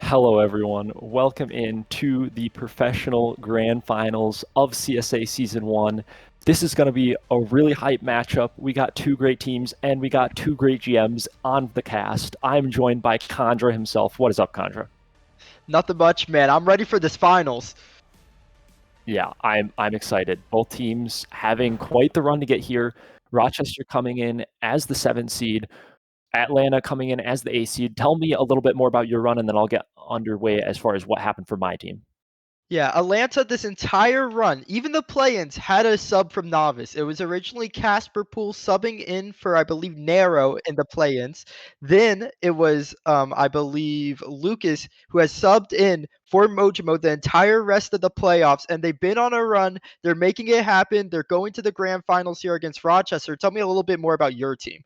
Hello, everyone. Welcome in to the professional grand finals of CSA Season 1. This is going to be a really hype matchup. We got two great teams, and we got two great GMs on the cast. I'm joined by Khandra himself. What is up, Khandra? Nothing much, man. I'm ready for this finals. Yeah, I'm excited. Both teams having quite the run to get here. Rochester coming in as the 7th seed. Atlanta coming in as the 8th seed. Tell me a little bit more about your run, and then I'll get underway as far as what happened for my team. Yeah, Atlanta this entire run, even the play-ins, had a sub from Novice. It was originally Casper Poole subbing in for, I believe, Narrow in the play-ins. Then it was, I believe, Lucas who has subbed in for Mojimo the entire rest of the playoffs, and they've been on a run. They're making it happen. They're going to the grand finals here against Rochester. Tell me a little bit more about your team.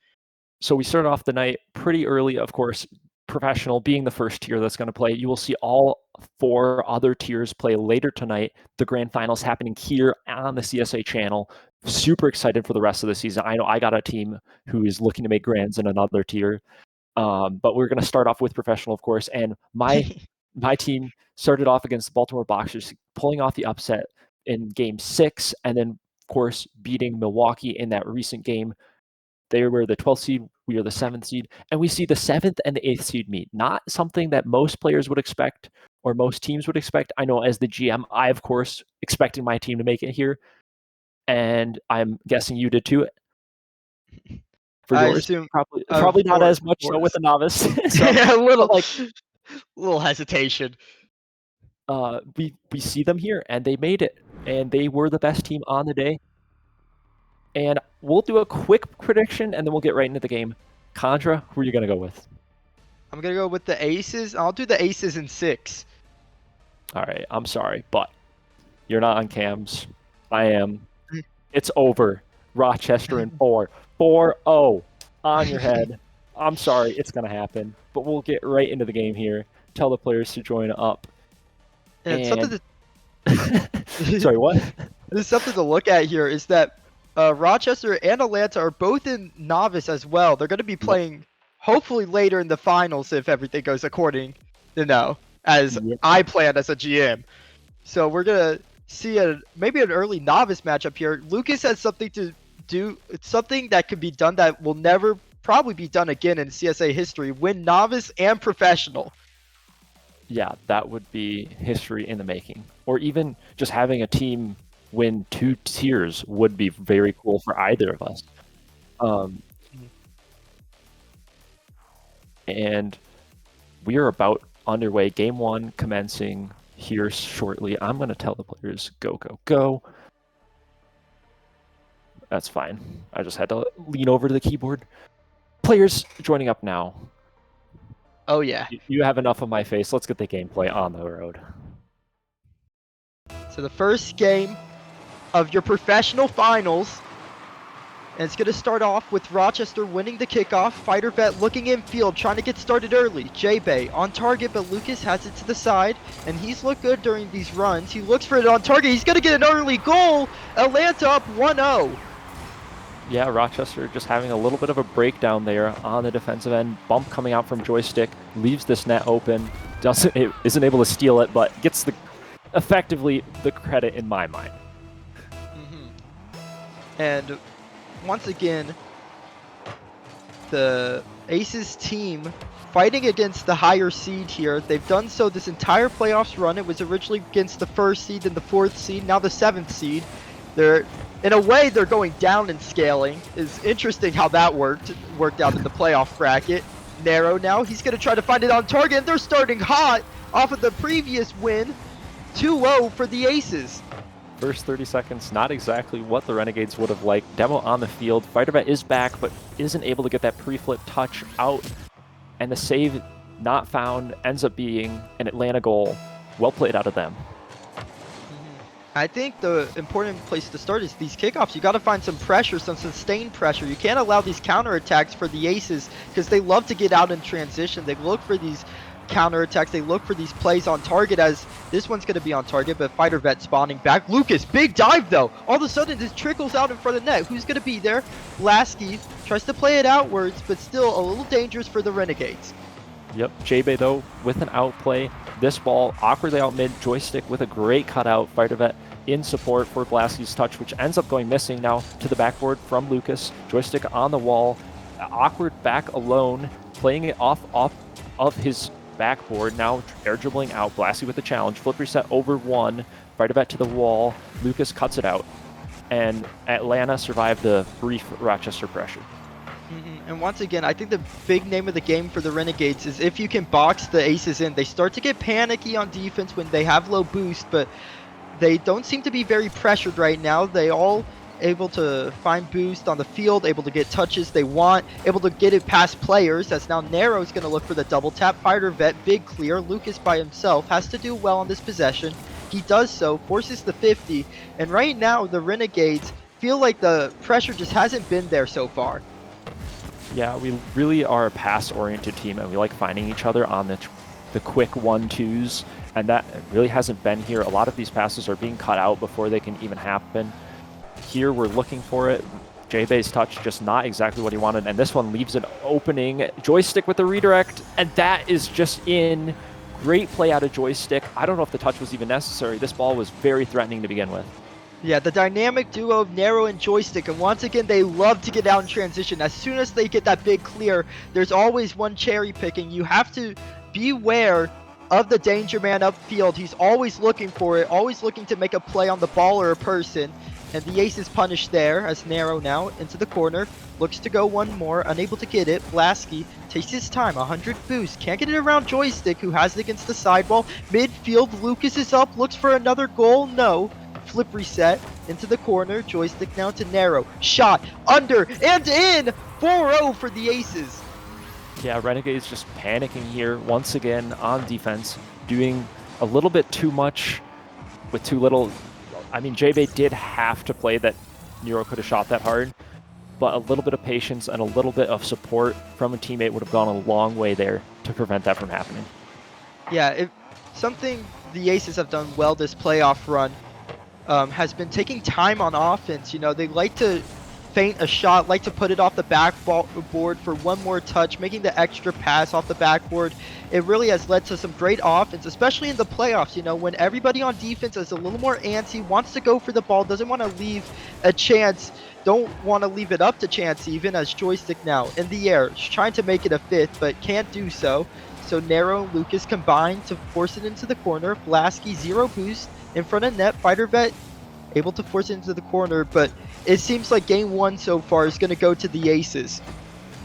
So we started off the night pretty early, of course, professional being the first tier that's going to play. You will see all 4 other tiers play later tonight. The grand finals happening here on the CSA channel. Super excited for the rest of the season. I know I got a team who is looking to make grands in another tier. But we're going to start off with professional, of course. And my team started off against the Baltimore Boxers, pulling off the upset in Game 6, and then, of course, beating Milwaukee in that recent game. They were the 12th seed, we are the 7th seed, and we see the 7th and the 8th seed meet. Not something that most players would expect or most teams would expect. I know as the GM, I, of course, expected my team to make it here, and I'm guessing you did too. For I yours, assume, probably not as much so with the novice. So, a like, little hesitation. we see them here, and they made it, and they were the best team on the day. And we'll do a quick prediction, and then we'll get right into the game. Khandra, who are you going to go with? I'm going to go with the Aces. I'll do the Aces in 6. All right, I'm sorry, but you're not on cams. I am. It's over. Rochester in 4. 4-0 on your head. I'm sorry, it's going to happen, but we'll get right into the game here. Tell the players to join up. And something Sorry, what? There's something to look at here is that Rochester and Atlanta are both in Novice as well. They're going to be playing hopefully later in the finals if everything goes according, as I planned as a GM. So we're going to see maybe an early Novice matchup here. Lucas has something to do. It's something that could be done that will never probably be done again in CSA history. Win Novice and Professional. Yeah, that would be history in the making. Or even just having a team win 2 tiers would be very cool for either of us. And we are about underway. Game 1 commencing here shortly. I'm going to tell the players go, go, go. That's fine. I just had to lean over to the keyboard. Players joining up now. Oh, yeah. You have enough of my face. Let's get the gameplay on the road. So the first game of your professional finals. And it's going to start off with Rochester winning the kickoff. Fighter Vet looking infield, trying to get started early. J-Bay on target, but Lucas has it to the side. And he's looked good during these runs. He looks for it on target. He's going to get an early goal. Atlanta up 1-0. Yeah, Rochester just having a little bit of a breakdown there on the defensive end. Bump coming out from Joystick, leaves this net open. Isn't able to steal it, but gets effectively the credit in my mind. And once again, the Aces team fighting against the higher seed here. They've done so this entire playoffs run. It was originally against the 1st seed and the 4th seed, now the 7th seed. In a way, they're going down in scaling. It's interesting how that worked out in the playoff bracket. Narrow now, he's going to try to find it on target, and they're starting hot off of the previous win. 2-0 for the Aces. First 30 seconds, not exactly what the Renegades would have liked. Demo on the field. FighterBet is back, but isn't able to get that pre-flip touch out. And the save not found ends up being an Atlanta goal. Well played out of them. I think the important place to start is these kickoffs. You got to find some pressure, some sustained pressure. You can't allow these counterattacks for the Aces because they love to get out in transition. They look for these counterattacks. They look for these plays on target, as this one's going to be on target, but Fighter Vet spawning back. Lucas, big dive though. All of a sudden, this trickles out in front of the net. Who's going to be there? Lasky tries to play it outwards, but still a little dangerous for the Renegades. Yep, J-Bay though with an outplay. This ball awkwardly out mid. Joystick with a great cutout. Fighter Vet in support for Blasky's touch, which ends up going missing now to the backboard from Lucas. Joystick on the wall. Awkward back alone, playing it off of his backboard. Now air dribbling out. Blasky with the challenge. Flip reset over 1. Fighter Vet to the wall. Lucas cuts it out. And Atlanta survived the brief Rochester pressure. And once again, I think the big name of the game for the Renegades is if you can box the Aces in. They start to get panicky on defense when they have low boost, but they don't seem to be very pressured right now. They all able to find boost on the field, able to get touches they want, able to get it past players, as now Narrow's going to look for the double tap. Fighter Vet, big clear. Lucas by himself has to do well on this possession. He does so, forces the 50, and right now the Renegades feel like the pressure just hasn't been there so far. Yeah, we really are a pass-oriented team, and we like finding each other on the quick 1-2s, and that really hasn't been here. A lot of these passes are being cut out before they can even happen. Here, we're looking for it. J-Bay's touch, just not exactly what he wanted, and this one leaves an opening. Joystick with the redirect, and that is just in. Great play out of Joystick. I don't know if the touch was even necessary. This ball was very threatening to begin with. Yeah, the dynamic duo of Narrow and Joystick, and once again, they love to get out in transition. As soon as they get that big clear, there's always one cherry picking. You have to beware of the danger man upfield. He's always looking for it, always looking to make a play on the ball or a person. And the ace is punished there as Narrow now into the corner. Looks to go one more, unable to get it. Blasky takes his time, 100 boost. Can't get it around Joystick, who has it against the sidewall. Midfield, Lucas is up, looks for another goal. No. Flip reset into the corner. Joystick now to Narrow. Shot under and in. 4-0 for the Aces. Yeah, Renegades just panicking here once again on defense, doing a little bit too much with too little. I mean, J-Bay did have to play that Nero could have shot that hard, but a little bit of patience and a little bit of support from a teammate would have gone a long way there to prevent that from happening. Yeah, something the Aces have done well this playoff run has been taking time on offense. You know, they like to feint a shot, like to put it off the backboard for one more touch, making the extra pass off the backboard. It really has led to some great offense, especially in the playoffs. You know, when everybody on defense is a little more antsy, wants to go for the ball, doesn't want to leave a chance, don't want to leave it up to chance even, as Joystick now in the air, trying to make it a 5th, but can't do so. So Narrow and Lucas combine to force it into the corner. Blasky, 0 boost in front of net. Fighter Vet able to force it into the corner, but it seems like game 1 so far is going to go to the Aces.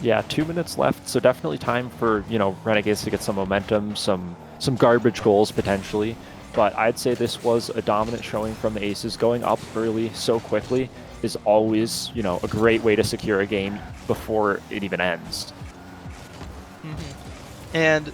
Yeah, 2 minutes left, so definitely time for, Renegades to get some momentum, some garbage goals potentially. But I'd say this was a dominant showing from the Aces. Going up early so quickly is always, a great way to secure a game before it even ends. And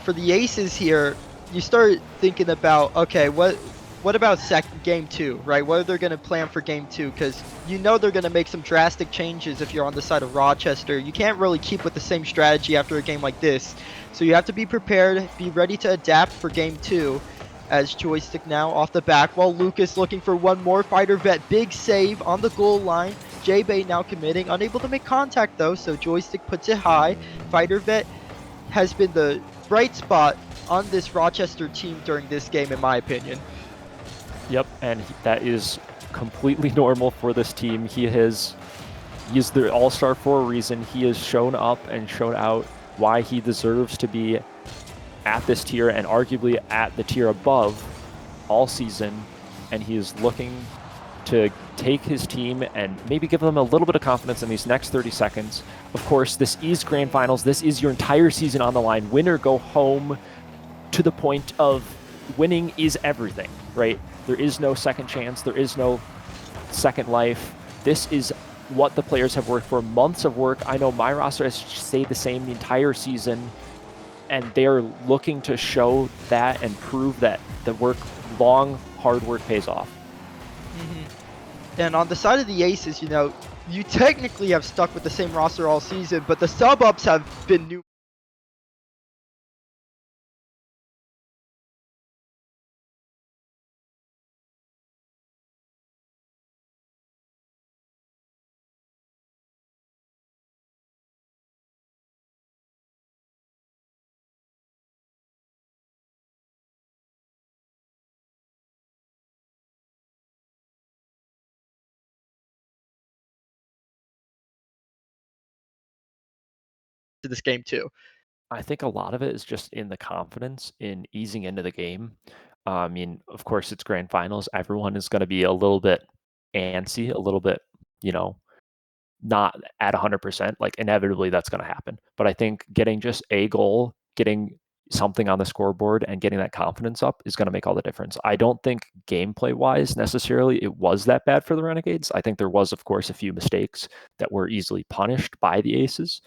for the Aces here, you start thinking about, okay, what about game 2, right? What are they going to plan for game 2? Because they're going to make some drastic changes if you're on the side of Rochester. You can't really keep with the same strategy after a game like this. So you have to be prepared, be ready to adapt for game 2. As Joystick now off the back, while Lucas looking for one more. Fighter Vet, big save on the goal line. J-Bay now committing, unable to make contact though, so Joystick puts it high. Fighter Vet has been the bright spot on this Rochester team during this game, in my opinion. Yep, and that is completely normal for this team. He's the all-star for a reason. He has shown up and shown out why he deserves to be at this tier and arguably at the tier above all season, and he is looking to take his team and maybe give them a little bit of confidence in these next 30 seconds. Of course, this is Grand Finals. This is your entire season on the line. Win or go home, to the point of winning is everything, right? There is no second chance. There is no second life. This is what the players have worked for, months of work. I know my roster has stayed the same the entire season, and they're looking to show that and prove that the long, hard work pays off. And on the side of the Aces, you technically have stuck with the same roster all season, but the sub-ups have been new. To this game too. I think a lot of it is just in the confidence in easing into the game. I mean, of course, it's Grand Finals. Everyone is going to be a little bit antsy, a little bit, not at 100%. Like, inevitably, that's going to happen. But I think getting just a goal, getting something on the scoreboard, and getting that confidence up is going to make all the difference. I don't think gameplay-wise, necessarily, it was that bad for the Renegades. I think there was, of course, a few mistakes that were easily punished by the Aces.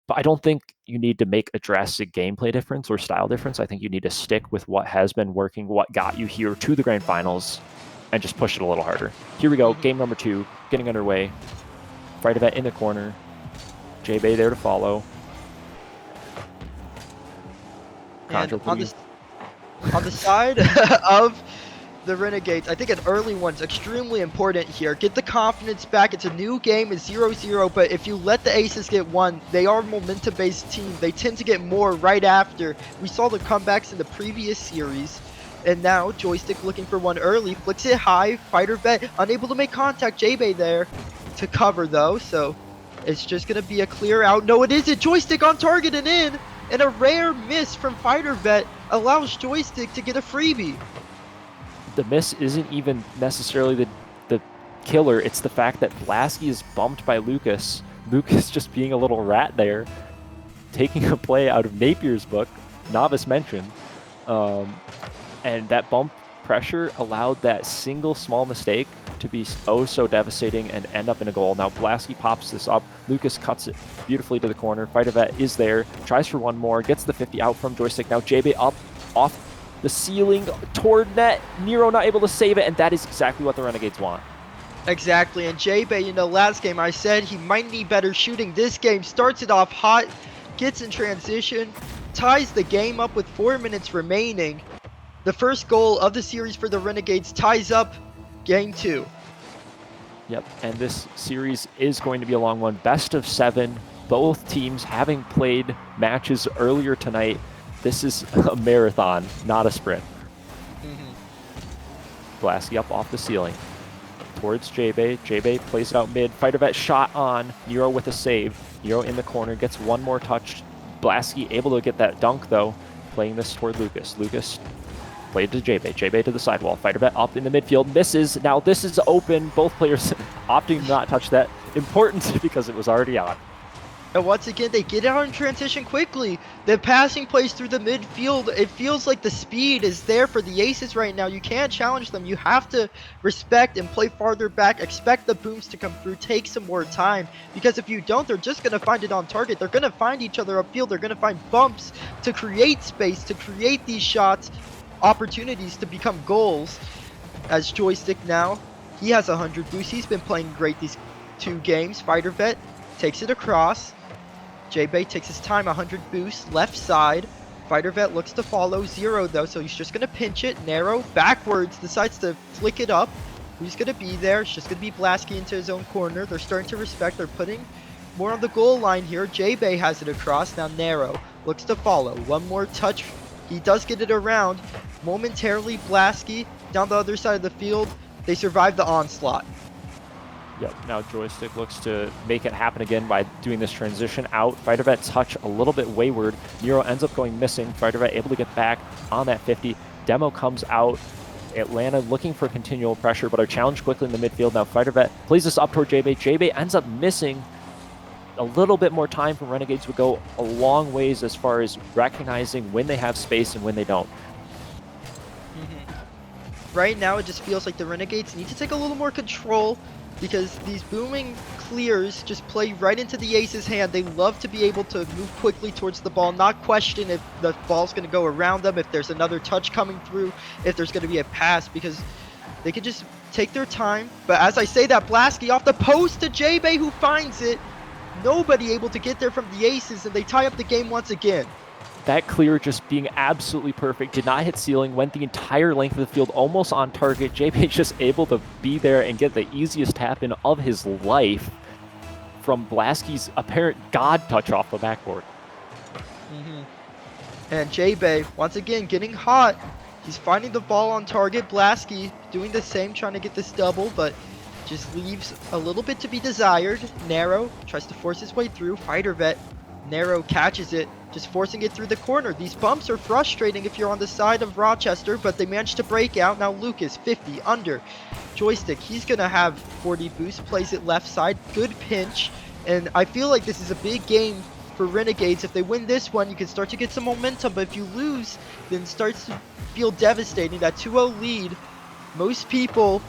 But I don't think you need to make a drastic gameplay difference or style difference. I think you need to stick with what has been working, what got you here to the Grand Finals, and just push it a little harder. Here we go, game number 2, getting underway. Fighter Vet in the corner. J-Bay there to follow. And on the side of the Renegades, I think an early one's extremely important here. Get the confidence back. It's a new game. It's 0-0, but if you let the Aces get one, they are a momentum-based team. They tend to get more right after. We saw the comebacks in the previous series, and now Joystick looking for one early. Flicks it high. Fighter Vet unable to make contact. J-Bay there to cover, though, so it's just going to be a clear out. No, it isn't. Joystick on target and in, and a rare miss from Fighter Vet allows Joystick to get a freebie. The miss isn't even necessarily the killer. It's the fact that Blasky is bumped by Lucas. Lucas just being a little rat there, taking a play out of Napier's book, Novice mentioned. And that bump pressure allowed that single small mistake to be oh so devastating and end up in a goal. Now Blasky pops this up. Lucas cuts it beautifully to the corner. Fighter Vet is there, tries for one more, gets the 50 out from Joystick. Now J-Bay up off the ceiling toward net. Nero not able to save it, and that is exactly what the Renegades want. Exactly, and J-Bay, last game I said he might need better shooting. This game starts it off hot, gets in transition, ties the game up with 4 minutes remaining. The first goal of the series for the Renegades ties up game 2. Yep, and this series is going to be a long one. Best of 7, both teams having played matches earlier tonight. This is a marathon, not a sprint. Blasky up off the ceiling towards J-Bay. J-Bay plays it out mid. Fighter Vet shot on. Nero with a save. Nero in the corner gets one more touch. Blasky able to get that dunk, though, playing this toward Lucas. Lucas played to J-Bay. J-Bay to the sidewall. Fighter Vet up in the midfield. Misses. Now this is open. Both players opting to not touch that. Important because it was already on. And once again, they get out in transition quickly. The passing plays through the midfield. It feels like the speed is there for the Aces right now. You can't challenge them. You have to respect and play farther back. Expect the booms to come through. Take some more time. Because if you don't, they're just going to find it on target. They're going to find each other upfield. They're going to find bumps to create space, to create these shots, opportunities to become goals. As Joystick now, he has 100 boosts. He's been playing great these 2 games. Fighter Vet takes it across. J-Bay takes his time, 100 boosts, left side. Fighter Vet looks to follow, 0 though, so he's just going to pinch it. Narrow, backwards, decides to flick it up. Who's going to be there? It's just going to be Blasky into his own corner. They're starting to respect. They're putting more on the goal line here. J-Bay has it across. Now Narrow looks to follow. One more touch. He does get it around. Momentarily, Blasky down the other side of the field. They survive the onslaught. Yep, now Joystick looks to make it happen again by doing this transition out. Fighter Vet touch a little bit wayward. Nero ends up going missing. Fighter Vet able to get back on that 50. Demo comes out. Atlanta looking for continual pressure, but are challenged quickly in the midfield. Now Fighter Vet plays this up toward J-Bay. J-Bay ends up missing. A little bit more time from Renegades would go a long ways as far as recognizing when they have space and when they don't. Right now, it just feels like the Renegades need to take a little more control, because these booming clears just play right into the Ace's hand. They love to be able to move quickly towards the ball, not question if the ball's going to go around them, if there's another touch coming through, if there's going to be a pass, because they can just take their time. But as I say that, Blasky off the post to J-Bay, who finds it. Nobody able to get there from the Aces, and they tie up the game once again. That clear just being absolutely perfect, did not hit ceiling, went the entire length of the field, almost on target. J-Bay just able to be there and get the easiest tap-in of his life from Blasky's apparent god touch off the backboard. And J-Bay, once again, getting hot. He's finding the ball on target. Blasky doing the same, trying to get this double, but just leaves a little bit to be desired. Narrow tries to force his way through. Fighter Vet, Narrow catches it, just forcing it through the corner. These bumps are frustrating if you're on the side of Rochester, but they managed to break out. Now Lucas, 50, under. Joystick, he's going to have 40 boost, plays it left side. Good pinch, and I feel like this is a big game for Renegades. If they win this one, you can start to get some momentum, but if you lose, then it starts to feel devastating. That 2-0 lead, most people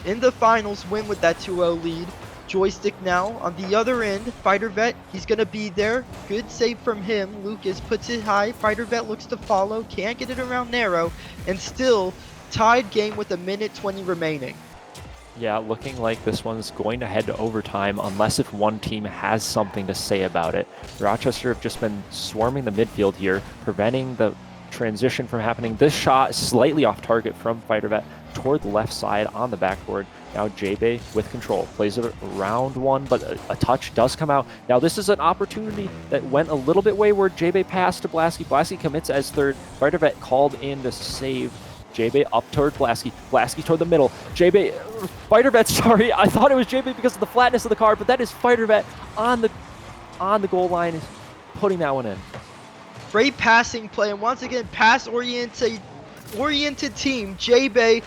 in the finals win with that 2-0 lead. Joystick now on the other end. Fighter Vet, he's going to be there. Good save from him. Lucas puts it high. Fighter Vet looks to follow. Can't get it around Narrow. And still tied game with 1:20 remaining. Yeah, looking like this one's going to head to overtime unless if one team has something to say about it. Rochester have just been swarming the midfield here, preventing the transition from happening. This shot is slightly off target from Fighter Vet toward the left side on the backboard. Now J-Bay with control, plays it around one, but a touch does come out. Now this is an opportunity that went a little bit wayward. J-Bay passed to Blasky. Blasky commits as third. Fighter Vet called in to save. J-Bay up toward Blasky. Blasky toward the middle. J-Bay, Fighter Vet, sorry. I thought it was J-Bay because of the flatness of the card, but that is Fighter Vet on the goal line, putting that one in. Great passing play, and once again, pass-oriented team. J-Bay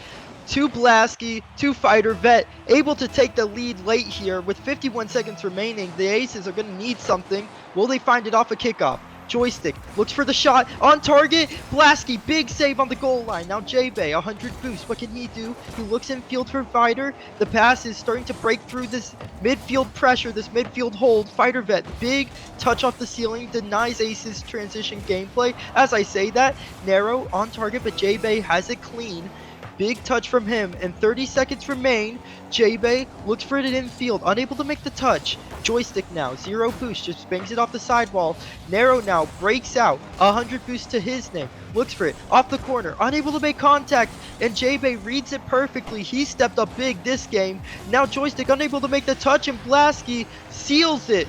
to Blasky, to Fighter Vet, able to take the lead late here with 51 seconds remaining. The Aces are going to need something. Will they find it off a kickoff? Joystick looks for the shot on target. Blasky, big save on the goal line. Now J-Bay, 100 boost. What can he do? He looks in field for Fighter. The pass is starting to break through this midfield pressure, this midfield hold. Fighter Vet, big touch off the ceiling, denies Ace's transition gameplay. As I say that, Narrow on target, but J-Bay has it clean. Big touch from him, and 30 seconds remain. J-Bay looks for it in field, unable to make the touch. Joystick now, 0 boost, just bangs it off the sidewall. Narrow now breaks out, 100 boost to his name. Looks for it, off the corner, unable to make contact, and J-Bay reads it perfectly. He stepped up big this game. Now Joystick unable to make the touch, and Blasky seals it.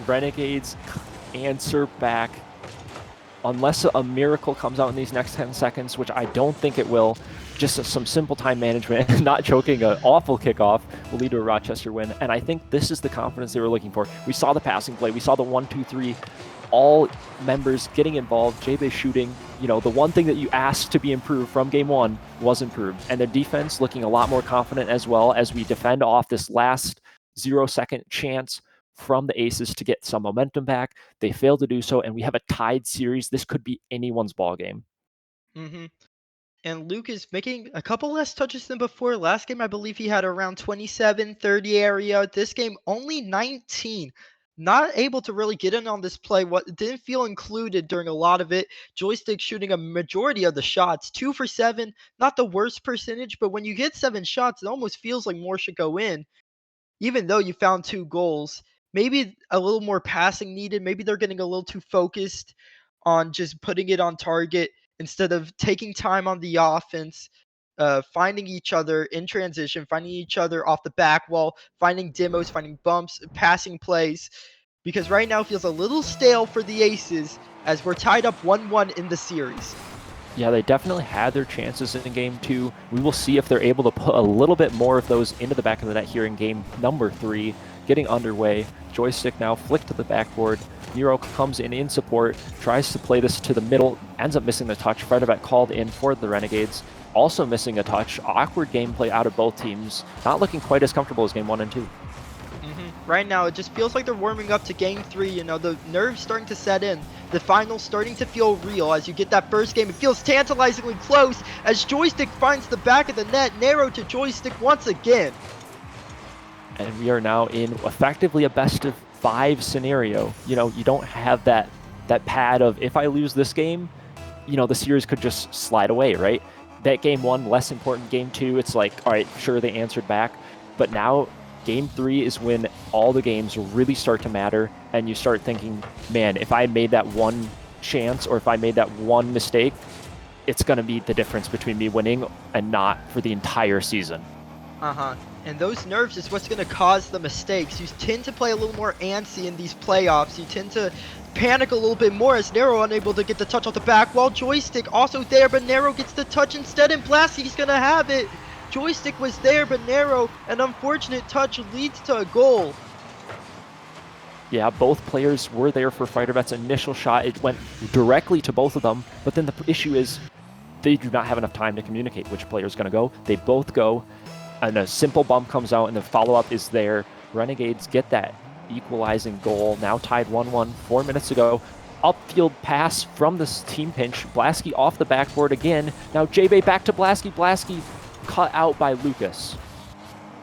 Renegades answer back. Unless a miracle comes out in these next 10 seconds, which I don't think it will, just some simple time management and not choking an awful kickoff will lead to a Rochester win. And I think this is the confidence they were looking for. We saw the passing play. We saw the 1-2-3, all members getting involved, J-Bay shooting. You know, the one thing that you asked to be improved from game one was improved. And their defense looking a lot more confident as well as we defend off this last 0-second chance from the aces to get some momentum back. They fail to do so, and we have a tied series. This could be anyone's ball game. Hmm. And Luke is making a couple less touches than before. Last game, I believe he had around 27, 30 area. This game, only 19. Not able to really get in on this play. What didn't feel included during a lot of it. Joystick shooting a majority of the shots. 2 for 7. Not the worst percentage, but when you get 7 shots, it almost feels like more should go in. Even though you found 2 goals, maybe a little more passing needed. Maybe they're getting a little too focused on just putting it on target instead of taking time on the offense, finding each other in transition, finding each other off the back wall, finding demos, finding bumps, passing plays. Because right now it feels a little stale for the Aces as we're tied up 1-1 in the series. Yeah, they definitely had their chances in game 2. We will see if they're able to put a little bit more of those into the back of the net here in game number 3. Getting underway. Joystick now flicked to the backboard. Nero comes in support, tries to play this to the middle, ends up missing the touch. Fredovec called in for the Renegades, also missing a touch. Awkward gameplay out of both teams. Not looking quite as comfortable as game 1 and 2. Right now, it just feels like they're warming up to game 3. You know, the nerves starting to set in. The finals starting to feel real. As you get that first game, it feels tantalizingly close as Joystick finds the back of the net. Narrow to Joystick once again. And we are now in effectively a best of 5 scenario. You know, you don't have that pad of, if I lose this game, you know, the series could just slide away, right? That game 1, less important. Game 2, it's like, all right, sure, they answered back. But now game 3 is when all the games really start to matter, and you start thinking, man, if I made that one chance or if I made that one mistake, it's going to be the difference between me winning and not for the entire season. And those nerves is what's going to cause the mistakes. You tend to play a little more antsy in these playoffs. You tend to panic a little bit more as Nero unable to get the touch off the back wall. Joystick also there, but Nero gets the touch instead, and Blasty's going to have it. Joystick was there, but Nero, an unfortunate touch leads to a goal. Yeah, both players were there for FighterBet's initial shot. It went directly to both of them, but then the issue is they do not have enough time to communicate which player is going to go. They both go, and a simple bump comes out, and the follow-up is there. Renegades get that equalizing goal, now tied 1-1 4 minutes ago. Upfield pass from this team pinch. Blasky off the backboard again. Now J-Bay back to Blasky. Blasky cut out by Lucas.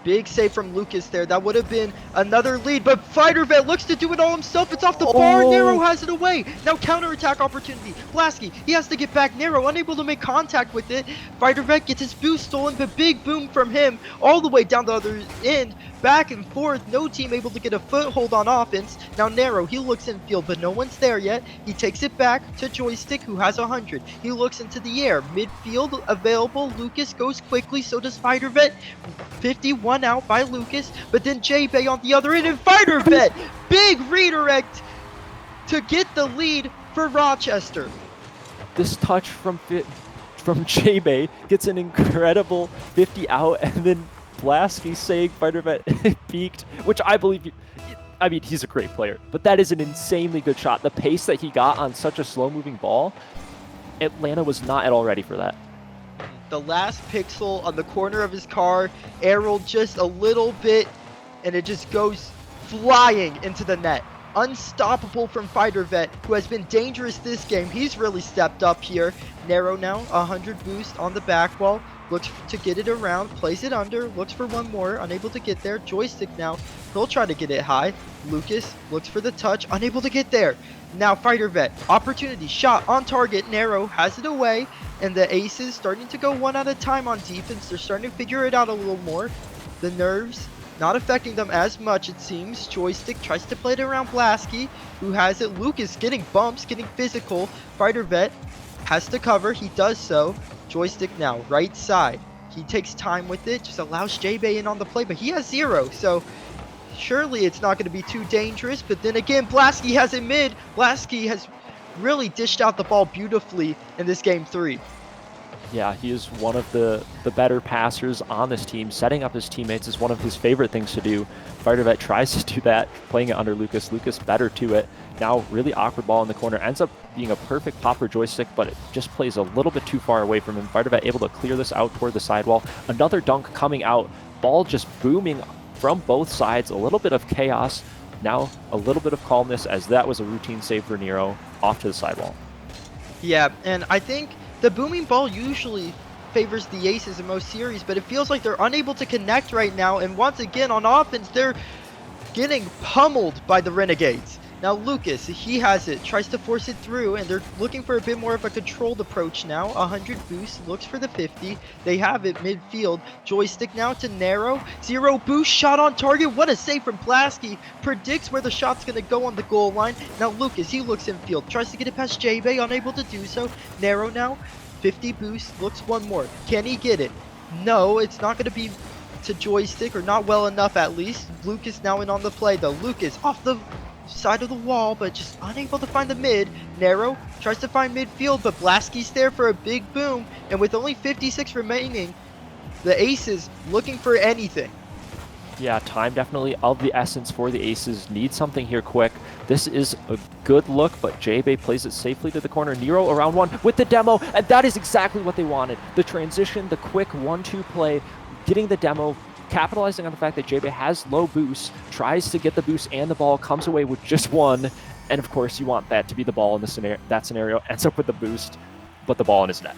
Big save from Lucas there. That would have been another lead, but FighterVet looks to do it all himself. It's off the bar. Nero has it away. Now counterattack opportunity. Blasky, he has to get back. Nero unable to make contact with it. FighterVet gets his boost stolen, but big boom from him all the way down the other end. Back and forth. No team able to get a foothold on offense. Now Nero, he looks in field, but no one's there yet. He takes it back to Joystick, who has 100. He looks into the air. Midfield available. Lucas goes quickly. So does FighterVet. 51 out by Lucas, but then J-Bay on the other end, and FighterVet, big redirect to get the lead for Rochester. This touch from J-Bay gets an incredible 50 out, and then Blasky saying FighterVet peaked, which I believe, I mean, he's a great player, but that is an insanely good shot. The pace that he got on such a slow-moving ball, Atlanta was not at all ready for that. The last pixel on the corner of his car arrowed just a little bit, and it just goes flying into the net. Unstoppable from FighterVet, who has been dangerous this game. He's really stepped up here. Nero now, 100 boost on the back wall. Looks to get it around, plays it under, looks for one more, unable to get there. Joystick now, he'll try to get it high. Lucas looks for the touch, unable to get there. Now FighterVet, opportunity, shot on target. Nero has it away, and the Aces starting to go one at a time on defense. They're starting to figure it out a little more. The nerves not affecting them as much, it seems. Joystick tries to play it around Blasky, who has it. Lucas getting bumps, getting physical. FighterVet has to cover, he does so. Joystick now, right side. He takes time with it, just allows J-Bay in on the play, but he has 0, so surely it's not going to be too dangerous. But then again, Blasky has it mid. Blasky has really dished out the ball beautifully in this game 3. Yeah, he is one of the better passers on this team. Setting up his teammates is one of his favorite things to do. FighterVet tries to do that, playing it under Lucas. Lucas better to it. Now, really awkward ball in the corner. Ends up being a perfect pop for Joystick, but it just plays a little bit too far away from him. FighterVet able to clear this out toward the sidewall. Another dunk coming out. Ball just booming from both sides. A little bit of chaos. Now a little bit of calmness as that was a routine save for Nero off to the sidewall. Yeah, and I think the booming ball usually favors the Aces in most series, but it feels like they're unable to connect right now, and once again on offense, they're getting pummeled by the Renegades. Now Lucas, he has it, tries to force it through, and they're looking for a bit more of a controlled approach now. 100 boost, looks for the 50. They have it midfield. Joystick now to Narrow. 0 boost, shot on target. What a save from Blasky. Predicts where the shot's going to go on the goal line. Now Lucas, he looks in field, tries to get it past J-Bay, unable to do so. Narrow now, 50 boost, looks one more. Can he get it? No, it's not going to be to Joystick, or not well enough at least. Lucas now in on the play though. Lucas off the side of the wall, but just unable to find the mid. Narrow tries to find midfield, but Blasky's there for a big boom, and with only 56 remaining, the Aces looking for anything. Yeah, time definitely of the essence for the Aces. Need something here quick. This is a good look, but J-Bay plays it safely to the corner. Nero around one with the demo, and that is exactly what they wanted. The transition, the quick 1-2 play, getting the demo, capitalizing on the fact that J-Bay has low boost, tries to get the boost and the ball, comes away with just one. And of course, you want that to be the ball in that scenario. Ends up with the boost, but the ball in his net.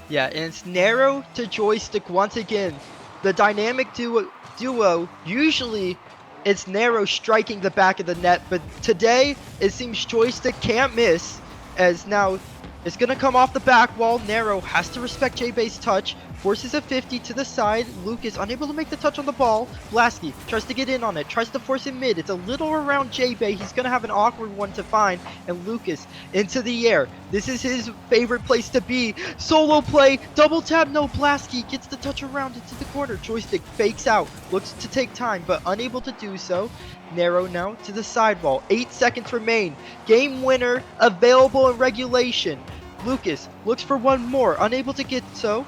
Yeah, and it's Narrow to Joystick once again. The dynamic duo, usually it's Narrow striking the back of the net, but today it seems Joystick can't miss, as now it's going to come off the back wall. Narrow has to respect J-Bay's touch, forces a 50 to the side. Lucas unable to make the touch on the ball. Blasky tries to get in on it, tries to force it mid. It's a little around J-Bay. He's going to have an awkward one to find. And Lucas into the air. This is his favorite place to be. Solo play, double tap, no. Blasky gets the touch around into the corner. Joystick fakes out, looks to take time, but unable to do so. Narrow now to the sidewall. 8 seconds remain. Game winner available in regulation. Lucas looks for one more, unable to get so.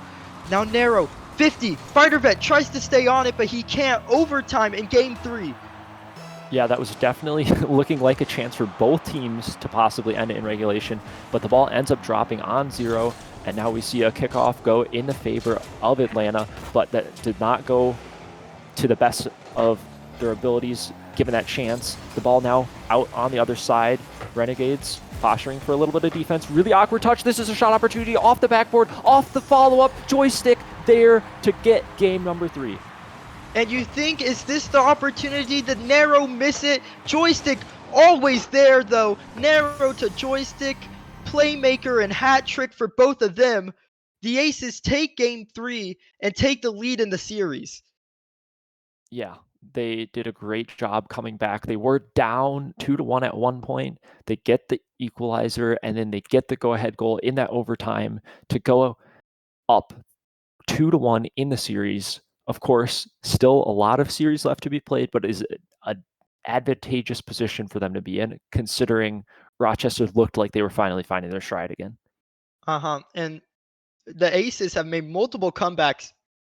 Now Narrow, 50. Fighter Vet tries to stay on it, but he can't. Overtime in game 3. Yeah, that was definitely looking like a chance for both teams to possibly end it in regulation, but the ball ends up dropping on 0, and now we see a kickoff go in the favor of Atlanta, but that did not go to the best of their abilities given that chance. The ball now out on the other side. Renegades posturing for a little bit of defense. Really awkward touch. This is a shot opportunity off the backboard, off the follow-up. Joystick there to get game number 3. And you think, is this the opportunity? The Narrow miss it. Joystick always there though. Narrow to Joystick. Playmaker and hat trick for both of them. The Aces take game 3 and take the lead in the series. Yeah, they did a great job coming back. They were down 2-1 at one point. They get the equalizer, and then they get the go-ahead goal in that overtime to go up 2-1 in the series. Of course, still a lot of series left to be played, but is an advantageous position for them to be in, considering Rochester looked like they were finally finding their stride again. And the Aces have made multiple comebacks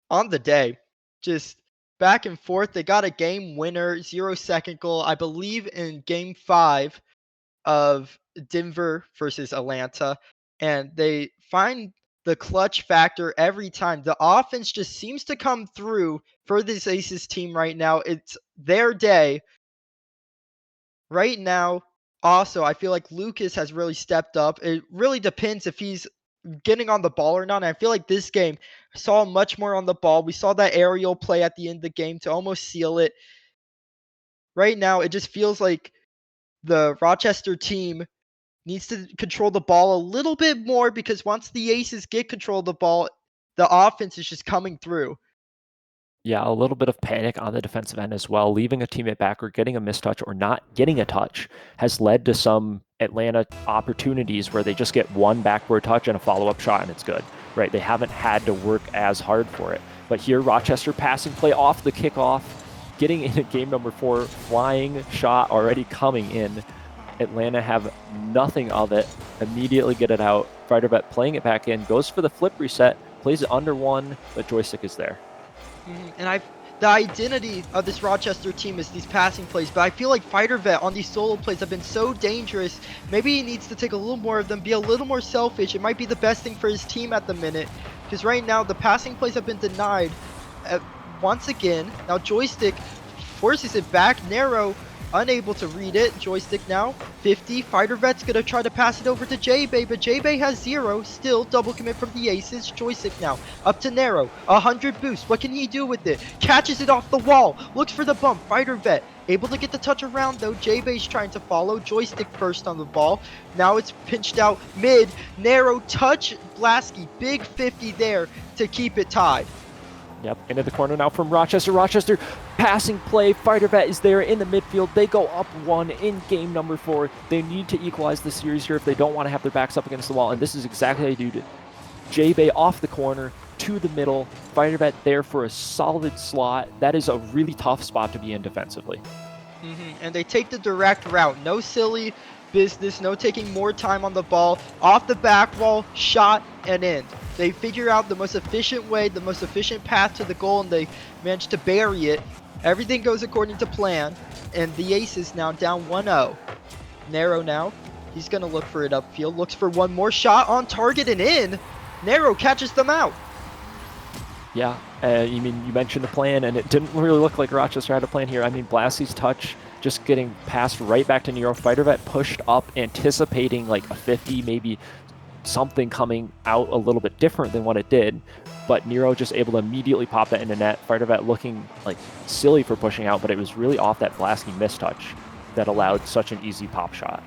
on the day. Just back and forth. They got a game winner, 0-second goal, I believe, in game 5 of Denver versus Atlanta. And they find the clutch factor every time. The offense just seems to come through for this Aces team right now. It's their day. Right now, also, I feel like Lucas has really stepped up. It really depends if he's getting on the ball or not. And I feel like this game saw much more on the ball. We saw that aerial play at the end of the game to almost seal it. Right now, it just feels like the Rochester team needs to control the ball a little bit more, because once the Aces get control of the ball, the offense is just coming through. Yeah, a little bit of panic on the defensive end as well. Leaving a teammate back or getting a missed touch or not getting a touch has led to some Atlanta opportunities where they just get one backboard touch and a follow-up shot and it's good, right? They haven't had to work as hard for it. But here, Rochester passing play off the kickoff, getting into game number 4, flying shot already coming in. Atlanta have nothing of it, immediately get it out. Fighter Bet playing it back in, goes for the flip reset, plays it under 1, but Joystick is there. And the identity of this Rochester team is these passing plays, but I feel like Fighter Vet on these solo plays have been so dangerous. Maybe he needs to take a little more of them, be a little more selfish. It might be the best thing for his team at the minute, because right now the passing plays have been denied once again. Now Joystick forces it back. Narrow unable to read it. Joystick now, 50. Fighter Vet's gonna try to pass it over to J-Bay, but J-Bay has 0. Still double commit from the aces. Joystick now, up to Narrow, 100 boost. What can he do with it? Catches it off the wall, looks for the bump. Fighter Vet able to get the touch around though. J-Bay's trying to follow. Joystick first on the ball. Now it's pinched out mid. Narrow touch. Blasky, big 50 there to keep it tied. Yep, into the corner now from Rochester. Rochester passing play. Fighter Vet is there in the midfield. They go up 1 in game number 4. They need to equalize the series here if they don't want to have their backs up against the wall. And this is exactly how you do it. J-Bay off the corner to the middle. Fighter Vet there for a solid slot. That is a really tough spot to be in defensively. And they take the direct route. No silly business, no taking more time on the ball. Off the back wall, shot, and in. They figure out the most efficient way, the most efficient path to the goal, and they manage to bury it. Everything goes according to plan, and the Aces now down 1-0. Narrow now, he's going to look for it upfield, looks for one more shot on target and in. Narrow catches them out. Yeah, you mentioned the plan, and it didn't really look like Rochester had a plan here. I mean, Blasty's touch just getting passed right back to Nero. Fighter Vet pushed up, anticipating like a 50, maybe something coming out a little bit different than what it did, but Nero just able to immediately pop that into net. Fighter Vet looking like silly for pushing out, but it was really off that Blasky mistouch that allowed such an easy pop shot.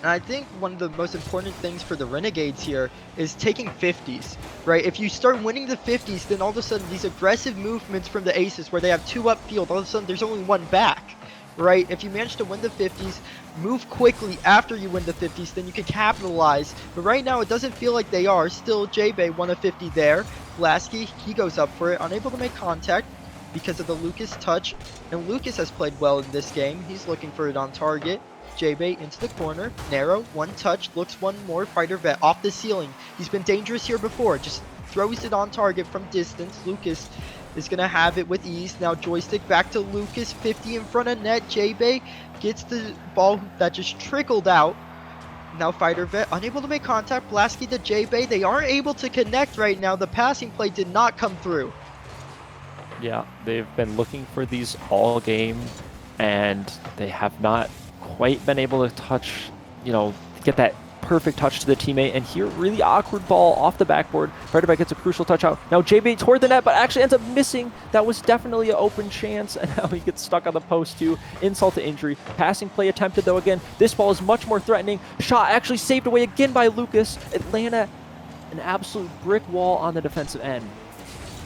And I think one of the most important things for the Renegades here is taking 50s, right? If you start winning the 50s, then all of a sudden these aggressive movements from the Aces where they have 2 upfield, all of a sudden there's only 1 back, right? If you manage to win the 50s, move quickly after you win the 50s, then you can capitalize. But right now it doesn't feel like they are. Still, J-Bay won a 50 there. Blasky, he goes up for it, unable to make contact because of the Lucas touch. And Lucas has played well in this game. He's looking for it on target. J-Bay into the corner. Narrow, 1 touch, looks 1 more. Fighter Vet off the ceiling. He's been dangerous here before. Just throws it on target from distance. Lucas is going to have it with ease. Now Joystick back to Lucas, 50 in front of net. J-Bay gets the ball that just trickled out. Now Fighter Vet unable to make contact. Blasky to J-Bay. They aren't able to connect right now. The passing play did not come through. Yeah, they've been looking for these all game, and they have not quite been able to touch, get that perfect touch to the teammate. And here, really awkward ball off the backboard. Fighter Vet gets a crucial touch out. Now J-Bay toward the net, but actually ends up missing. That was definitely an open chance, and now he gets stuck on the post too. Insult to injury. Passing play attempted though again. This ball is much more threatening. Shot actually saved away again by Lucas. Atlanta, an absolute brick wall on the defensive end.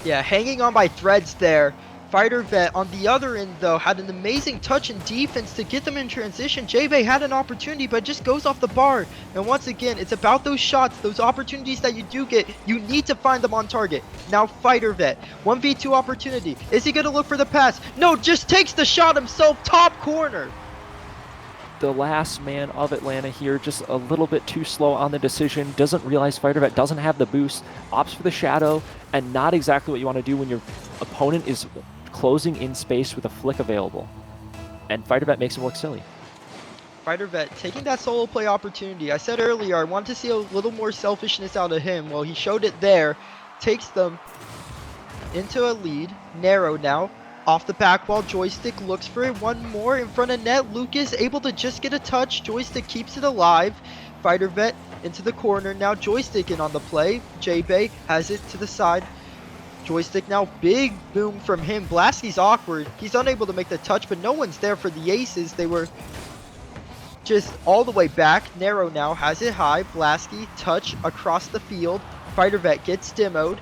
Yeah, hanging on by threads there. Fighter Vet on the other end, though, had an amazing touch in defense to get them in transition. J-Bay had an opportunity, but just goes off the bar. And once again, it's about those shots, those opportunities that you do get. You need to find them on target. Now Fighter Vet, 1v2 opportunity. Is he going to look for the pass? No, just takes the shot himself, top corner. The last man of Atlanta here, just a little bit too slow on the decision, doesn't realize Fighter Vet doesn't have the boost, opts for the shadow, and not exactly what you want to do when your opponent is closing in space with a flick available. And Fighter Vet makes him look silly. Fighter Vet taking that solo play opportunity. I said earlier I wanted to see a little more selfishness out of him. Well, he showed it there. Takes them into a lead. Narrow now. Off the back wall, Joystick looks for it. 1 more in front of net. Lucas able to just get a touch. Joystick keeps it alive. Fighter Vet into the corner. Now Joystick in on the play. J-Bay has it to the side. Joystick now, big boom from him. Blasky's awkward. He's unable to make the touch, but no one's there for the Aces. They were just all the way back. Narrow now has it high. Blasky, touch across the field. Fighter Vet gets demoed.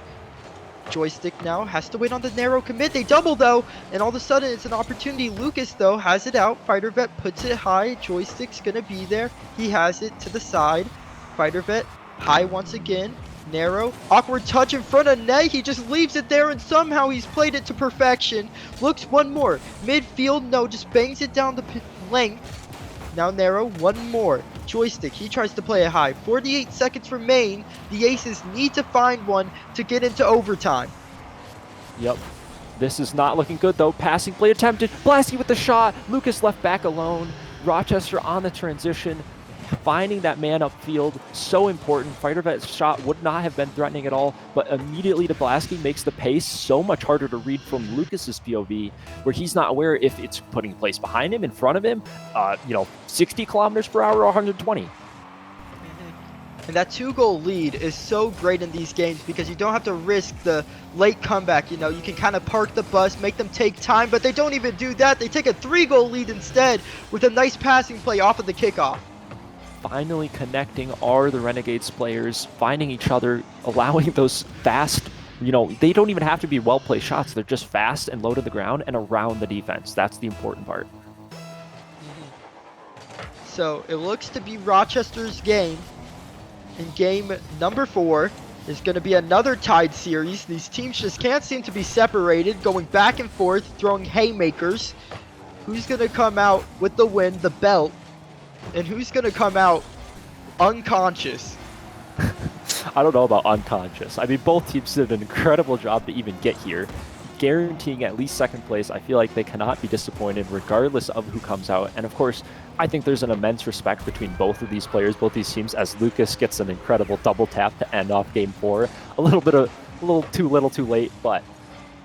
Joystick now has to wait on the Narrow commit. They double though, and all of a sudden it's an opportunity. Lucas though has it out. Fighter Vet puts it high. Joystick's gonna be there. He has it to the side. Fighter Vet high once again. Narrow, awkward touch in front of net. He just leaves it there, and somehow he's played it to perfection. Looks 1 more. Midfield, no, just bangs it down the length. Now Narrow, 1 more. Joystick, he tries to play it high. 48 seconds remain. The Aces need to find one to get into overtime. Yep. This is not looking good though. Passing play attempted. Blasky with the shot. Lucas left back alone. Rochester on the transition. finding that man upfield, so important. Fighter Vet's shot would not have been threatening at all, but immediately Dublasky makes the pace so much harder to read from Lucas's POV, where he's not aware if it's putting place behind him, in front of him, 60 kilometers per hour or 120. And that 2-goal lead is so great in these games because you don't have to risk the late comeback. You can kind of park the bus, make them take time, but they don't even do that. They take a 3-goal lead instead with a nice passing play off of the kickoff. Finally connecting are the Renegades players, finding each other, allowing those fast, they don't even have to be well-placed shots. They're just fast and low to the ground and around the defense. That's the important part. So it looks to be Rochester's game. In game number 4 is going to be another tied series. These teams just can't seem to be separated, going back and forth, throwing haymakers. Who's going to come out with the win, the belt, and who's going to come out unconscious? I don't know about unconscious. I mean, both teams did an incredible job to even get here, guaranteeing at least second place. I feel like they cannot be disappointed regardless of who comes out. And of course, I think there's an immense respect between both of these players, both these teams, as Lucas gets an incredible double tap to end off game 4. A little too late, but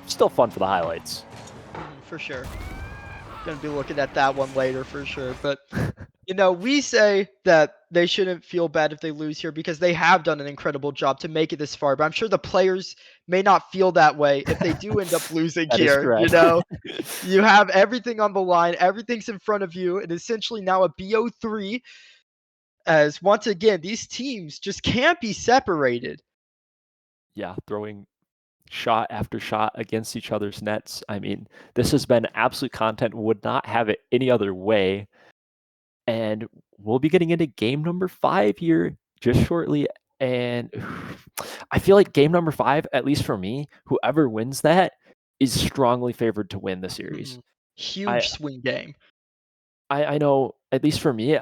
still fun for the highlights. For sure. Gonna be looking at that one later for sure. But we say that they shouldn't feel bad if they lose here because they have done an incredible job to make it this far. But I'm sure the players may not feel that way if they do end up losing here. You have everything on the line, everything's in front of you, and essentially now a BO3. As once again, these teams just can't be separated. Yeah, throwing shot after shot against each other's nets. I mean, this has been absolute content. Would not have it any other way. And we'll be getting into game number 5 here just shortly. And I feel like game number 5, at least for me, whoever wins that is strongly favored to win the series. Huge swing game. I know, at least for me,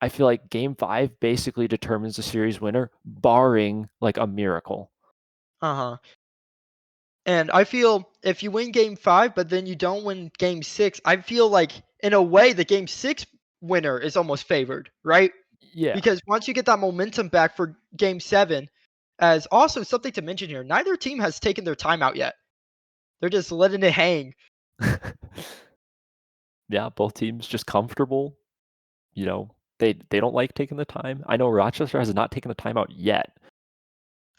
I feel like game 5 basically determines the series winner, barring like a miracle. And I feel if you win game 5, but then you don't win game 6, I feel like in a way the game 6 winner is almost favored, right? Yeah. Because once you get that momentum back for game 7, as also something to mention here, neither team has taken their timeout yet. They're just letting it hang. Yeah, both teams just comfortable. They don't like taking the time. I know Rochester has not taken the timeout yet.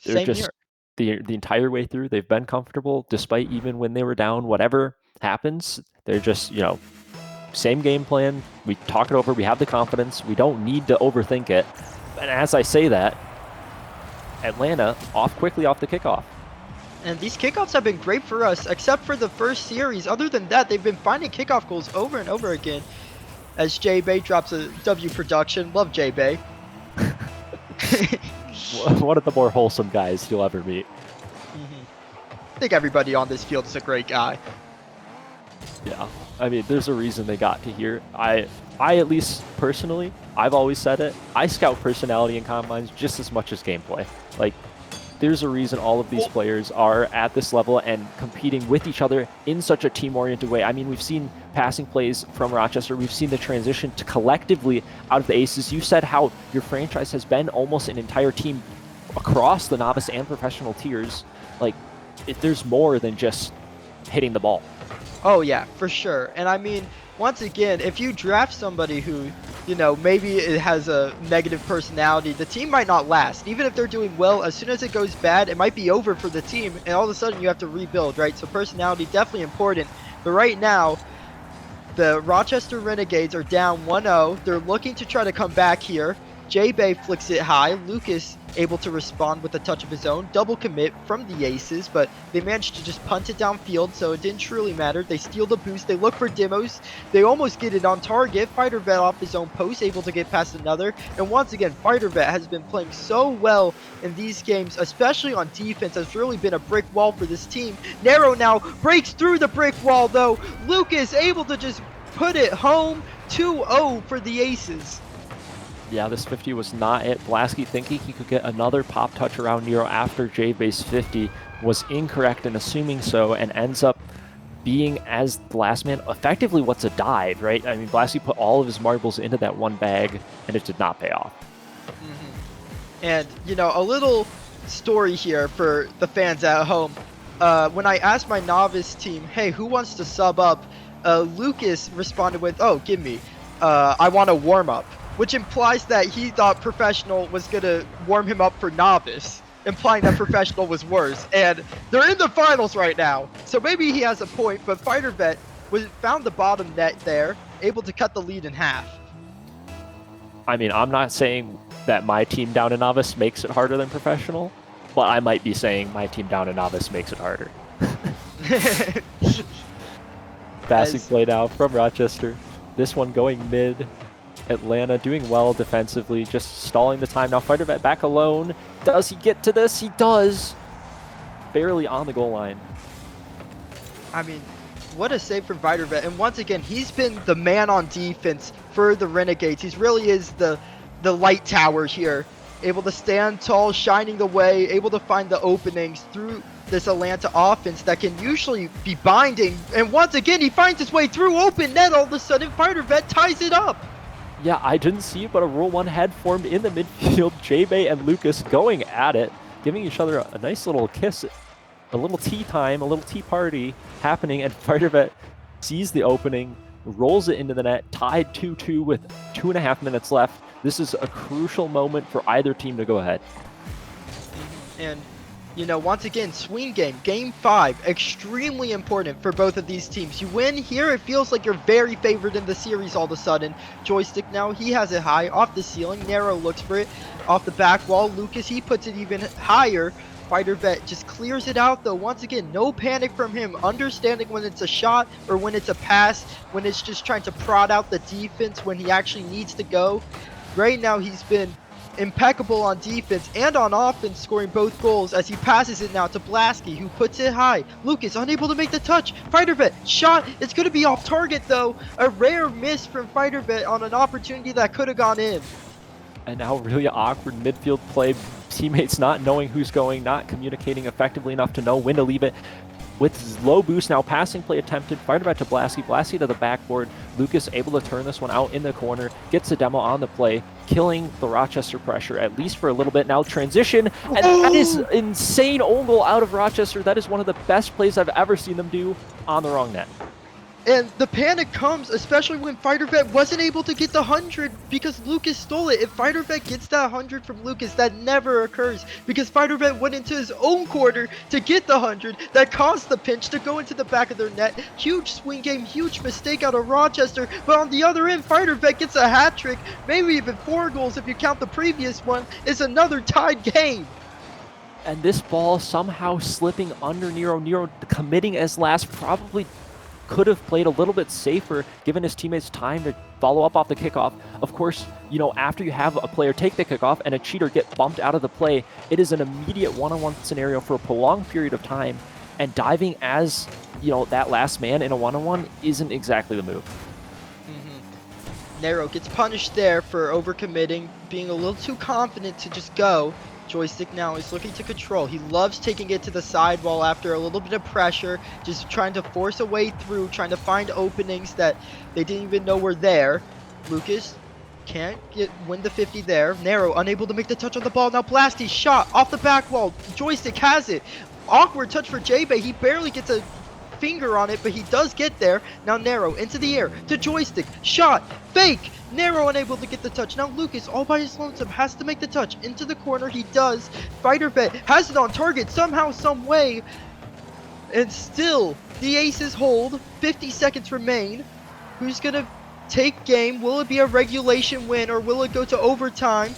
They're Same just here. The entire way through, they've been comfortable despite even when they were down, whatever happens, they're just, same game plan. We talk it over. We have the confidence. We don't need to overthink it. And as I say that, Atlanta quickly off the kickoff. And these kickoffs have been great for us, except for the first series. Other than that, they've been finding kickoff goals over and over again. As J-Bay drops a W production. Love J-Bay. One of the more wholesome guys you'll ever meet. I think everybody on this field is a great guy. Yeah, I mean, there's a reason they got to here. I at least personally, I've always said it, I scout personality in combines just as much as gameplay. Like, there's a reason all of these players are at this level and competing with each other in such a team-oriented way. I mean, we've seen passing plays from Rochester. We've seen the transition to collectively out of the aces. You said how your franchise has been almost an entire team across the novice and professional tiers. Like, there's more than just hitting the ball. Oh, yeah, for sure. And I mean, once again, if you draft somebody who, maybe it has a negative personality, the team might not last. Even if they're doing well, as soon as it goes bad, it might be over for the team, and all of a sudden you have to rebuild, right? So personality definitely important. But right now, the Rochester Renegades are down 1-0. They're looking to try to come back here. J-Bay flicks it high. Lucas able to respond with a touch of his own. Double commit from the Aces, but they managed to just punt it downfield, so it didn't truly matter. They steal the boost. They look for demos. They almost get it on target. Fighter Vet off his own post, able to get past another. And once again, Fighter Vet has been playing so well in these games, especially on defense. Has really been a brick wall for this team. Narrow now breaks through the brick wall, though. Lucas able to just put it home. 2-0 for the Aces. Yeah, this 50 was not it. Blasky thinking he could get another pop touch around Nero after J-Base 50 was incorrect in assuming so and ends up being as the last man, effectively what's a dive, right? I mean, Blasty put all of his marbles into that one bag, and it did not pay off. And, you know, a little story here for the fans at home. When I asked my novice team, hey, who wants to sub up? Lucas responded with, oh, give me. I want to warm up. Which implies that he thought professional was going to warm him up for novice, implying that professional was worse. And they're in the finals right now. So maybe he has a point, but Fighter Vet found the bottom net there, able to cut the lead in half. I mean, I'm not saying that my team down in novice makes it harder than professional, but I might be saying my team down in novice makes it harder. Passing play now from Rochester. This one going mid. Atlanta doing well defensively, just stalling the time. Now Fighter Vet back alone. Does he get to this? He does. Barely on the goal line. I mean, what a save from Fighter Vet. And once again, he's been the man on defense for the Renegades. He really is the light tower here. Able to stand tall, shining the way, able to find the openings through this Atlanta offense that can usually be binding. And once again, he finds his way through open net. All of a sudden, Fighter Vet ties it up. Yeah, I didn't see it, but a Rule 1 had formed in the midfield. J-Bay and Lucas going at it, giving each other a nice little kiss. A little tea time, a little tea party happening, and Fighter Vet sees the opening, rolls it into the net, tied 2-2 with 2.5 minutes left. This is a crucial moment for either team to go ahead. And, you know, once again, swing game, game 5, extremely important for both of these teams. You win here, it feels like you're very favored in the series all of a sudden. Joystick now, he has it high, off the ceiling. Narrow looks for it, off the back wall. Lucas, he puts it even higher. Fighter Vet just clears it out though. Once again, no panic from him, understanding when it's a shot or when it's a pass, when it's just trying to prod out the defense when he actually needs to go. Right now, he's been impeccable on defense and on offense, scoring both goals as he passes it now to Blasky, who puts it high. Lucas unable to make the touch. Fighter Vet shot. It's going to be off target though. A rare miss from Fighter Vet on an opportunity that could have gone in. And now really awkward midfield play. Teammates not knowing who's going, not communicating effectively enough to know when to leave it. With low boost now, passing play attempted. Fighter Vet to Blasky. Blasky to the backboard. Lucas able to turn this one out in the corner. Gets the demo on the play, killing the Rochester pressure, at least for a little bit. Now transition, and that is insane own goal out of Rochester. That is one of the best plays I've ever seen them do on the wrong net. And the panic comes, especially when Fighter Vet wasn't able to get the 100 because Lucas stole it. If Fighter Vet gets that 100 from Lucas, that never occurs because Fighter Vet went into his own quarter to get the 100. That caused the pinch to go into the back of their net. Huge swing game, huge mistake out of Rochester. But on the other end, Fighter Vet gets a hat trick, maybe even 4 goals if you count the previous one. It's another tied game. And this ball somehow slipping under Nero. Nero committing as last, probably could have played a little bit safer, given his teammates time to follow up off the kickoff. Of course, you know, after you have a player take the kickoff and a cheater get bumped out of the play, it is an immediate one-on-one scenario for a prolonged period of time, and diving as, you know, that last man in a one-on-one isn't exactly the move. Nero gets punished there for overcommitting, being a little too confident to just go. Joystick now is looking to control. He loves taking it to the sidewall after a little bit of pressure, just trying to force a way through, trying to find openings that they didn't even know were there. Lucas can't win the 50 there. Nero unable to make the touch on the ball. Now Blasty shot off the back wall. Joystick has it. Awkward touch for J-Bay. He barely gets a finger on it, but he does get there. Now Nero into the air to Joystick. Shot. Fake. Nero unable to get the touch. Now Lucas, all by his lonesome, has to make the touch. Into the corner, he does. Fighter Vet has it on target somehow, some way. And still, the aces hold. 50 seconds remain. Who's going to take game? Will it be a regulation win or will it go to overtime?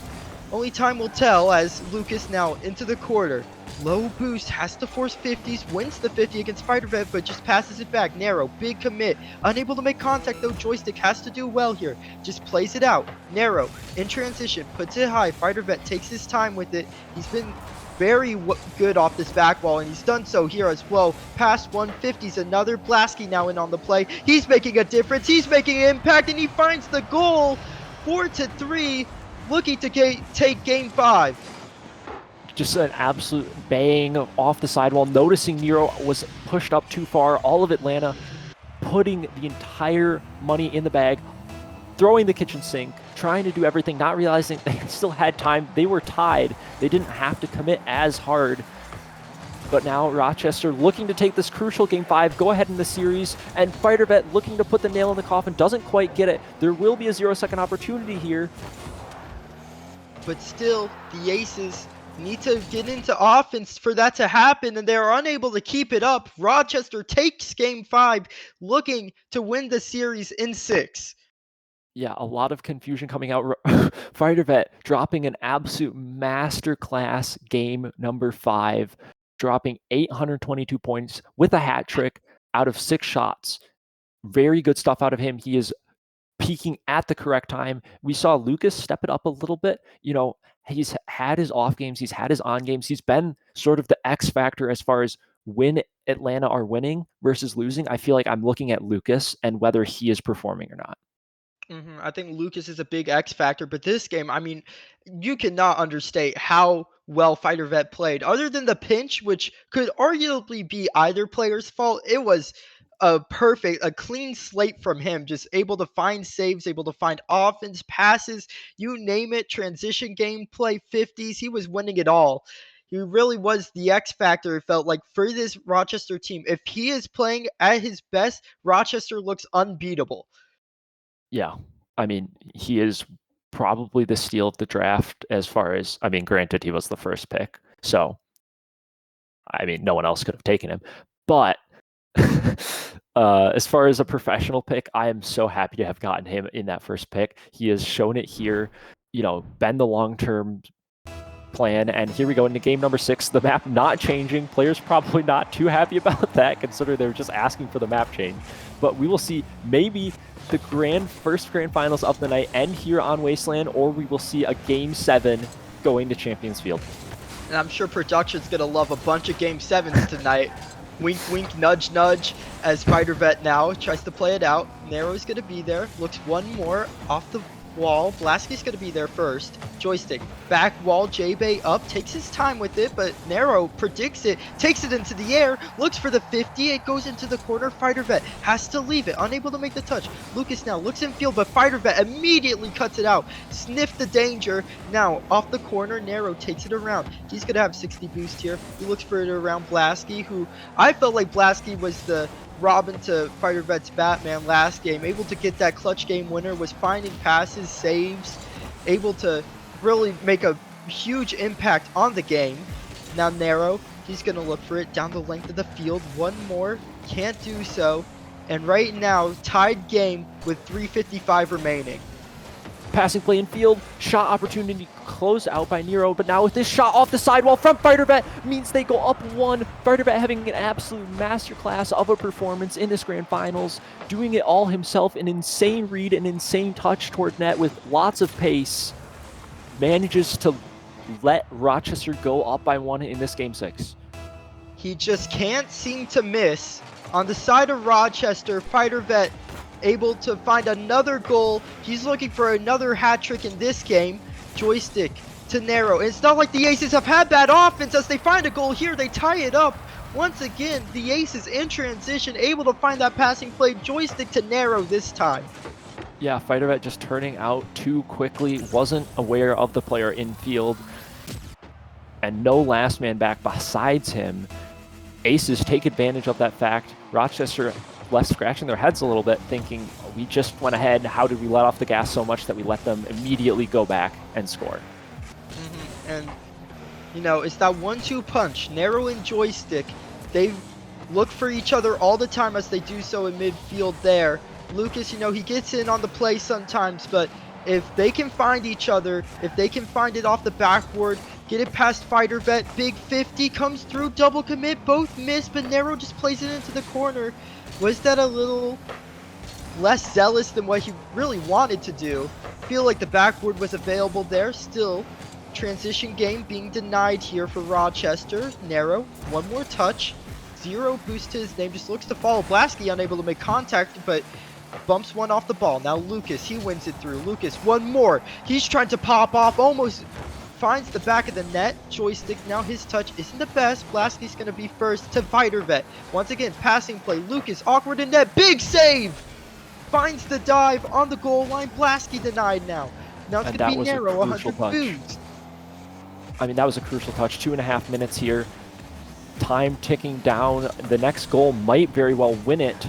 Only time will tell as Lucas now into the quarter. Low boost, has to force 50s, wins the 50 against Fighter Vet, but just passes it back. Narrow, big commit, unable to make contact though. Joystick has to do well here, just plays it out. Narrow, in transition, puts it high. Fighter Vet takes his time with it. He's been very good off this back wall, and he's done so here as well. Past 150s, another Blasky now in on the play. He's making a difference, he's making an impact, and he finds the goal. 4-3, looking to take game 5. Just an absolute bang off the sidewall, noticing Nero was pushed up too far. All of Atlanta putting the entire money in the bag, throwing the kitchen sink, trying to do everything, not realizing they still had time. They were tied. They didn't have to commit as hard. But now Rochester looking to take this crucial Game 5, go ahead in the series, and FighterVet looking to put the nail in the coffin, doesn't quite get it. There will be a 0-second opportunity here. But still, the Aces need to get into offense for that to happen, and they're unable to keep it up. Rochester takes Game 5, looking to win the series in 6. Yeah, a lot of confusion coming out. FighterVet dropping an absolute masterclass game number 5, dropping 822 points with a hat trick out of 6 shots. Very good stuff out of him. He is peaking at the correct time. We saw Lucas step it up a little bit. You know, he's had his off games, he's had his on games. He's been sort of the X factor as far as when Atlanta are winning versus losing. I feel like I'm looking at Lucas and whether he is performing or not. I think Lucas is a big X factor, but this game, I mean, you cannot understate how well Fighter Vet played. Other than the pinch, which could arguably be either player's fault, it was a clean slate from him. Just able to find saves, able to find offense, passes, you name it, transition gameplay, 50s. He was winning it all. He really was the X factor, it felt like, for this Rochester team. If he is playing at his best, Rochester looks unbeatable. Yeah, I mean, he is probably the steal of the draft as far as, I mean, granted, he was the first pick. So, I mean, no one else could have taken him. But as far as a professional pick, I am so happy to have gotten him in that first pick. He has shown it here, you know, been the long-term plan. And here we go into game number 6. The map not changing. Players probably not too happy about that, considering they were just asking for the map change. But we will see maybe the first grand finals of the night end here on Wasteland, or we will see a game 7 going to Champions Field. And I'm sure production's gonna love a bunch of game 7s tonight. Wink, wink, nudge, nudge, as Fighter Vet now tries to play it out. Nero's gonna be there. Looks one more off the wall. Blasky's gonna be there first. Joystick, back wall, J-Bay up, takes his time with it, but Nero predicts it, takes it into the air, looks for the 50, it goes into the corner. Fighter Vet has to leave it, unable to make the touch. Lucas now looks in field, but Fighter Vet immediately cuts it out. Sniff the danger. Now off the corner, Nero takes it around. He's gonna have 60 boost here. He looks for it around Blasky, who I felt like Blasky was the Robin to Fighter Vet's Batman last game, able to get that clutch game winner, was finding passes, saves, able to really make a huge impact on the game. Now Nero, he's going to look for it down the length of the field. One more, can't do so. And right now, tied game with 3:55 remaining. Passing play in field, shot opportunity closed out by Nero, but now with this shot off the sidewall from FighterVet means they go up 1. FighterVet having an absolute masterclass of a performance in this grand finals, doing it all himself, an insane read, an insane touch toward net with lots of pace, manages to let Rochester go up by 1 in this game 6. He just can't seem to miss. On the side of Rochester, Fighter Vet able to find another goal. He's looking for another hat trick in this game. Joystick to Nero. And it's not like the Aces have had bad offense. As they find a goal here, they tie it up. Once again, the Aces in transition, able to find that passing play. Joystick to Nero this time. Yeah, FighterVet just turning out too quickly, wasn't aware of the player in field, and no last man back besides him. Aces take advantage of that fact. Rochester left scratching their heads a little bit, thinking, we just went ahead, how did we let off the gas so much that we let them immediately go back and score? And, you know, it's that 1-2 punch. Nero and Joystick, they look for each other all the time as they do so in midfield there. Lucas, you know, he gets in on the play sometimes, but if they can find each other, if they can find it off the backboard, get it past Fighter Vet, big 50 comes through, double commit, both miss, but Nero just plays it into the corner. Was that a little less zealous than what he really wanted to do? Feel like the backboard was available there. Still, transition game being denied here for Rochester. Nero, one more touch. 0 boost to his name, just looks to follow. Blasky unable to make contact, but bumps one off the ball. Now Lucas, he wins it through. Lucas, one more. He's trying to pop off, almost finds the back of the net. Joystick, now his touch isn't the best. Blasky's going to be first to Fighter Vet. Once again, passing play. Lucas, awkward in net. Big save! Finds the dive on the goal line. Blasky denied now. Now it's going to be Narrow, 100 boost. I mean, that was a crucial touch. 2.5 minutes here. Time ticking down. The next goal might very well win it.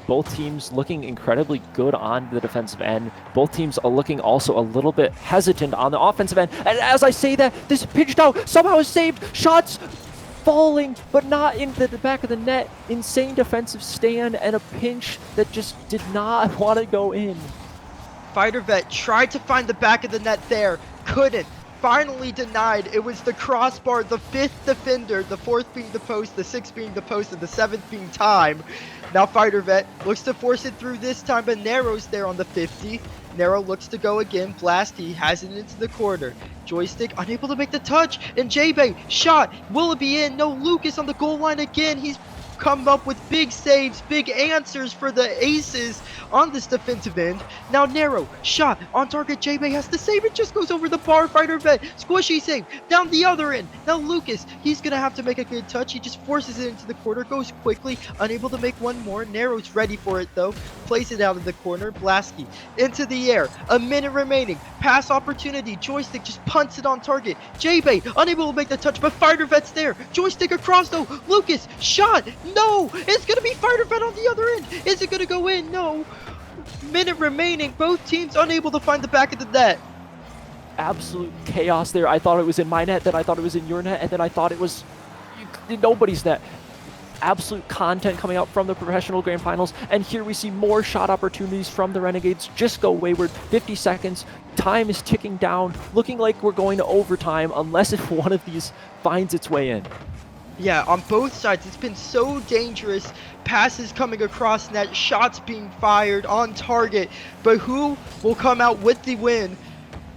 Both teams looking incredibly good on the defensive end. Both teams are looking also a little bit hesitant on the offensive end. And as I say that, this pitched out somehow is saved. Shots falling, but not into the back of the net. Insane defensive stand and a pinch that just did not want to go in. Fighter Vet tried to find the back of the net there. Couldn't. Finally denied. It was the crossbar, the 5th defender, the 4th being the post, the 6th being the post, and the 7th being time. Now Fighter Vet looks to force it through this time, but Narrow's there on the 50. Narrow looks to go again. Blasky has it into the corner. Joystick unable to make the touch, and J-Bay shot. Will it be in? No, Lucas on the goal line again. He's come up with big saves, big answers for the Aces on this defensive end. Now Narrow, shot, on target, J-Bay has to save, it just goes over the bar. Fighter Vet, squishy save, down the other end. Now Lucas, he's gonna have to make a good touch, he just forces it into the corner, goes quickly, unable to make one more. Narrow's ready for it though, plays it out of the corner. Blasky, into the air, a minute remaining, pass opportunity, Joystick just punts it on target. J-Bay, unable to make the touch, but Fighter Vet's there. Joystick across though, Lucas, shot, no! It's gonna be Fighter Vet on the other end! Is it gonna go in? No! Minute remaining, both teams unable to find the back of the net. Absolute chaos there. I thought it was in my net, then I thought it was in your net, and then I thought it was nobody's net. Absolute content coming out from the professional grand finals, and here we see more shot opportunities from the Renegades just go wayward. 50 seconds, time is ticking down, looking like we're going to overtime unless if one of these finds its way in. Yeah, on both sides, it's been so dangerous. Passes coming across net, shots being fired on target. But who will come out with the win?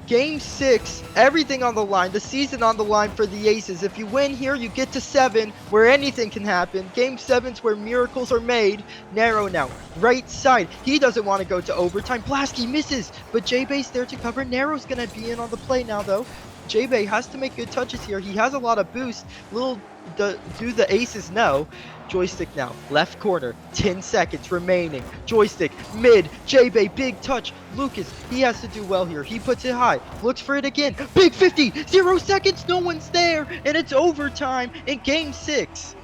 Game 6, everything on the line, the season on the line for the Aces. If you win here, you get to 7, where anything can happen. Game 7's where miracles are made. Narrow now, right side. He doesn't want to go to overtime. Blasky misses, but J-Bay's there to cover. Narrow's going to be in on the play now, though. J-Bay has to make good touches here. He has a lot of boost. Do the Aces know? Joystick now, left corner, 10 seconds remaining. Joystick, mid, J-Bay, big touch. Lucas, he has to do well here. He puts it high, looks for it again. Big 50, 0 seconds, no one's there, and it's overtime in Game 6.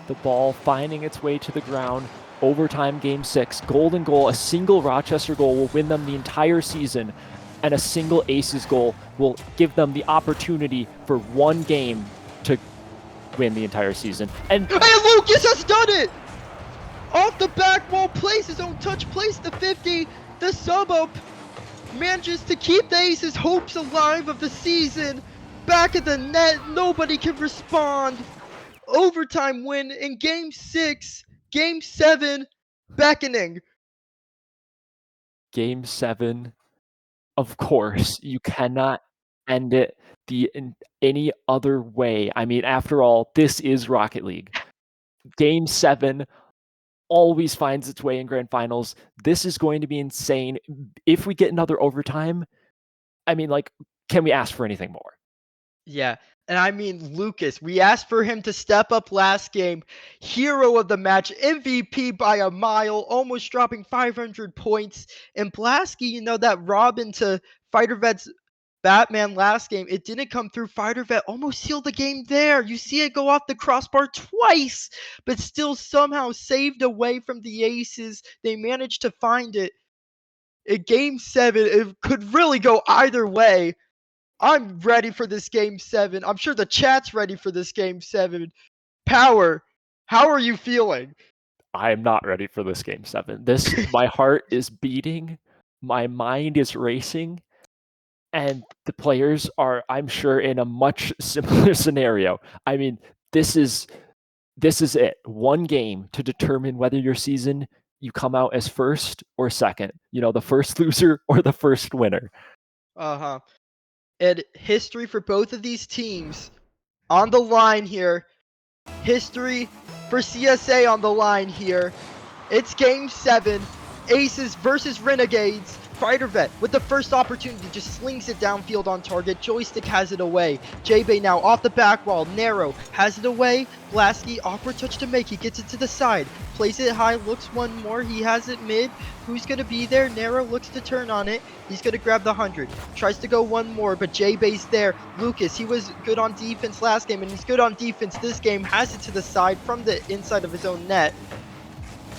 The ball finding its way to the ground. Overtime Game 6, golden goal, a single Rochester goal will win them the entire season, and a single Aces goal will give them the opportunity for one game to win the entire season. And Lucas has done it! Off the back wall, plays his own touch, plays the 50, the sub up, manages to keep the Aces' hopes alive of the season. Back of the net, nobody can respond. Overtime win in Game 6, Game 7, beckoning. Game 7, of course, you cannot end it in any other way. I mean, after all, this is Rocket League. Game 7 always finds its way in grand finals. This is going to be insane. If we get another overtime, I mean, like, can we ask for anything more? Yeah, and I mean, Lucas, we asked for him to step up last game. Hero of the match, MVP by a mile, almost dropping 500 points. And Blasky, you know, that Robin to Fighter Vet's Batman last game, it didn't come through. Fighter Vet almost sealed the game there. You see it go off the crossbar twice, but still somehow saved away from the Aces. They managed to find it. In Game 7, it could really go either way. I'm ready for this Game 7. I'm sure the chat's ready for this Game 7. Power, how are you feeling? I am not ready for this Game 7. My heart is beating. My mind is racing. And the players are, I'm sure, in a much similar scenario. I mean, this is it. One game to determine whether your season you come out as first or second. You know, the first loser or the first winner. Uh-huh. And history for both of these teams on the line here. History for CSA on the line here. It's Game 7. Aces versus Renegades. Fighter Vet with the first opportunity just slings it downfield on target. Joystick has it away. J-Bay now off the back wall. Narrow has it away. Blasky, awkward touch to make. He gets it to the side. Plays it high, looks one more. He has it mid. Who's going to be there? Narrow looks to turn on it. He's going to grab the 100. Tries to go one more, but J-Bay's there. Lucas, he was good on defense last game, and he's good on defense this game. Has it to the side from the inside of his own net.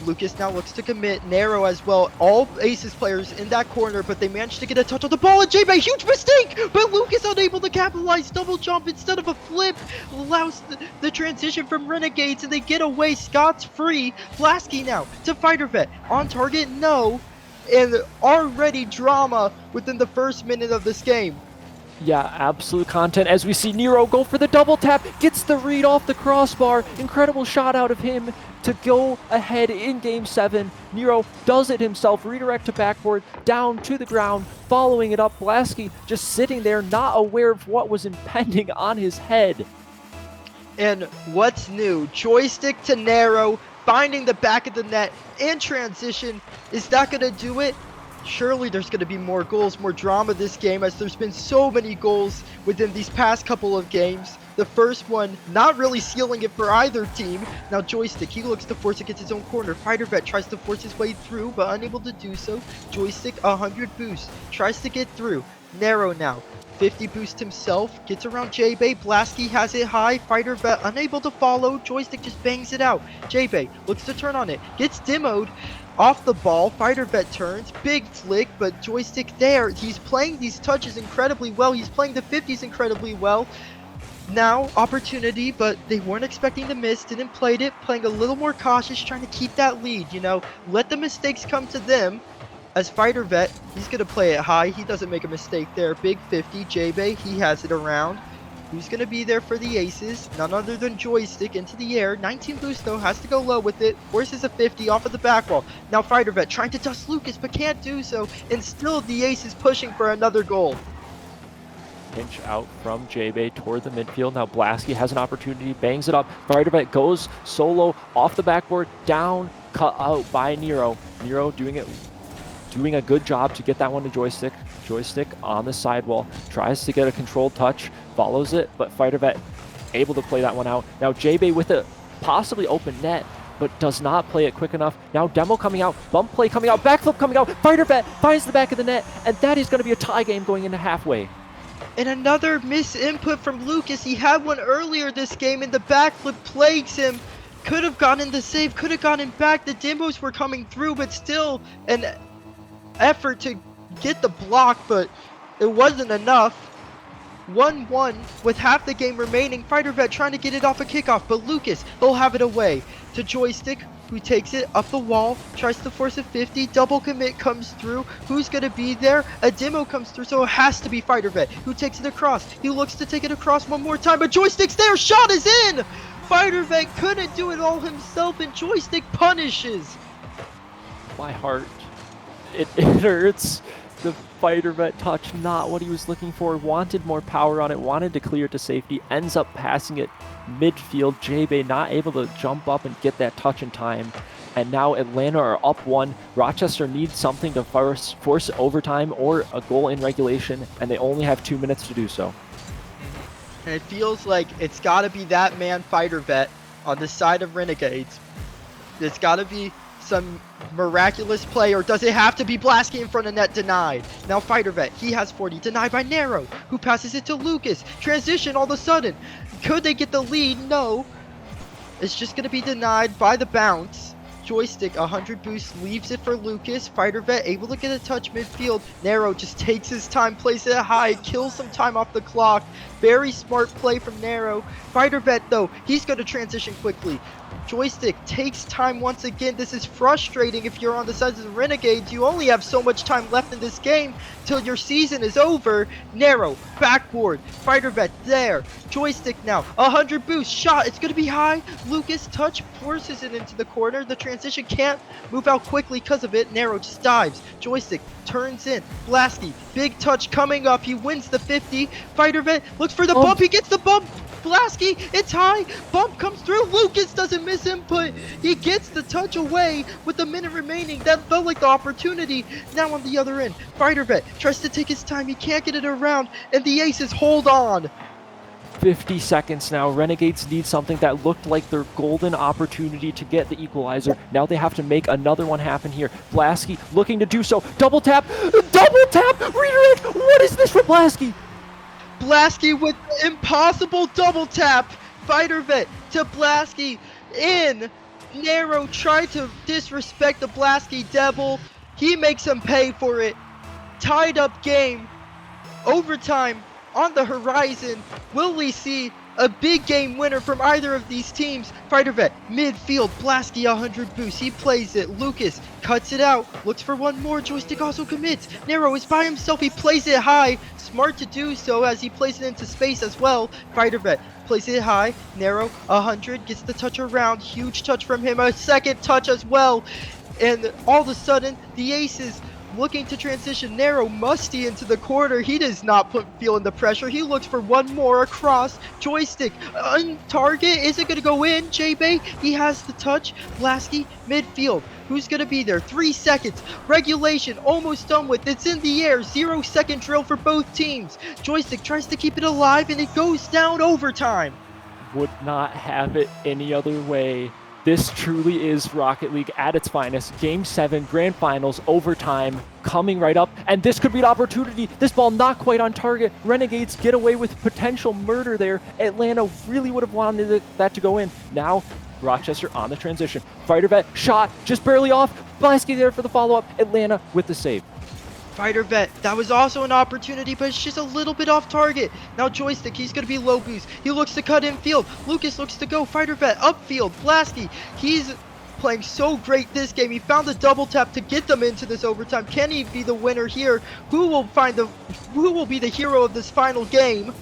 Lucas now looks to commit. Narrow as well. All Aces players in that corner, but they managed to get a touch on the ball. And J-Bay, huge mistake! But Lucas unable to capitalize. Double jump instead of a flip. Allows the transition from Renegades, and they get away Scott's free. Blasky now to Fighter Vet. On target? No. And already drama within the first minute of this game. Yeah, absolute content as we see Nero go for the double tap, gets the read off the crossbar. Incredible shot out of him to go ahead in Game 7. Nero does it himself, redirect to backboard, down to the ground, following it up. Blasky just sitting there, not aware of what was impending on his head. And what's new? Joystick to Narrow, finding the back of the net in transition. Is that going to do it? Surely there's going to be more goals, more drama this game, as there's been so many goals within these past couple of games. The first one not really sealing it for either team. Now Joystick, he looks to force against his own corner. Fighter Vet tries to force his way through, but unable to do so. Joystick, 100 boost, tries to get through. Narrow now, 50 boost himself, gets around J-Bay. Blasky has it high. Fighter Vet unable to follow. Joystick just bangs it out. J-Bay looks to turn on it, gets demoed. Off the ball, Fighter Vet turns, big flick, but Joystick there. He's playing these touches incredibly well. He's playing the 50s incredibly well. Now, opportunity, but they weren't expecting to miss, didn't play it, playing a little more cautious, trying to keep that lead, you know. Let the mistakes come to them. As Fighter Vet, he's going to play it high. He doesn't make a mistake there. Big 50, J-Bay, he has it around. Who's going to be there for the Aces? None other than Joystick into the air. 19 boost though, has to go low with it. Forces a 50 off of the back wall. Now Fighter Vet trying to dust Lucas, but can't do so. And still the Aces pushing for another goal. Pinch out from J-Bay toward the midfield. Now Blasky has an opportunity, bangs it up. Fighter Vet goes solo off the backboard, down, cut out by Nero. Nero doing a good job to get that one to Joystick. Joystick on the sidewall, tries to get a controlled touch, follows it, but Fighter Vet able to play that one out. Now J-Bay with a possibly open net, but does not play it quick enough. Now Demo coming out, bump play coming out, backflip coming out. Fighter Vet finds the back of the net, and that is going to be a tie game going into halfway. And another misinput from Lucas. He had one earlier this game, and the backflip plagues him. Could have gotten the save, could have gotten back. The demos were coming through, but still an effort to get the block, but it wasn't enough. 1-1 with half the game remaining. Fighter Vet trying to get it off a kickoff, but Lucas, they'll have it away to Joystick, who takes it up the wall, tries to force a 50, double commit comes through. Who's going to be there? A demo comes through, so it has to be Fighter Vet, who takes it across. He looks to take it across one more time, but Joystick's there, shot is in! Fighter Vet couldn't do it all himself, and Joystick punishes. My heart, it hurts. The Fighter Vet touch, not what he was looking for. Wanted more power on it, wanted to clear it to safety, ends up passing it midfield. J-Bay not able to jump up and get that touch in time. And now Atlanta are up 1. Rochester needs something to force overtime or a goal in regulation, and they only have 2 minutes to do so. And it feels like it's got to be that man Fighter Vet on the side of Renegades. It's got to be some miraculous play, or does it have to be Blasky in front of net? Denied. Now Fighter Vet, he has 40, denied by Narrow, who passes it to Lucas. Transition all of a sudden. Could they get the lead? No. It's just going to be denied by the bounce. Joystick, 100 boost, leaves it for Lucas. Fighter Vet able to get a touch midfield. Narrow just takes his time, plays it high, kills some time off the clock. Very smart play from Narrow. Fighter Vet, though, he's going to transition quickly. Joystick takes time once again. This is frustrating if you're on the sides of the Renegades. You only have so much time left in this game till your season is over. Narrow, backboard, Fighter Vet there. Joystick now, 100 boost, shot, it's going to be high. Lucas touch, forces it into the corner. The transition can't move out quickly because of it. Narrow just dives. Joystick turns in. Blasky, big touch coming up. He wins the 50. Fighter Vet looks for the bump. He gets the bump. Blasky, it's high. Bump comes through. Lucas doesn't miss input. He gets the touch away with a minute remaining. That felt like the opportunity. Now on the other end, Fighter Vet tries to take his time. He can't get it around, and the Aces hold on. 50 seconds now. Renegades need something that looked like their golden opportunity to get the equalizer. Now they have to make another one happen here. Blasky looking to do so. Double tap! Double tap! Redirect! What is this from Blasky? Blasky with the impossible double tap. Fighter Vet to Blasky in. Nero tried to disrespect the Blasky Devil. He makes him pay for it. Tied up game. Overtime on the horizon. Will we see a big game winner from either of these teams? Fighter Vet, midfield, Blasky 100 boost. He plays it. Lucas cuts it out. Looks for one more. Joystick also commits. Nero is by himself. He plays it high. Smart to do so as he plays it into space as well. Fighter Vet plays it high. Nero 100 gets the touch around. Huge touch from him. A second touch as well. And all of a sudden, the Aces looking to transition. Nero musty into the corner. He does not feeling the pressure. He looks for one more across. Joystick on target. Is it going to go in? J-Bay, he has the touch. Blasky, midfield. Who's going to be there? 3 seconds. Regulation almost done with. It's in the air. 0-second drill for both teams. Joystick tries to keep it alive, and it goes down overtime. Would not have it any other way. This truly is Rocket League at its finest. Game 7, Grand Finals, overtime, coming right up. And this could be an opportunity. This ball not quite on target. Renegades get away with potential murder there. Atlanta really would have wanted that to go in. Now, Rochester on the transition. Fighter Vet, shot, just barely off. Blasky there for the follow-up. Atlanta with the save. Fighter Vet, that was also an opportunity, but it's just a little bit off target. Now Joystick, he's going to be low boost. He looks to cut infield. Lucas looks to go. Fighter Vet, upfield. Blasky, he's playing so great this game. He found the double tap to get them into this overtime. Can he be the winner here? Who will be the hero of this final game?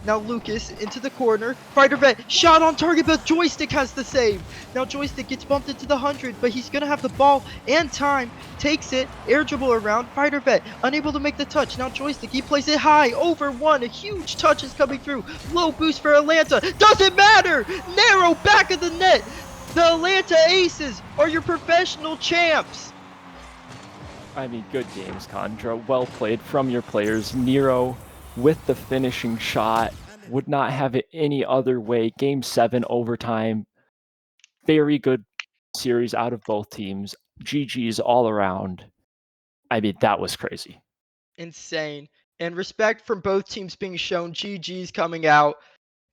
Now Lucas into the corner. Fighter Vet shot on target, but Joystick has the save. Now Joystick gets bumped into the 100, but he's going to have the ball and time. Takes it, air dribble around. Fighter Vet unable to make the touch. Now Joystick, he plays it high, over one. A huge touch is coming through. Low boost for Atlanta. Doesn't matter. Nero back of the net. The Atlanta Aces are your professional champs. I mean, good games, Condra. Well played from your players. Nero with the finishing shot. Would not have it any other way. Game 7, overtime. Very good series out of both teams. GG's all around. I mean, that was crazy. Insane. And respect from both teams being shown. GG's coming out.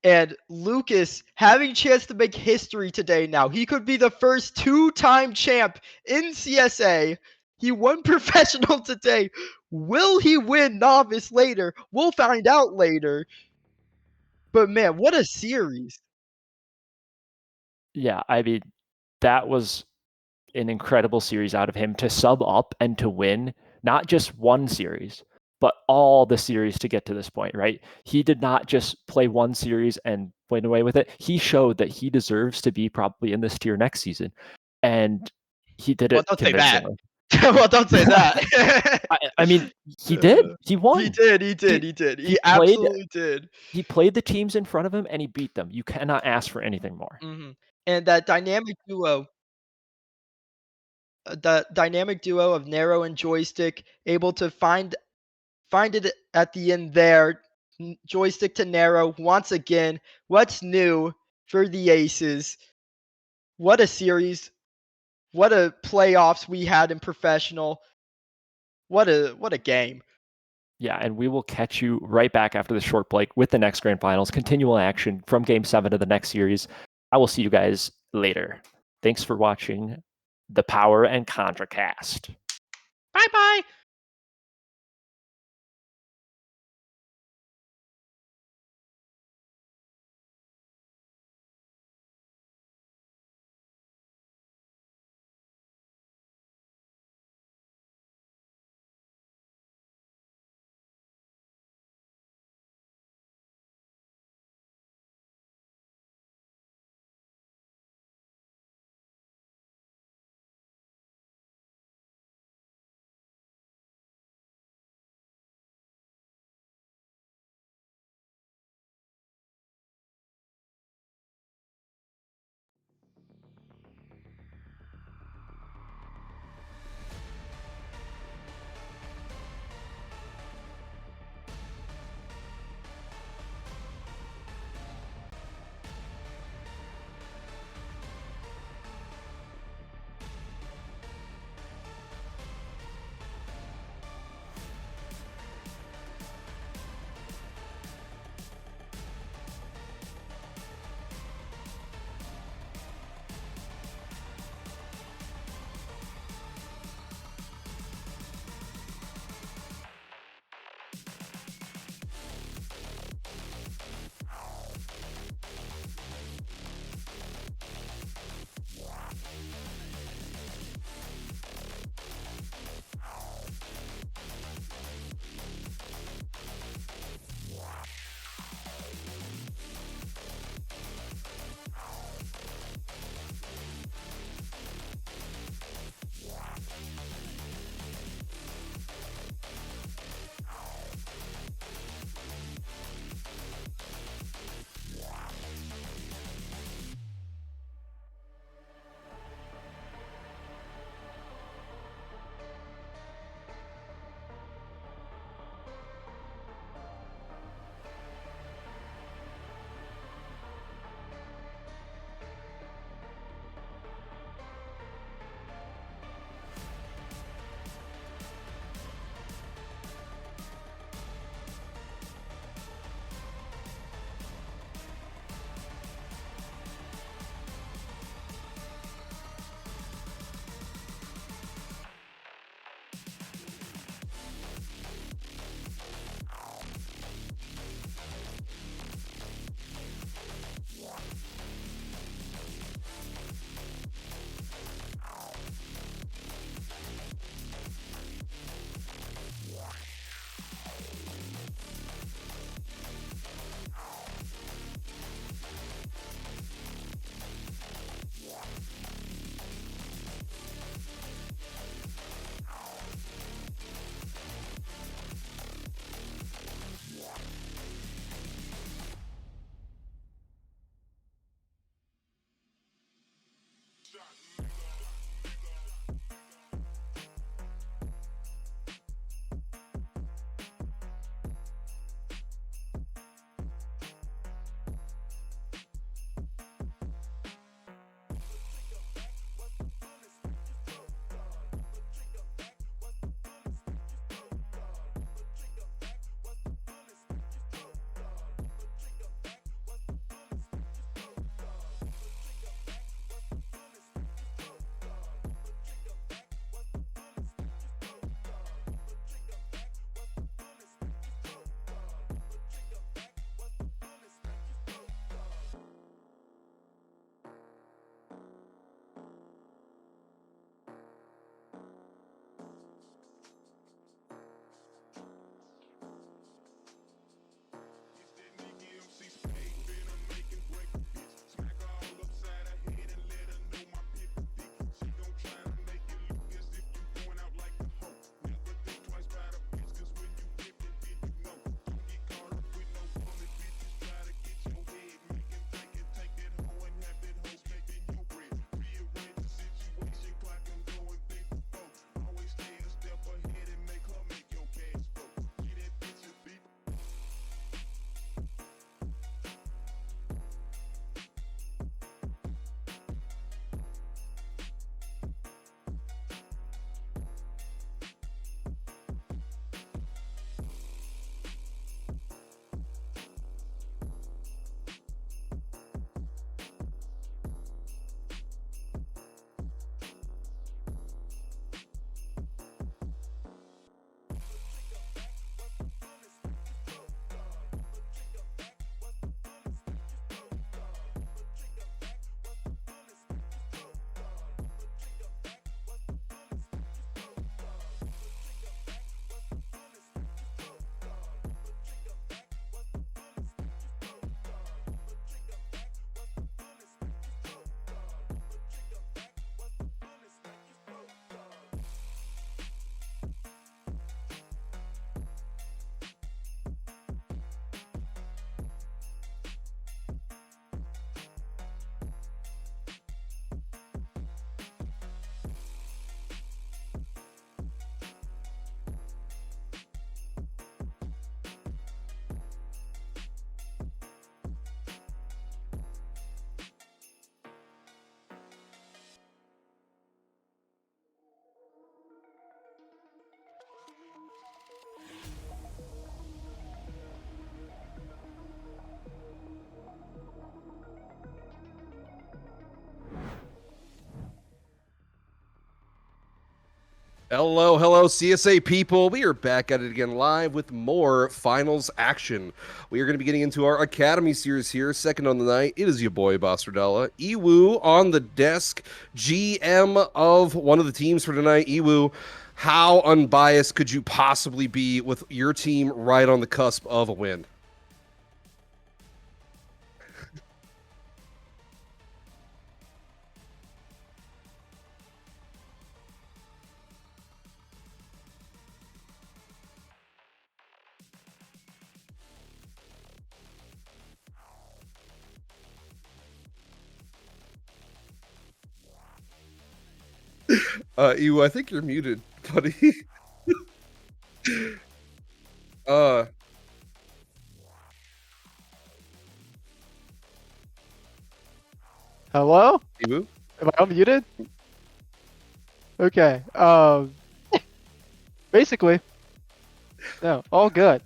And Lucas having a chance to make history today now. He could be the first 2-time champ in CSA. He won professional today. Will he win novice later? We'll find out later. But man, what a series. Yeah, I mean, that was an incredible series out of him to sub up and to win not just one series, but all the series to get to this point, right? He did not just play one series and win away with it. He showed that he deserves to be probably in this tier next season. And he did Well, it don't say that. convincingly. Well, don't say that. I mean, he did. He won. He did. He played absolutely did. he played the teams in front of him and he beat them. You cannot ask for anything more. And that dynamic duo, the dynamic duo of Nero and Joystick, able to find it at the end there. Joystick to Nero once again. What's new for the Aces? What a series. What a playoffs we had in professional. What a game. Yeah, and we will catch you right back after the short break with the next Grand Finals, continual action from Game 7 to the next series. I will see you guys later. Thanks for watching the Power and ContraCast. Bye-bye. Hello, hello, CSA people. We are back at it again live with more finals action. We are going to be getting into our Academy series here, second on the night. It is your boy, Bostradella. Iwu on the desk, GM of one of the teams for tonight. Iwu, how unbiased could you possibly be with your team right on the cusp of a win? Iwu, I think you're muted, buddy. uh, Hello? Iwu? Am I unmuted? Okay. Basically, no, all good.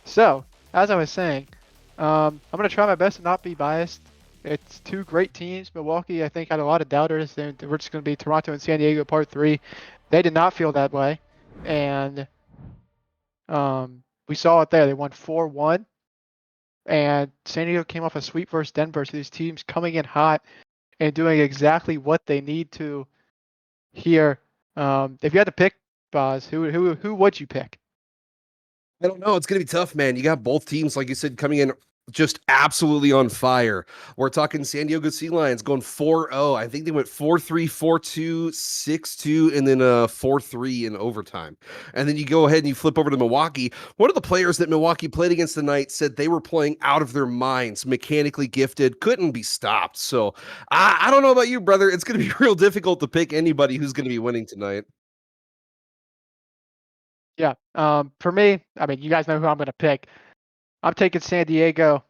So, as I was saying, I'm gonna try my best to not be biased. It's two great teams. Milwaukee, I think, had a lot of doubters. They were just gonna be Toronto and San Diego Part 3. They did not feel that way, and we saw it there. They won 4-1, and San Diego came off a sweep versus Denver. So these teams coming in hot and doing exactly what they need to here. If you had to pick, Boz, who would you pick? I don't know. It's going to be tough, man. You got both teams, like you said, coming in just absolutely on fire. We're talking San Diego Sea Lions going 4-0. I think they went 4-3, 4-2, 6-2, and then 4-3 in overtime. And then you go ahead and you flip over to Milwaukee. One of the players that Milwaukee played against tonight said they were playing out of their minds, mechanically gifted, couldn't be stopped. So I don't know about you, brother. It's going to be real difficult to pick anybody who's going to be winning tonight. Yeah. For me, I mean, you guys know who I'm gonna pick. I'm taking San Diego.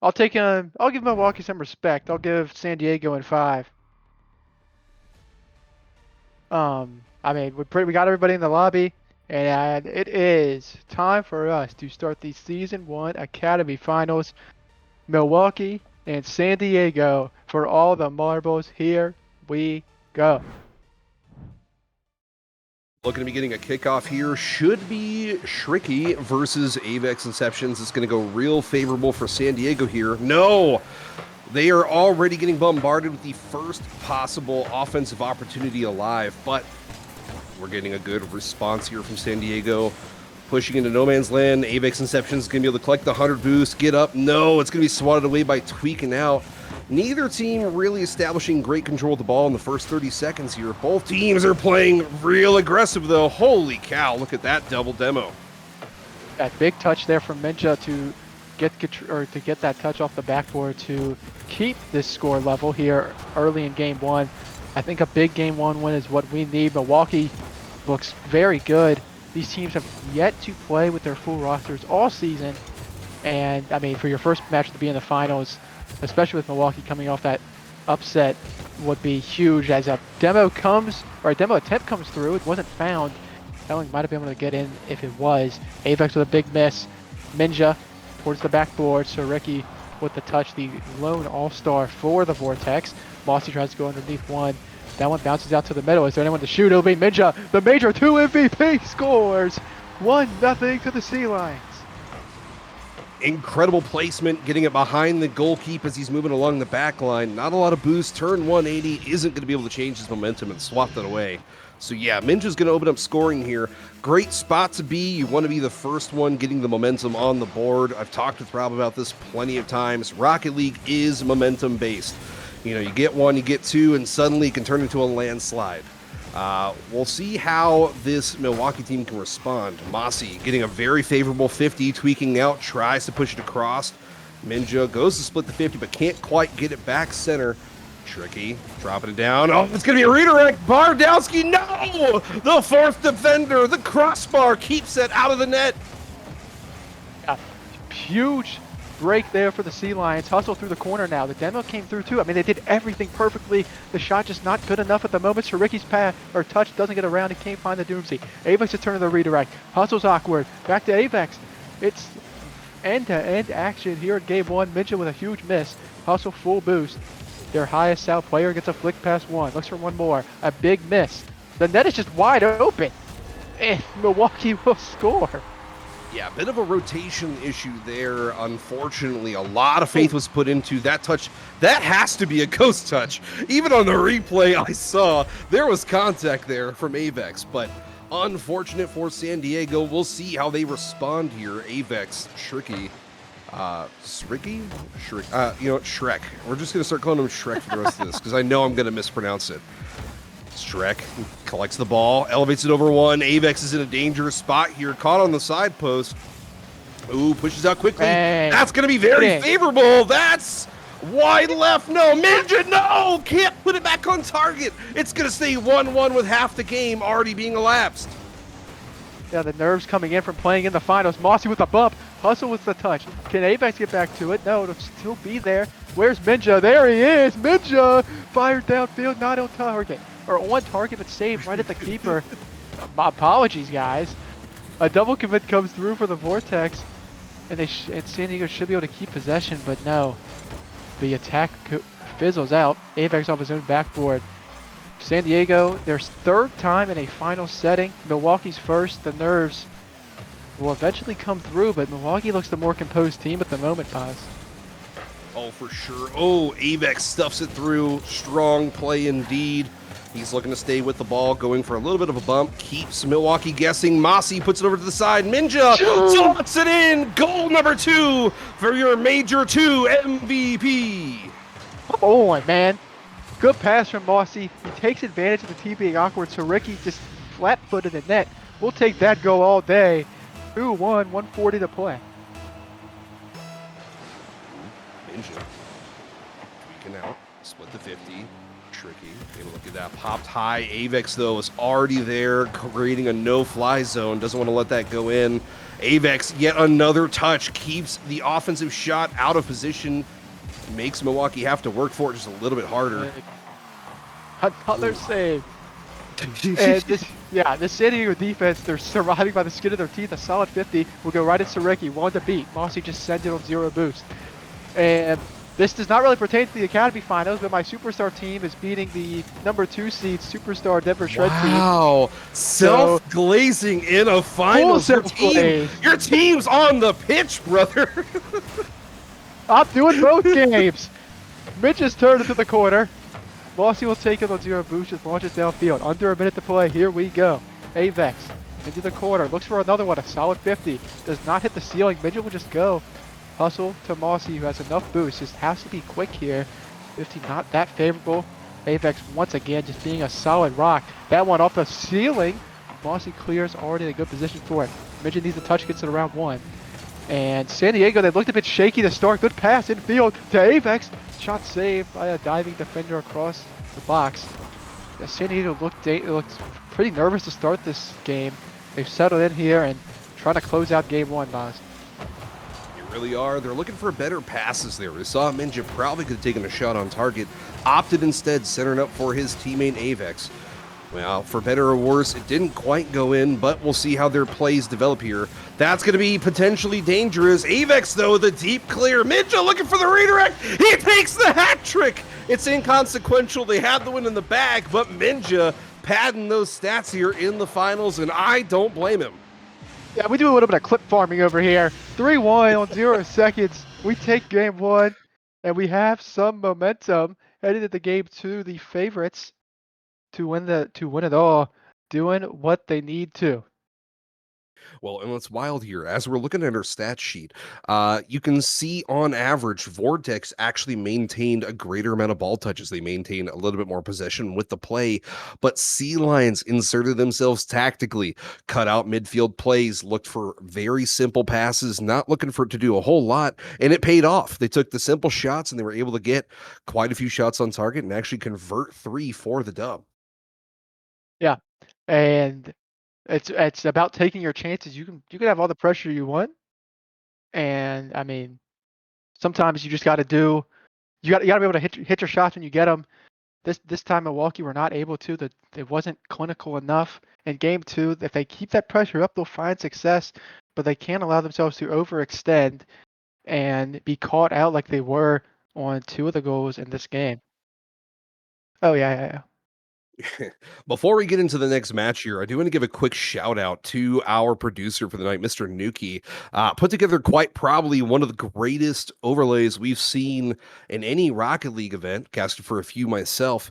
I'll give Milwaukee some respect. I'll give San Diego in 5. I mean, we got everybody in the lobby, and it is time for us to start the Season 1 Academy Finals. Milwaukee and San Diego for all the marbles. Here we go. Looking to be getting a kickoff here. Should be Shricky versus Avex Inceptions. It's going to go real favorable for San Diego here. No! They are already getting bombarded with the first possible offensive opportunity alive, but we're getting a good response here from San Diego. Pushing into no man's land. Avex Inception is going to be able to collect the 100 boost, get up. No, it's going to be swatted away by Tweaking Out. Neither team really establishing great control of the ball in the first 30 seconds here. Both teams are playing real aggressive, though. Holy cow, look at that double demo. That big touch there from Minja to get that touch off the backboard to keep this score level here early in Game 1. I think a big Game 1 win is what we need. Milwaukee looks very good. These teams have yet to play with their full rosters all season. And, I mean, for your first match to be in the finals, especially with Milwaukee coming off that upset, would be huge. As a demo attempt comes through, it wasn't found. Elling might have been able to get in if it was. Avex with a big miss. Minja towards the backboard. So Ricky with the touch, the lone all-star for the Vortex. Mossy tries to go underneath one. That one bounces out to the middle. Is there anyone to shoot? It'll be Minja. The Major 2 MVP scores 1-0 to the Sea Lions. Incredible placement, getting it behind the goalkeeper as he's moving along the back line. Not a lot of boost. Turn 180 isn't going to be able to change his momentum and swap that away. So yeah, Minja's going to open up scoring here. Great spot to be. You want to be the first one getting the momentum on the board. I've talked with Rob about this plenty of times. Rocket League is momentum based. You know, you get one, you get two, and suddenly it can turn into a landslide. We'll see how this Milwaukee team can respond. Mossy getting a very favorable 50, Tweaking Out, tries to push it across. Minja goes to split the 50, but can't quite get it back center. Tricky, dropping it down. Oh, it's going to be a redirect. Bardowski, no! The fourth defender, the crossbar keeps it out of the net. Yeah, huge break there for the Sea Lions. Hustle through the corner now. The demo came through too. I mean, they did everything perfectly. The shot just not good enough at the moment. So Ricky's pass or touch doesn't get around. He can't find the Doomsday. Avex is turning the redirect. Hustle's awkward. Back to Avex. It's end-to-end action here at Game 1. Minja with a huge miss. Hustle full boost. Their highest out player gets a flick past one. Looks for one more. A big miss. The net is just wide open, and Milwaukee will score. Yeah, a bit of a rotation issue there. Unfortunately, a lot of faith was put into that touch. That has to be a ghost touch. Even on the replay I saw, there was contact there from Avex, but unfortunate for San Diego. We'll see how they respond here. Avex, Shricky, Sricky? Shrek. We're just going to start calling him Shrek for the rest of this, because I know I'm going to mispronounce it. Shrek collects the ball, elevates it over one. Avex is in a dangerous spot here, caught on the side post. Ooh, pushes out quickly. Bang. That's going to be very favorable. That's wide left. No, Ninja, no! Can't put it back on target. It's going to stay 1-1 with half the game already being elapsed. Yeah, the nerves coming in from playing in the finals. Mossy with the bump. Hustle with the touch. Can Avex get back to it? No, it'll still be there. Where's Minja? There he is. Minja fired downfield, not on target. Or on target, but saved right at the keeper. Apologies, guys. A double commit comes through for the Vortex, and San Diego should be able to keep possession, but no. The attack fizzles out. Avex off his own backboard. San Diego, their third time in a final setting. Milwaukee's first. The nerves will eventually come through, but Milwaukee looks the more composed team at the moment, Paz. Oh, for sure. Oh, Avex stuffs it through. Strong play indeed. He's looking to stay with the ball, going for a little bit of a bump. Keeps Milwaukee guessing. Mossy puts it over to the side. Minja slots it in. Goal number 2 for your Major 2 MVP. Come on, man. Good pass from Mossy. He takes advantage of the T being awkward, so Ricky just flat-footed the net. We'll take that goal all day. 2-1, 140 to play. Ninja. Tweaking out. Split the 50. Tricky. Able to look at that. Popped high. Avex, though, is already there, creating a no-fly zone. Doesn't want to let that go in. Avex, yet another touch. Keeps the offensive shot out of position. Makes Milwaukee have to work for it just a little bit harder. Another save. And this San Diego defense, they're surviving by the skin of their teeth. A solid 50 will go right at Sareki. 1 to beat. Mossy just sent it on 0 boost. And this does not really pertain to the Academy Finals, but my Superstar team is beating the number 2 seed Superstar Denver Shred team. Wow. Self-glazing in a finals. Your team's on the pitch, brother. I'm doing both games. Mitch has turned into the corner. Mossy will take it on 0 boost, just launches downfield. Under a minute to play. Here we go. Avex into the corner. Looks for another one. A solid 50. Does not hit the ceiling. Midget will just go. Hustle to Mossy, who has enough boost. Just has to be quick here. 50 not that favorable. Avex once again just being a solid rock. That one off the ceiling. Mossy clears, already in a good position for it. Midget needs a touch, gets it around 1. And San Diego, they looked a bit shaky to start. Good pass infield to Avex. Shot saved by a diving defender across the box. Yeah, San Diego looked pretty nervous to start this game. They've settled in here and trying to close out game 1, Boz. They really are. They're looking for better passes there. We saw Minja probably could have taken a shot on target. Opted instead, centering up for his teammate Avex. Well, for better or worse, it didn't quite go in, but we'll see how their plays develop here. That's going to be potentially dangerous. Avex, though, the deep clear. Minja looking for the redirect. He takes the hat trick. It's inconsequential. They had the win in the bag, but Minja padding those stats here in the finals, and I don't blame him. Yeah, we do a little bit of clip farming over here. 3-1 on 0 seconds. We take game 1, and we have some momentum headed into game 2. The favorites to win it all, doing what they need to. Well, and what's wild here, as we're looking at our stat sheet, you can see on average, Vortex actually maintained a greater amount of ball touches. They maintained a little bit more possession with the play, but Sea Lions inserted themselves tactically, cut out midfield plays, looked for very simple passes, not looking for it to do a whole lot, and it paid off. They took the simple shots, and they were able to get quite a few shots on target and actually convert 3 for the dub. Yeah, and it's about taking your chances. You can have all the pressure you want, and I mean, sometimes you just got to you got to be able to hit your shots when you get them. This time Milwaukee were not able to. It wasn't clinical enough. In game 2, if they keep that pressure up, they'll find success, but they can't allow themselves to overextend and be caught out like they were on 2 of the goals in this game. Oh yeah. Before we get into the next match here, I do want to give a quick shout out to our producer for the night, Mr. Nuki. Put together quite probably one of the greatest overlays we've seen in any Rocket League event. Casted for a few myself.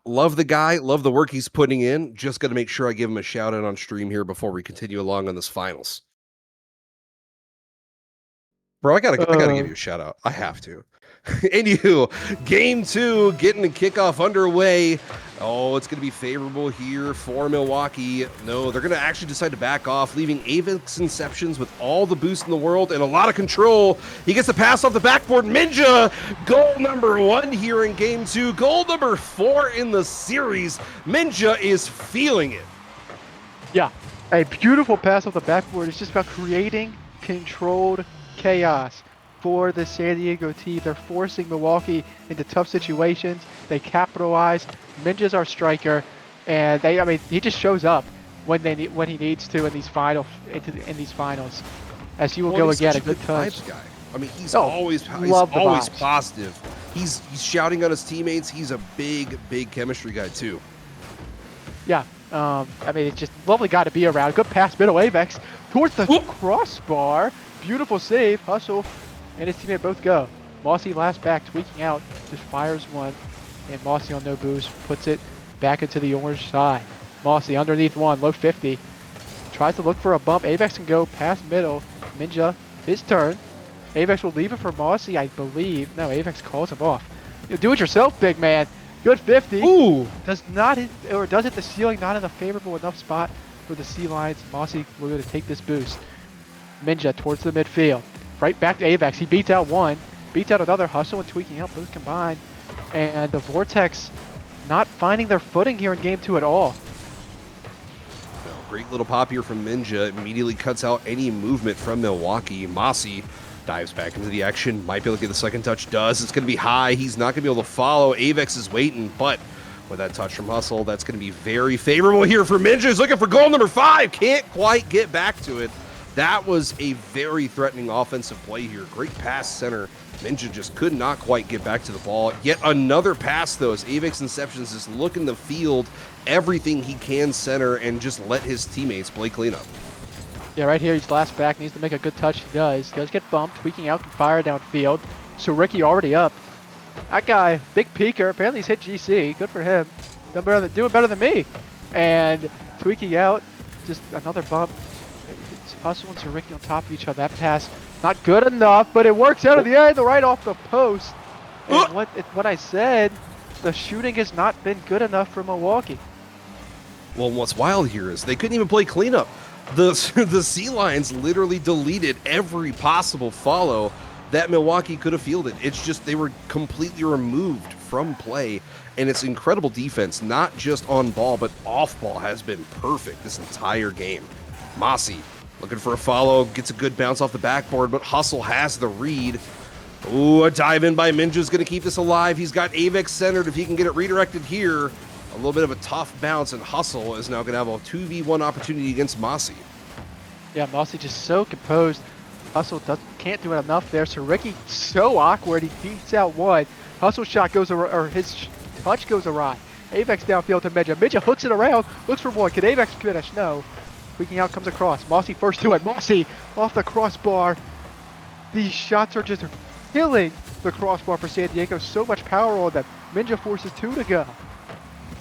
Love the guy, love the work he's putting in. Just got to make sure I give him a shout out on stream here before we continue along on this finals. Bro, I gotta give you a shout out. I have to. Anywho, game 2, getting the kickoff underway. Oh, it's going to be favorable here for Milwaukee. No, they're going to actually decide to back off, leaving Avix Inceptions with all the boost in the world and a lot of control. He gets the pass off the backboard. Minja, goal number 1 here in game 2. Goal number 4 in the series. Minja is feeling it. Yeah, a beautiful pass off the backboard. It's just about creating controlled chaos for the San Diego team. They're forcing Milwaukee into tough situations. They capitalize. Minja's our striker, and he just shows up when he needs to in these finals. As you will go again, a good touch. Guy. I mean, he's always positive. He's shouting on his teammates. He's a big chemistry guy too. Yeah. It's just lovely guy to be around. Good pass, middle Avex towards the crossbar. Beautiful save, hustle, and his teammate both go. Mossy last back, tweaking out, just fires one, and Mossy on no boost puts it back into the orange side. Mossy underneath one, low 50, tries to look for a bump. Avex can go past middle. Minja, his turn. Avex will leave it for Mossy, I believe. No, Avex calls him off. You do it yourself, big man. Good 50. Ooh. Does hit the ceiling, not in a favorable enough spot for the Sea Lions. Mossy will go to take this boost. Minja towards the midfield. Right back to Avex. He beats out one. Beats out another. Hustle and tweaking out. Both combined. And the Vortex not finding their footing here in game 2 at all. Well, great little pop here from Minja. Immediately cuts out any movement from Milwaukee. Mossy dives back into the action. Might be able to get the second touch. Does. It's going to be high. He's not going to be able to follow. Avex is waiting, but with that touch from Hustle, that's going to be very favorable here for Minja. He's looking for goal number 5. Can't quite get back to it. That was a very threatening offensive play here. Great pass center. Minja just could not quite get back to the ball. Yet another pass, though, as Avex Inceptions just look in the field, everything he can center, and just let his teammates play cleanup. Yeah, right here, he's last back, needs to make a good touch. He does. He does get bumped, tweaking out, can fire downfield. So Ricky already up. That guy, big peeker, apparently he's hit GC. Good for him. Doing better than me. And tweaking out, just another bump. Hustle and Ricky on top of each other. That pass, not good enough, but it works out at the end, right off the post. And what I said, the shooting has not been good enough for Milwaukee. Well, what's wild here is they couldn't even play cleanup. The Sea Lions literally deleted every possible follow that Milwaukee could have fielded. It's just they were completely removed from play, and it's incredible defense, not just on ball, but off ball has been perfect this entire game. Mossy looking for a follow, gets a good bounce off the backboard, but Hustle has the read. Ooh, a dive in by Minja's going to keep this alive. He's got Avex centered. If he can get it redirected here, a little bit of a tough bounce, and Hustle is now going to have a 2v1 opportunity against Mossy. Yeah, Mossy just so composed. Hustle can't do it enough there. So Ricky so awkward. He beats out one. Hustle shot goes or his touch goes awry. Avex downfield to Minja. Minja hooks it around, looks for one. Can Avex finish? No. Tweaking out comes across. Mossy first to it. Mossy off the crossbar. These shots are just killing the crossbar for San Diego. So much power on them. Minja forces 2 to go.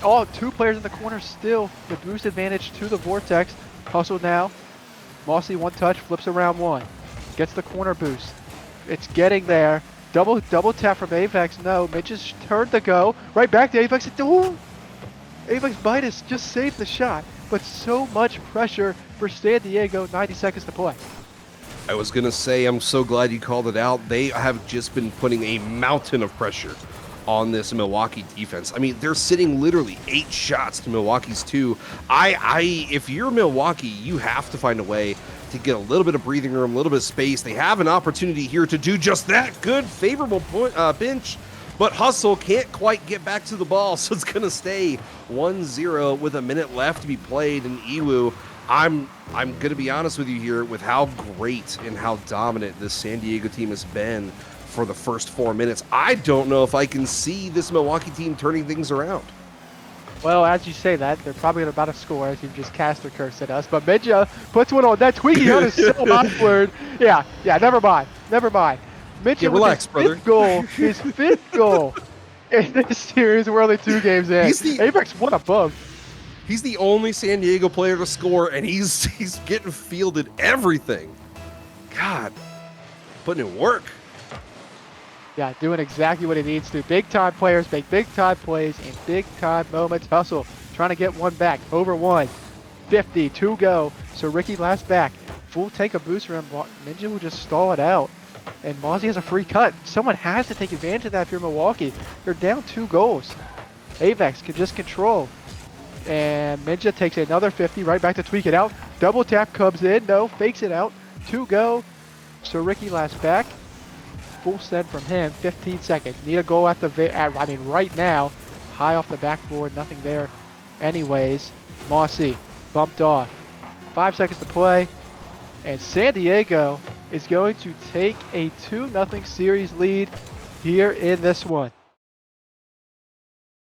All 2 players in the corner still. The boost advantage to the Vortex. Hustle now. Mossy one touch, flips around one. Gets the corner boost. It's getting there. Double tap from Avex. No, Minja's turn to go. Right back to Avex. Ooh! Avex Midas just saved the shot. But so much pressure for San Diego, 90 seconds to play. I was going to say, I'm so glad you called it out. They have just been putting a mountain of pressure on this Milwaukee defense. I mean, they're sitting literally 8 shots to Milwaukee's 2. If you're Milwaukee, you have to find a way to get a little bit of breathing room, a little bit of space. They have an opportunity here to do just that. Good, favorable pinch. But Hustle can't quite get back to the ball, so it's going to stay 1-0 with a minute left to be played. And Iwu, I'm going to be honest with you here with how great and how dominant this San Diego team has been for the first 4 minutes. I don't know if I can see this Milwaukee team turning things around. Well, as you say that, they're probably about to score as you've just cast their curse at us. But Minja puts one on that. Tweaking out is so awkward. Yeah, never mind. Never mind. Yeah, Minja with relax, brother. his fifth goal in this series. We're only 2 games in. Apex one above. He's the only San Diego player to score, and he's getting fielded everything. God, putting in work. Yeah, doing exactly what he needs to. Big time players make big time plays in big time moments. Hustle, trying to get one back. Over 1. 50, 2 go. So Ricky last back. Full tank of boost for him. Ninja will just stall it out. And Mozzie has a free cut. Someone has to take advantage of that if you're Milwaukee. They're down 2 goals. Avex can just control. And Ninja takes another 50 right back to tweak it out. Double tap comes in. No, fakes it out. 2 go. So Ricky last back. Full send from him, 15 seconds. Need a goal at right now. High off the backboard, nothing there. Anyways, Mossy bumped off. 5 seconds to play. And San Diego is going to take a 2-0 series lead here in this one.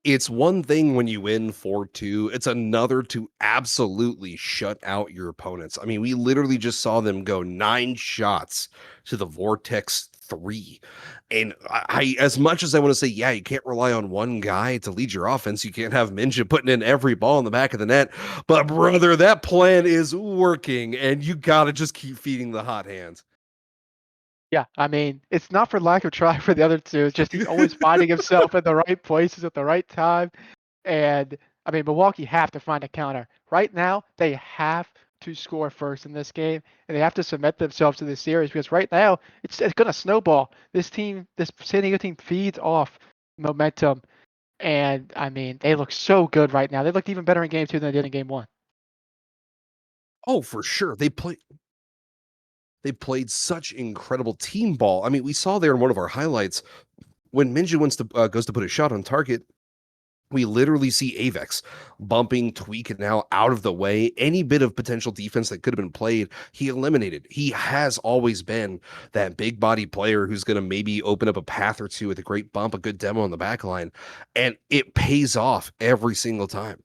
It's one thing when you win 4-2. It's another to absolutely shut out your opponents. I mean, we literally just saw them go 9 shots to the Vortex 3. And I as much as I want to say, yeah, you can't rely on one guy to lead your offense. You can't have Minja putting in every ball in the back of the net. But brother, that plan is working, and you got to just keep feeding the hot hands. Yeah, I mean, it's not for lack of try for the other two. It's just he's always finding himself in the right places at the right time. And, I mean, Milwaukee have to find a counter. Right now, they have to score first in this game, and they have to submit themselves to this series because right now, it's going to snowball. This San Diego team feeds off momentum. And, I mean, they look so good right now. They looked even better in Game 2 than they did in Game 1. Oh, for sure. They played such incredible team ball. I mean, we saw there in one of our highlights when Minja goes to put a shot on target. We literally see Avex bumping Tweak and now out of the way. Any bit of potential defense that could have been played, he eliminated. He has always been that big body player who's going to maybe open up a path or two with a great bump, a good demo on the back line, and it pays off every single time.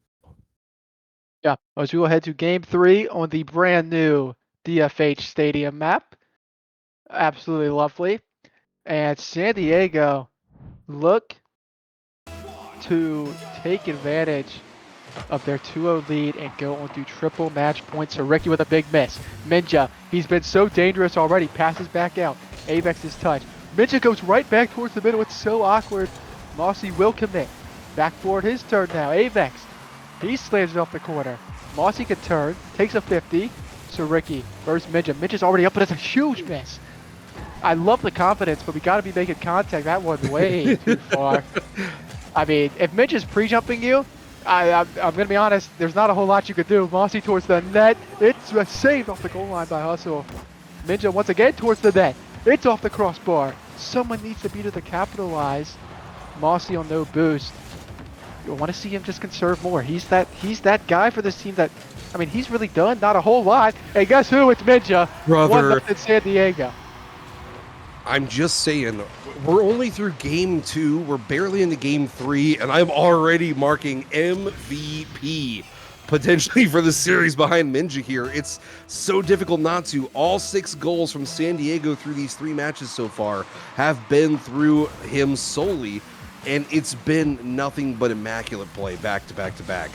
Yeah, as we will head to Game 3 on the brand new DFH Stadium map. Absolutely lovely. And San Diego look to take advantage of their 2-0 lead and go on to triple match points. So Ricky with a big miss. Minja, he's been so dangerous already. Passes back out. Avex's touch. Minja goes right back towards the middle. It's so awkward. Mossy will commit. Backboard his turn now. Avex, he slams it off the corner. Mossy can turn. Takes a 50. So Ricky versus Minja. Minja's already up, but it's a huge miss. I love the confidence, but we got to be making contact. That one way too far. I mean, if Minja's pre-jumping you, I'm going to be honest, there's not a whole lot you could do. Mossy towards the net. It's saved off the goal line by Hustle. Minja once again towards the net. It's off the crossbar. Someone needs to be to capitalize. Mossy on no boost. You want to see him just conserve more. He's that guy for this team that, I mean, he's really done not a whole lot. And guess who? It's Minja. Brother. 1-0 San Diego. I'm just saying, we're only through Game 2. We're barely into Game 3, and I'm already marking MVP potentially for the series behind Minja here. It's so difficult not to. All 6 goals from San Diego through these 3 matches so far have been through him solely, and it's been nothing but immaculate play back to back to back.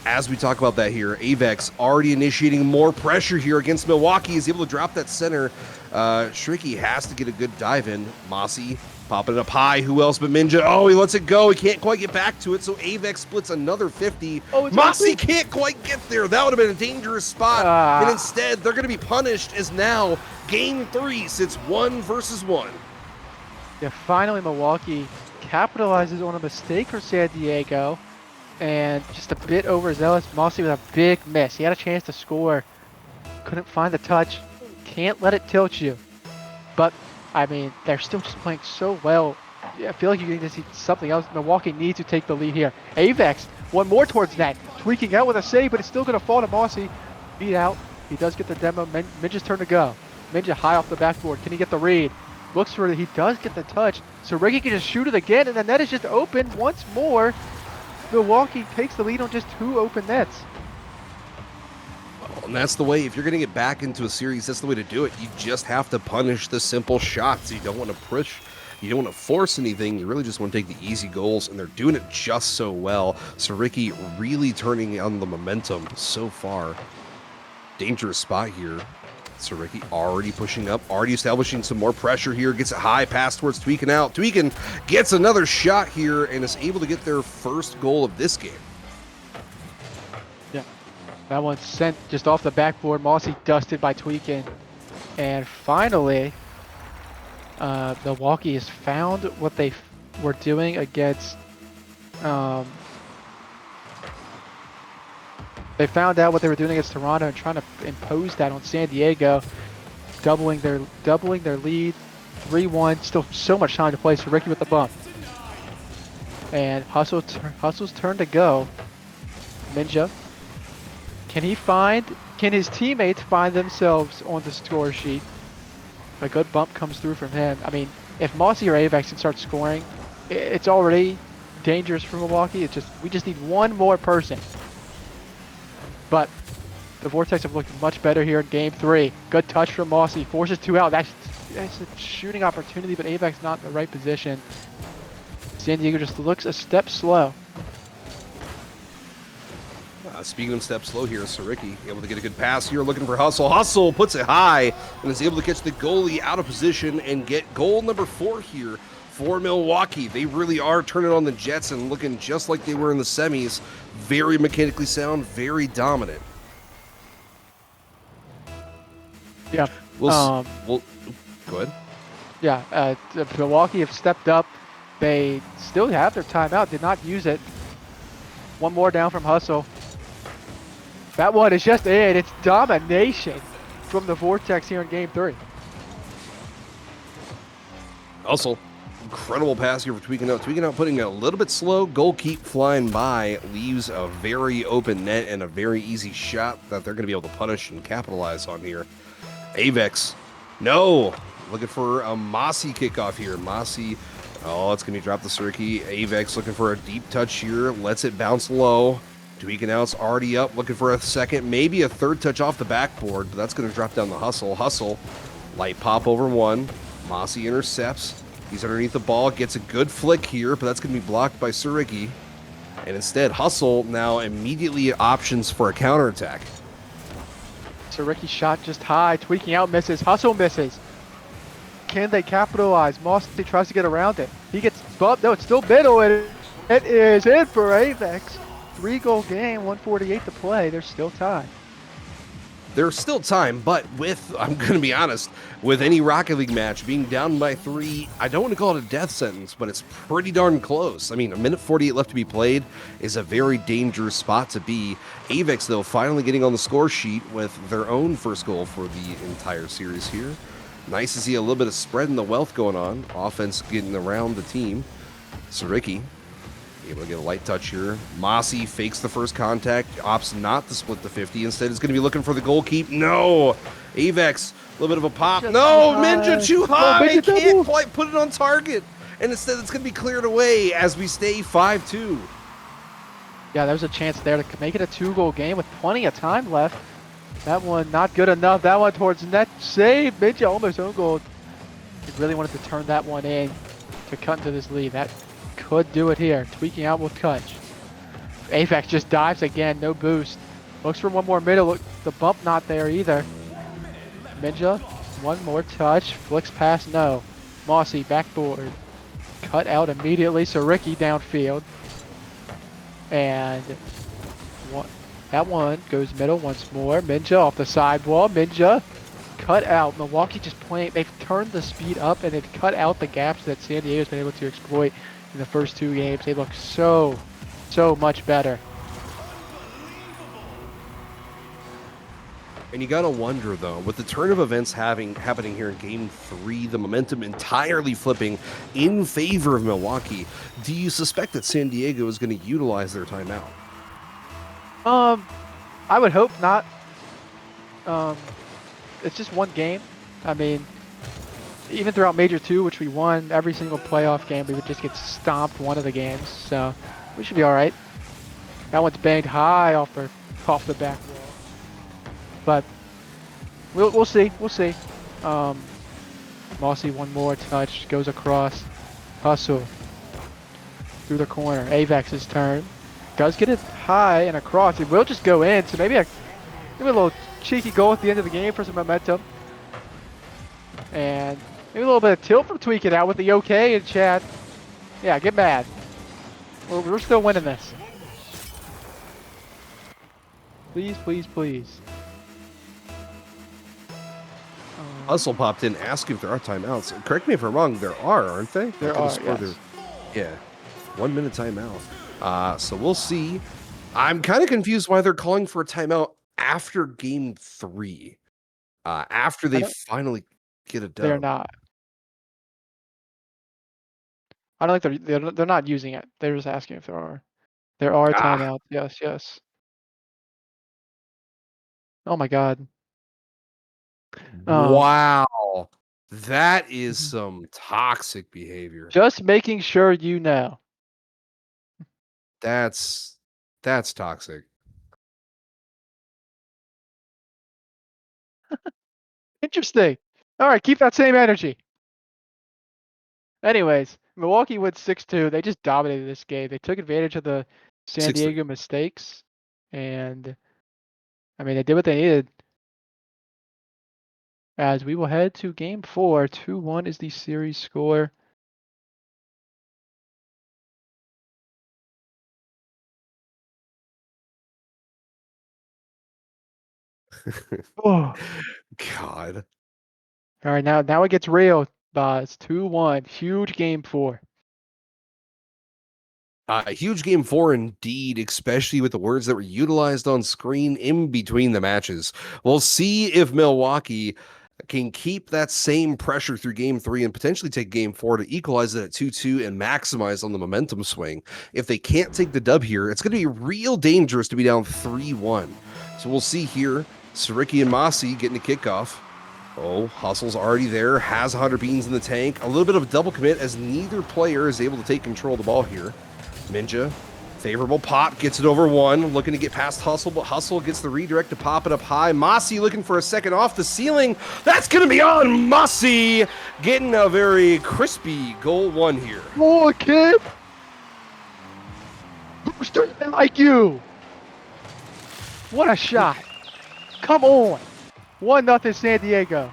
As we talk about that here, Avex already initiating more pressure here against Milwaukee. Is able to drop that center. Shricky has to get a good dive in. Mossy popping it up high. Who else but Minja? Oh, he lets it go. He can't quite get back to it, so Avex splits another 50. Oh, Mossy can't quite get there. That would have been a dangerous spot. And instead, they're going to be punished as now Game 3 sits 1 versus 1. Yeah, finally Milwaukee capitalizes on a mistake for San Diego. And just a bit overzealous. Mossy with a big miss. He had a chance to score. Couldn't find the touch. Can't let it tilt you. But, I mean, they're still just playing so well. Yeah, I feel like you need to see something else. Milwaukee needs to take the lead here. Avex, one more towards net. Tweaking out with a save, but it's still going to fall to Mossy. Beat out. He does get the demo. Minja's turn to go. Minja high off the backboard. Can he get the read? Looks for it. He does get the touch. So Ricky can just shoot it again, and the net is just open once more. Milwaukee takes the lead on just 2 open nets. And that's the way, if you're going to get back into a series, that's the way to do it. You just have to punish the simple shots. You don't want to push. You don't want to force anything. You really just want to take the easy goals, and they're doing it just so well. So Ricky really turning on the momentum so far. Dangerous spot here. So Ricky already pushing up, already establishing some more pressure here. Gets it high, pass towards Tweakin out. Tweakin gets another shot here and is able to get their first goal of this game. Yeah, that one's sent just off the backboard. Mossy dusted by Tweakin. And finally, Milwaukee has found what they were doing against. They found out what they were doing against Toronto and trying to impose that on San Diego, doubling their lead, 3-1. Still so much time to play. So Ricky with the bump, and Hustle's turn to go. Minja, can his teammates find themselves on the score sheet? A good bump comes through from him. I mean, if Mossy or Avex can start scoring, it's already dangerous for Milwaukee. We just need one more person. But the Vortex have looked much better here in Game 3. Good touch from Mossy. Forces 2 out. That's a shooting opportunity, but Avex not in the right position. San Diego just looks a step slow. Speaking of steps slow here, Ricky able to get a good pass here, looking for Hustle. Hustle puts it high and is able to catch the goalie out of position and get goal number 4 here for Milwaukee. They really are turning on the Jets and looking just like they were in the semis. Very mechanically sound, very dominant. Yeah. Well, go ahead. Yeah, Milwaukee have stepped up. They still have their timeout, did not use it. One more down from Hustle. That one is just it. It's domination from the Vortex here in Game 3. Hustle. Incredible pass here for Tweakin out. Tweakin out putting it a little bit slow. Goal keep flying by. Leaves a very open net and a very easy shot that they're going to be able to punish and capitalize on here. Avex. No. Looking for a Mossy kickoff here. Mossy. Oh, it's going to be dropped to Ricky. Avex looking for a deep touch here. Lets it bounce low. Tweakin out's already up. Looking for a second. Maybe a third touch off the backboard. But that's going to drop down the Hustle. Hustle. Light pop over one. Mossy intercepts. He's underneath the ball, gets a good flick here, but that's going to be blocked by Ricky. And instead, Hustle now immediately options for a counterattack. Ricky shot just high, Tweaking out misses, Hustle misses. Can they capitalize? Mossy tries to get around it. He gets bumped. No, it's still middle, and it is in for Avex. 3-goal game, 1:48 to play. There's still time. There's still time, but I'm going to be honest, with any Rocket League match being down by 3, I don't want to call it a death sentence, but it's pretty darn close. I mean, 1:48 left to be played is a very dangerous spot to be. Avex, though, finally getting on the score sheet with their own first goal for the entire series here. Nice to see a little bit of spread in the wealth going on. Offense getting around the team. Ricky able to get a light touch here. Mossy fakes the first contact, opts not to split the 50. Instead, is going to be looking for the goal keep. No! Avex, a little bit of a pop. Just no! high. Ninja too high! Ninja Can't double. quite put it on target. And instead, it's going to be cleared away as we stay 5-2. Yeah, there was a chance there to make it a 2-goal game with plenty of time left. That one not good enough. That one towards net save. Minja almost own goal. He really wanted to turn that one in to cut into this lead. That could do it here. Tweaking out with touch. Avex just dives again. No boost. Looks for one more middle. Look, the bump not there either. Minja, one more touch. Flicks past. No. Mossy backboard. Cut out immediately. So Ricky downfield. And that one goes middle once more. Minja off the sidewall. Minja cut out. Milwaukee just playing. They've turned the speed up and they've cut out the gaps that San Diego's been able to exploit in the first 2 games. They look so much better. And you gotta wonder, though, with the turn of events happening here in Game 3, the momentum entirely flipping in favor of Milwaukee, do you suspect that San Diego is going to utilize their timeout? I would hope not. It's just one game. I mean, even throughout Major 2, which we won every single playoff game, we would just get stomped one of the games. So we should be all right. That one's banged high off the back wall. But we'll see. We'll see. Mossy, one more touch, goes across. Hustle through the corner. Avex's turn. Does get it high and across. It will just go in. So maybe a little cheeky goal at the end of the game for some momentum. And maybe a little bit of tilt from Tweak It Out with the okay in chat. Yeah, get mad. We're still winning this. Please, please, please. Hustle popped in, asking if there are timeouts. Correct me if I'm wrong, there are, aren't they? There are, yes. Yeah, 1 minute timeout. So we'll see. I'm kind of confused why they're calling for a timeout after game 3. After they finally get a dub. They're not. I don't think they're not using it. They're just asking if there are. There are timeouts. Yes, yes. Oh my God. Wow. That is some toxic behavior. Just making sure you know. That's toxic. Interesting. All right, keep that same energy. Anyways, Milwaukee wins 6-2. They just dominated this game. They took advantage of the San 6-3. Diego mistakes, and I mean, they did what they needed. As we will head to game 4, 2-1 is the series score. Oh. God. All right, now it gets real. It's 2-1. Huge game 4. A huge game 4 indeed, especially with the words that were utilized on screen in between the matches. We'll see if Milwaukee can keep that same pressure through game 3 and potentially take game 4 to equalize it at 2-2 and maximize on the momentum swing. If they can't take the dub here, it's going to be real dangerous to be down 3-1. So we'll see here. Saricki and Mossy getting the kickoff. Oh, Hustle's already there, has 100 beans in the tank. A little bit of a double commit as neither player is able to take control of the ball here. Ninja, favorable pop, gets it over one, looking to get past Hustle, but Hustle gets the redirect to pop it up high. Mossy looking for a second off the ceiling. That's going to be on Mossy, getting a very crispy goal 1 here. More kid! Booster like you! What a shot! Come on! 1-0 San Diego.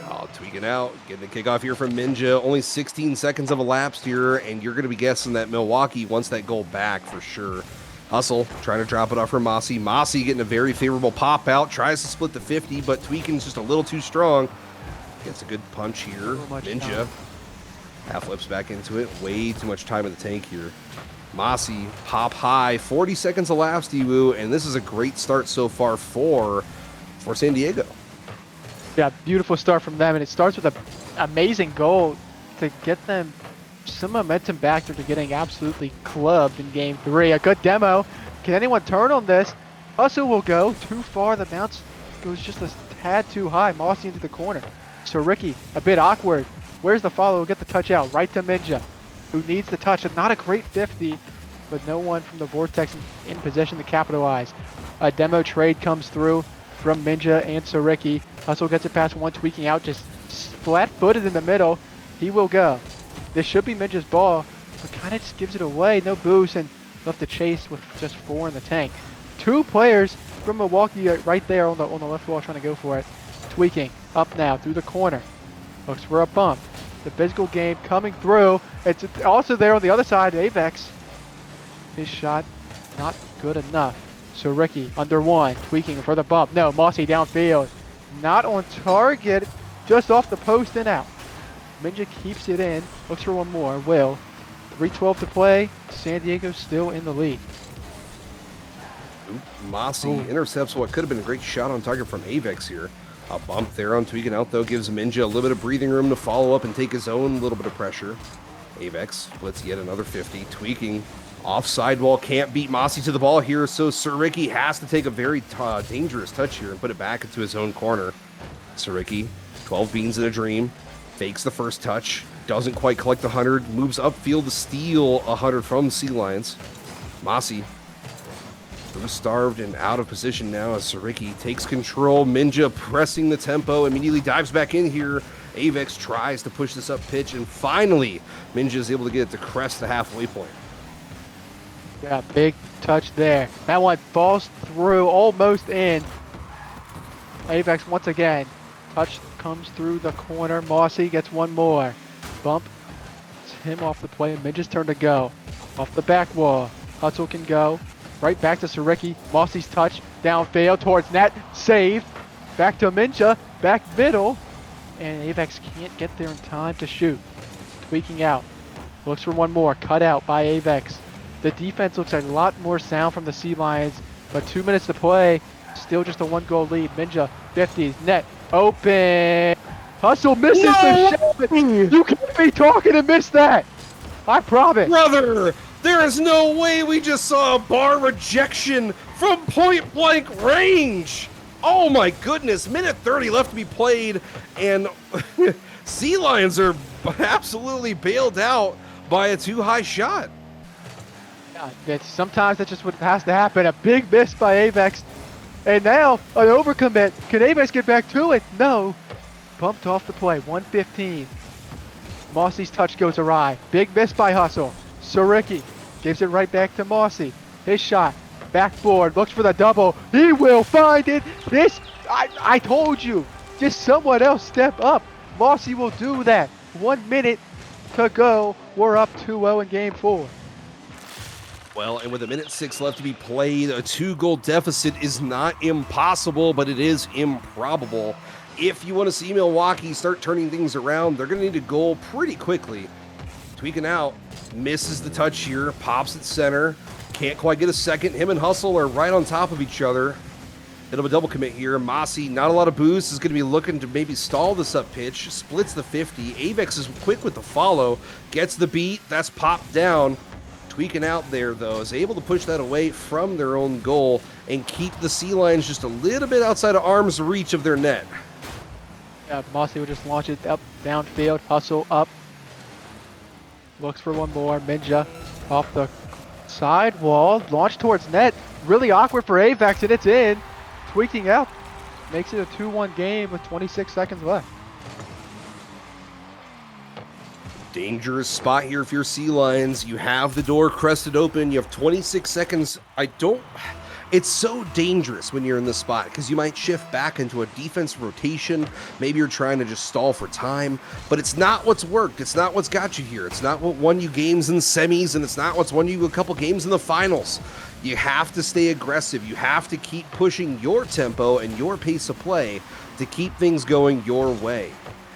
Oh, tweaking out, getting the kickoff here from Ninja. Only 16 seconds have elapsed here, and you're going to be guessing that Milwaukee wants that goal back for sure. Hustle trying to drop it off for Mossy. Mossy getting a very favorable pop out, tries to split the 50, but Tweakin's just a little too strong. Gets a good punch here. Ninja half flips back into it. Way too much time in the tank here. Mossy, pop high, 40 seconds elapsed, Iwu, and this is a great start so far for San Diego. Yeah, beautiful start from them, and it starts with an amazing goal to get them some momentum back after getting absolutely clubbed in game 3. A good demo. Can anyone turn on this? Hustle will go too far. The bounce goes just a tad too high. Mossy into the corner. So Ricky, a bit awkward. Where's the follow? We'll get the touch out right to Minja, who needs the touch. And not a great 50, but no one from the Vortex in position to capitalize. A demo trade comes through from Minja and Saricki. Hustle gets it past one, tweaking out, just flat-footed in the middle. He will go. This should be Minja's ball, but kind of just gives it away. No boost, and left to chase with just 4 in the tank. 2 players from Milwaukee right there on the left wall trying to go for it. Tweaking up now through the corner. Looks for a bump. The physical game coming through. It's also there on the other side. Avex. His shot not good enough. So Ricky under 1, tweaking for the bump. No, Mossy downfield. Not on target, just off the post and out. Minja keeps it in, looks for one more, will. 3:12 to play, San Diego still in the lead. Mossy intercepts what could have been a great shot on target from Avex here. A bump there on tweaking out though gives Minja a little bit of breathing room to follow up and take his own little bit of pressure. Avex splits yet another 50, tweaking. Off sidewall, can't beat Mossy to the ball here, so Saricki has to take a very dangerous touch here and put it back into his own corner. Saricki, 12 beans in a dream, fakes the first touch, doesn't quite collect the 100, moves upfield to steal 100 from Sea Lions. Mossy, who's starved and out of position now as Sariki takes control. Minja pressing the tempo, immediately dives back in here. Avex tries to push this up pitch, and finally, Minja is able to get it to crest the halfway point. Yeah, big touch there. That one falls through, almost in. Avex once again. Touch comes through the corner. Mossy gets one more. Bump. It's him off the play. Minja's turn to go. Off the back wall. Hustle can go. Right back to Sariki. Mossy's touch. Downfield towards net. Save. Back to Minja. Back middle. And Avex can't get there in time to shoot. Tweaking out. Looks for one more. Cut out by Avex. The defense looks like a lot more sound from the Sea Lions, but 2 minutes to play. Still just a 1-goal lead. Minja, 50s, net, open. Hustle misses the shot. You can't be talking and miss that. I promise. Brother, there is no way we just saw a bar rejection from point blank range. Oh my goodness, minute 30 left to be played, and Sea Lions are absolutely bailed out by a too high shot. Sometimes that's just what has to happen. A big miss by Avex. And now an overcommit. Can Avex get back to it? No. Bumped off the play. 115. Mossy's touch goes awry. Big miss by Hustle. Sariki gives it right back to Mossy. His shot. Backboard. Looks for the double. He will find it. I told you. Just someone else step up. Mossy will do that. 1 minute to go. We're up 2-0 in game 4. Well, and with a minute 6 left to be played, a 2-goal deficit is not impossible, but it is improbable. If you want to see Milwaukee start turning things around, they're going to need a goal pretty quickly. Tweaking out, misses the touch here, pops at center, can't quite get a second. Him and Hustle are right on top of each other. It'll be a double commit here. Mossy, not a lot of boost, is going to be looking to maybe stall this up pitch, splits the 50. Avex is quick with the follow, gets the beat, that's popped down. Tweaking out there, though, is able to push that away from their own goal and keep the Sea Lions just a little bit outside of arm's reach of their net. Yeah, Mossy will just launch it up, downfield, Hustle up. Looks for one more. Minja off the side wall, launch towards net. Really awkward for Avex, and it's in. Tweaking out. Makes it a 2-1 game with 26 seconds left. Dangerous spot here if you're Sea Lions. You have the door crested open. You have 26 seconds. It's so dangerous when you're in this spot because you might shift back into a defense rotation. Maybe you're trying to just stall for time, but it's not what's worked. It's not what's got you here. It's not what won you games in semis, and it's not what's won you a couple games in the finals. You have to stay aggressive. You have to keep pushing your tempo and your pace of play to keep things going your way.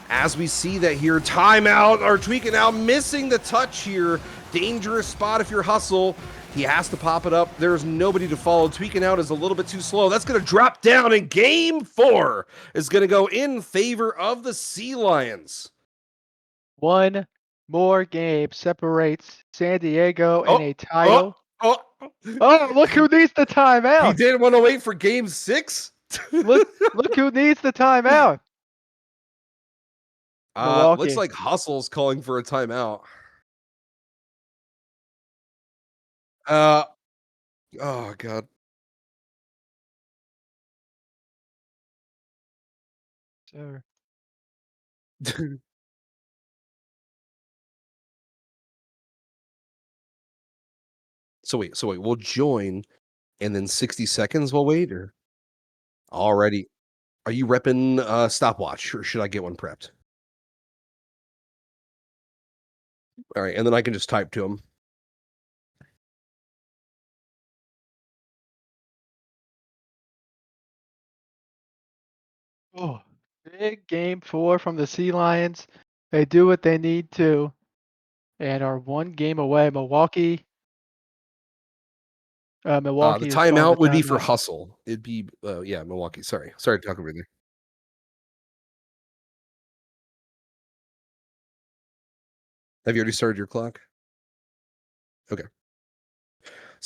As we see that here, timeout, or Tweaking out, missing the touch here. Dangerous spot if you're Hustle. He has to pop it up. There's nobody to follow. Tweaking out is a little bit too slow. That's going to drop down, and game 4 is going to go in favor of the Sea Lions. One more game separates San Diego and a title. Oh, look who needs the timeout. He didn't want to wait for game 6? look who needs the timeout. Looks like Hustle's calling for a timeout. Oh, God. Sure. So wait, we'll join, and then 60 seconds we'll wait, or? Already. Are you repping stopwatch, or should I get one prepped? All right, and then I can just type to him. Oh, big game 4 from the Sea Lions. They do what they need to and are 1 game away. Milwaukee The is calling timeout the would be for timeout. Hustle. It'd be, yeah, Milwaukee. Sorry to talk over there. Have you already started your clock? Okay.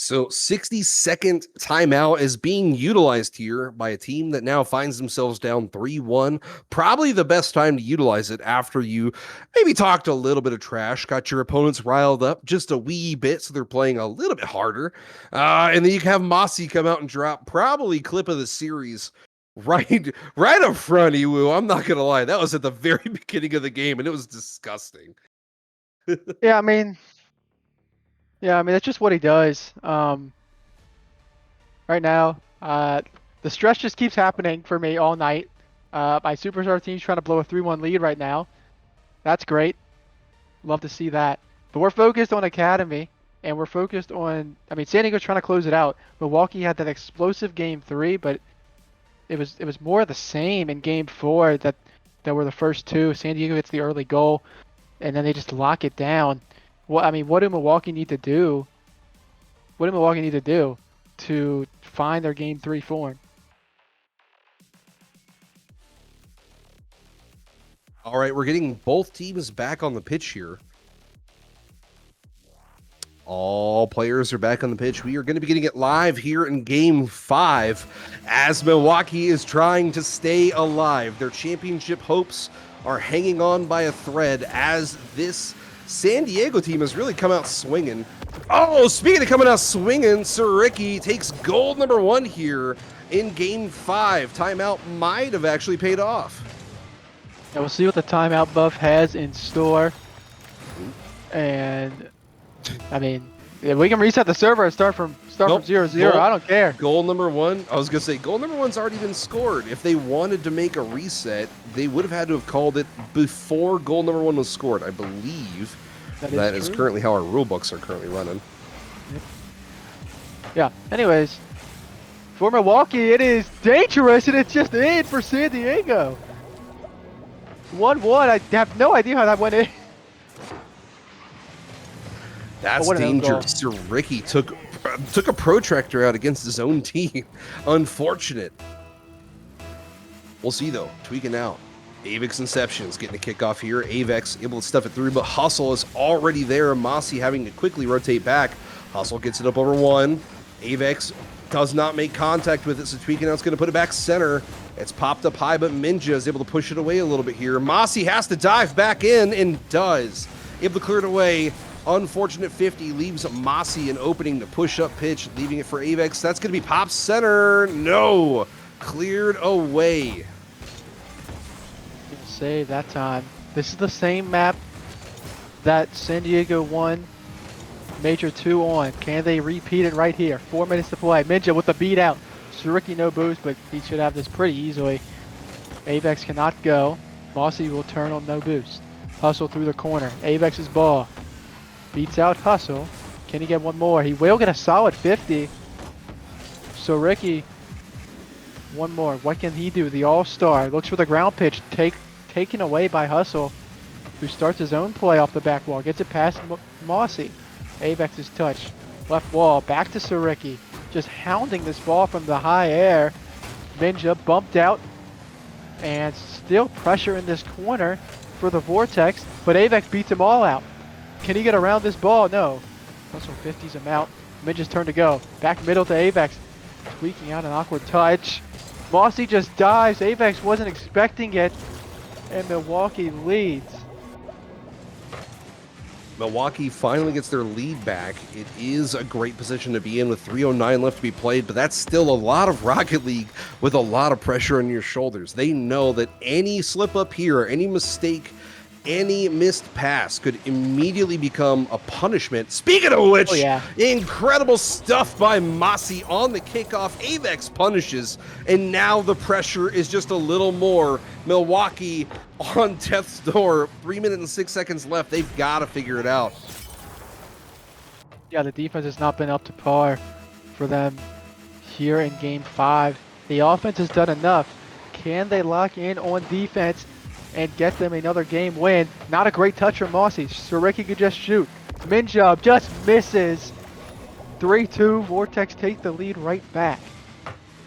So 60-second timeout is being utilized here by a team that now finds themselves down 3-1. Probably the best time to utilize it after you maybe talked a little bit of trash, got your opponents riled up just a wee bit, so they're playing a little bit harder. And then you can have Mossy come out and drop probably clip of the series right up front, Iwu. I'm not gonna lie, that was at the very beginning of the game, and it was disgusting. Yeah, I mean, that's just what he does. Right now, the stress just keeps happening for me all night. My superstar team's trying to blow a 3-1 lead right now. That's great. Love to see that. But we're focused on Academy, and we're focused on. I mean, San Diego's trying to close it out. Milwaukee had that explosive game 3, but it was more of the same in game 4 that were the first two. San Diego gets the early goal, and then they just lock it down. What do Milwaukee need to do? What do Milwaukee need to do to find their game 3 form? All right, we're getting both teams back on the pitch here. All players are back on the pitch. We are going to be getting it live here in Game 5 as Milwaukee is trying to stay alive. Their championship hopes are hanging on by a thread as this San Diego team has really come out swinging. Oh, speaking of coming out swinging, Suriki takes goal number 1 here in Game 5. Timeout might have actually paid off. Yeah, we'll see what the timeout buff has in store. And I mean, if we can reset the server and start from 0-0, I don't care. Goal number 1. I was gonna say goal number 1's already been scored. If they wanted to make a reset, they would have had to have called it before goal number 1 was scored. I believe that is currently how our rule books are currently running. Yeah. Anyways, for Milwaukee, it is dangerous, and it's just in for San Diego. 1-1. I have no idea how that went in. That's dangerous. Sir Ricky took a protractor out against his own team. Unfortunate. We'll see though. Tweaking out. Avex Inception's getting a kickoff here. Avex able to stuff it through, but Hustle is already there. Mossy having to quickly rotate back. Hustle gets it up over 1. Avex does not make contact with it, so Tweaking out's going to put it back center. It's popped up high, but Minja is able to push it away a little bit here. Mossy has to dive back in and does. Able to clear it away. Unfortunate 50 leaves Mossy an opening to push up pitch, leaving it for Avex. That's going to be pop center. No. Cleared away. Save that time. This is the same map that San Diego won Major 2 on. Can they repeat it right here? 4 minutes to play. Minja with the beat out. Suriki no boost, but he should have this pretty easily. Avex cannot go. Mossy will turn on no boost. Hustle through the corner. Avex's ball. Beats out Hustle. Can he get one more? He will get a solid 50. Suriki, one more. What can he do? The all-star. Looks for the ground pitch. Taken away by Hustle, who starts his own play off the back wall. Gets it past Mossy. Avex's touch. Left wall. Back to Suriki. Just hounding this ball from the high air. Minja bumped out. And still pressure in this corner for the Vortex. But Avex beats them all out. Can he get around this ball? No. Hustle 50s him out. Minja's turn to go. Back middle to Avex. Tweaking out an awkward touch. Mossy just dives. Avex wasn't expecting it. And Milwaukee leads. Milwaukee finally gets their lead back. It is a great position to be in with 3:09 left to be played, but that's still a lot of Rocket League with a lot of pressure on your shoulders. They know that any slip up here, any mistake, any missed pass could immediately become a punishment. Speaking of which, incredible stuff by Mossy on the kickoff. Avex punishes, and now the pressure is just a little more. Milwaukee on death's door. 3 minutes and 6 seconds left. They've got to figure it out. Yeah, the defense has not been up to par for them here in Game 5. The offense has done enough. Can they lock in on defense and get them another game win? Not a great touch from Mossy. Suriki could just shoot. Minja just misses. 3-2. Vortex take the lead right back.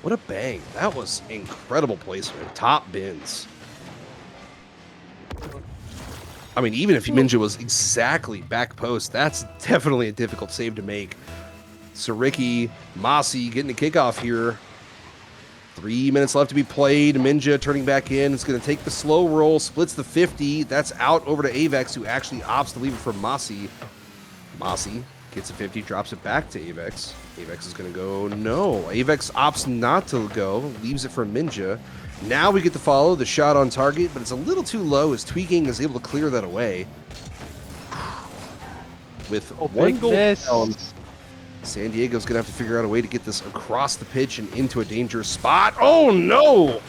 What a bang. That was incredible placement. Top bins. I mean, even if Minja was exactly back post, that's definitely a difficult save to make. Sariki, Mossy getting a kickoff here. 3 minutes left to be played. Minja turning back in. It's going to take the slow roll, splits the 50. That's out over to Avex, who actually opts to leave it for Mossy. Mossy gets a 50, drops it back to Avex. Avex is going to go, no. Avex opts not to go, leaves it for Minja. Now we get to follow the shot on target, but it's a little too low as Tweaking is able to clear that away. With one goal down, San Diego's going to have to figure out a way to get this across the pitch and into a dangerous spot. Oh, no!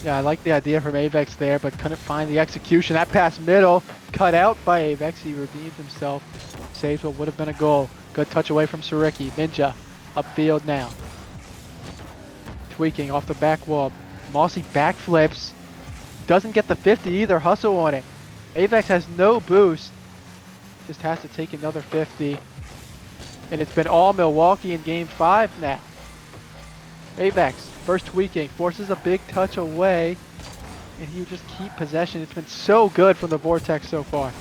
Yeah, I like the idea from Avex there, but couldn't find the execution. That pass middle, cut out by Avex. He redeemed himself. Saves what would have been a goal. Good touch away from Sariki. Ninja, upfield now. Tweaking off the back wall. Mossy backflips. Doesn't get the 50 either. Hustle on it. Avex has no boost. Just has to take another 50. And it's been all Milwaukee in game 5 now. Avex, first Tweaking, forces a big touch away. And he would just keep possession. It's been so good from the Vortex so far.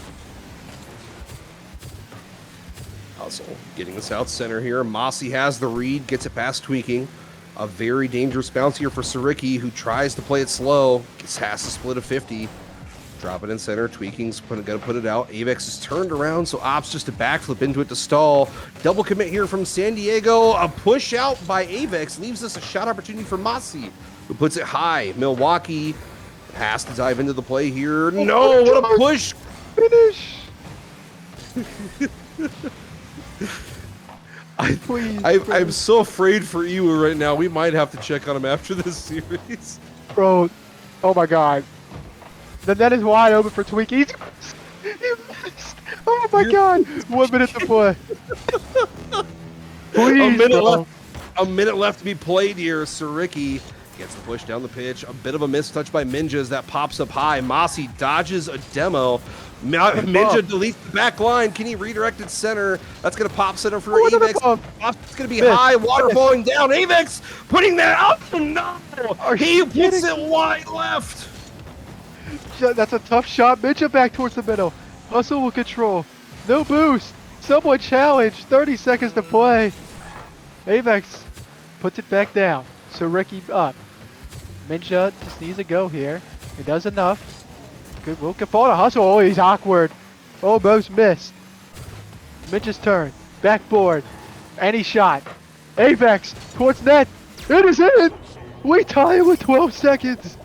Hustle getting the south center here. Mossy has the read, gets it past Tweaking. A very dangerous bounce here for Sariki, who tries to play it slow. Has to split a 50. Drop it in center. Tweaking's going to put it out. Avex is turned around, so opts just to backflip into it to stall. Double commit here from San Diego. A push out by Avex leaves us a shot opportunity for Mossy, who puts it high. Milwaukee has to dive into the play here. No, what a push! Finish! I'm so afraid for Iwu right now. We might have to check on him after this series. Bro, oh my god. The net is wide open for Tweaking. He missed. Oh my god. 1 minute to play. Please, a minute left to be played here. Sariki gets the push down the pitch. A bit of a miss touch by Minja as that pops up high. Mossy dodges a demo. Minja deletes the back line. Can he redirect it center? That's going to pop center for Avex. It's going to be high. Water falling down. Avex putting that up. No! He puts it wide left. That's a tough shot. Minja back towards the middle. Hustle will control. No boost. Someone challenge. 30 seconds to play. Avex puts it back down. Sariki up. Minja just needs a go here. He does enough. Good will fall to Hustle. Oh, he's awkward. Almost missed. Minja's turn. Backboard. Any shot. Avex towards net. It is in. We tie it with 12 seconds.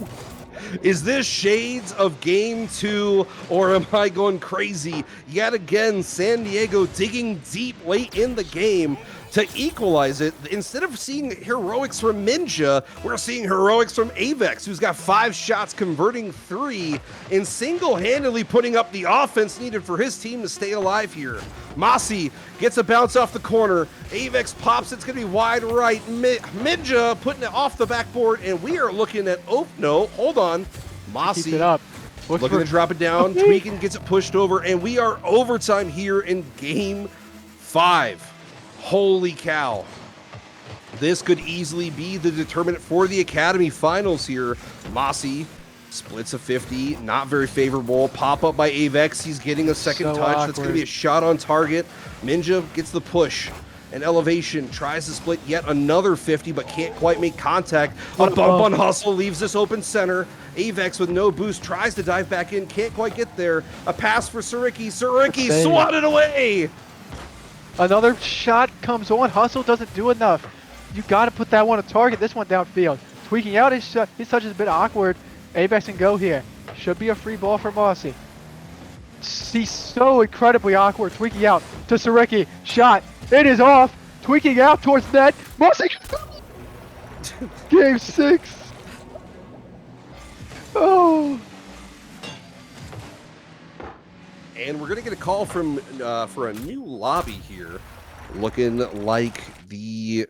Is this shades of game 2, or am I going crazy? Yet again, San Diego digging deep late in the game to equalize it. Instead of seeing heroics from Minja, we're seeing heroics from Avex, who's got 5 shots, converting 3, and single-handedly putting up the offense needed for his team to stay alive here. Mossy gets a bounce off the corner. Avex pops, it's going to be wide right. Minja putting it off the backboard, and we are looking at, oh, no, hold on. Mossy keep it up. Looking to drop it down. Tweaking gets it pushed over, and we are overtime here in game 5. Holy cow. This could easily be the determinant for the Academy Finals here. Mossy splits a 50, not very favorable. Pop up by Avex, he's getting a second touch. Awkward. That's going to be a shot on target. Minja gets the push. And Elevation tries to split yet another 50, but can't quite make contact. A bump on Hustle leaves this open center. Avex with no boost tries to dive back in, can't quite get there. A pass for Sariki. Sariki swatted away. Another shot comes on. Hustle doesn't do enough. You got to put that one on target. This one downfield. Tweaking out his touch is a bit awkward. Avex can go here. Should be a free ball for Mossy. He's so incredibly awkward. Tweaking out to Sariki. Shot. It is off. Tweaking out towards net. Mossy. Game 6. Oh. And we're going to get a call from for a new lobby here. Looking like the...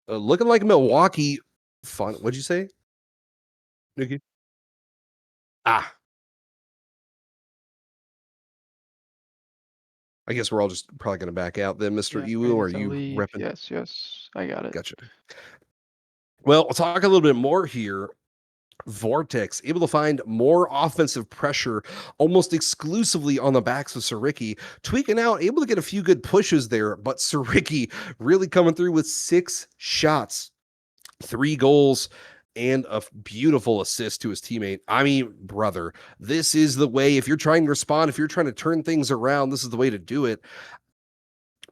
looking like Milwaukee... Fun. What'd you say, Nikki? I guess we're all just probably going to back out then, Mr. Iwu. Are you repping? Yes, I got it. Gotcha. Well, we'll talk a little bit more here Vortex able to find more offensive pressure almost exclusively on the backs of Sariki. Tweaking out, able to get a few good pushes there, but Sariki really coming through with 6 shots, 3 goals, and a beautiful assist to his teammate. I mean, brother, this is the way. If you're trying to respond, if you're trying to turn things around, this is the way to do it.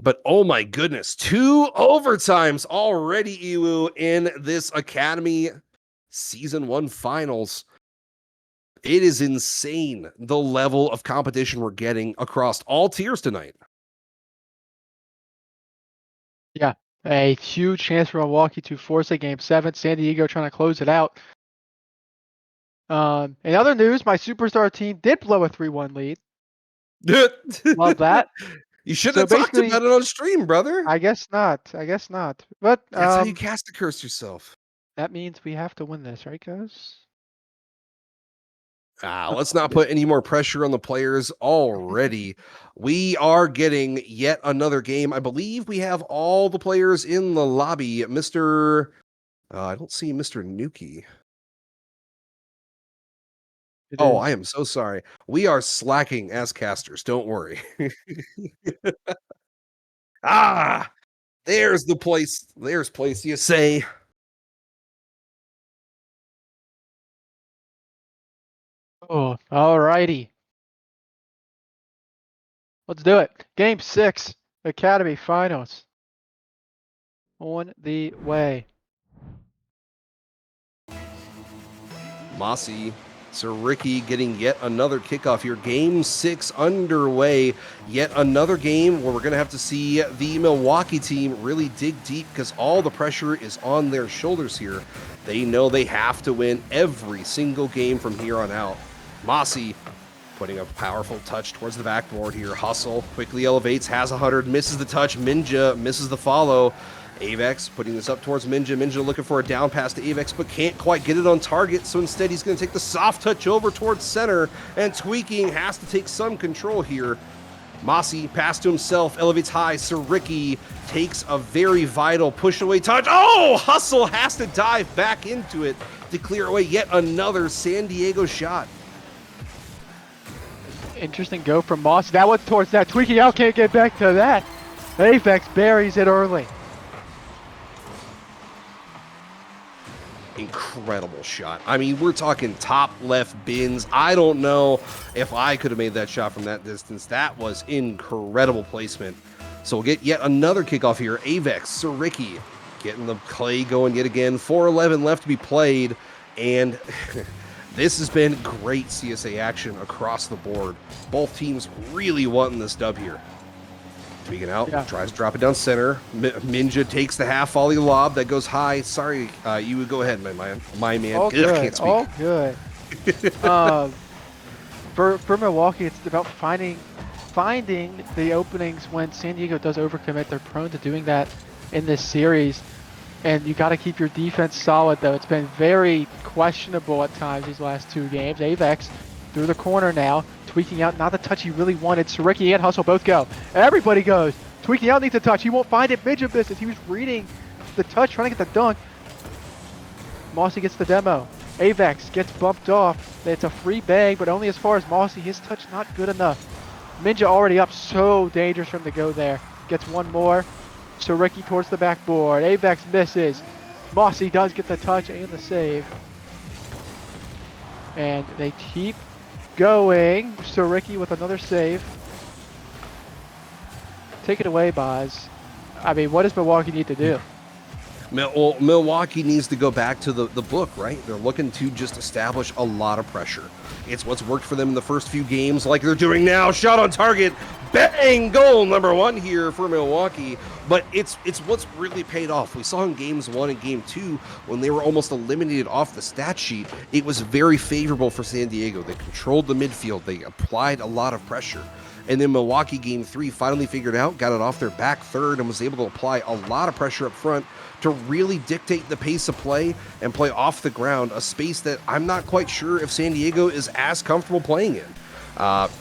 But oh my goodness, 2 overtimes already, Iwu, in this Academy Season 1 finals. It is insane the level of competition we're getting across all tiers tonight. Yeah, a huge chance for Milwaukee to force a game 7. San Diego trying to close it out. In other news, my superstar team did blow a 3-1 lead. Love that. You should So have talked basically, about it on stream, brother. I guess not. I guess not. But That's how you cast a curse yourself. that means we have to win this, right, guys? Let's not put any more pressure on the players already. We are getting yet another game. I believe we have all the players in the lobby. Mr. I don't see Mr. Nuki. Oh, I am so sorry. We are slacking as casters. Don't worry. There's the place. There's place you say. Oh, alrighty. Let's do it. Game 6, Academy Finals. On the way. Mossy, Sariki getting yet another kickoff here. Game 6 underway. Yet another game where we're going to have to see the Milwaukee team really dig deep because all the pressure is on their shoulders here. They know they have to win every single game from here on out. Mossy putting a powerful touch towards the backboard here. Hustle quickly elevates, has 100, misses the touch. Minja misses the follow. Avex putting this up towards Minja. Minja looking for a down pass to Avex, but can't quite get it on target. So instead, he's going to take the soft touch over towards center. And Tweaking has to take some control here. Mossy pass to himself, elevates high. Sariki takes a very vital push away touch. Oh, Hustle has to dive back into it to clear away yet another San Diego shot. Interesting go from Moss. That one towards that. Tweaking out, can't get back to that. Apex buries it early. Incredible shot. I mean, we're talking top left bins. I don't know if I could have made that shot from that distance. That was incredible placement. So we'll get yet another kickoff here. Avex, Sariki getting the play going yet again. 4:11 left to be played. And this has been great CSA action across the board. Both teams really wanting this dub here. Tweaking out, tries to drop it down center. Minja takes the half volley lob that goes high. Sorry, you would go ahead, my man. All good. Can't speak. All good. For Milwaukee, it's about finding the openings when San Diego does overcommit. They're prone to doing that in this series. And you got to keep your defense solid, though. It's been very questionable at times these last 2 games. Avex through the corner now, tweaking out, not the touch he really wanted. Sariki and Hustle both go. Everybody goes. Tweaking out needs a touch. He won't find it. Midget business. He was reading the touch, trying to get the dunk. Mossy gets the demo. Avex gets bumped off. It's a free bang, but only as far as Mossy. His touch not good enough. Minja already up. So dangerous for him to go there. Gets one more. Sariki towards the backboard. Avex misses. Mossy does get the touch and the save. And they keep going. Sariki with another save. Take it away, Boz. I mean, what does Milwaukee need to do? Well, Milwaukee needs to go back to the book, right? They're looking to just establish a lot of pressure. It's what's worked for them in the first few games, like they're doing now. Shot on target. Bang! Goal number 1 here for Milwaukee. But it's what's really paid off. We saw in games 1 and game 2 when they were almost eliminated off the stat sheet. It was very favorable for San Diego. They controlled the midfield. They applied a lot of pressure. And then Milwaukee game 3 finally figured out, got it off their back third, and was able to apply a lot of pressure up front to really dictate the pace of play and play off the ground, a space that I'm not quite sure if San Diego is as comfortable playing in.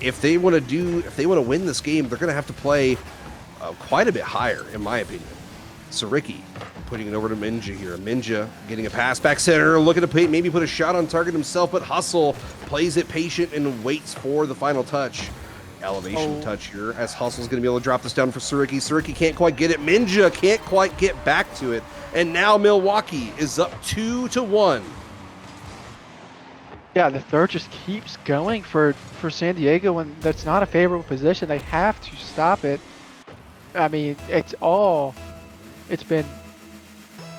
If they want to win this game, they're going to have to play quite a bit higher, in my opinion. Sariki Putting it over to Minja here. Minja getting a pass back center, looking to maybe put a shot on target himself, but Hustle plays it patient and waits for the final touch. Elevation touch here as Hustle's going to be able to drop this down for Suriki. Suriki can't quite get it. Minja can't quite get back to it. And now Milwaukee is up 2-1. Yeah, the third just keeps going for San Diego when that's not a favorable position. They have to stop it. I mean, it's been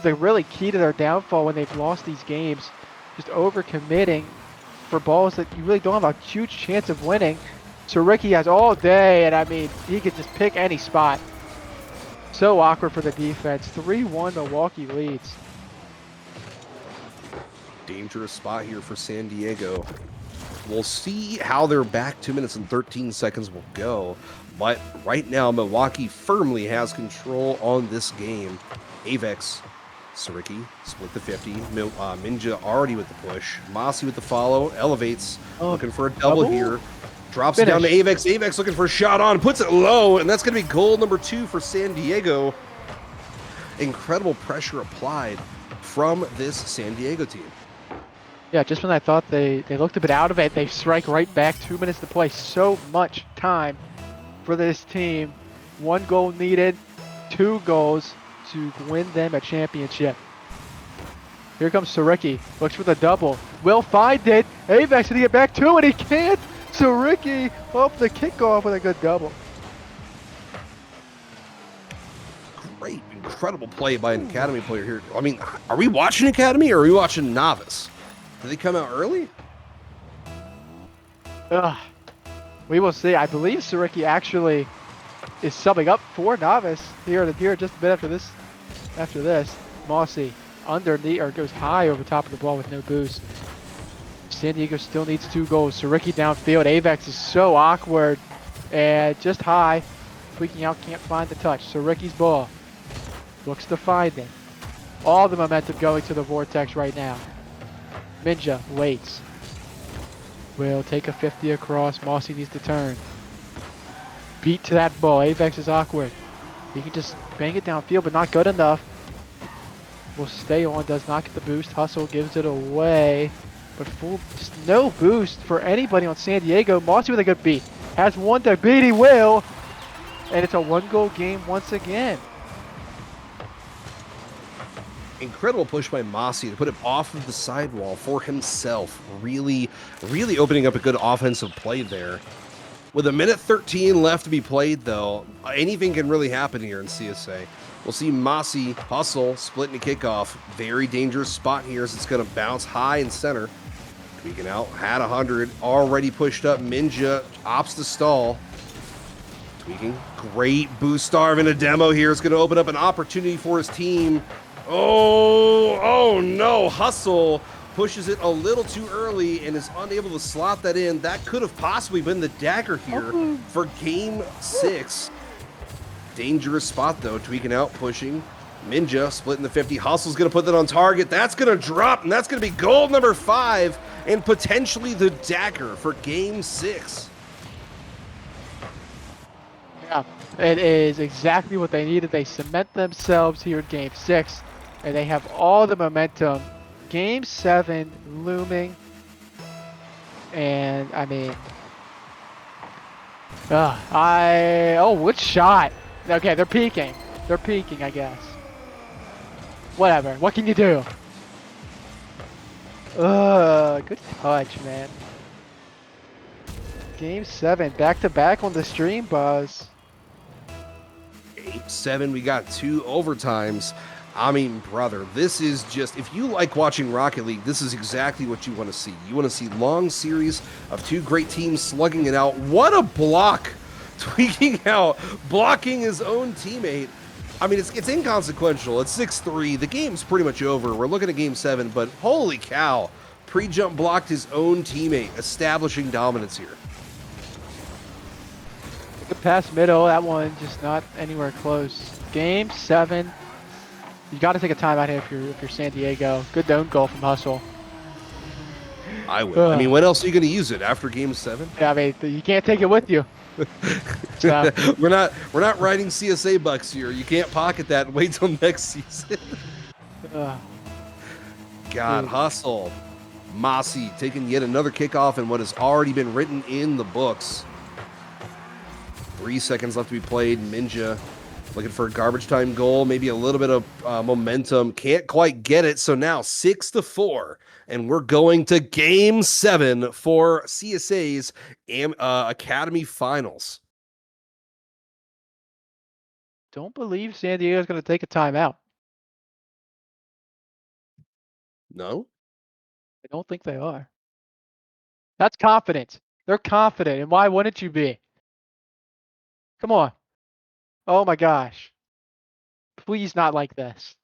the really key to their downfall when they've lost these games. Just overcommitting for balls that you really don't have a huge chance of winning. So Ricky has all day, and I mean, he could just pick any spot. So awkward for the defense. 3-1 Milwaukee leads. Dangerous spot here for San Diego. We'll see how their back 2 minutes and 13 seconds will go. But right now, Milwaukee firmly has control on this game. Avex, Suriki, split the 50. Minja already with the push. Mossy with the follow. Elevates, looking for a double here. Drops it down to Avex. Avex looking for a shot on. Puts it low, and that's going to be goal number 2 for San Diego. Incredible pressure applied from this San Diego team. Yeah, just when I thought they looked a bit out of it, they strike right back. 2 minutes to play. So much time for this team. 1 goal needed, 2 goals to win them a championship. Here comes Suriki. Looks for the double. Will find it. Avex to get back to it. He can't. Suriki off the kickoff with a good double. Great, incredible play by an Academy player here. I mean, are we watching Academy or are we watching Novice? Did they come out early? We will see. I believe Suriki actually is subbing up for Novice here just a bit after this. After this, Mossy underneath or goes high over top of the ball with no boost. San Diego still needs 2 goals. Suriki downfield. Avex is so awkward and just high, tweaking out, can't find the touch. Suriki's ball looks to find it. All the momentum going to the Vortex right now. Minja waits. Will take a 50 across. Mossy needs to turn. Beat to that ball. Avex is awkward. He can just bang it downfield, but not good enough. Will stay on. Does not get the boost. Hustle gives it away. But just no boost for anybody on San Diego. Mossy with a good beat. Has one to beat. He will. And it's a 1-goal game once again. Incredible push by Mossy to put him off of the sidewall for himself. Really, really opening up a good offensive play there. With 1:13 left to be played, though, anything can really happen here in CSA. We'll see Mossy hustle, splitting the kickoff. Very dangerous spot here as it's going to bounce high in center. Tweaking out, had 100, already pushed up. Minja opts to stall. Tweaking, great boost starve in a demo here. It's going to open up an opportunity for his team. Oh no, Hustle pushes it a little too early and is unable to slot that in. That could have possibly been the dagger here for game 6. Dangerous spot though, tweaking out, pushing. Minja splitting the 50. Hustle's going to put that on target. That's going to drop, and that's going to be goal number 5 and potentially the dagger for game 6. Yeah, it is exactly what they needed. They cement themselves here in game 6, and they have all the momentum. Game 7 looming, and I mean, what shot? Okay, they're peeking. They're peeking, I guess. Whatever. What can you do? Good touch, man. Game 7, back-to-back on the stream, Buzz. Game 7, we got 2 overtimes. I mean, brother, this is just, if you like watching Rocket League, this is exactly what you want to see. You want to see long series of 2 great teams slugging it out. What a block! Tweaking out, blocking his own teammate. I mean, it's inconsequential. It's 6-3. The game's pretty much over. We're looking at game 7, but holy cow. Pre-jump blocked his own teammate, establishing dominance here. Good pass middle. That one just not anywhere close. Game 7. You got to take a timeout here if you're San Diego. Good own goal from Hustle. I would. I mean, when else are you going to use it after game 7? Yeah, I mean, you can't take it with you. So, we're not writing CSA bucks here. You can't pocket that and wait till next season. God, Dude. hustle. Mossy taking yet another kickoff in what has already been written in the books. 3 seconds left to be played. Minja looking for a garbage time goal, maybe a little bit of momentum. Can't quite get it. So now 6-4, and we're going to Game 7 for CSA's Academy Finals. Don't believe San Diego's going to take a timeout. No? I don't think they are. That's confidence. They're confident, and why wouldn't you be? Come on. Oh my gosh. Please not like this.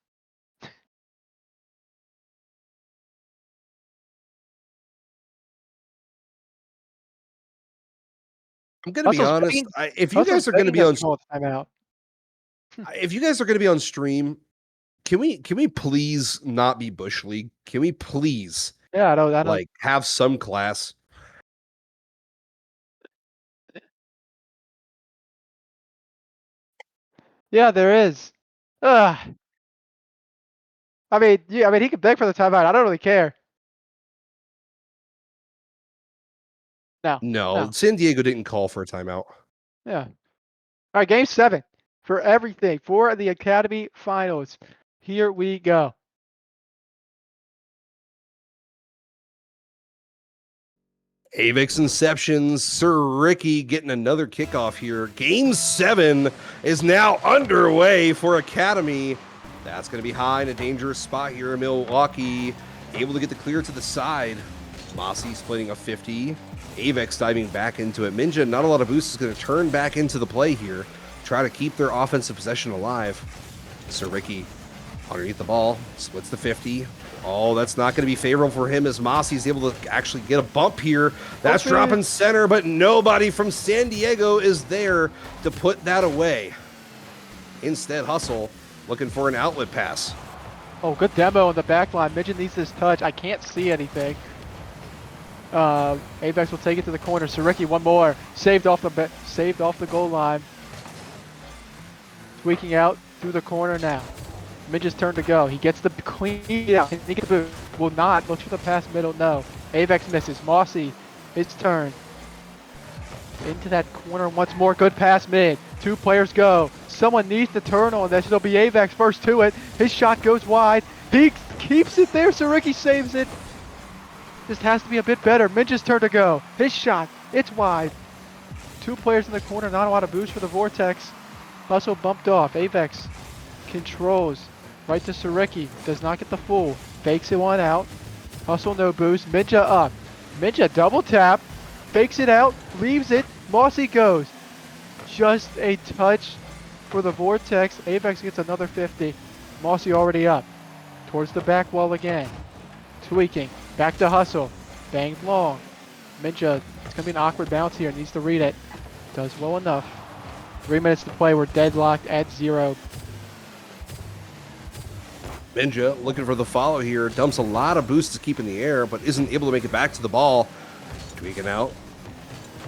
I'm going to be honest. If you Hustle's guys are going to begging be us on, to call a timeout. if you guys are going to be on stream, can we please not be Bush League? Can we please Yeah, I don't. like have some class? Yeah, there is. Ugh. I mean, yeah, I mean, he could beg for the timeout. I don't really care. No, No, no. San Diego didn't call for a timeout. Yeah. All right, Game 7 for everything for the Academy Finals. Here we go. Avix Inceptions, Sir Ricky getting another kickoff here. Game 7 is now underway for Academy. That's going to be high in a dangerous spot here in Milwaukee. Able to get the clear to the side. Mossy splitting a 50. Avex diving back into it. Minja, not a lot of boost, is going to turn back into the play here. Try to keep their offensive possession alive. Sir Ricky underneath the ball. Splits the 50. Oh, that's not going to be favorable for him as Mossy's able to actually get a bump here. That's dropping center, but nobody from San Diego is there to put that away. Instead, Hustle looking for an outlet pass. Oh, good demo on the back line. Midget needs this touch. I can't see anything. Avex will take it to the corner. Saricki, one more. Saved off the goal line. Tweaking out through the corner now. Midget's turn to go. He gets the clean out. He gets the boot. Will not. Looks for the pass middle. No. Avex misses. Mossy, his turn. Into that corner once more. Good pass mid. 2 players go. Someone needs to turn on this. It'll be Avex first to it. His shot goes wide. He keeps it there. Saricki saves it. Just has to be a bit better. Midget's turn to go. His shot. It's wide. 2 players in the corner. Not a lot of boost for the Vortex. Hustle bumped off. Avex controls. Right to Saricki. Does not get the full. Fakes it one out. Hustle no boost. Minja up. Minja double tap. Fakes it out. Leaves it. Mossy goes. Just a touch for the Vortex. Avex gets another 50. Mossy already up. Towards the back wall again. Tweaking. Back to Hustle. Banged long. Minja, it's going to be an awkward bounce here. Needs to read it. Does well enough. 3 minutes to play. We're deadlocked at 0. Minja looking for the follow here. Dumps a lot of boosts to keep in the air, but isn't able to make it back to the ball. Tweaking out.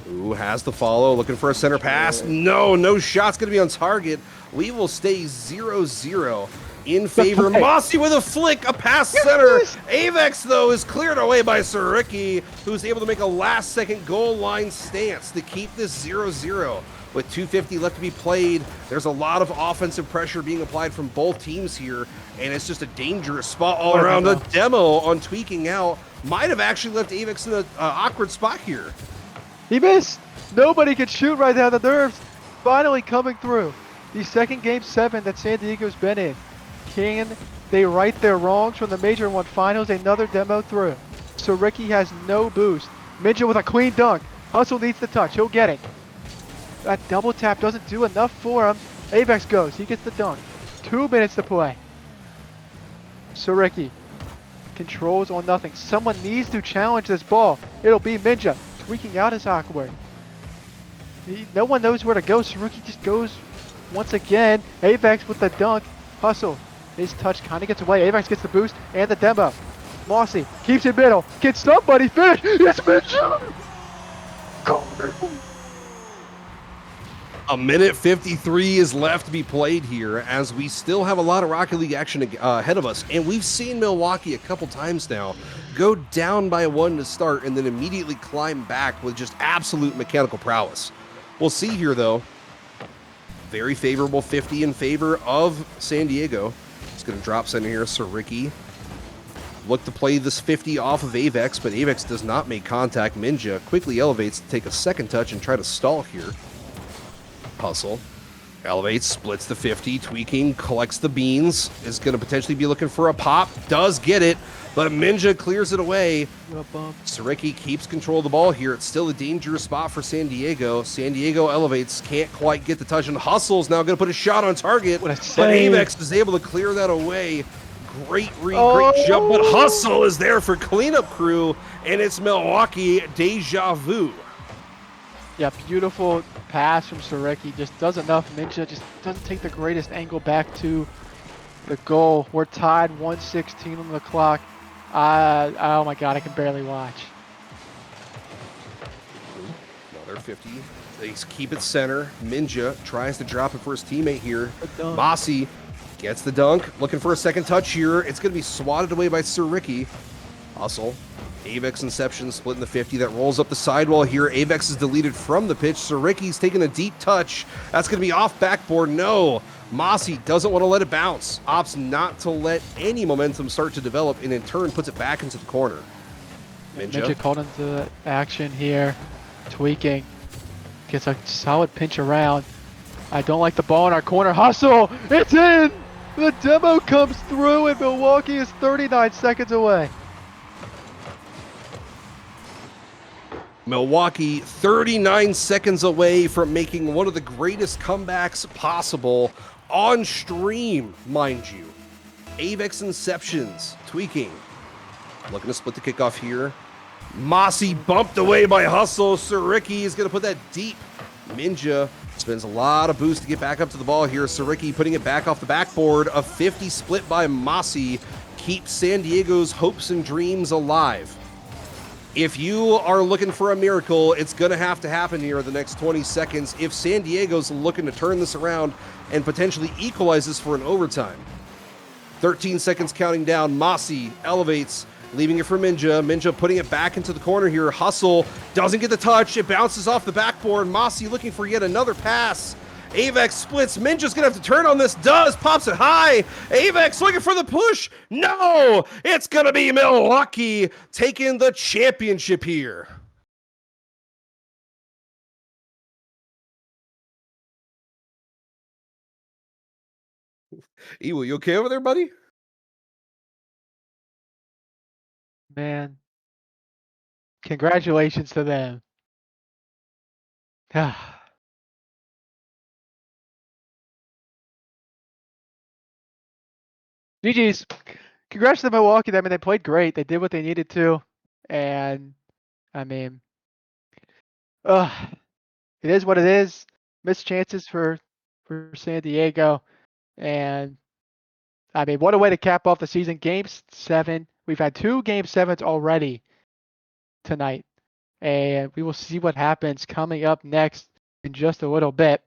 Ooh, has the follow. Looking for a center pass. No shot's going to be on target. We will stay 0-0 in favor. Mossy with a flick, a pass center. Avex, though, is cleared away by Saricki, who's able to make a last-second goal line stance to keep this 0-0. With 2:50 left to be played, there's a lot of offensive pressure being applied from both teams here, and it's just a dangerous spot all around. The demo on tweaking out might have actually left Avex in an awkward spot here. He missed. Nobody can shoot right now. The nerves finally coming through. The second Game 7 that San Diego's been in. Can they right their wrongs from the Major 1 Finals? Another demo through. So Ricky has no boost. Minja with a clean dunk. Hustle needs the touch. He'll get it. That double tap doesn't do enough for him. Avex goes. He gets the dunk. 2 minutes to play. Saricki controls on nothing. Someone needs to challenge this ball. It'll be Minja. Tweaking out is awkward. No one knows where to go. Saricki just goes once again. Avex with the dunk. Hustle. His touch kind of gets away. Avex gets the boost and the demo. Mossy keeps it middle. Can somebody finish? It's Minja! A minute 53 is left to be played here as we still have a lot of Rocket League action ahead of us. And we've seen Milwaukee a couple times now go down by 1 to start and then immediately climb back with just absolute mechanical prowess. We'll see here, though. Very favorable 50 in favor of San Diego. It's going to drop center here. Saricki look to play this 50 off of Avex, but Avex does not make contact. Minja quickly elevates to take a second touch and try to stall here. Hustle. Elevates, splits the 50, tweaking, collects the beans, is going to potentially be looking for a pop, does get it, but Minja clears it away. Saricki keeps control of the ball here. It's still a dangerous spot for San Diego. San Diego elevates, can't quite get the touch, and Hustle's now going to put a shot on target, but Avex is able to clear that away. Great read, great jump, but Hustle is there for cleanup crew, and it's Milwaukee deja vu. Yeah, beautiful pass from Saricki. Just does enough. Minja just doesn't take the greatest angle back to the goal. We're tied, 1:16 on the clock. Oh my God, I can barely watch. Another 50. They keep it center. Minja tries to drop it for his teammate here. Mossy gets the dunk. Looking for a second touch here. It's going to be swatted away by Saricki. Hustle. Avex Inception splitting the 50. That rolls up the sidewall here. Avex is deleted from the pitch. Saricki's taking a deep touch. That's going to be off backboard. No. Mossy doesn't want to let it bounce. Opts not to let any momentum start to develop and in turn puts it back into the corner. Minja called into action here. Tweaking. Gets a solid pinch around. I don't like the ball in our corner. Hustle! It's in! The demo comes through and Milwaukee is 39 seconds away. Milwaukee 39 seconds away from making one of the greatest comebacks possible on stream, mind you. Avex Inceptions, tweaking. Looking to split the kickoff here. Mossy bumped away by Hustle. Saricki is going to put that deep. Minja spends a lot of boost to get back up to the ball here. Saricki putting it back off the backboard. A 50 split by Mossy keeps San Diego's hopes and dreams alive. If you are looking for a miracle, it's going to have to happen here in the next 20 seconds if San Diego's looking to turn this around and potentially equalize this for an overtime. 13 seconds counting down. Mossy elevates, leaving it for Minja. Minja putting it back into the corner here. Hustle doesn't get the touch. It bounces off the backboard. Mossy looking for yet another pass. Avex splits. Minja's going to have to turn on this. Does. Pops it high. Avex looking for the push. No! It's going to be Milwaukee taking the championship here. Ewa, you okay over there, buddy? Man. Congratulations to them. GG's. Congrats to Milwaukee. I mean, they played great. They did what they needed to. And, I mean, it is what it is. Missed chances for San Diego. And, I mean, what a way to cap off the season. Game 7. We've had 2 Game 7s already tonight. And we will see what happens coming up next in just a little bit.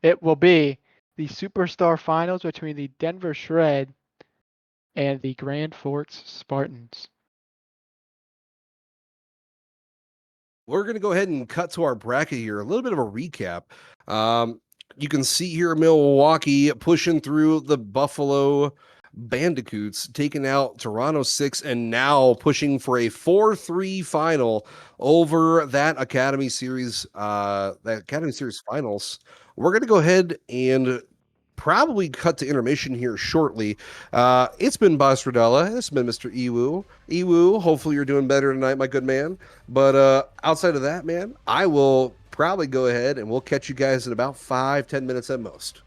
It will be the Superstar Finals between the Denver Shred and the Grand Forks Spartans. We're going to go ahead and cut to our bracket here. A little bit of a recap. You can see here Milwaukee pushing through the Buffalo Bandicoots, taking out Toronto 6, and now pushing for a 4-3 final over that Academy Series finals. We're going to go ahead and probably cut to intermission here shortly. It's been Boss Rodella. It's been Mr. Ewu. Ewu, hopefully you're doing better tonight, my good man. But outside of that, man, I will probably go ahead and we'll catch you guys in about 5-10 minutes at most.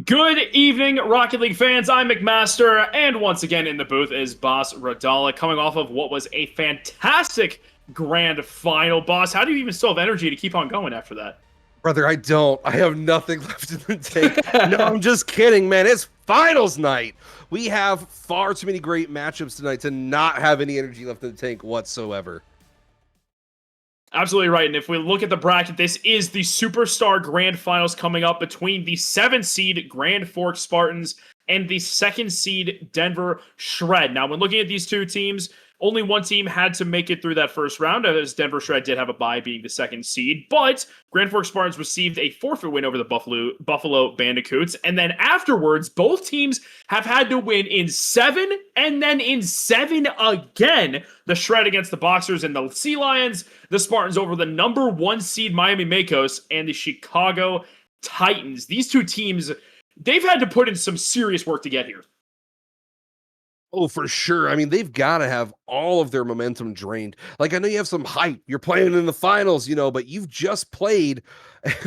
Good evening, Rocket League fans. I'm McMaster, and once again in the booth is Boss Radala, coming off of what was a fantastic grand final. Boss, how do you even still have energy to keep on going after that? Brother, I don't. I have nothing left in the tank. No, I'm just kidding, man. It's finals night. We have far too many great matchups tonight to not have any energy left in the tank whatsoever. Absolutely right. And if we look at the bracket, this is the Superstar Grand Finals coming up between the 7th seed Grand Forks Spartans and the 2nd seed Denver Shred. Now, when looking at these two teams, only one team had to make it through that first round, as Denver Shred did have a bye being the 2nd seed. But Grand Forks Spartans received a forfeit win over the Buffalo Bandicoots. And then afterwards, both teams have had to win in 7 and then in 7 again. The Shred against the Boxers and the Sea Lions, the Spartans over the number 1 seed Miami Makos and the Chicago Titans. These two teams, they've had to put in some serious work to get here. Oh, for sure. I mean, they've got to have all of their momentum drained. Like, I know you have some hype. You're playing in the finals, but you've just played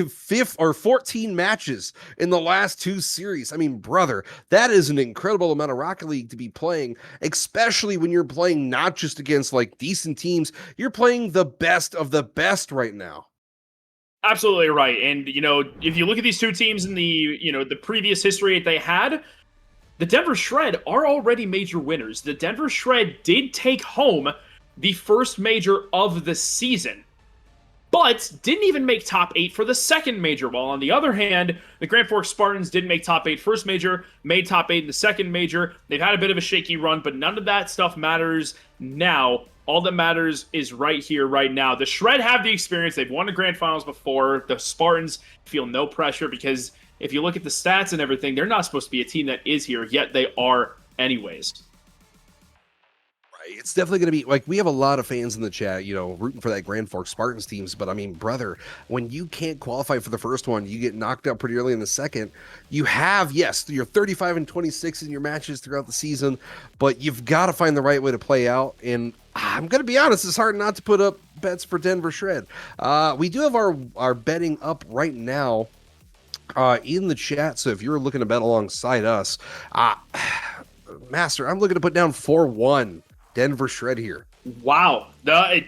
14 matches in the last 2 series. I mean, brother, that is an incredible amount of Rocket League to be playing, especially when you're playing not just against like decent teams. You're playing the best of the best right now. Absolutely right. And, if you look at these two teams in the previous history they had, the Denver Shred are already major winners. The Denver Shred did take home the first major of the season, but didn't even make top 8 for the second major. While on the other hand, the Grand Forks Spartans didn't make top 8 first major, made top 8 in the second major. They've had a bit of a shaky run, but none of that stuff matters now. All that matters is right here, right now. The Shred have the experience. They've won the Grand Finals before. The Spartans feel no pressure because if you look at the stats and everything, they're not supposed to be a team that is here, yet they are anyways. Right. It's definitely going to be, like, we have a lot of fans in the chat, rooting for that Grand Forks Spartans teams. But, I mean, brother, when you can't qualify for the first one, you get knocked out pretty early in the second. You have, yes, you're 35-26 in your matches throughout the season, but you've got to find the right way to play out. And I'm going to be honest, it's hard not to put up bets for Denver Shred. We do have our betting up right now in the chat, so if you're looking to bet alongside us, Master, I'm looking to put down 4-1 Denver Shred here. Wow, that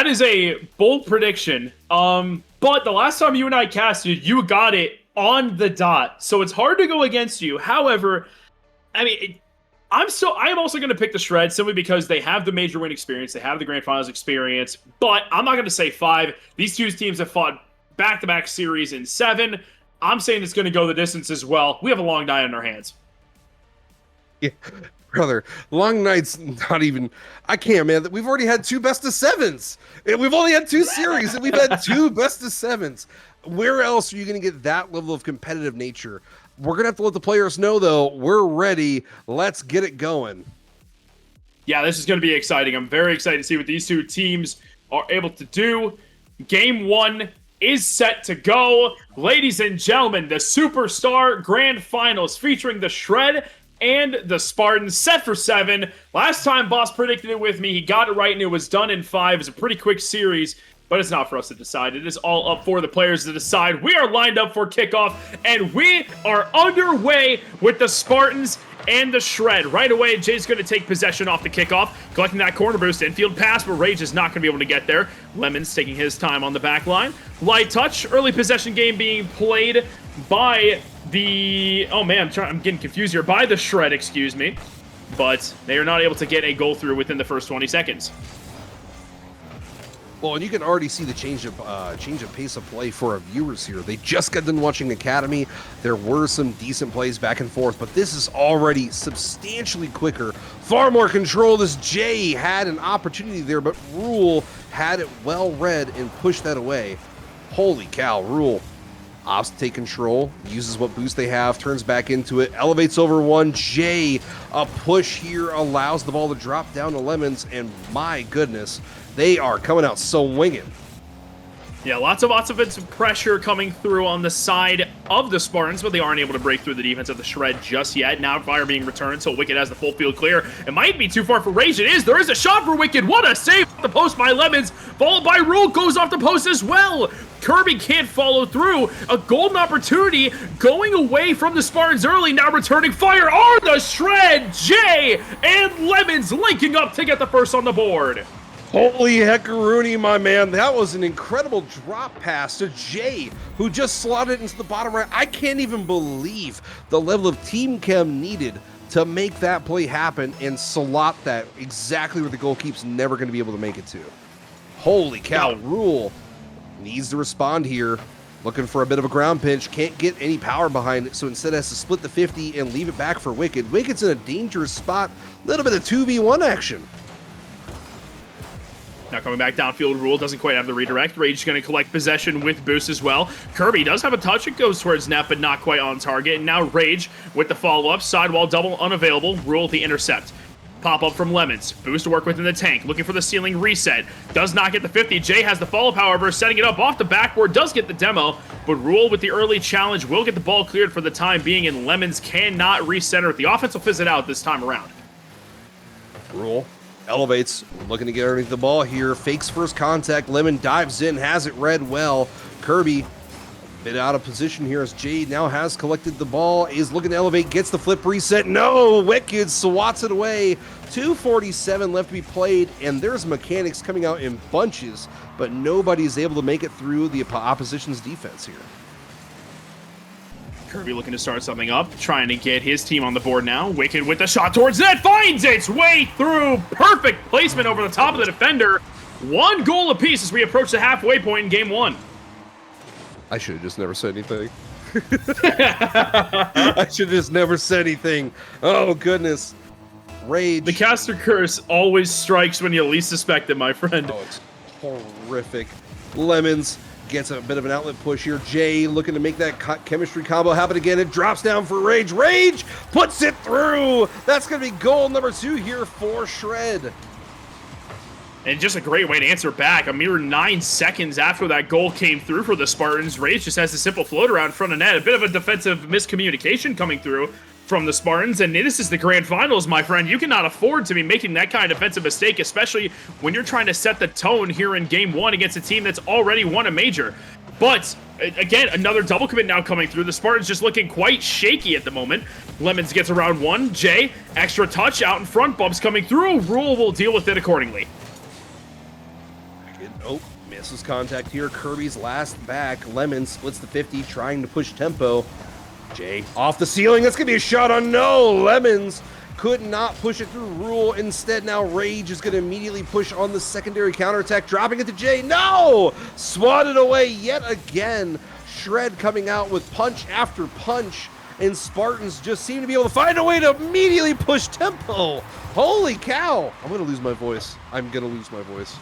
is a bold prediction. But the last time you and I casted, you got it on the dot, so it's hard to go against you. However, I mean, I am also going to pick the Shred simply because they have the major win experience, they have the Grand Finals experience. But I'm not going to say 5. These two teams have fought back-to-back series in 7. I'm saying it's going to go the distance as well. We have a long night on our hands. Yeah, brother, long night's not even. I can't, man. We've already had 2 best-of-7s. And we've only had 2 series, and we've had 2 best-of-7s. Where else are you going to get that level of competitive nature? We're going to have to let the players know, though, we're ready. Let's get it going. Yeah, this is going to be exciting. I'm very excited to see what these two teams are able to do. Game 1 is set to go. Ladies and gentlemen, the Superstar Grand Finals featuring the Shred and the Spartans set for 7. Last time Boss predicted it with me, he got it right and it was done in 5. It was a pretty quick series, but it's not for us to decide. It is all up for the players to decide. We are lined up for kickoff, and we are underway with the Spartans and the Shred. Right away, Jay's going to take possession off the kickoff, collecting that corner boost, infield pass, but Rage is not going to be able to get there. Lemon's taking his time on the back line. Light touch, early possession game being played by the... Oh man, I'm getting confused here. By the Shred, excuse me. But they are not able to get a goal through within the first 20 seconds. Well, and you can already see the change of pace of play for our viewers here. They just got done watching Academy. There were some decent plays back and forth, but this is already substantially quicker. Far more control. This Jay had an opportunity there, but Rule had it well read and pushed that away. Holy cow, Rule opts to take control, uses what boost they have, turns back into it, elevates over one. Jay, a push here allows the ball to drop down to Lemons, and my goodness, they are coming out swinging. Yeah, lots of offensive pressure coming through on the side of the Spartans, but they aren't able to break through the defense of the Shred just yet. Now fire being returned, so Wicked has the full field clear. It might be too far for Rage. It is. There is a shot for Wicked. What a save off the post by Lemons, followed by Rule, goes off the post as well. Kirby can't follow through. A golden opportunity going away from the Spartans early. Now returning fire on the shred. Jay and Lemons linking up to get the first on the board. Holy heckaroonie, my man. That was an incredible drop pass to Jay, who just slotted it into the bottom right. I can't even believe the level of team chem needed to make that play happen and slot that exactly where the goalkeeper's never going to be able to make it to. Holy cow, Rule needs to respond here. Looking for a bit of a ground pinch, can't get any power behind it, so instead has to split the 50 and leave it back for Wicked. Wicked's in a dangerous spot, a little bit of 2v1 action. Now coming back downfield, Rule doesn't quite have the redirect. Rage is going to collect possession with Boost as well. Kirby does have a touch. It goes towards net, but not quite on target. And now Rage with the follow-up. Sidewall double unavailable. Rule the intercept. Pop-up from Lemons. Boost to work within the tank. Looking for the ceiling reset. Does not get the 50. Jay has the follow-up, however, setting it up off the backboard. Does get the demo, but Rule with the early challenge will get the ball cleared for the time being, and Lemons cannot recenter it. The offense will fizz it out this time around. Rule elevates, looking to get underneath the ball here. Fakes first contact. Lemon dives in, has it read well. Kirby, a bit out of position here as Jade now has collected the ball, is looking to elevate, gets the flip reset. No! Wicked swats it away. 2:47 left to be played, and there's mechanics coming out in bunches, but nobody's able to make it through the opposition's defense here. Kirby looking to start something up, trying to get his team on the board now. Wicked with the shot towards net, finds its way through. Perfect placement over the top of the defender. One goal apiece as we approach the halfway point in game one. I should have just never said anything. I should have just never said anything. Oh, goodness. Rage. The caster curse always strikes when you least suspect it, my friend. Oh, it's horrific. Lemons gets a bit of an outlet push here. Jay looking to make that chemistry combo happen again. It drops down for Rage. Rage puts it through. That's going to be goal number 2 here for Shred. And just a great way to answer back. A mere 9 seconds after that goal came through for the Spartans, Rage just has a simple float around front of net. A bit of a defensive miscommunication coming through from the Spartans, and this is the grand finals, my friend. You cannot afford to be making that kind of defensive mistake, especially when you're trying to set the tone here in game one against a team that's already won a major. But again, another double commit now coming through. The Spartans just looking quite shaky at the moment. Lemons gets around one. Jay, extra touch out in front, bumps coming through. Rule will deal with it accordingly. Oh, misses contact here. Kirby's last back. Lemon splits the 50, trying to push tempo. Jay off the ceiling. That's going to be a shot on no. Lemons could not push it through Rule. Instead, now Rage is going to immediately push on the secondary counterattack, dropping it to Jay. No! Swatted away yet again. Shred coming out with punch after punch, and Spartans just seem to be able to find a way to immediately push tempo. Holy cow. I'm going to lose my voice. I'm going to lose my voice.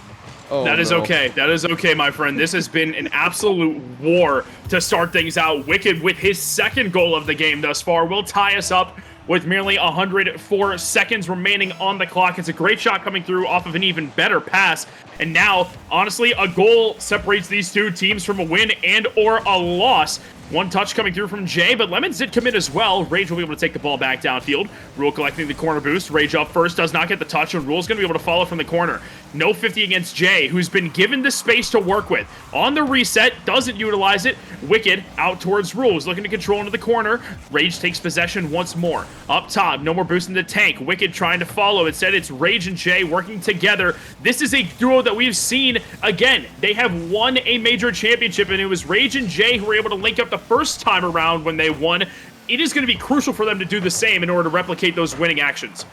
Oh, that is no. okay. That is okay, my friend. This has been an absolute war to start things out. Wicked, with his second goal of the game thus far, will tie us up with merely 104 seconds remaining on the clock. It's a great shot coming through off of an even better pass. And now, honestly, a goal separates these two teams from a win and or a loss. One touch coming through from Jay, but Lemons did commit as well. Rage will be able to take the ball back downfield. Rule collecting the corner boost. Rage up first, does not get the touch, and Rule's going to be able to follow from the corner. No 50 against Jay, who's been given the space to work with. On the reset, doesn't utilize it. Wicked out towards Rule, who's looking to control into the corner. Rage takes possession once more. Up top, no more boost in the tank. Wicked trying to follow. Instead, it's Rage and Jay working together. This is a duo that we've seen. Again, they have won a major championship, and it was Rage and Jay who were able to link up the first time around when they won. It is going to be crucial for them to do the same in order to replicate those winning actions.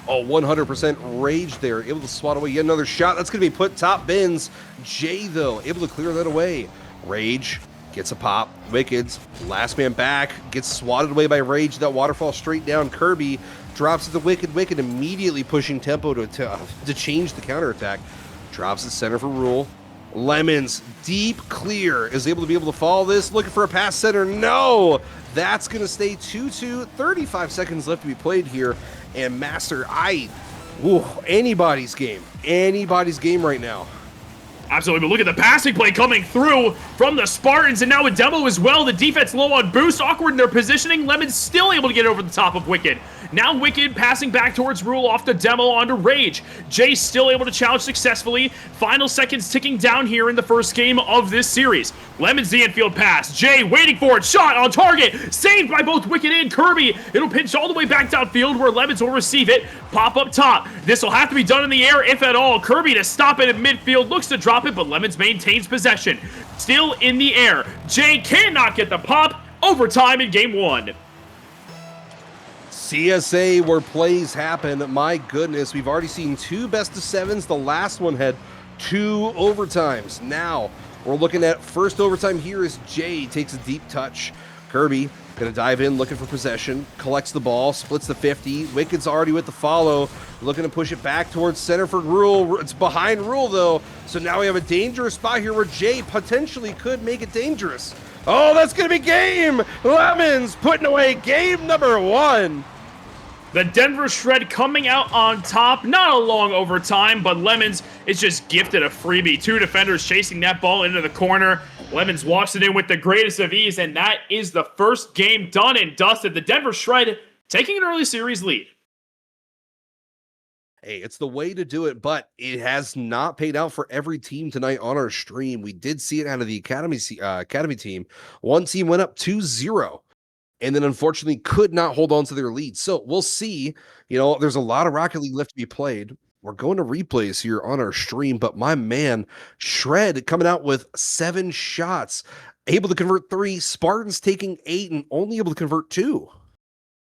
Oh, 100% Rage there, able to swat away yet another shot. That's going to be put top bins. Jay, though, able to clear that away. Rage gets a pop. Wicked's last man back, gets swatted away by Rage. That waterfall straight down. Kirby drops it to Wicked. Wicked immediately pushing tempo to change the counterattack. Drops it center for Rule. Lemons, deep clear, is able to follow this. Looking for a pass center. No! That's going to stay 2-2. 35 seconds left to be played here. And Master, anybody's game. Anybody's game right now. Absolutely, but look at the passing play coming through from the Spartans, and now a demo as well. The defense low on boost, awkward in their positioning. Lemon's still able to get over the top of Wicked. Now Wicked passing back towards Rule off the demo onto Rage. Jay still able to challenge successfully. Final seconds ticking down here in the first game of this series. Lemons the infield pass. Jay waiting for it. Shot on target. Saved by both Wicked and Kirby. It'll pinch all the way back downfield where Lemons will receive it. Pop up top. This will have to be done in the air if at all. Kirby to stop it in midfield. Looks to drop it, but Lemons maintains possession. Still in the air. Jay cannot get the pop. Overtime in game 1. CSA where plays happen. My goodness, we've already seen 2 best-of-7s. The last one had 2 overtimes. Now we're looking at first overtime here as Jay takes a deep touch. Kirby gonna dive in, looking for possession, collects the ball, splits the 50. Wicked's already with the follow, looking to push it back towards center for Rule. It's behind Rule though, so now we have a dangerous spot here where Jay potentially could make it dangerous. Oh, that's gonna be game! Lemons putting away game number 1. The Denver Shred coming out on top. Not a long overtime, but Lemons is just gifted a freebie. 2 defenders chasing that ball into the corner. Lemons walks it in with the greatest of ease, and that is the first game done and dusted. The Denver Shred taking an early series lead. Hey, it's the way to do it, but it has not paid out for every team tonight on our stream. We did see it out of the academy team. One team went up 2-0. And then unfortunately could not hold on to their lead. So we'll see. You know, there's a lot of Rocket League left to be played. We're going to replays here on our stream, but my man, Shred coming out with 7 shots, able to convert 3, Spartans taking 8 and only able to convert 2.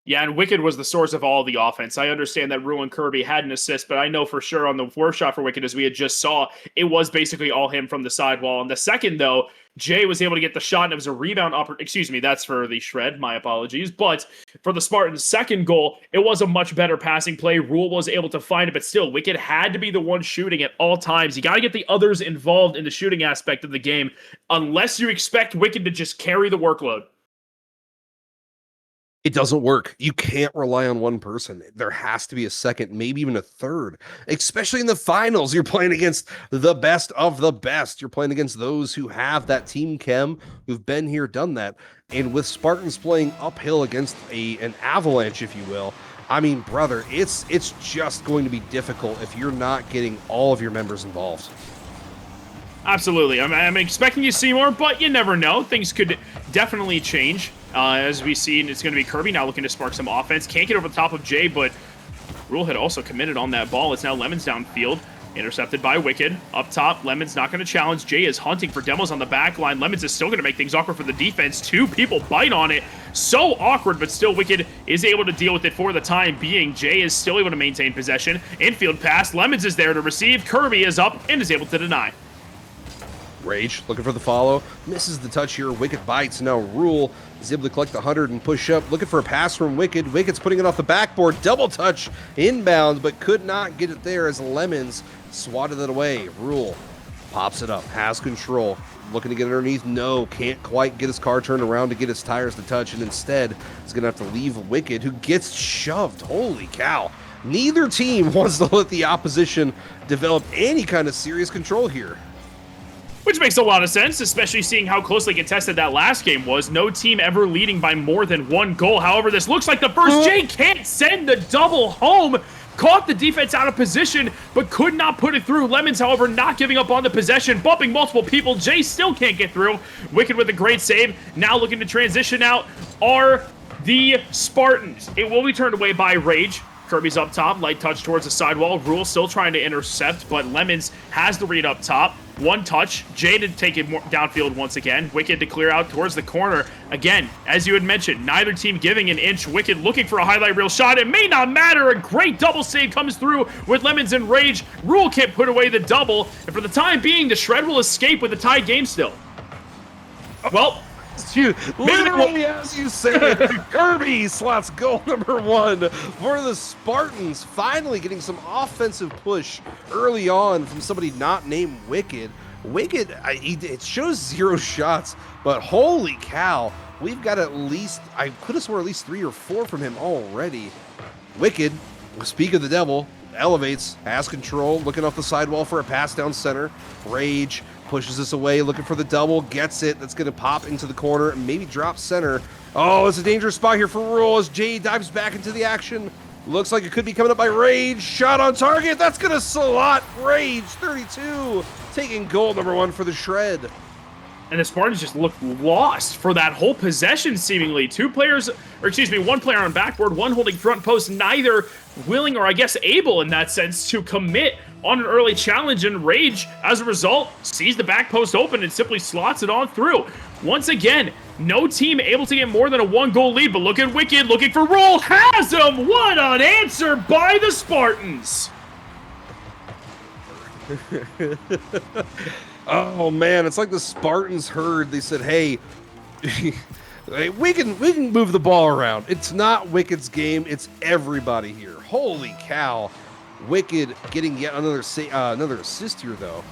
Yeah, and Wicked was the source of all the offense. I understand that Rule and Kirby had an assist, but I know for sure on the worst shot for Wicked, as we had just saw, it was basically all him from the sidewall. And the second, though, Jay was able to get the shot, and it was a rebound. Excuse me, that's for the Shred. My apologies. But for the Spartans' second goal, it was a much better passing play. Rule was able to find it, but still, Wicked had to be the one shooting at all times. You got to get the others involved in the shooting aspect of the game, unless you expect Wicked to just carry the workload. It doesn't work. You can't rely on one person. There has to be a second, maybe even a third, especially in the finals. You're playing against the best of the best. You're playing against those who have that team chem, who've been here, done that. And with Spartans playing uphill against an avalanche, if you will, I mean, brother, it's just going to be difficult if you're not getting all of your members involved. Absolutely. I'm expecting to see more, but you never know. Things could definitely change. As we see, it's going to be Kirby now looking to spark some offense. Can't get over the top of Jay, but Rule had also committed on that ball. It's now Lemons downfield. Intercepted by Wicked. Up top, Lemons not going to challenge. Jay is hunting for demos on the back line. Lemons is still going to make things awkward for the defense. 2 people bite on it. So awkward, but still Wicked is able to deal with it for the time being. Jay is still able to maintain possession. Infield pass. Lemons is there to receive. Kirby is up and is able to deny. Rage looking for the follow. Misses the touch here. Wicked bites. Now Rule is able to collect the 100 and push up. Looking for a pass from Wicked. Wicked's putting it off the backboard. Double touch inbound, but could not get it there as Lemons swatted it away. Rule pops it up. Has control. Looking to get underneath. No, can't quite get his car turned around to get his tires to touch, and instead is going to have to leave Wicked, who gets shoved. Holy cow. Neither team wants to let the opposition develop any kind of serious control here. Which makes a lot of sense, especially seeing how closely contested that last game was. No team ever leading by more than 1 goal. However, this looks like the first. Jay can't send the double home. Caught the defense out of position, but could not put it through. Lemons, however, not giving up on the possession, bumping multiple people. Jay still can't get through. Wicked with a great save. Now looking to transition out are the Spartans. It will be turned away by Rage. Kirby's up top, light touch towards the sidewall. Rule still trying to intercept, but Lemons has the read up top. 1 touch. Jay to take it more downfield once again. Wicked to clear out towards the corner. Again, as you had mentioned, neither team giving an inch. Wicked looking for a highlight reel shot. It may not matter. A great double save comes through with Lemons and Rage. Rule can't put away the double. And for the time being, the Shred will escape with a tied game still. Well, Literally, as you say it, Kirby slots goal number 1 for the Spartans. Finally getting some offensive push early on from somebody not named Wicked. Wicked, it shows 0 shots, but holy cow, we've got at least, I could have swore at least 3 or 4 from him already. Wicked, speak of the devil, elevates, has control, looking off the sidewall for a pass down center. Rage pushes this away, looking for the double, gets it. That's going to pop into the corner and maybe drop center. Oh, it's a dangerous spot here for Rule as Jay dives back into the action. Looks like it could be coming up by Rage. Shot on target. That's going to slot Rage. 32 taking goal number 1 for the Shred. And the Spartans just looked lost for that whole possession, seemingly. One player on backboard, one holding front post, neither willing or I guess able in that sense to commit on an early challenge, and Rage, as a result, sees the back post open and simply slots it on through. Once again, no team able to get more than a 1-goal lead, but look at Wicked looking for Roll, has him! What an answer by the Spartans! Oh man, it's like the Spartans heard. They said, "Hey, we can move the ball around. It's not Wicked's game. It's everybody here." Holy cow! Wicked getting yet another assist here though.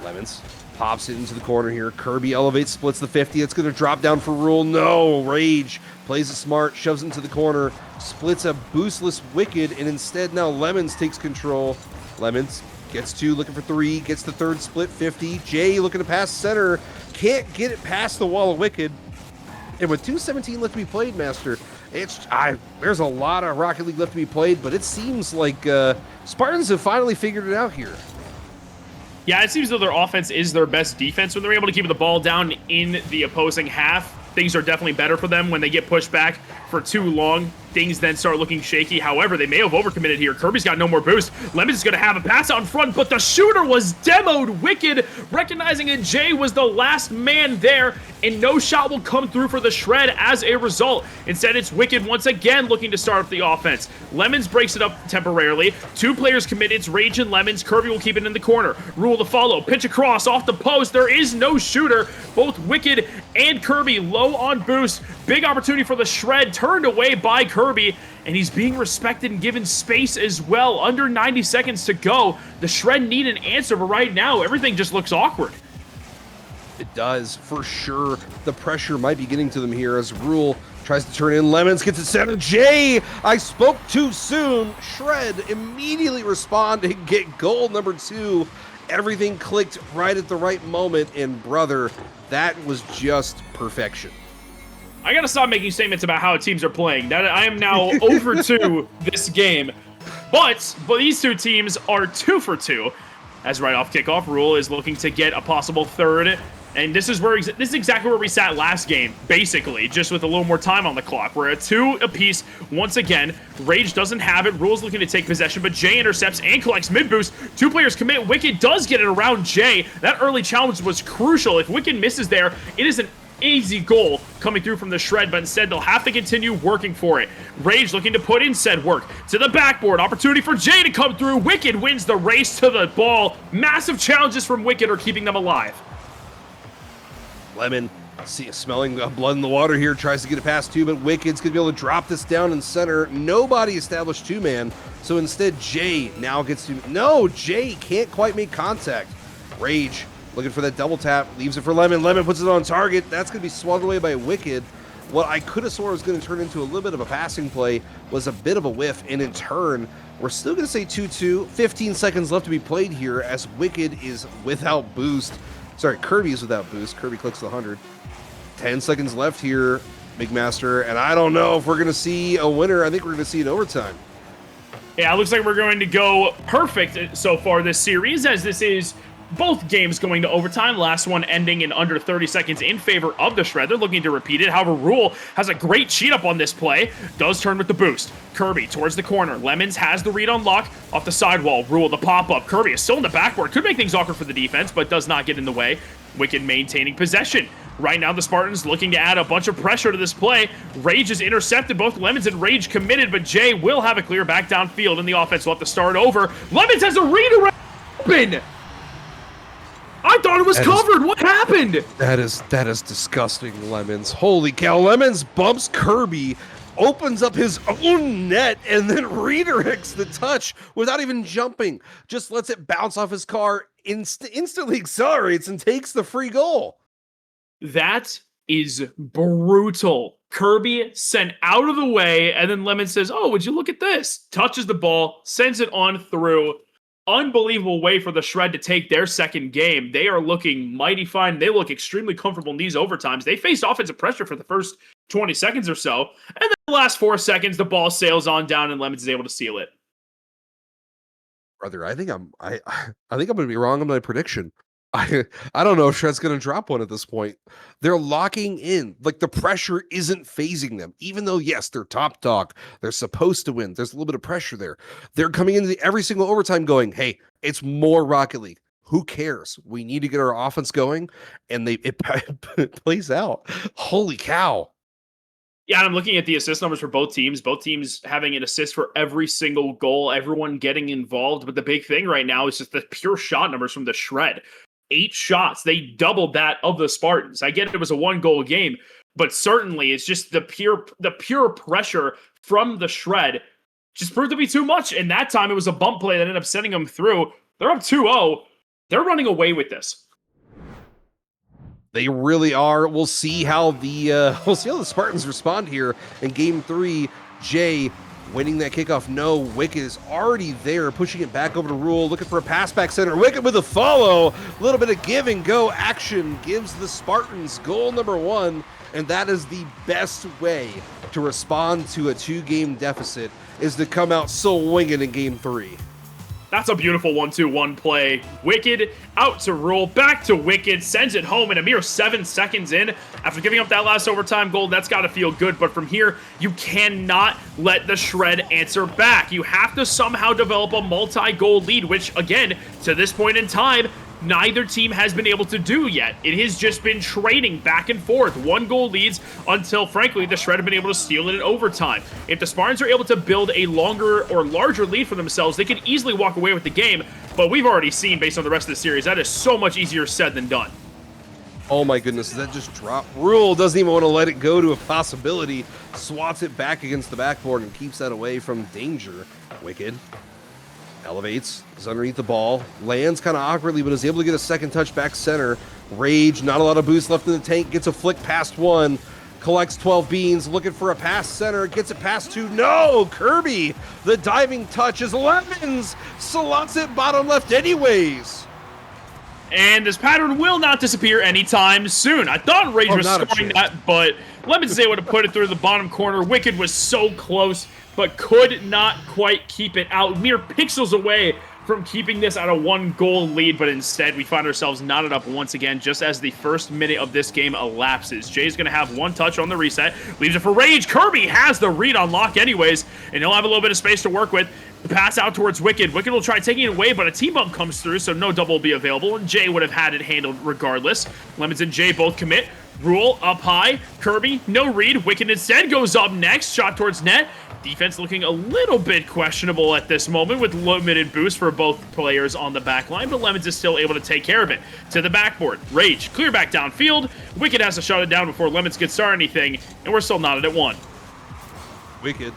Lemons pops it into the corner here. Kirby elevates, splits the 50. It's going to drop down for Rule. No, Rage plays it smart, shoves it into the corner, splits a boostless Wicked, and instead now Lemons takes control. Lemons gets 2, looking for 3, gets the third split, 50. Jay looking to pass center, can't get it past the wall of Wicked. And with 2:17 left to be played, Master, there's a lot of Rocket League left to be played, but it seems like Spartans have finally figured it out here. Yeah, it seems though their offense is their best defense when they're able to keep the ball down in the opposing half. Things are definitely better for them when they get pushed back for too long. Things then start looking shaky. However, they may have overcommitted here. Kirby's got no more boost. Lemons is going to have a pass out in front, but the shooter was demoed. Wicked, recognizing that Jay was the last man there, and no shot will come through for the Shred as a result. Instead, it's Wicked once again looking to start up the offense. Lemons breaks it up temporarily. 2 players commit. It's Rage and Lemons. Kirby will keep it in the corner. Rule to follow. Pitch across off the post. There is no shooter. Both Wicked and Kirby low on boost. Big opportunity for the Shred, turned away by Kirby, and he's being respected and given space as well. Under 90 seconds to go. The Shred need an answer, but right now, everything just looks awkward. It does, for sure. The pressure might be getting to them here as Rule tries to turn in. Lemons gets it center. Jay, I spoke too soon. Shred immediately respond and get goal number 2. Everything clicked right at the right moment, and brother, that was just perfection. I gotta stop making statements about how teams are playing. That I am now over 2 this game. But these 2 teams are 2 for 2. As right off kickoff, Rule is looking to get a possible third. And this is exactly where we sat last game, basically, just with a little more time on the clock. We're at 2 apiece once again. Rage doesn't have it. Rule's looking to take possession, but Jay intercepts and collects mid-boost. 2 players commit. Wicked does get it around Jay. That early challenge was crucial. If Wicked misses there, it is an easy goal coming through from the Shred, but instead they'll have to continue working for it. Rage looking to put in said work to the backboard. Opportunity for Jay to come through. Wicked wins the race to the ball. Massive challenges from Wicked are keeping them alive. Lemon, smelling blood in the water here, tries to get it past 2, but Wicked's going to be able to drop this down in center. Nobody established 2-man, so instead Jay now gets to... No, Jay can't quite make contact. Rage looking for that double tap, leaves it for Lemon. Lemon puts it on target. That's going to be swatted away by Wicked. What I could have swore was going to turn into a little bit of a passing play was a bit of a whiff, and in turn, we're still going to say 2-2. 15 seconds left to be played here as Wicked is without boost. Sorry, Kirby is without boost. Kirby clicks the 100. 10 seconds left here, Big Master, and I don't know if we're going to see a winner. I think we're going to see an overtime. Yeah, it looks like we're going to go perfect so far this series, as this is both games going to overtime. Last one ending in under 30 seconds in favor of the Shred. They're looking to repeat it. However, Rule has a great cheat up on this play. Does turn with the boost. Kirby towards the corner. Lemons has the read on lock off the sidewall. Rule the pop-up. Kirby is still in the backboard. Could make things awkward for the defense, but does not get in the way. Wicked maintaining possession. Right now, the Spartans looking to add a bunch of pressure to this play. Rage is intercepted. Both Lemons and Rage committed, but Jay will have a clear back downfield, and the offense will have to start over. Lemons has a redirect open. I thought it was covered. What happened? That is disgusting, Lemons. Holy cow. Lemons bumps Kirby, opens up his own net, and then redirects the touch without even jumping. Just lets it bounce off his car, instantly accelerates, and takes the free goal. That is brutal. Kirby sent out of the way, and then Lemon says, "Oh, would you look at this?" Touches the ball, sends it on through. unbelievable way for the Shred to take their second game. They are looking mighty fine. They look extremely comfortable in these overtimes. They faced offensive pressure for the first 20 seconds or so, and then the last 4 seconds, the ball sails on down, and Lemons is able to seal it. Brother, I think I'm gonna be wrong on my prediction. I don't know if Shred's gonna drop one at this point. They're locking in. Like, the pressure isn't phasing them. Even though, yes, they're top dog. They're supposed to win. There's a little bit of pressure there. They're coming into every single overtime going, hey, it's more Rocket League. Who cares? We need to get our offense going. And it plays out. Holy cow. Yeah, and I'm looking at the assist numbers for both teams having an assist for every single goal, everyone getting involved. But the big thing right now is just the pure shot numbers from the Shred. 8 shots. They doubled that of the Spartans. I get it was a 1-goal game, but certainly it's just the pure pressure from the Shred just proved to be too much. And that time it was a bump play that ended up sending them through. They're up 2-0. They're running away with this. They really are. We'll see how the Spartans respond here in game 3. Jay winning that kickoff. No, Wicked is already there, pushing it back over to Rule, looking for a pass back center. Wicked with a follow. A little bit of give and go action gives the Spartans goal number 1, and that is the best way to respond to a 2-game deficit, is to come out swinging in game 3. That's a beautiful 1-2-1 play. Wicked out to Rule, back to Wicked, sends it home in a mere 7 seconds in. After giving up that last overtime goal, that's got to feel good. But from here, you cannot let the Shred answer back. You have to somehow develop a multi-goal lead, which, again, to this point in time, neither team has been able to do yet. It has just been trading back and forth. 1-goal leads until, frankly, the Shred have been able to steal it in overtime. If the Spartans are able to build a longer or larger lead for themselves, they could easily walk away with the game. But we've already seen, based on the rest of the series, that is so much easier said than done. Oh my goodness, that just dropped. Rule doesn't even want to let it go to a possibility. Swats it back against the backboard and keeps that away from danger. Wicked elevates, is underneath the ball, lands kind of awkwardly, but is able to get a second touch back center. Rage, not a lot of boost left in the tank, gets a flick past 1, collects 12 beans, looking for a pass center, gets it past 2. No, Kirby, the diving touch is Lemons, slots it bottom left anyways. And this pattern will not disappear anytime soon. I thought Rage was scoring that, but Lemons is able to put it through the bottom corner. Wicked was so close, but could not quite keep it out. Mere pixels away from keeping this at a 1-goal lead, but instead we find ourselves knotted up once again just as the first minute of this game elapses. Jay's going to have 1 touch on the reset, leaves it for Rage. Kirby has the read on lock anyways, and he'll have a little bit of space to work with. Pass out towards Wicked. Wicked will try taking it away, but a team bump comes through, so no double will be available, and Jay would have had it handled regardless. Lemons and Jay both commit. Rule up high. Kirby, no read. Wicked instead goes up next. Shot towards net. Defense looking a little bit questionable at this moment with limited boost for both players on the back line, but Lemons is still able to take care of it. To the backboard. Rage, clear back downfield. Wicked has to shut it down before Lemons can start anything, and we're still knotted at 1. Wicked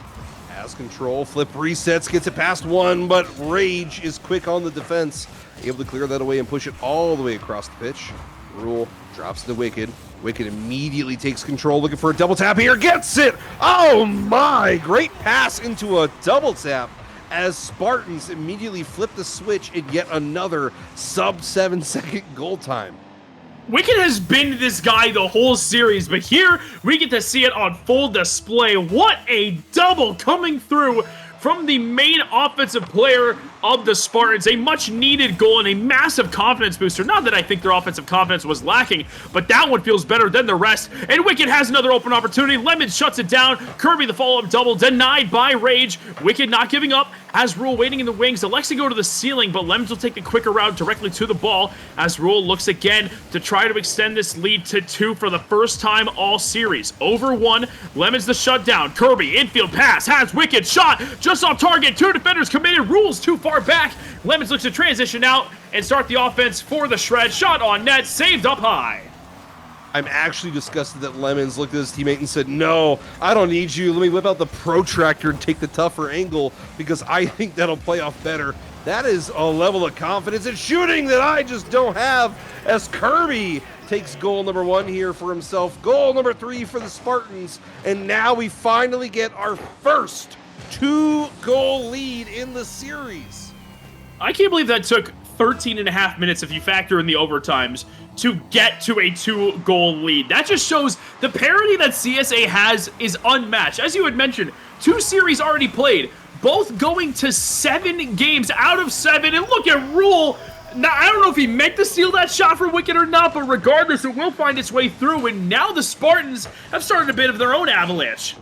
has control, flip resets, gets it past 1, but Rage is quick on the defense, able to clear that away and push it all the way across the pitch. Rule drops to Wicked. Wicked immediately takes control, looking for a double tap here, gets it! Oh my! Great pass into a double tap as Spartans immediately flip the switch in yet another sub 7-second goal time. Wicked has been this guy the whole series, but here we get to see it on full display. What a double coming through from the main offensive player of the Spartans. A much-needed goal and a massive confidence booster. Not that I think their offensive confidence was lacking, but that one feels better than the rest. And Wicked has another open opportunity. Lemon shuts it down. Kirby, the follow-up double, denied by Rage. Wicked not giving up. Has Rule waiting in the wings. Elects to go to the ceiling, but Lemons will take the quicker route directly to the ball as Rule looks again to try to extend this lead to 2 for the first time all series. Over 1. Lemons the shutdown. Kirby, infield pass. Has Wicked shot. Just off target. 2 defenders committed. Rule's too far back. Lemons looks to transition out and start the offense for the Shred. Shot on net. Saved up high. I'm actually disgusted that Lemons looked at his teammate and said, no, I don't need you. Let me whip out the protractor and take the tougher angle because I think that'll play off better. That is a level of confidence and shooting that I just don't have as Kirby takes goal number 1 here for himself. Goal number 3 for the Spartans. And now we finally get our first 2-goal lead in the series. I can't believe that took 13 and a half minutes if you factor in the overtimes to get to a 2-goal lead. That just shows the parity that CSA has is unmatched. As you had mentioned, 2 series already played, both going to 7 games out of 7. And look at Rule. Now, I don't know if he meant to steal that shot from Wicked or not, but regardless, it will find its way through. And now the Spartans have started a bit of their own avalanche.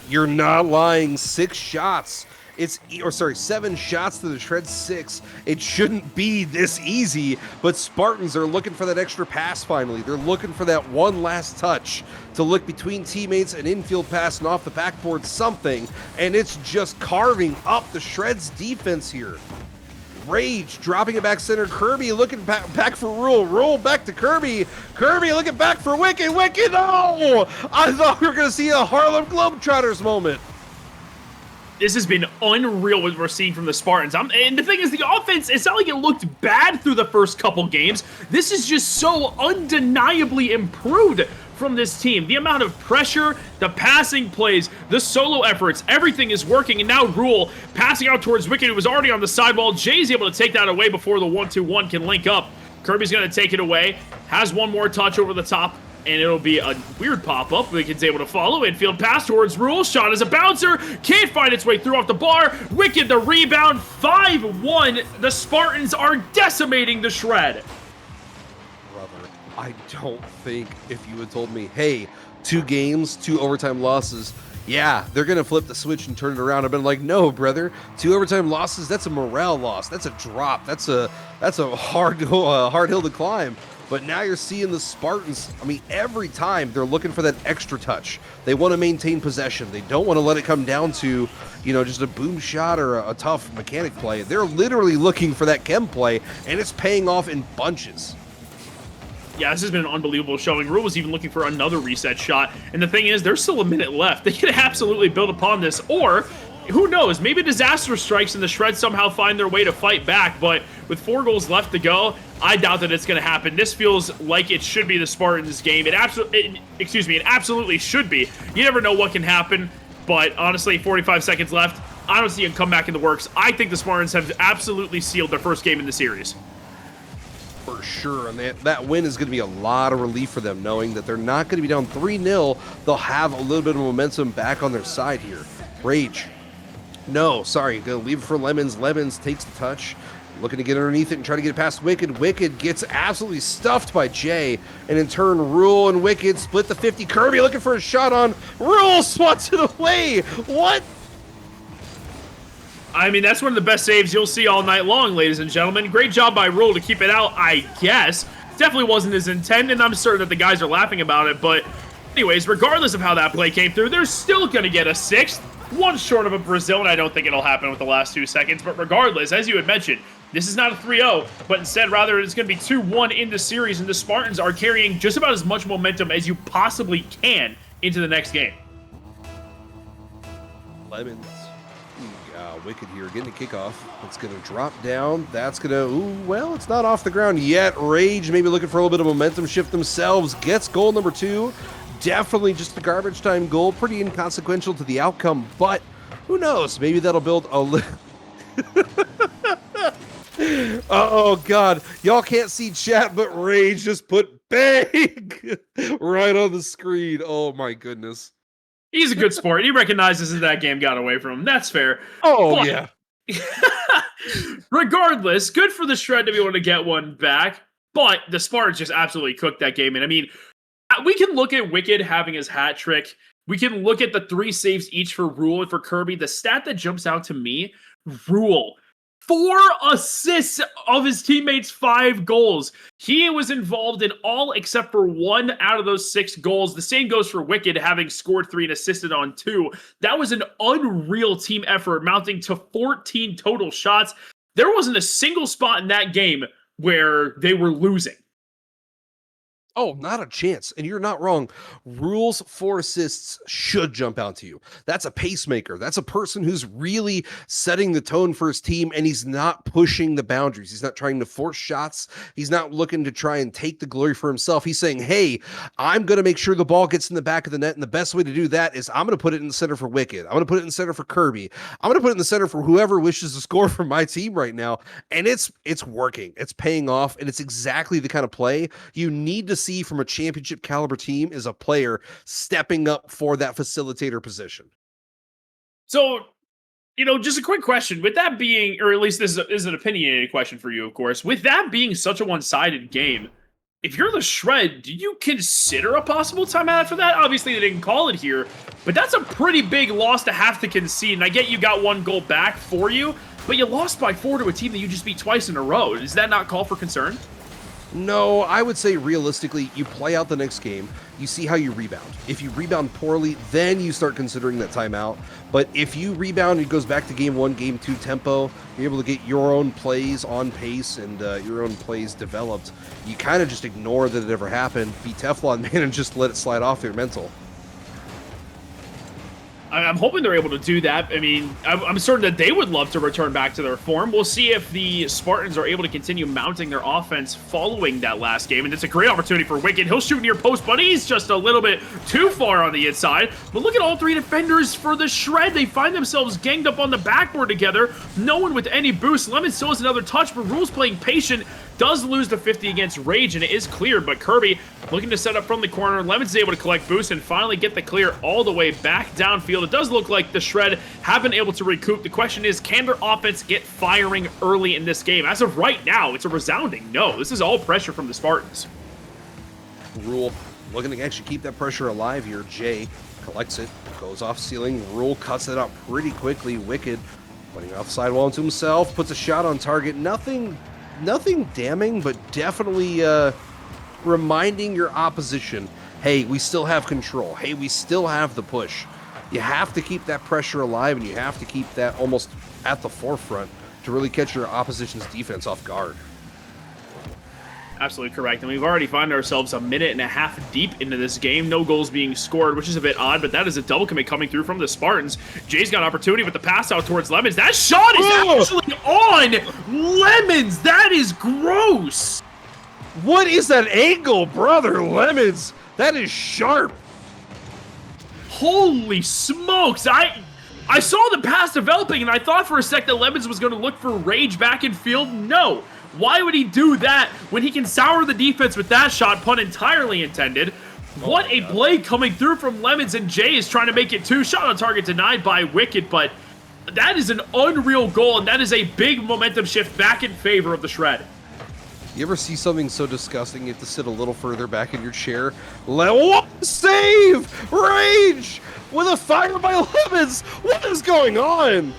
You're not lying. 6 shots. 7 shots to the Shred 6. It shouldn't be this easy, but Spartans are looking for that extra pass finally. They're looking for that one last touch to look between teammates, an infield pass and off the backboard, something, and it's just carving up the Shred's defense here. Rage dropping it back center. Kirby looking back for Rule. Rule back to Kirby. Kirby looking back for Wicked. Wicked, oh! I thought we were going to see a Harlem Globetrotters moment. This has been unreal what we're seeing from the Spartans. And the thing is, the offense, it's not like it looked bad through the first couple games. This is just so undeniably improved from this team. The amount of pressure, the passing plays, the solo efforts, everything is working. And now Rule passing out towards Wicked, who was already on the sidewall. Jay's able to take that away before the 1-2-1 can link up. Kirby's going to take it away. Has one more touch over the top. And it'll be a weird pop-up. Wicked's able to follow. Infield pass towards Rule. Shot as a bouncer. Can't find its way through off the bar. Wicked the rebound. 5-1. The Spartans are decimating the Shred. Brother, I don't think if you had told me, hey, 2 games, 2 overtime losses, yeah, they're going to flip the switch and turn it around. I've been like, no, brother. 2 overtime losses, that's a morale loss. That's a drop. That's a hard hill to climb. But now you're seeing the Spartans, I mean, every time they're looking for that extra touch. They want to maintain possession. They don't want to let it come down to, just a boom shot or a tough mechanic play. They're literally looking for that chem play, and it's paying off in bunches. Yeah, this has been an unbelievable showing. Rule was even looking for another reset shot. And the thing is, there's still a minute left. They could absolutely build upon this, or who knows, maybe disaster strikes and the Shred somehow find their way to fight back. But with 4 goals left to go, I doubt that it's going to happen. This feels like it should be the Spartans' game. It absolutely should be. You never know what can happen, but honestly, 45 seconds left. I don't see a comeback in the works. I think the Spartans have absolutely sealed their first game in the series. For sure, and that win is going to be a lot of relief for them, knowing that they're not going to be down 3-0. They'll have a little bit of momentum back on their side here. Rage. No, sorry, going to leave it for Lemons. Lemons takes the touch. Looking to get underneath it and try to get it past Wicked. Wicked gets absolutely stuffed by Jay. And in turn, Rule and Wicked split the 50. Kirby looking for a shot on Rule. Swats it away. What? I mean, that's one of the best saves you'll see all night long, ladies and gentlemen. Great job by Rule to keep it out, I guess. Definitely wasn't his intent, and I'm certain that the guys are laughing about it. But anyways, regardless of how that play came through, they're still going to get a 6th. One short of a Brazil, and I don't think it'll happen with the last 2 seconds. But regardless, as you had mentioned, this is not a 3-0, but instead, rather, it's going to be 2-1 in the series, and the Spartans are carrying just about as much momentum as you possibly can into the next game. Lemons. Wicked here getting the kickoff. It's going to drop down. That's going to, well, it's not off the ground yet. Rage maybe looking for a little bit of momentum shift themselves. Gets goal number 2. Definitely just a garbage time goal. Pretty inconsequential to the outcome, but who knows? Maybe that'll build a little... Oh, God. Y'all can't see chat, but Rage just put bang right on the screen. Oh, my goodness. He's a good sport. He recognizes that that game got away from him. That's fair. Oh, but, yeah. regardless, good for the Shred to be able to get one back, but the Spartans just absolutely cooked that game. And I mean, we can look at Wicked having his hat trick. We can look at the 3 saves each for Rule and for Kirby. The stat that jumps out to me, Rule. 4 assists of his teammates' 5 goals. He was involved in all except for 1 out of those 6 goals. The same goes for Wicked, having scored 3 and assisted on 2. That was an unreal team effort, mounting to 14 total shots. There wasn't a single spot in that game where they were losing. Oh, not a chance. And you're not wrong. Rules for assists should jump out to you. That's a pacemaker. That's a person who's really setting the tone for his team, and he's not pushing the boundaries. He's not trying to force shots. He's not looking to try and take the glory for himself. He's saying, hey, I'm going to make sure the ball gets in the back of the net. And the best way to do that is I'm going to put it in the center for Wicked. I'm going to put it in the center for Kirby. I'm going to put it in the center for whoever wishes to score for my team right now. And it's working. It's paying off. And it's exactly the kind of play you need to see from a championship caliber team is a player stepping up for that facilitator position. So, just a quick question. With that being, or at least this is an opinionated question for you, of course. With that being such a one-sided game, if you're the Shred, do you consider a possible timeout after that? Obviously, they didn't call it here, but that's a pretty big loss to have to concede. And I get you got one goal back for you, but you lost by 4 to a team that you just beat twice in a row. Does that not call for concern? No, I would say realistically, you play out the next game, you see how you rebound. If you rebound poorly, then you start considering that timeout. But if you rebound, it goes back to game 1, game 2 tempo, you're able to get your own plays on pace and your own plays developed. You kind of just ignore that it ever happened, be Teflon Man, and just let it slide off their mental. I'm hoping they're able to do that. I mean, I'm certain that they would love to return back to their form. We'll see if the Spartans are able to continue mounting their offense following that last game. And it's a great opportunity for Wicked. He'll shoot near post, but he's just a little bit too far on the inside. But look at all 3 defenders for the Shred. They find themselves ganged up on the backboard together. No one with any boost. Lemon still has another touch, but Rule's playing patient. Does lose the 50 against Rage, and it is cleared, but Kirby looking to set up from the corner. Lemon's able to collect boost and finally get the clear all the way back downfield. It does look like the Shred have been able to recoup. The question is, can their offense get firing early in this game? As of right now, it's a resounding no. This is all pressure from the Spartans. Rule looking to actually keep that pressure alive here. Jay collects it, goes off ceiling. Rule cuts it out pretty quickly. Wicked putting off sidewall into himself, puts a shot on target. Nothing damning, but definitely reminding your opposition, hey, we still have control. Hey, we still have the push. You have to keep that pressure alive, and you have to keep that almost at the forefront to really catch your opposition's defense off guard. Absolutely correct. And we've already found ourselves a minute and a half deep into this game. No goals being scored, which is a bit odd, but that is a double commit coming through from the Spartans. Jay's got an opportunity with the pass out towards Lemons. That shot is actually on Lemons. That is gross. What is that angle, brother? Lemons, that is sharp. Holy smokes. I saw the pass developing, and I thought for a sec that Lemons was going to look for Rage back in field. No. Why would he do that when he can sour the defense with that shot, pun entirely intended? What a play coming through from Lemons, and Jay is trying to make it 2. Shot on target denied by Wicked, but that is an unreal goal, and that is a big momentum shift back in favor of the Shred. You ever see something so disgusting you have to sit a little further back in your chair? What? Save! Rage! With a fire by Lemons! What is going on?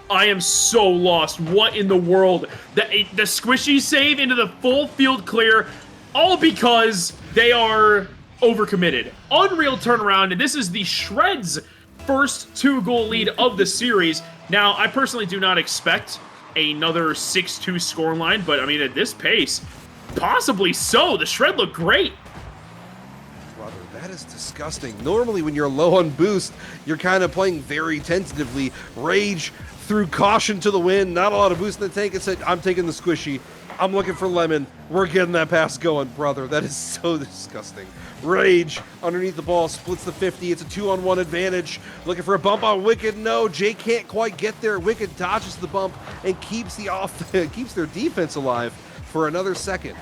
I am so lost. What in the world? The squishy save into the full field clear, all because they are overcommitted. Unreal turnaround, and this is the Shred's first 2-goal lead of the series. Now, I personally do not expect another 6-2 scoreline, but I mean, at this pace, possibly so. The Shred look great. Brother, that is disgusting. Normally, when you're low on boost, you're kind of playing very tentatively. Rage threw caution to the wind, not a lot of boost in the tank, and said, I'm taking the squishy. I'm looking for Lemon. We're getting that pass going, brother. That is so disgusting. Rage underneath the ball, splits the 50. It's a 2-on-1 advantage. Looking for a bump on Wicked. No, Jay can't quite get there. Wicked dodges the bump and keeps their defense alive for another second.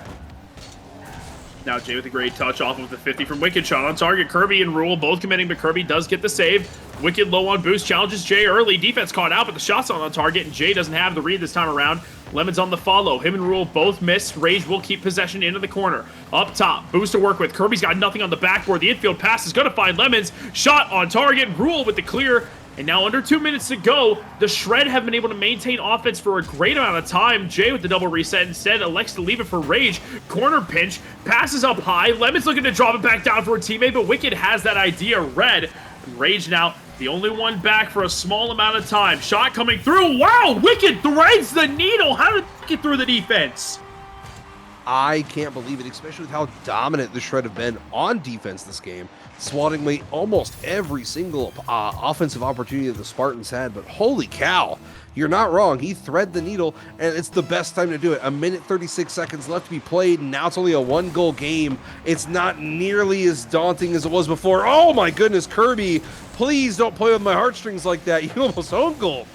Now Jay with a great touch off of the 50 from Wicked. Shot on target. Kirby and Rule both committing, but Kirby does get the save. Wicked low on boost, challenges Jay early. Defense caught out, but the shot's on target, and Jay doesn't have the read this time around. Lemon's on the follow. Him and Rule both miss. Rage will keep possession into the corner. Up top, boost to work with. Kirby's got nothing on the backboard. The infield pass is going to find Lemons. Shot on target. Rule with the clear. And now under 2 minutes to go, the Shred have been able to maintain offense for a great amount of time. Jay with the double reset instead elects to leave it for Rage. Corner pinch, passes up high. Lemon's looking to drop it back down for a teammate, but Wicked has that idea read. Rage now, the only one back for a small amount of time. Shot coming through. Wow, Wicked threads the needle. How did it get through the defense? I can't believe it, especially with how dominant the Shred have been on defense this game, swatting away almost every single offensive opportunity that the Spartans had. But holy cow, you're not wrong. He threaded the needle, and it's the best time to do it. 1:36 left to be played, and now it's only a 1-goal game. It's not nearly as daunting as it was before. Oh my goodness, Kirby, please don't play with my heartstrings like that. You almost own goal.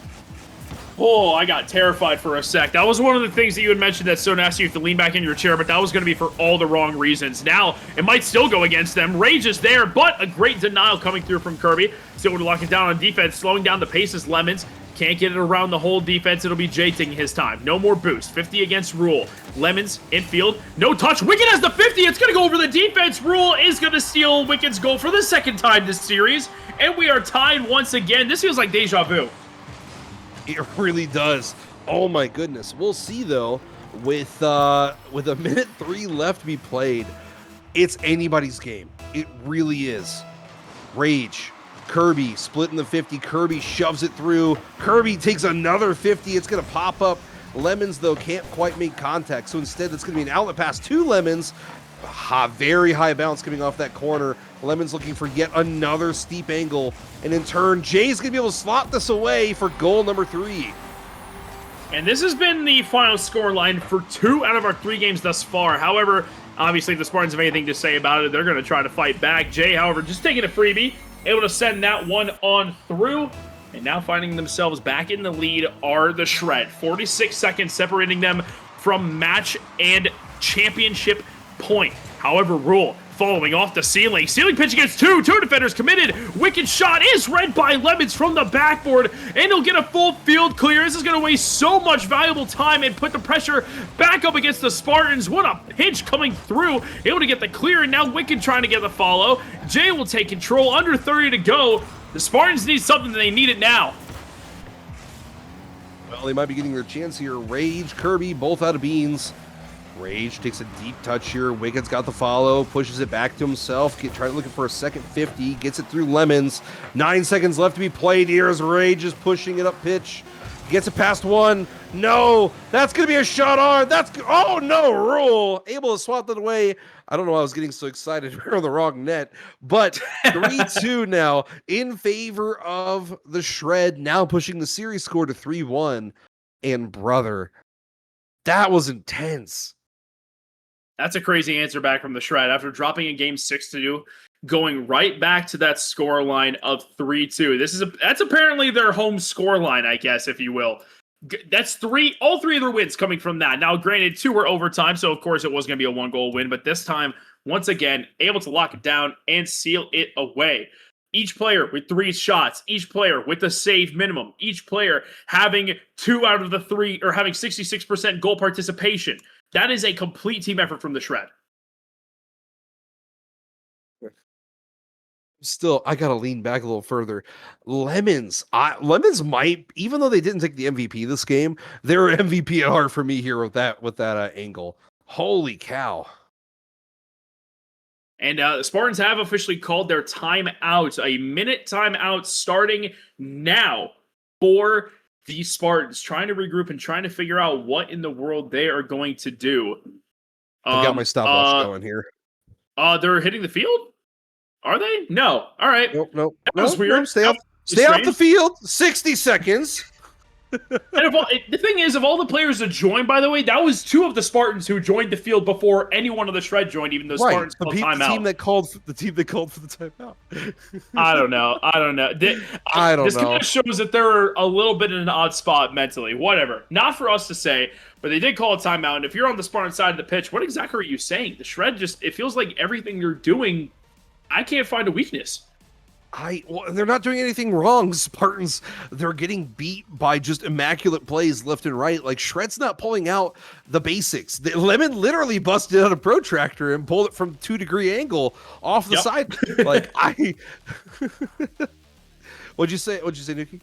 Oh, I got terrified for a sec. That was one of the things that you had mentioned that's so nasty you have to lean back in your chair, but that was going to be for all the wrong reasons. Now, it might still go against them. Rage is there, but a great denial coming through from Kirby. Still to lock it down on defense, slowing down the pace as Lemons. Can't get it around the whole defense. It'll be Jay taking his time. No more boost. 50 against Rule. Lemons, infield. No touch. Wicked has the 50. It's going to go over the defense. Rule is going to steal Wicked's goal for the second time this series. And we are tied once again. This feels like deja vu. It really does. Oh my goodness. We'll see though. With a 1:03 left to be played, it's anybody's game. It really is. Rage. Kirby splitting the 50. Kirby shoves it through. Kirby takes another 50. It's going to pop up. Lemons, though, can't quite make contact. So instead, it's going to be an outlet pass to Lemons. Very high bounce coming off that corner. Lemons looking for yet another steep angle. And in turn, Jay's going to be able to slot this away for goal number 3. And this has been the final score line for 2 out of our 3 games thus far. However, obviously, if the Spartans have anything to say about it, they're going to try to fight back. Jay, however, just taking a freebie, able to send that one on through. And now finding themselves back in the lead are the Shred. 46 seconds separating them from match and championship point. However, Rule following off the ceiling. Ceiling pitch against 2 defenders committed. Wicked shot is read by Lemons from the backboard, and he'll get a full field clear. This is going to waste so much valuable time and put the pressure back up against the Spartans. What a pitch coming through. Able to get the clear, and now Wicked trying to get the follow. Jay will take control. Under 30 to go. The Spartans need something, they need it now. Well, they might be getting their chance here. Rage, Kirby, both out of beans. Rage takes a deep touch here. Wicked's got the follow, pushes it back to himself. Trying looking for a second 50. Gets it through Lemons. 9 seconds left to be played here as Rage is pushing it up pitch. Gets it past 1. No, that's going to be a shot on. Oh no, Rule. Able to swat that away. I don't know why I was getting so excited. We're on the wrong net. But 3-2 now in favor of the Shred. Now pushing the series score to 3-1. And brother, that was intense. That's a crazy answer back from the Shred. After dropping in game 6-2, going right back to that score line of 3-2. That's apparently their home score line, I guess, if you will. That's all 3 of their wins coming from that. Now, granted, 2 were overtime, so of course it was going to be a 1-goal win, but this time, once again, able to lock it down and seal it away. Each player with 3 shots, each player with a save minimum, each player having 2 out of the 3, or having 66% goal participation. That is a complete team effort from the Shred. Still, I gotta lean back a little further. Lemons might, even though they didn't take the MVP this game, they're MVP at heart for me here with that angle. Holy cow! And the Spartans have officially called their timeout. A minute timeout starting now for the Spartans, trying to regroup and trying to figure out what in the world they are going to do. I've got my stopwatch going here. They're hitting the field? Are they? No. All right. Nope. That was weird. Nope. Stay off the field. 60 seconds. And the thing is, of all the players that joined, by the way, that was 2 of the Spartans who joined the field before any one of the Shred joined, even though Spartans called timeout. The team that called for the timeout. I don't know. I don't know. This kind of shows that they're a little bit in an odd spot mentally. Whatever. Not for us to say, but they did call a timeout. And if you're on the Spartan side of the pitch, what exactly are you saying? The Shred it feels like everything you're doing, I can't find a weakness. They're not doing anything wrong. Spartans, they're getting beat by just immaculate plays left and right. Like, Shred's not pulling out the basics. Lemon literally busted out a protractor and pulled it from 2-degree angle off the side. Like, What'd you say, Nuki?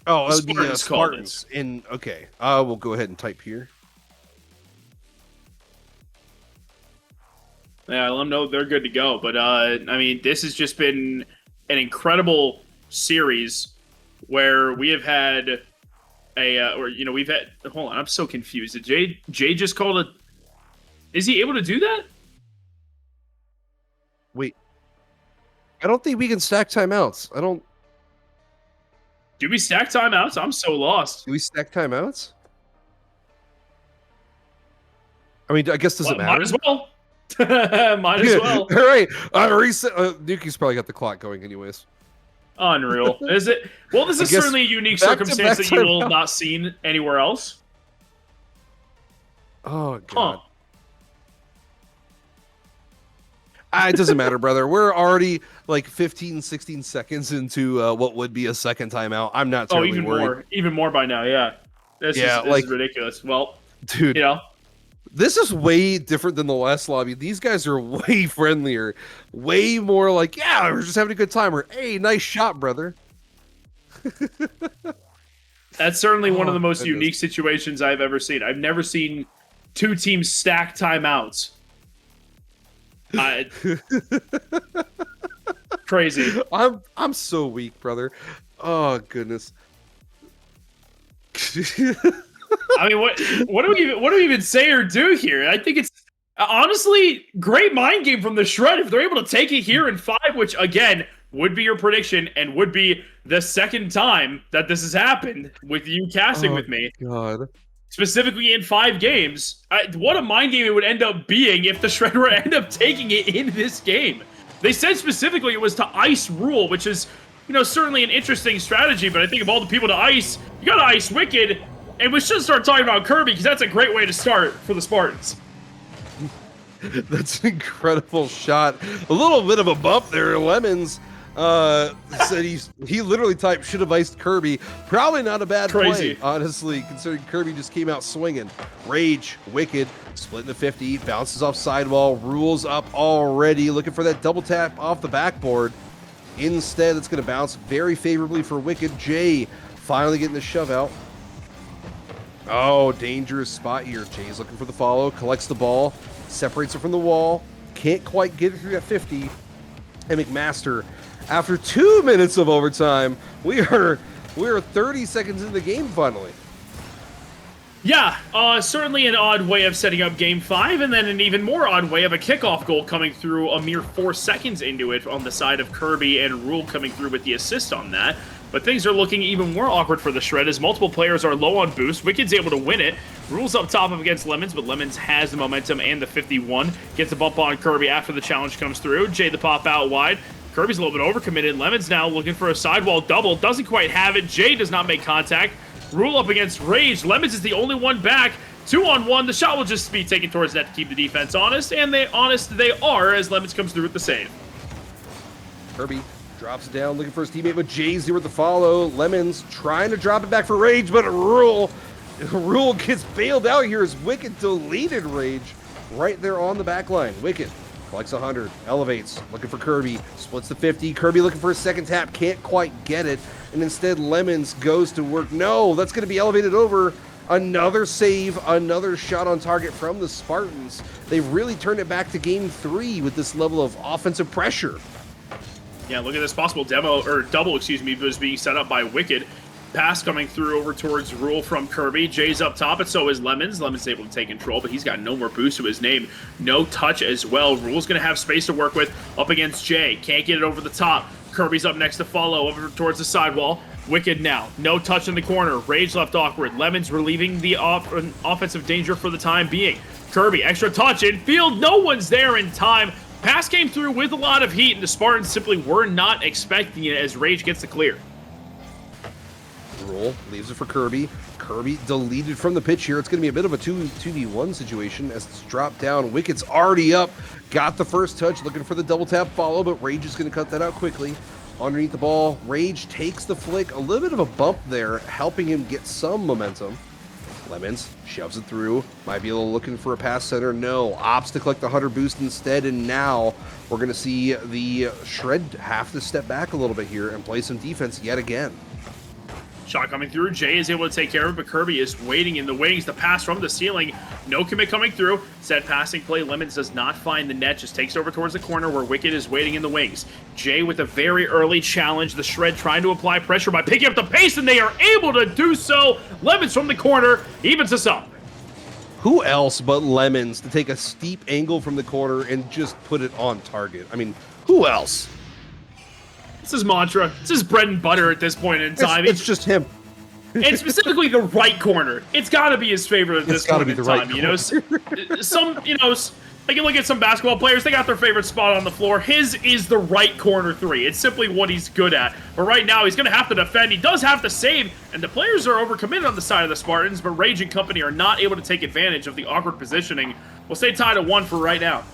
Oh, it would be Spartans. Okay, we'll go ahead and type here. Yeah, let them know they're good to go. But, I mean, this has just been an incredible series where we have had or we've had. Hold on, I'm so confused. Did Jay just called a? Is he able to do that? Wait, I don't think we can stack timeouts. I don't. Do we stack timeouts? I'm so lost. Do we stack timeouts? I mean, I guess does it matter? Might as well. Might as well. All right, reset. Nuki's probably got the clock going, anyways. Unreal. Is it? Well, this is certainly a unique circumstance that you will have not seen anywhere else. Oh god. It doesn't matter, brother. We're already like 15, 16 seconds into what would be a second timeout. I'm not terribly worried. Even more by now. Yeah. This is ridiculous. Well, dude, this is way different than the last lobby. These guys are way friendlier, way more like, yeah, we're just having a good time. Or, hey, nice shot, brother. That's certainly one of the most unique situations I've ever seen. I've never seen two teams stack timeouts. Crazy. I'm so weak, brother. Oh goodness. I mean, what do we even say or do here? I think it's honestly great mind game from the Shred if they're able to take it here in 5, which again would be your prediction and would be the second time that this has happened with you casting with me. God. Specifically in 5 games. What a mind game it would end up being if the Shred were to end up taking it in this game. They said specifically it was to ice Rule, which is, certainly an interesting strategy, but I think of all the people to ice, you gotta ice Wicked, and we should start talking about Kirby, because that's a great way to start for the Spartans. That's an incredible shot. A little bit of a bump there. Lemons said he literally typed should have iced Kirby. Probably not a bad play, honestly, considering Kirby just came out swinging. Rage, Wicked, split into 50, bounces off sidewall, Rules up already, looking for that double tap off the backboard. Instead, it's going to bounce very favorably for Wicked. Jay finally getting the shove out. Oh, dangerous spot here. Jay's looking for the follow, collects the ball, separates it from the wall, can't quite get it through that 50. And McMaster, after 2 minutes of overtime, we are 30 seconds in the game finally. Yeah, certainly an odd way of setting up Game 5, and then an even more odd way of a kickoff goal coming through a mere 4 seconds into it on the side of Kirby and Rule coming through with the assist on that. But things are looking even more awkward for the Shred as multiple players are low on boost. Wicked's able to win it. Rules up top against Lemons, but Lemons has the momentum and the 51. Gets a bump on Kirby after the challenge comes through. Jay the pop out wide. Kirby's a little bit overcommitted. Lemons now looking for a sidewall double. Doesn't quite have it. Jay does not make contact. Rule up against Rage. Lemons is the only one back. 2-on-1. The shot will just be taken towards net to keep the defense honest. And they are as Lemons comes through with the save. Kirby drops it down, looking for his teammate, but Jay's there with the follow. Lemons trying to drop it back for Rage, but Rule gets bailed out here as Wicked deleted Rage right there on the back line. Wicked collects 100, elevates, looking for Kirby, splits the 50. Kirby looking for a second tap, can't quite get it, and instead Lemons goes to work. No, that's going to be elevated over. Another save, another shot on target from the Spartans. They've really turned it back to Game 3 with this level of offensive pressure. Yeah, look at this possible double, was being set up by Wicked. Pass coming through over towards Rule from Kirby. Jay's up top, and so is Lemons. Lemons able to take control, but he's got no more boost to his name. No touch as well. Rule's going to have space to work with up against Jay. Can't get it over the top. Kirby's up next to follow over towards the sidewall. Wicked now. No touch in the corner. Rage left awkward. Lemons relieving the offensive danger for the time being. Kirby, extra touch in field. No one's there in time. Pass came through with a lot of heat, and the Spartans simply were not expecting it as Rage gets the clear. Rule leaves it for Kirby. Kirby deleted from the pitch here. It's going to be a bit of a 2v1 situation as it's dropped down. Wicked's already up. Got the first touch, looking for the double tap follow, but Rage is going to cut that out quickly. Underneath the ball, Rage takes the flick. A little bit of a bump there, helping him get some momentum. Lemons shoves it through. Might be a little looking for a pass center. No. Opts to collect the 100 boost instead, and now we're going to see the Shred have to step back a little bit here and play some defense yet again. Shot coming through. Jay is able to take care of it, but Kirby is waiting in the wings. The pass from the ceiling. No commit coming through. Set passing play. Lemons does not find the net. Just takes over towards the corner where Wicked is waiting in the wings. Jay with a very early challenge. The Shred trying to apply pressure by picking up the pace, and they are able to do so. Lemons from the corner evens us up. Who else but Lemons to take a steep angle from the corner and just put it on target? I mean, who else? This is mantra. This is bread and butter at this point in time. It's just him. And specifically the right corner. It's got to be his favorite at this point in time. You know, like you look at some basketball players, they got their favorite spot on the floor. His is the right corner three. It's simply what he's good at. But right now, he's going to have to defend. He does have to save, and the players are overcommitted on the side of the Spartans, but Rage and company are not able to take advantage of the awkward positioning. We'll stay tied at 1 for right now.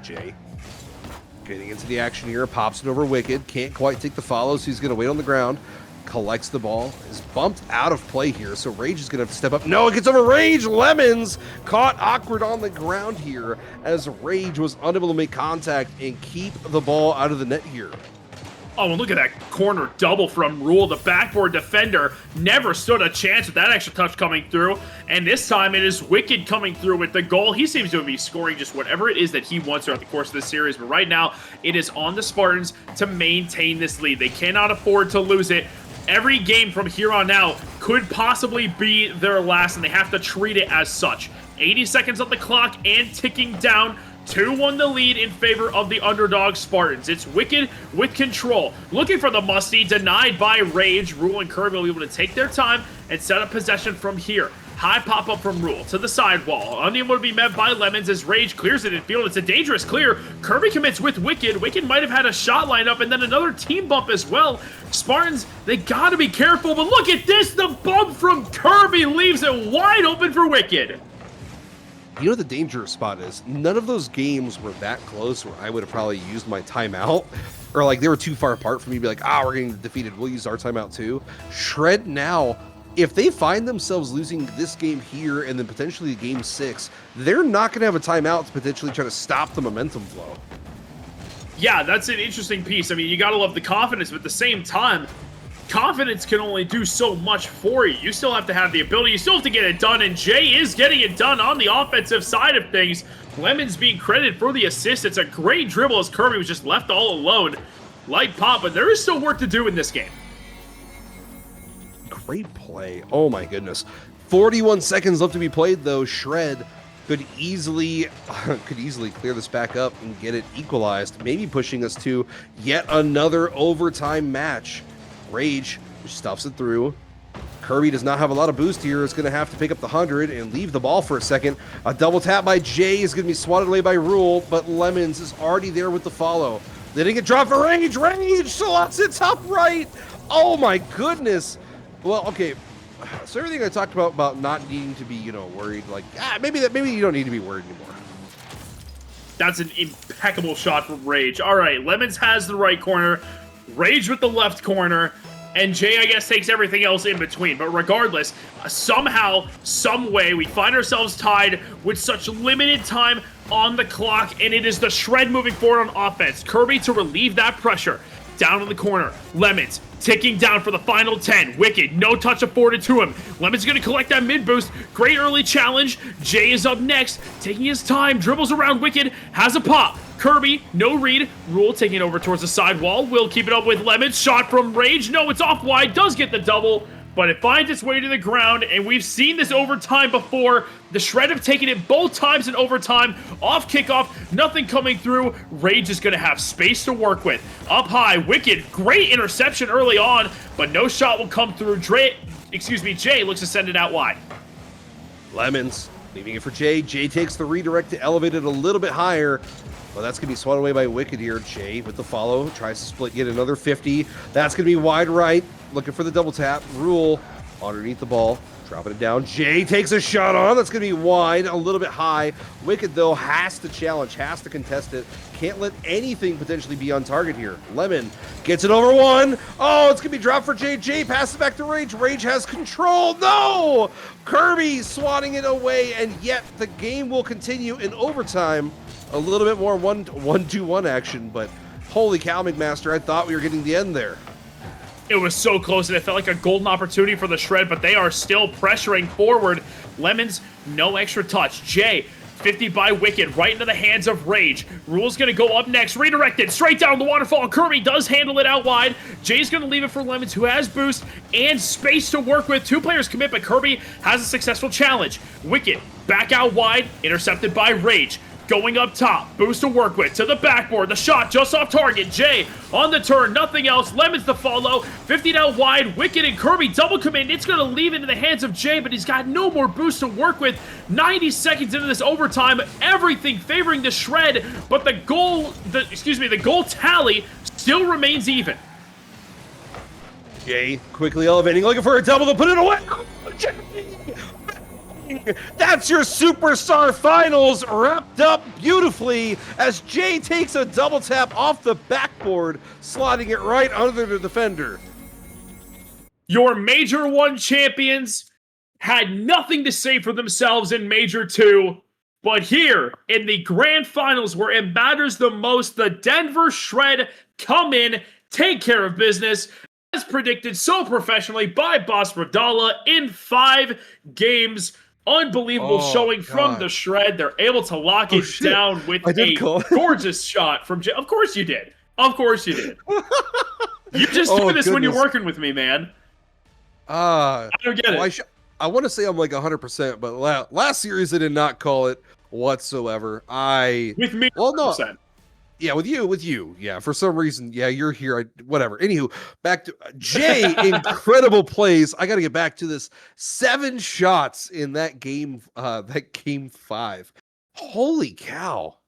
Jay getting into the action here, pops it over Wicked, can't quite take the follow, so he's going to wait on the ground, collects the ball, is bumped out of play here, so Rage is going to have to step up. No, it gets over Rage! Lemons caught awkward on the ground here as Rage was unable to make contact and keep the ball out of the net here. Oh, and look at that corner double from Rule. The backboard defender never stood a chance with that extra touch coming through. And this time it is Wicked coming through with the goal. He seems to be scoring just whatever it is that he wants throughout the course of this series. But right now, it is on the Spartans to maintain this lead. They cannot afford to lose it. Every game from here on out could possibly be their last, and they have to treat it as such. 80 seconds on the clock and ticking down. 2-1 the lead in favor of the underdog Spartans. It's Wicked with control. Looking for the musty, denied by Rage. Rule and Kirby will be able to take their time and set up possession from here. High pop-up from Rule to the sidewall. Unable to be met by Lemons as Rage clears it in field. It's a dangerous clear. Kirby commits with Wicked. Wicked might have had a shot lined up and then another team bump as well. Spartans, they gotta be careful, but look at this! The bump from Kirby leaves it wide open for Wicked. You know what the dangerous spot is? None of those games were that close where I would have probably used my timeout. Or like they were too far apart for me to be like, we're getting defeated. We'll use our timeout too. Shred now, if they find themselves losing this game here and then potentially game 6, they're not going to have a timeout to potentially try to stop the momentum flow. Yeah, that's an interesting piece. I mean, you got to love the confidence, but at the same time, confidence can only do so much for you. You still have to have the ability. You still have to get it done, and Jay is getting it done on the offensive side of things. Lemons being credited for the assist. It's a great dribble as Kirby was just left all alone. Light pop, but there is still work to do in this game. Great play. Oh my goodness. 41 seconds left to be played though. Shred could easily clear this back up and get it equalized, maybe pushing us to yet another overtime match. Rage stuffs it through. Kirby does not have a lot of boost here. It's going to have to pick up the 100 and leave the ball for a second. A double tap by Jay is going to be swatted away by Rule, but Lemons is already there with the follow. They didn't get dropped for Rage. Rage slots it top right. Oh my goodness. Well, okay. So everything I talked about not needing to be, worried, like, maybe you don't need to be worried anymore. That's an impeccable shot from Rage. All right, Lemons has the right corner. Rage with the left corner, and Jay, I guess, takes everything else in between. But regardless, somehow, some way, we find ourselves tied with such limited time on the clock, and it is the Shred moving forward on offense. Kirby to relieve that pressure. Down in the corner, Lemons ticking down for the final 10. Wicked, no touch afforded to him. Lemons going to collect that mid boost. Great early challenge. Jay is up next, taking his time, dribbles around Wicked, has a pop. Kirby, no read. Rule taking it over towards the side wall. Will keep it up with Lemons. Shot from Rage. No, it's off wide. Does get the double, but it finds its way to the ground, and we've seen this overtime before. The Shred have taken it both times in overtime. Off kickoff, nothing coming through. Rage is going to have space to work with. Up high, Wicked, great interception early on, but no shot will come through. Jay looks to send it out wide. Lemons leaving it for Jay. Jay takes the redirect to elevate it a little bit higher. Well, that's going to be swatted away by Wicked here. Jay with the follow. Tries to split, get another 50. That's going to be wide right. Looking for the double tap. Rule underneath the ball. Dropping it down. Jay takes a shot on. That's going to be wide, a little bit high. Wicked, though, has to challenge, has to contest it. Can't let anything potentially be on target here. Lemon gets it over one. Oh, it's going to be dropped for Jay. Jay passes back to Rage. Rage has control. No! Kirby swatting it away, and yet the game will continue in overtime. A little bit more 1-2-1 action, but holy cow, McMaster, I thought we were getting the end there. It was so close, and it felt like a golden opportunity for the Shred, but they are still pressuring forward. Lemons, no extra touch. Jay, 50 by Wicked, right into the hands of Rage. Rule's gonna go up next, redirected, straight down the waterfall. Kirby does handle it out wide. Jay's gonna leave it for Lemons, who has boost and space to work with. 2 players commit, but Kirby has a successful challenge. Wicked, back out wide, intercepted by Rage. Going up top, boost to work with, to the backboard, the shot just off target. Jay on the turn, nothing else. Lemons the follow, 50 out wide. Wicked and Kirby double command. It's going to leave it in the hands of Jay, but he's got no more boost to work with. 90 seconds into this overtime, everything favoring the Shred, but the goal tally still remains even. Jay quickly elevating, looking for a double to put it away. That's your Superstar Finals wrapped up beautifully as Jay takes a double tap off the backboard, slotting it right under the defender. Your Major 1 champions had nothing to say for themselves in Major 2, but here in the Grand Finals where it matters the most, the Denver Shred come in, take care of business, as predicted so professionally by Boss Radala in 5 games. Unbelievable showing from the Shred. They're able to lock it down with a gorgeous shot from Jay. Of course you did. Of course you did. You just do this when you're working with me, man. I don't get it. I want to say I'm like 100%, but last series I did not call it whatsoever. With me, well, no. 100%. Yeah, with you. Yeah, for some reason, yeah, you're here. Whatever. Anywho, back to Jay. Incredible plays. I got to get back to this. 7 shots in that game. That game 5. Holy cow!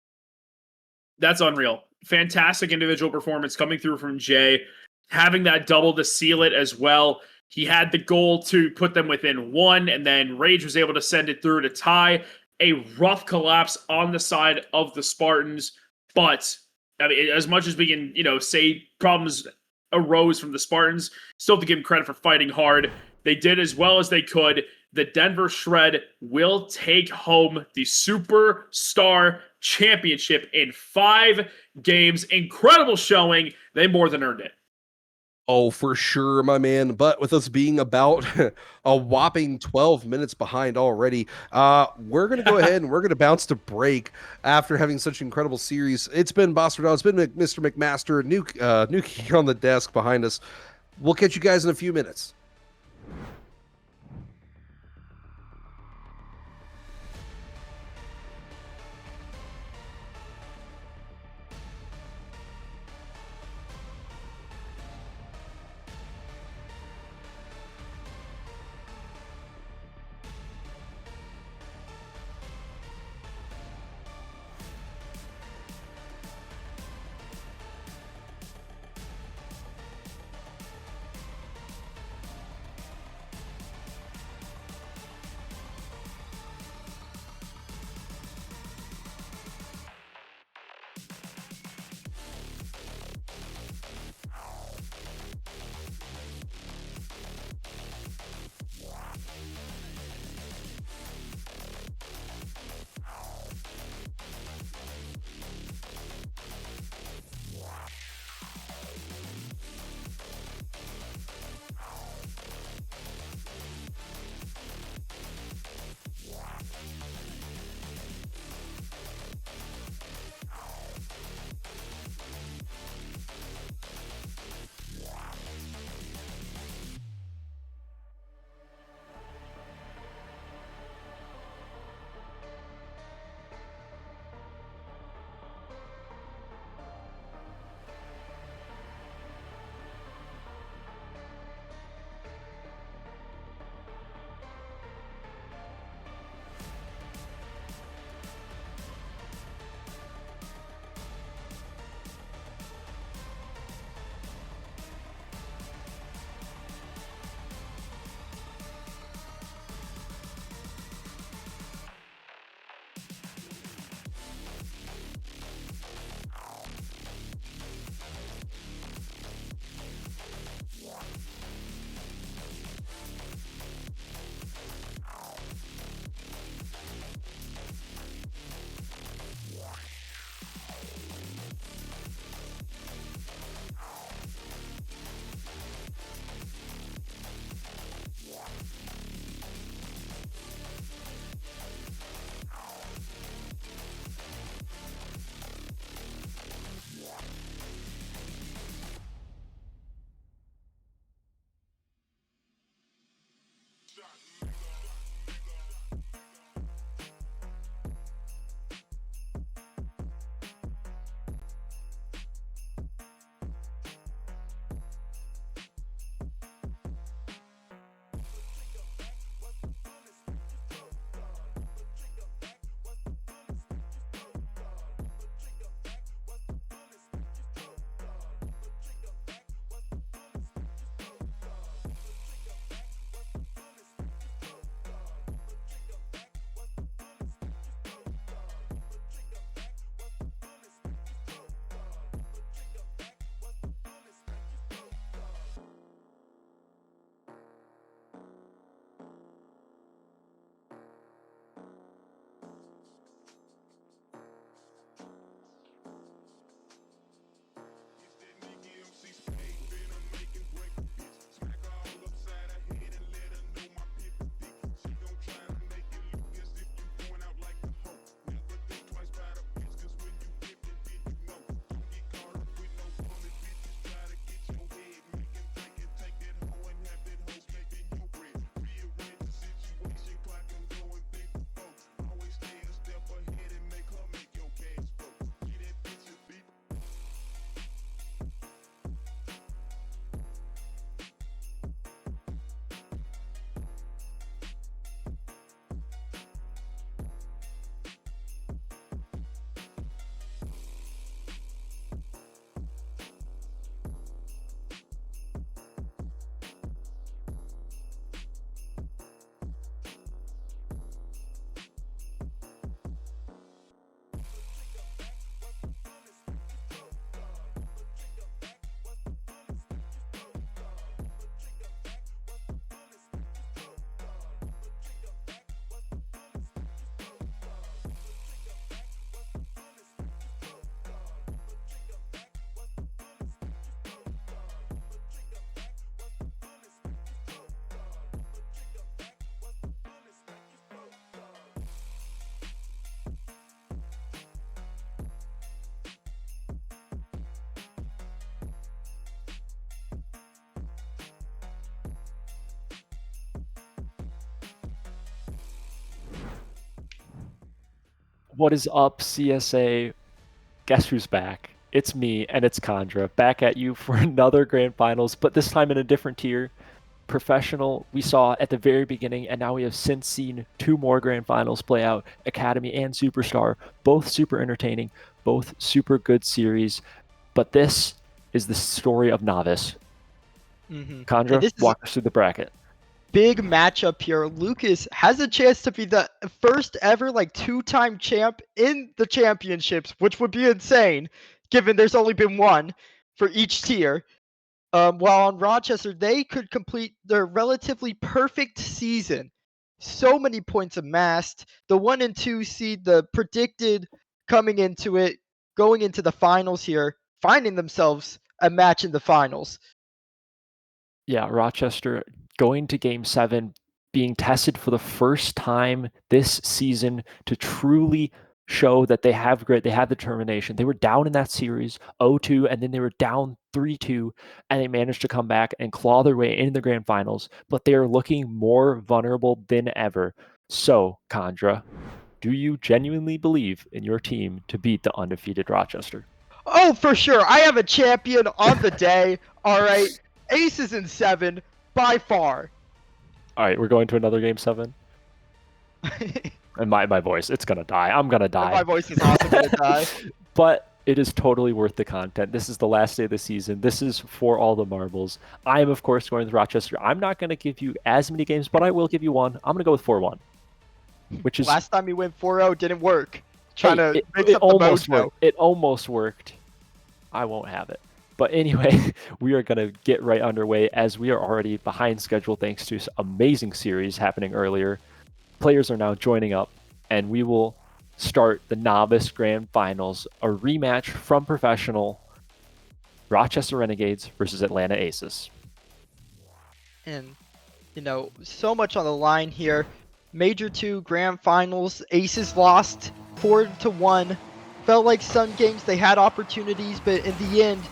That's unreal. Fantastic individual performance coming through from Jay. Having that double to seal it as well. He had the goal to put them within 1, and then Rage was able to send it through to tie. A rough collapse on the side of the Spartans. But, I mean, as much as we can, say problems arose from the Spartans, still have to give them credit for fighting hard. They did as well as they could. The Denver Shred will take home the Superstar Championship in 5 games. Incredible showing. They more than earned it. Oh, for sure, my man. But with us being about a whopping 12 minutes behind already, we're going to go ahead and we're going to bounce to break after having such an incredible series. It's been Boss Radal, it's been Mr. McMaster, Nuke here on the desk behind us. We'll catch you guys in a few minutes. What is up, CSA? Guess who's back? It's me, and it's Condra, back at you for another Grand Finals, but this time in a different tier. Professional, we saw at the very beginning, and now we have since seen 2 more Grand Finals play out, Academy and Superstar, both super entertaining, both super good series, but this is the story of Novice. Condra, walk us through the bracket. Big matchup here. Lucas has a chance to be the first ever like 2-time champ in the championships, which would be insane given there's only been one for each tier. While on Rochester, they could complete their relatively perfect season. So many points amassed. The 1 and 2 seed, the predicted coming into it, going into the finals here, finding themselves a match in the finals. Yeah, Rochester going to Game 7, being tested for the first time this season to truly show that they have determination. They were down in that series 0-2, and then they were down 3-2, and they managed to come back and claw their way into the Grand Finals, but they are looking more vulnerable than ever. So, Condra, do you genuinely believe in your team to beat the undefeated Rochester? Oh, for sure. I have a champion on the day. All right. Aces in 7, by far. All right, we're going to another Game 7. And my voice, it's going to die. I'm going to die. My voice is also going to die. But it is totally worth the content. This is the last day of the season. This is for all the marbles. I am, of course, going with Rochester. I'm not going to give you as many games, but I will give you one. I'm going to go with 4-1. Which is... Last time you went 4-0, didn't work. Trying to mix it up the almost mojo. worked. It almost worked. I won't have it. But anyway, we are going to get right underway as we are already behind schedule thanks to amazing series happening earlier. Players are now joining up, and we will start the Novice Grand Finals, a rematch from Professional, Rochester Renegades versus Atlanta Aces. And, so much on the line here. Major 2 Grand Finals, Aces lost 4-1. Felt like some games they had opportunities, but in the end,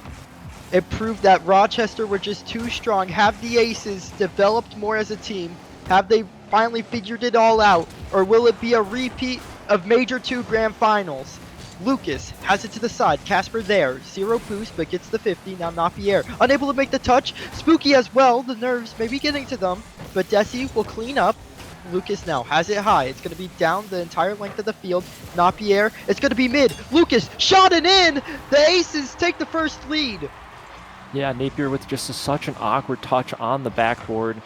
it proved that Rochester were just too strong. Have the Aces developed more as a team? Have they finally figured it all out? Or will it be a repeat of Major 2 Grand Finals? Lucas has it to the side. Casper there. 0 boost, but gets the 50. Now Napierre unable to make the touch. Spooky as well. The nerves may be getting to them, but Desi will clean up. Lucas now has it high. It's going to be down the entire length of the field. Napierre, it's going to be mid. Lucas shot it in. The Aces take the first lead. Yeah, Napier with just such an awkward touch on the backboard.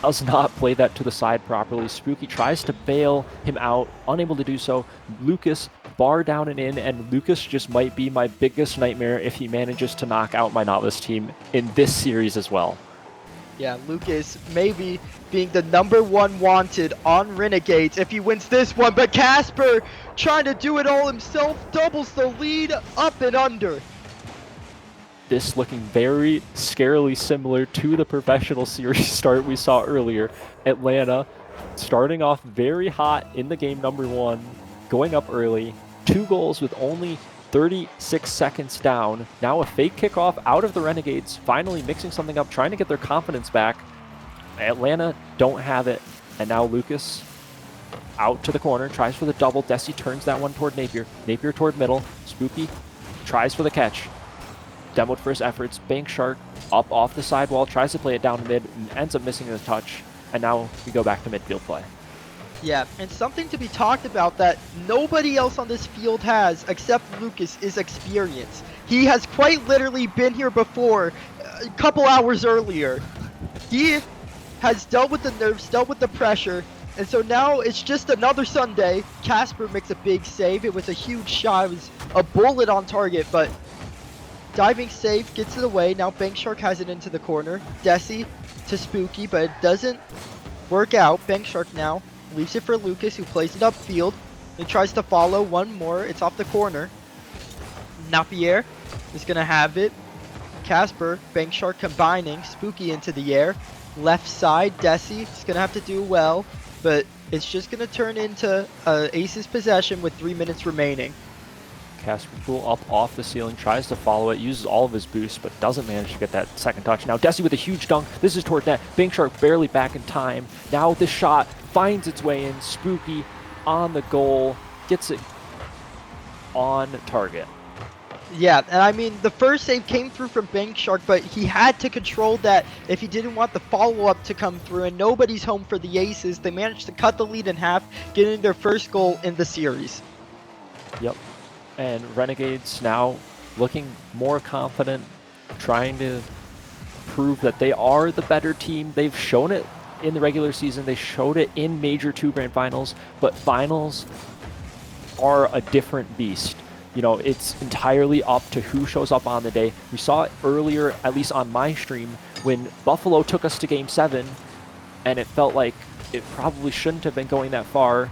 Does not play that to the side properly. Spooky tries to bail him out, unable to do so. Lucas bar down and in, and Lucas just might be my biggest nightmare if he manages to knock out my Novice team in this series as well. Yeah, Lucas maybe being the #1 wanted on Renegades if he wins this one, but Casper trying to do it all himself, doubles the lead, up and under. This looking very scarily similar to the Professional series start we saw earlier. Atlanta starting off very hot in the game #1, going up early. 2 goals with only 36 seconds down. Now a fake kickoff out of the Renegades, finally mixing something up, trying to get their confidence back. Atlanta don't have it. And now Lucas out to the corner, tries for the double. Desi turns that one toward Napier. Napier toward middle. Spooky tries for the catch. Demoed for his efforts. Bank Shark up off the sidewall, tries to play it down mid, and ends up missing the touch. And now we go back to midfield play. Yeah, and something to be talked about that nobody else on this field has, except Lucas, is experience. He has quite literally been here before, a couple hours earlier. He has dealt with the nerves, dealt with the pressure, and so now it's just another Sunday. Casper makes a big save. It was a huge shot. It was a bullet on target, but diving save gets it away. Now Bank Shark has it into the corner. Desi to Spooky, but it doesn't work out. Bank Shark now leaves it for Lucas, who plays it upfield and tries to follow one more. It's off the corner. Napierre is going to have it. Casper, Bank Shark combining. Spooky into the air. Left side, Desi is going to have to do well, but it's just going to turn into Ace's possession with 3 minutes remaining. Casper Pool up off the ceiling, tries to follow it, uses all of his boosts, but doesn't manage to get that second touch. Now Desi with a huge dunk. This is toward net. Bank Shark barely back in time. Now this shot finds its way in. Spooky on the goal. Gets it on target. Yeah, and I mean, the first save came through from Bank Shark, but he had to control that if he didn't want the follow-up to come through, and nobody's home for the Aces. They managed to cut the lead in half, getting their first goal in the series. Yep. And Renegades now looking more confident, trying to prove that they are the better team. They've shown it in the regular season. They showed it in Major 2 Grand Finals, but finals are a different beast. You know, it's entirely up to who shows up on the day. We saw it earlier, at least on my stream, when Buffalo took us to Game 7, and it felt like it probably shouldn't have been going that far,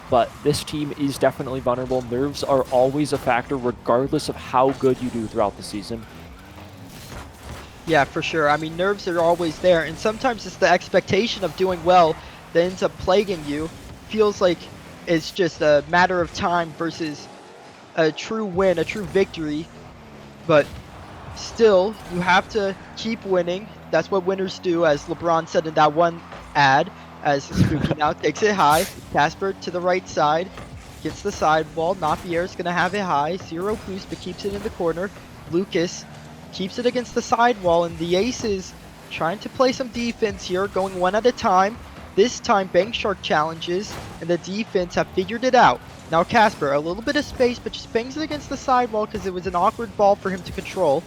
but this team is definitely vulnerable. Nerves are always a factor, regardless of how good you do throughout the season. Yeah, for sure. I mean, nerves are always there, and sometimes it's the expectation of doing well that ends up plaguing you. Feels like it's just a matter of time versus a true win, a true victory, but still, you have to keep winning. That's what winners do, as LeBron said in that one ad, as Spooky now takes it high. Casper to the right side, gets the sidewall. Napier's going to have it high. 0 boost, but keeps it in the corner. Lucas keeps it against the sidewall, and the Aces trying to play some defense here, going one at a time. This time, Bank Shark challenges, and the defense have figured it out. Now Casper, a little bit of space, but just bangs it against the sidewall because it was an awkward ball for him to control.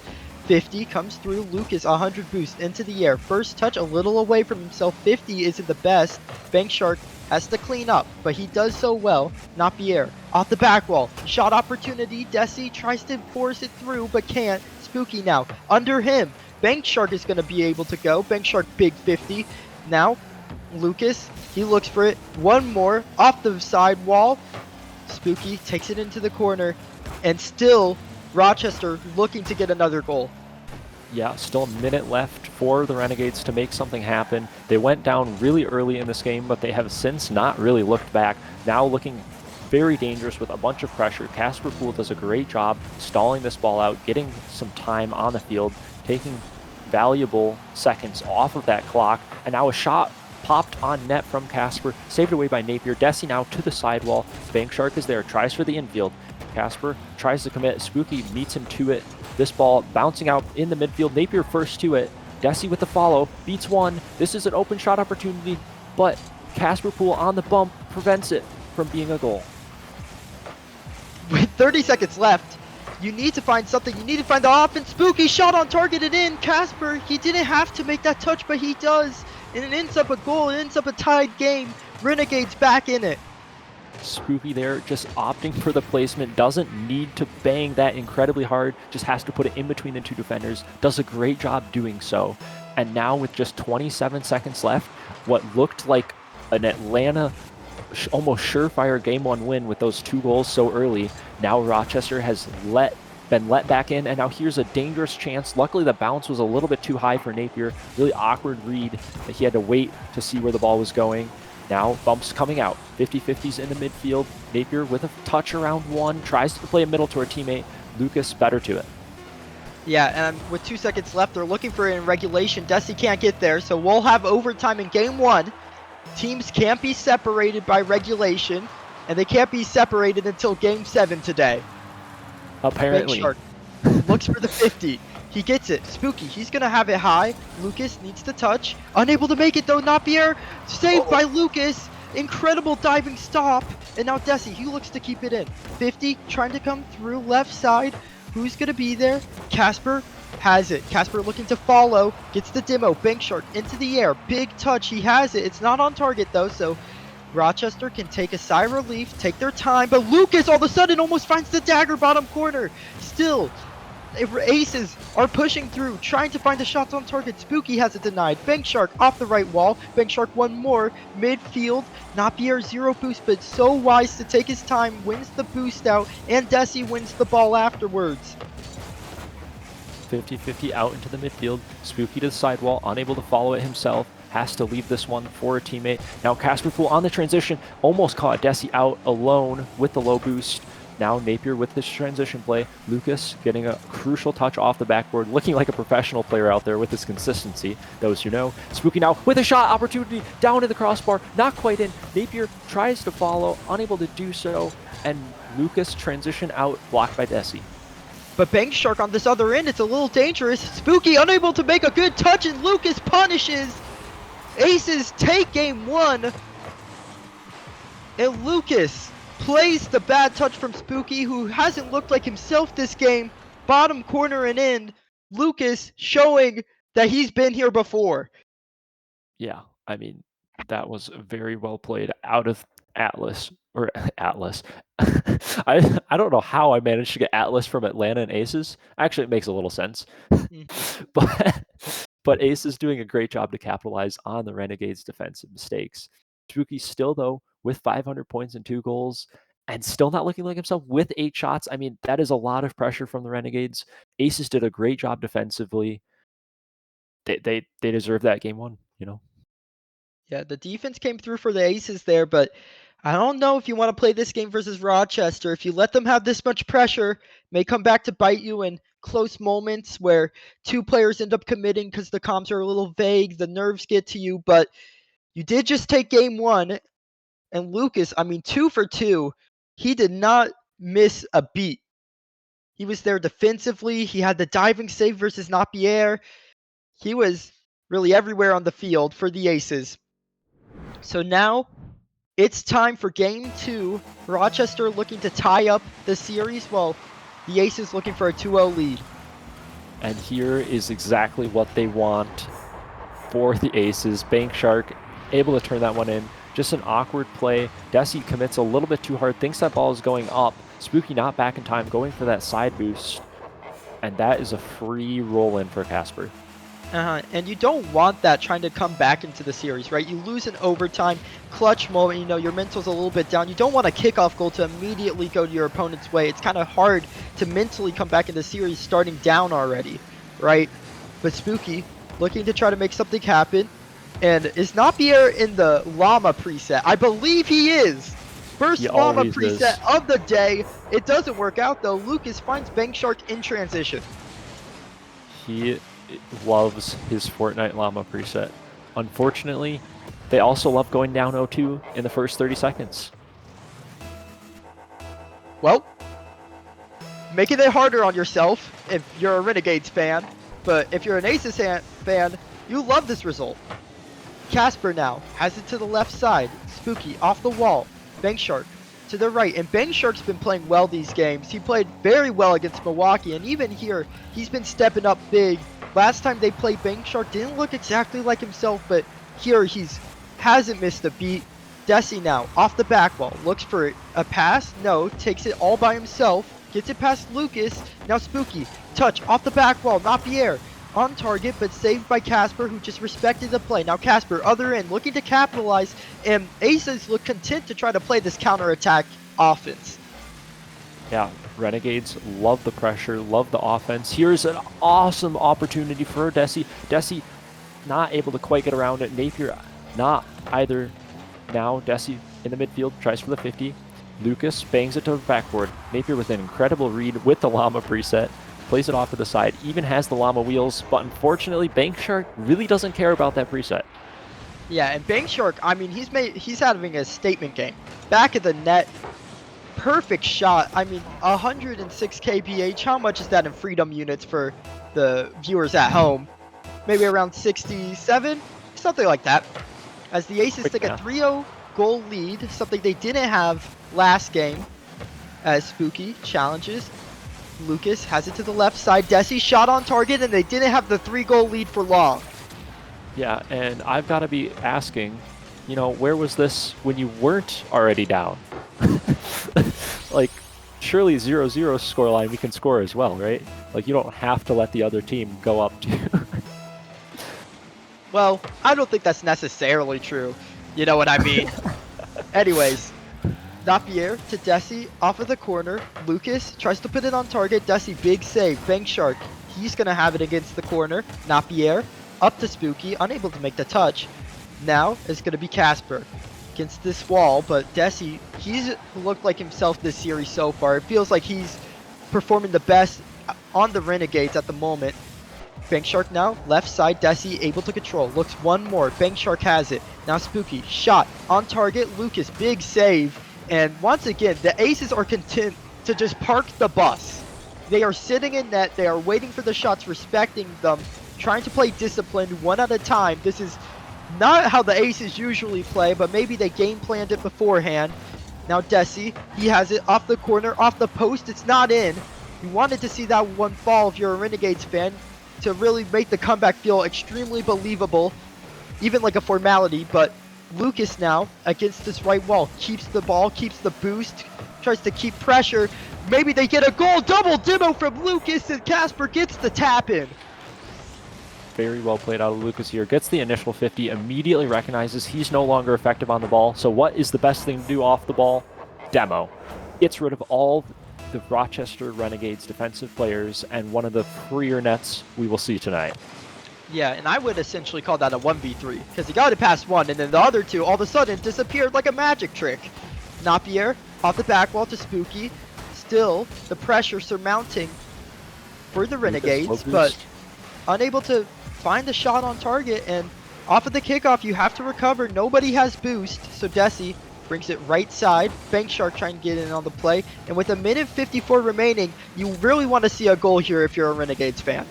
50 comes through. Lucas, 100 boost into the air. First touch a little away from himself. 50 isn't the best. Bank Shark has to clean up, but he does so well. Napier off the back wall. Shot opportunity. Desi tries to force it through, but can't. Spooky now under him. Bank Shark is going to be able to go. Bank Shark big 50. Now Lucas, he looks for it. One more off the side wall. Spooky takes it into the corner, and still Rochester looking to get another goal. Yeah, still a minute left for the Renegades to make something happen. They went down really early in this game, but they have since not really looked back. Now looking very dangerous with a bunch of pressure. Casper Poole does a great job stalling this ball out, getting some time on the field, taking valuable seconds off of that clock, and now a shot popped on net from Casper, saved away by Napier. Desi now to the sidewall. Bank Shark is there, tries for the infield. Casper tries to commit. Spooky meets him to it. This ball bouncing out in the midfield. Napier first to it. Desi with the follow, beats one. This is an open shot opportunity, but Casper Poole on the bump prevents it from being a goal. With 30 seconds left, you need to find something. You need to find the offense. Spooky shot on target and in. Casper, he didn't have to make that touch, but he does. And it ends up a goal. It ends up a tied game. Renegades back in it. Spooky there, just opting for the placement. Doesn't need to bang that incredibly hard. Just has to put it in between the two defenders. Does a great job doing so. And now with just 27 seconds left, what looked like an Atlanta almost surefire Game 1 win with those 2 goals so early. Now Rochester has been let back in, and now here's a dangerous chance. Luckily the bounce was a little bit too high for Napier. Really awkward read that he had to wait to see where the ball was going. Now bumps coming out. 50-50s in the midfield. Napier with a touch around one, tries to play a middle to our teammate. Lucas better to it. Yeah, and with 2 seconds left, they're looking for it in regulation. Desi can't get there, so we'll have overtime in Game 1. Teams can't be separated by regulation, and they can't be separated until Game 7 today. Apparently. Shark looks for the 50. He gets it. Spooky, he's going to have it high. Lucas needs to touch. Unable to make it, though. Napier saved by Lucas. Incredible diving stop. And now Desi, he looks to keep it in. 50 trying to come through left side. Who's going to be there? Casper has it. Casper looking to follow. Gets the demo. Bank Shark into the air. Big touch. He has it. It's not on target, though, so Rochester can take a sigh of relief, take their time, but Lucas all of a sudden almost finds the dagger bottom corner. Still, Aces are pushing through, trying to find the shots on target. Spooky has it denied. Bank Shark off the right wall. Bank Shark one more. Midfield. Napier 0 boost, but so wise to take his time. Wins the boost out, and Desi wins the ball afterwards. 50-50 out into the midfield. Spooky to the sidewall, unable to follow it himself. Has to leave this one for a teammate. Now Casper Poole on the transition. Almost caught Desi out alone with the low boost. Now Napier with this transition play. Lucas getting a crucial touch off the backboard. Looking like a professional player out there with his consistency. Those who know. Spooky now with a shot opportunity. Down to the crossbar. Not quite in. Napier tries to follow. Unable to do so. And Lucas transition out, blocked by Desi. But Bank Shark on this other end, it's a little dangerous. Spooky unable to make a good touch, and Lucas punishes. Aces take game 1. And Lucas plays the bad touch from Spooky, who hasn't looked like himself this game. Bottom corner and end. Lucas showing that he's been here before. Yeah, I mean, that was very well played out of Atlas, or Atlas. I don't know how I managed to get Atlas from Atlanta and Aces. Actually, it makes a little sense. but Ace is doing a great job to capitalize on the Renegades' defensive mistakes. Spooky still, though, with 500 points and 2 goals, and still not looking like himself with 8 shots. I mean, that is a lot of pressure from the Renegades. Aces did a great job defensively. They deserve that game 1, you know? Yeah, the defense came through for the Aces there, but I don't know if you want to play this game versus Rochester. If you let them have this much pressure, may come back to bite you in close moments where 2 players end up committing because the comms are a little vague, the nerves get to you, but you did just take game 1, and Lucas, I mean, 2 for 2, he did not miss a beat. He was there defensively, he had the diving save versus Napier. He was really everywhere on the field for the Aces. So now it's time for game 2. Rochester looking to tie up the series while the Aces looking for a 2-0 lead. And here is exactly what they want for the Aces. Bank Shark able to turn that one in. Just an awkward play. Desi commits a little bit too hard, thinks that ball is going up. Spooky not back in time, going for that side boost. And that is a free roll in for Casper. And you don't want that trying to come back into the series, right? You lose an overtime, clutch moment, you know, your mental's a little bit down. You don't want a kickoff goal to immediately go to your opponent's way. It's kind of hard to mentally come back in the series starting down already, right? But Spooky looking to try to make something happen. And is Napier in the llama preset? I believe he is. First llama preset of the day. It doesn't work out though. Lucas finds Bank Shark in transition. He loves his Fortnite llama preset. Unfortunately, they also love going down 0-2 in the first 30 seconds. Well, making it harder on yourself if you're a Renegades fan, but if you're an Aces fan, you love this result. Casper now has it to the left side. Spooky off the wall. Bank Shark to the right. And Bank Shark's been playing well these games. He played very well against Milwaukee. And even here, he's been stepping up big. Last time they played, Bank Shark didn't look exactly like himself. But here, hasn't missed a beat. Desi now off the back wall. Looks for a pass. No. Takes it all by himself. Gets it past Lucas. Now Spooky. Touch off the back wall. Napier. On target, but saved by Casper, who just respected the play. Now Casper, other end, looking to capitalize, and Aces look content to try to play this counter-attack offense. Yeah, Renegades love the pressure, love the offense. Here's an awesome opportunity for Desi. Desi not able to quite get around it. Napier not either. Now Desi in the midfield, tries for the 50. Lucas bangs it to the backboard. Napier with an incredible read with the llama preset. Plays it off to the side, even has the llama wheels, but unfortunately Bank Shark really doesn't care about that preset. Yeah, and Bank Shark, I mean, he's having a statement game. Back of the net, perfect shot. I mean, 106 kph. How much is that in freedom units for the viewers at home? Maybe around 67, something like that. As the Aces take a 3-0 goal lead, something they didn't have last game. As Spooky challenges. Lucas has it to the left side. Desi shot on target, and they didn't have the 3-goal lead for long. Yeah, and I've got to be asking, you know, where was this when you weren't already down? Like, surely 0-0 scoreline we can score as well, right? Like, you don't have to let the other team go up to. Well, I don't think that's necessarily true. You know what I mean? Anyways. Napier to Desi off of the corner. Lucas tries to put it on target. Desi, big save. Bank Shark, he's going to have it against the corner. Napier up to Spooky, unable to make the touch. Now it's going to be Casper against this wall, but Desi, he's looked like himself this series so far. It feels like he's performing the best on the Renegades at the moment. Bank Shark now, left side, Desi able to control. Looks one more. Bank Shark has it. Now Spooky, shot on target. Lucas, big save. And once again, the Aces are content to just park the bus. They are sitting in net. They are waiting for the shots, respecting them, trying to play disciplined one at a time. This is not how the Aces usually play, but maybe they game planned it beforehand. Now Desi, he has it off the corner, off the post. It's not in. You wanted to see that one fall if you're a Renegades fan to really make the comeback feel extremely believable, even like a formality. But Lucas now against this right wall keeps the ball, keeps the boost, tries to keep pressure. Maybe they get a goal. Double demo from Lucas, and Casper gets the tap in. Very well played out of Lucas here. Gets the initial 50, immediately recognizes he's no longer effective on the ball. So what is the best thing to do off the ball? Demo. Gets rid of all the Rochester Renegades defensive players and one of the freer nets we will see tonight. Yeah, and I would essentially call that a 1v3, because he got it past one, and then the other two all of a sudden disappeared like a magic trick. Napier off the back wall to Spooky. Still, the pressure surmounting for the Renegades, but unable to find the shot on target, and off of the kickoff, you have to recover. Nobody has boost, so Desi brings it right side. Bank Shark trying to get in on the play, and with a minute 54 remaining, you really want to see a goal here if you're a Renegades fan.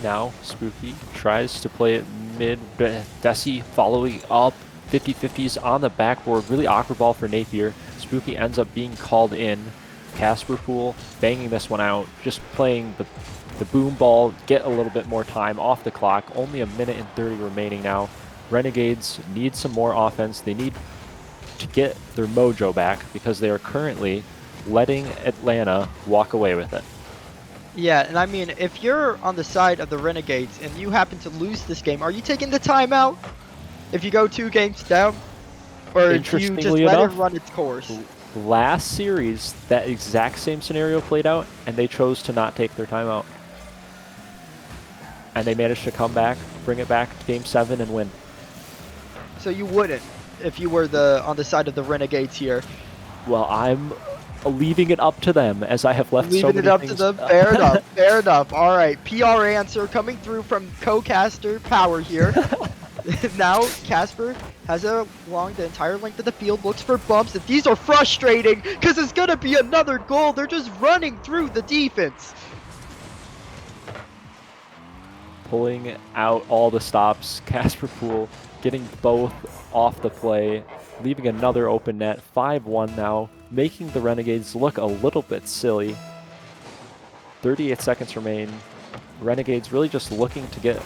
Now, Spooky tries to play it mid. Desi following up 50-50s on the backboard. Really awkward ball for Napier. Spooky ends up being called in. Casper Pool banging this one out. Just playing the boom ball. Get a little bit more time off the clock. Only a minute and 30 remaining now. Renegades need some more offense. They need to get their mojo back because they are currently letting Atlanta walk away with it. Yeah, and I mean, if you're on the side of the Renegades and you happen to lose this game, are you taking the timeout if you go 2 games down? Or do you just let it run its course? Last series, that exact same scenario played out, and they chose to not take their timeout. And they managed to come back, bring it back to Game 7 and win. So you wouldn't if you were on the side of the Renegades here. Well, I'm leaving it up to them, as I have left so many Leaving it up things. to them? Fair enough, fair enough. All right, PR answer coming through from co-caster Power here. Now Casper has it along the entire length of the field, looks for bumps, and these are frustrating because it's going to be another goal. They're just running through the defense. Pulling out all the stops. Casper Pool getting both off the play, leaving another open net. 5-1 now, making the Renegades look a little bit silly. 38 seconds remain. Renegades really just looking to get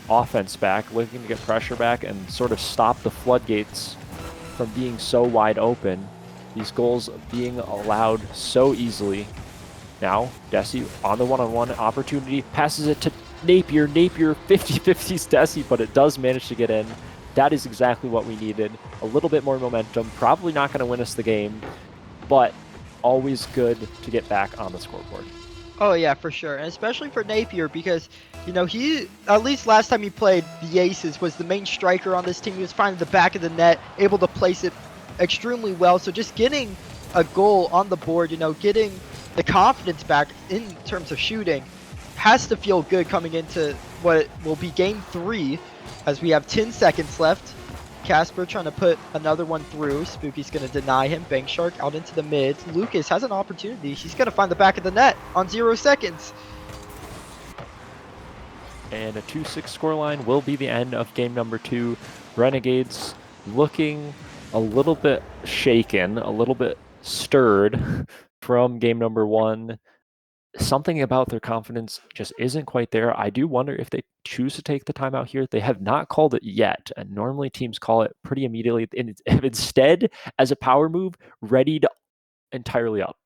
offense back, looking to get pressure back and sort of stop the floodgates from being so wide open. These goals being allowed so easily. Now, Desi on the one-on-one opportunity, passes it to Napier. Napier 50-50s Desi, but it does manage to get in. That is exactly what we needed. A little bit more momentum. Probably not going to win us the game, but always good to get back on the scoreboard. Oh yeah, for sure, and especially for Napier because, you know, he, at least last time he played the Aces, was the main striker on this team. He was finding the back of the net, able to place it extremely well. So just getting a goal on the board, you know, getting the confidence back in terms of shooting has to feel good coming into what will be Game 3 as we have 10 seconds left. Casper trying to put another one through. Spooky's going to deny him. Bank Shark out into the mids. Lucas has an opportunity. He's going to find the back of the net on 0 seconds. And a 2-6 scoreline will be the end of game number 2. Renegades looking a little bit shaken, a little bit stirred from game number 1. Something about their confidence just isn't quite there. I do wonder if they choose to take the timeout here. They have not called it yet, and normally teams call it pretty immediately. And instead, as a power move, readied entirely up.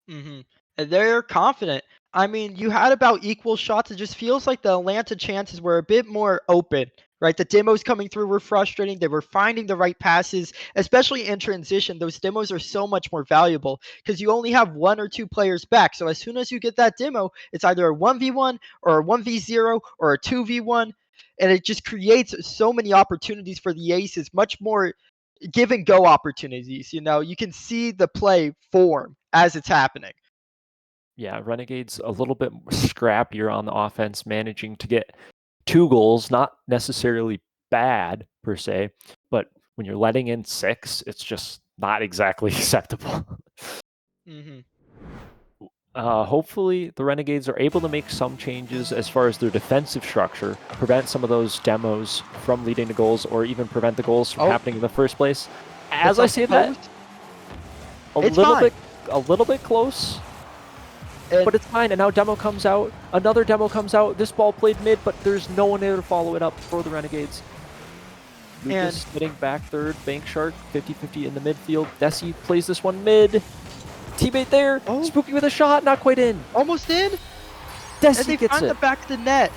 And they're confident. I mean, you had about equal shots. It just feels like the Atlanta chances were a bit more open, right? The demos coming through were frustrating. They were finding the right passes, especially in transition. Those demos are so much more valuable because you only have 1 or 2 players back. So as soon as you get that demo, it's either a 1v1 or a 1v0 or a 2v1. And it just creates so many opportunities for the Aces, much more give and go opportunities. You know, you can see the play form as it's happening. Yeah, Renegades a little bit scrappier on the offense, managing to get 2 goals, not necessarily bad per se, but when you're letting in 6, it's just not exactly acceptable. Hmm. Hopefully, the Renegades are able to make some changes as far as their defensive structure, prevent some of those demos from leading to goals, or even prevent the goals from Oh. happening in the first place. As It's I off say the that, post. a It's little fine. bit close, And but it's fine. And now demo comes out. Another demo comes out. This ball played mid, but there's no one there to follow it up for the Renegades. Lucas hitting back third. Bank Shark 50-50 in the midfield. Desi plays this one mid. Teammate there. Oh. Spooky with a shot. Not quite in. almost in. And Desi they gets find it. the back of the net.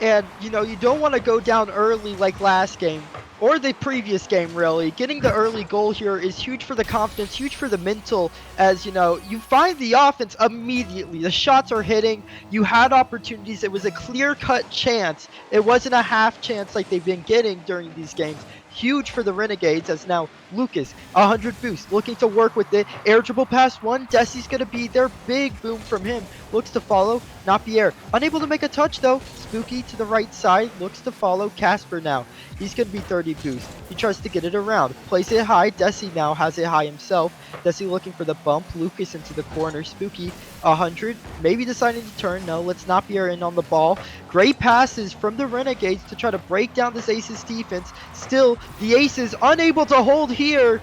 And, you know, you don't want to go down early like last game, or the previous game, really. Getting the early goal here is huge for the confidence, huge for the mental, as, you know, you find the offense immediately. The shots are hitting. You had opportunities. It was a clear-cut chance. It wasn't a half chance like they've been getting during these games. Huge for the Renegades, as now Lucas, 100 boost, looking to work with it. Air dribble past one. Desi's going to be there. Big boom from him. Looks to follow. Not Pierre. Unable to make a touch, though. Spooky to the right side. Looks to follow. Casper now. He's going to be 30 boost. He tries to get it around. Plays it high. Desi now has it high himself. Desi looking for the bump. Lucas into the corner. Spooky, 100. Maybe deciding to turn. No, let's not Pierre in on the ball. Great passes from the Renegades to try to break down this Aces defense. Still, the Aces unable to hold here.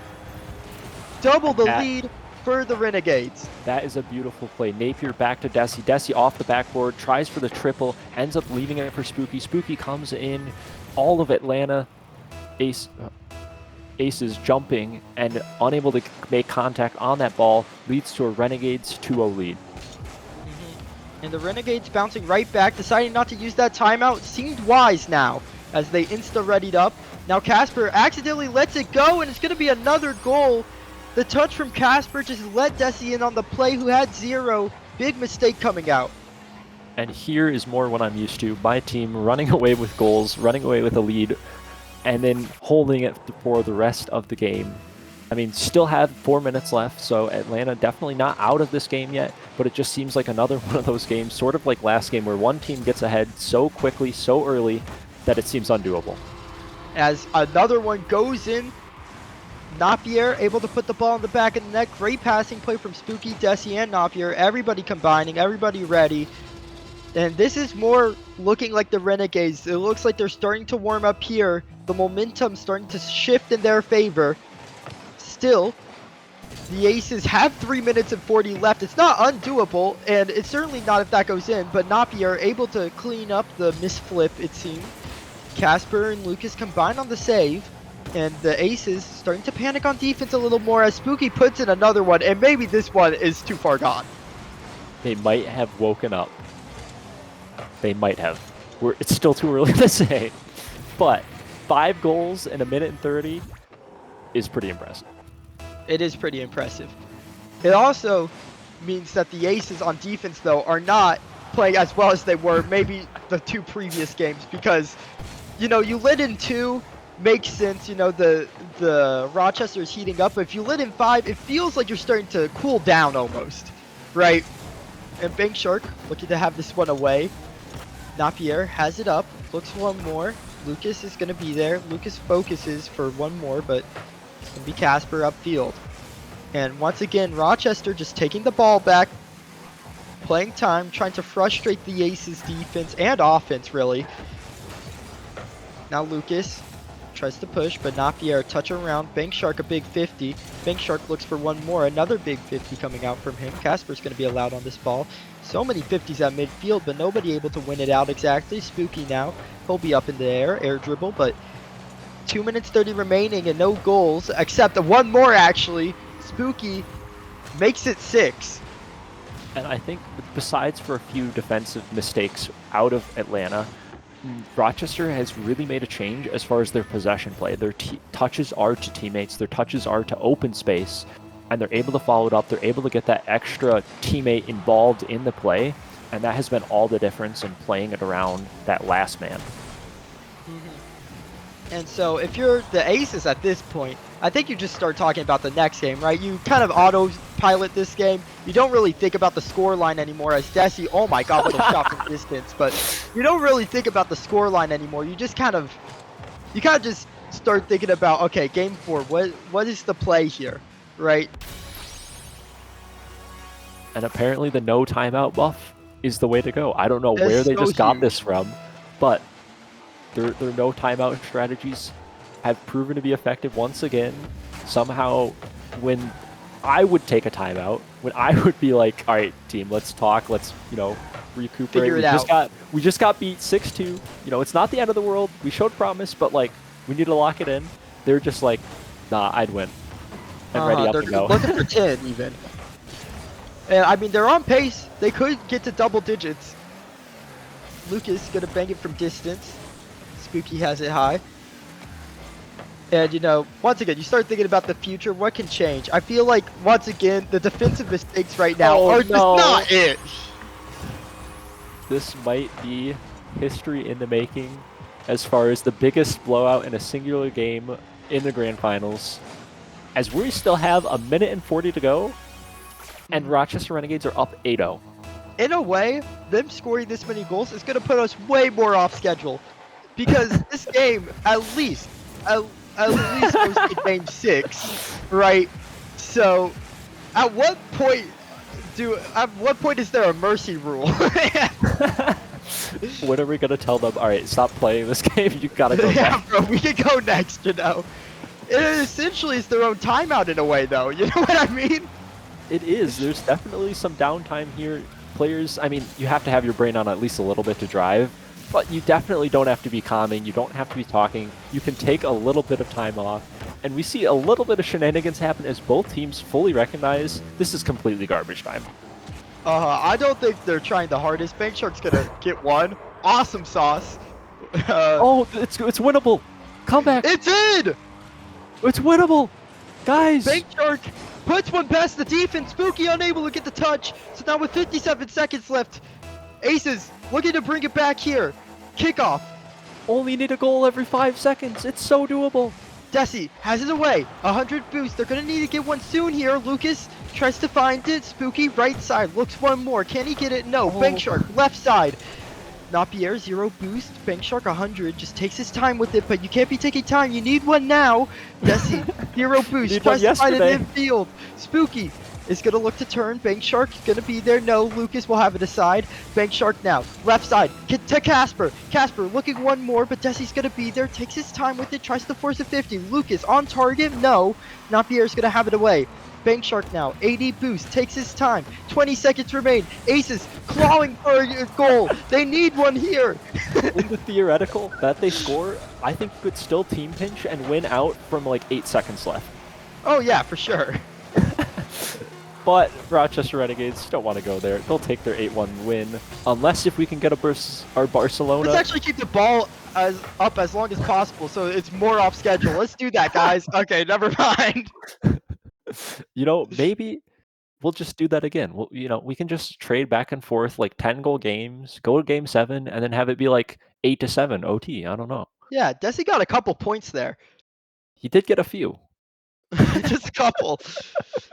Double the lead for the Renegades. That is a beautiful play. Napier back to Desi. Desi off the backboard, tries for the triple, ends up leaving it for Spooky. Spooky comes in. All of Atlanta Aces jumping and unable to make contact on that ball leads to a Renegades 2-0 lead. And the Renegades bouncing right back, deciding not to use that timeout. Seemed wise now as they insta-readied up. Now Casper accidentally lets it go, and it's going to be another goal. The touch from Casper just let Desi in on the play, who had 0. Big mistake coming out. And here is more what I'm used to. My team running away with goals, running away with a lead, and then holding it for the rest of the game. I mean, still have 4 minutes left, so Atlanta definitely not out of this game yet, but it just seems like another one of those games, sort of like last game, where one team gets ahead so quickly, so early, that it seems undoable. As another one goes in, Napier able to put the ball in the back of the net. Great passing play from Spooky, Desi, and Napier. Everybody combining, everybody ready. And this is more looking like the Renegades. It looks like they're starting to warm up here. The momentum's starting to shift in their favor. Still, the Aces have 3 minutes and 40 left. It's not undoable, and it's certainly not if that goes in, but Napier able to clean up the misflip, it seemed. Casper and Lucas combined on the save, and the Aces starting to panic on defense a little more as Spooky puts in another one, and maybe this one is too far gone. They might have woken up. They might have. It's still too early to say. But 5 goals in a minute and 30 is pretty impressive. It is pretty impressive. It also means that the Aces on defense, though, are not playing as well as they were maybe the 2 previous games, because, you know, you lit in 2, makes sense, you know, the Rochester is heating up, but if you lit in 5, it feels like you're starting to cool down almost, right? And Bank Shark looking to have this one away. Napier has it up, looks for one more. Lucas is going to be there. Lucas focuses for one more, but it's going to be Casper upfield. And once again, Rochester just taking the ball back, playing time, trying to frustrate the Aces defense and offense, really. Now Lucas tries to push, but Napier touch around. Bank Shark a big 50. Bank Shark looks for one more. Another big 50 coming out from him. Casper's going to be allowed on this ball. So many 50s at midfield, but nobody able to win it out exactly. Spooky now. He'll be up in the air dribble, but 2 minutes 30 remaining and no goals, except one more actually. Spooky makes it 6. And I think besides for a few defensive mistakes out of Atlanta, Rochester has really made a change as far as their possession play. Their touches are to teammates, their touches are to open space, and they're able to follow it up. They're able to get that extra teammate involved in the play, and that has been all the difference in playing it around that last man. And so if you're the Aces at this point, I think you just start talking about the next game, right? You kind of autopilot this game. You don't really think about the score line anymore as Desi, oh my god, what a shot from distance. But you don't really think about the score line anymore. You just kind of just start thinking about, okay, game 4, what is the play here, right? And apparently the no timeout buff is the way to go. I don't know where It's they so just got huge. this from, but their no timeout strategies have proven to be effective once again. Somehow, when I would take a timeout, when I would be like, all right, team, let's talk, let's, recuperate. Figure it out. We just got beat 6-2. It's not the end of the world. We showed promise, but like we need to lock it in. They're just like, nah, I'd win. And ready up They're and go. looking for 10 even. And I mean, they're on pace. They could get to double digits. Lucas gonna bang it from distance. Spooky has it high. And once again, you start thinking about the future. What can change? I feel like once again, the defensive mistakes right now are just not it. This might be history in the making as far as the biggest blowout in a singular game in the grand finals. As we still have 1:40 to go, and Rochester Renegades are up 8-0. In a way, them scoring this many goals is going to put us way more off schedule. Because this game, at least goes to game 6, right? So, at what point is there a mercy rule? When are we going to tell them, all right, stop playing this game, you got to go back? Bro, we can go next, It essentially is their own timeout in a way, though. You know what I mean? It is. There's definitely some downtime here. Players, I mean, you have to have your brain on at least a little bit to drive, but you definitely don't have to be calming. You don't have to be talking. You can take a little bit of time off. And we see a little bit of shenanigans happen as both teams fully recognize this is completely garbage time. I don't think they're trying the hardest. Bank Shark's gonna get one. Awesome sauce. It's winnable. Come back. It's in! It's winnable. Guys. Bank Shark puts one past the defense. Spooky unable to get the touch. So now with 57 seconds left, Aces looking to bring it back here. Kickoff. Only need a goal every 5 seconds. It's so doable. Desi has it away. 100 boost. They're going to need to get one soon here. Lucas tries to find it. Spooky right side. Looks one more. Can he get it? No. Bank Shark left side. Napierre 0 boost. Bank Shark 100. Just takes his time with it, but you can't be taking time. You need one now. Desi 0 boost. Tries to find it in midfield. Spooky is going to look to turn. Bank Shark is going to be there. No, Lucas will have it aside. Bank Shark now. Left side to Casper. Casper looking one more, but Desi's going to be there. Takes his time with it. Tries to force a 50. Lucas on target. No. Napierre's going to have it away. Bank Shark now. 80 boost. Takes his time. 20 seconds remain. Aces clawing for a goal. They need one here. In the theoretical that they score, I think you could still team pinch and win out from like 8 seconds left. Oh, yeah, for sure. But Rochester Renegades don't want to go there. They'll take their 8-1 win. Unless if we can get our Barcelona. Let's actually keep the ball up as long as possible so it's more off schedule. Let's do that, guys. Okay, never mind. Maybe we'll just do that again. We can just trade back and forth like 10-goal games, go to game 7, and then have it be like 8-7 OT. I don't know. Yeah, Desi got a couple points there. He did get a few. Just a couple.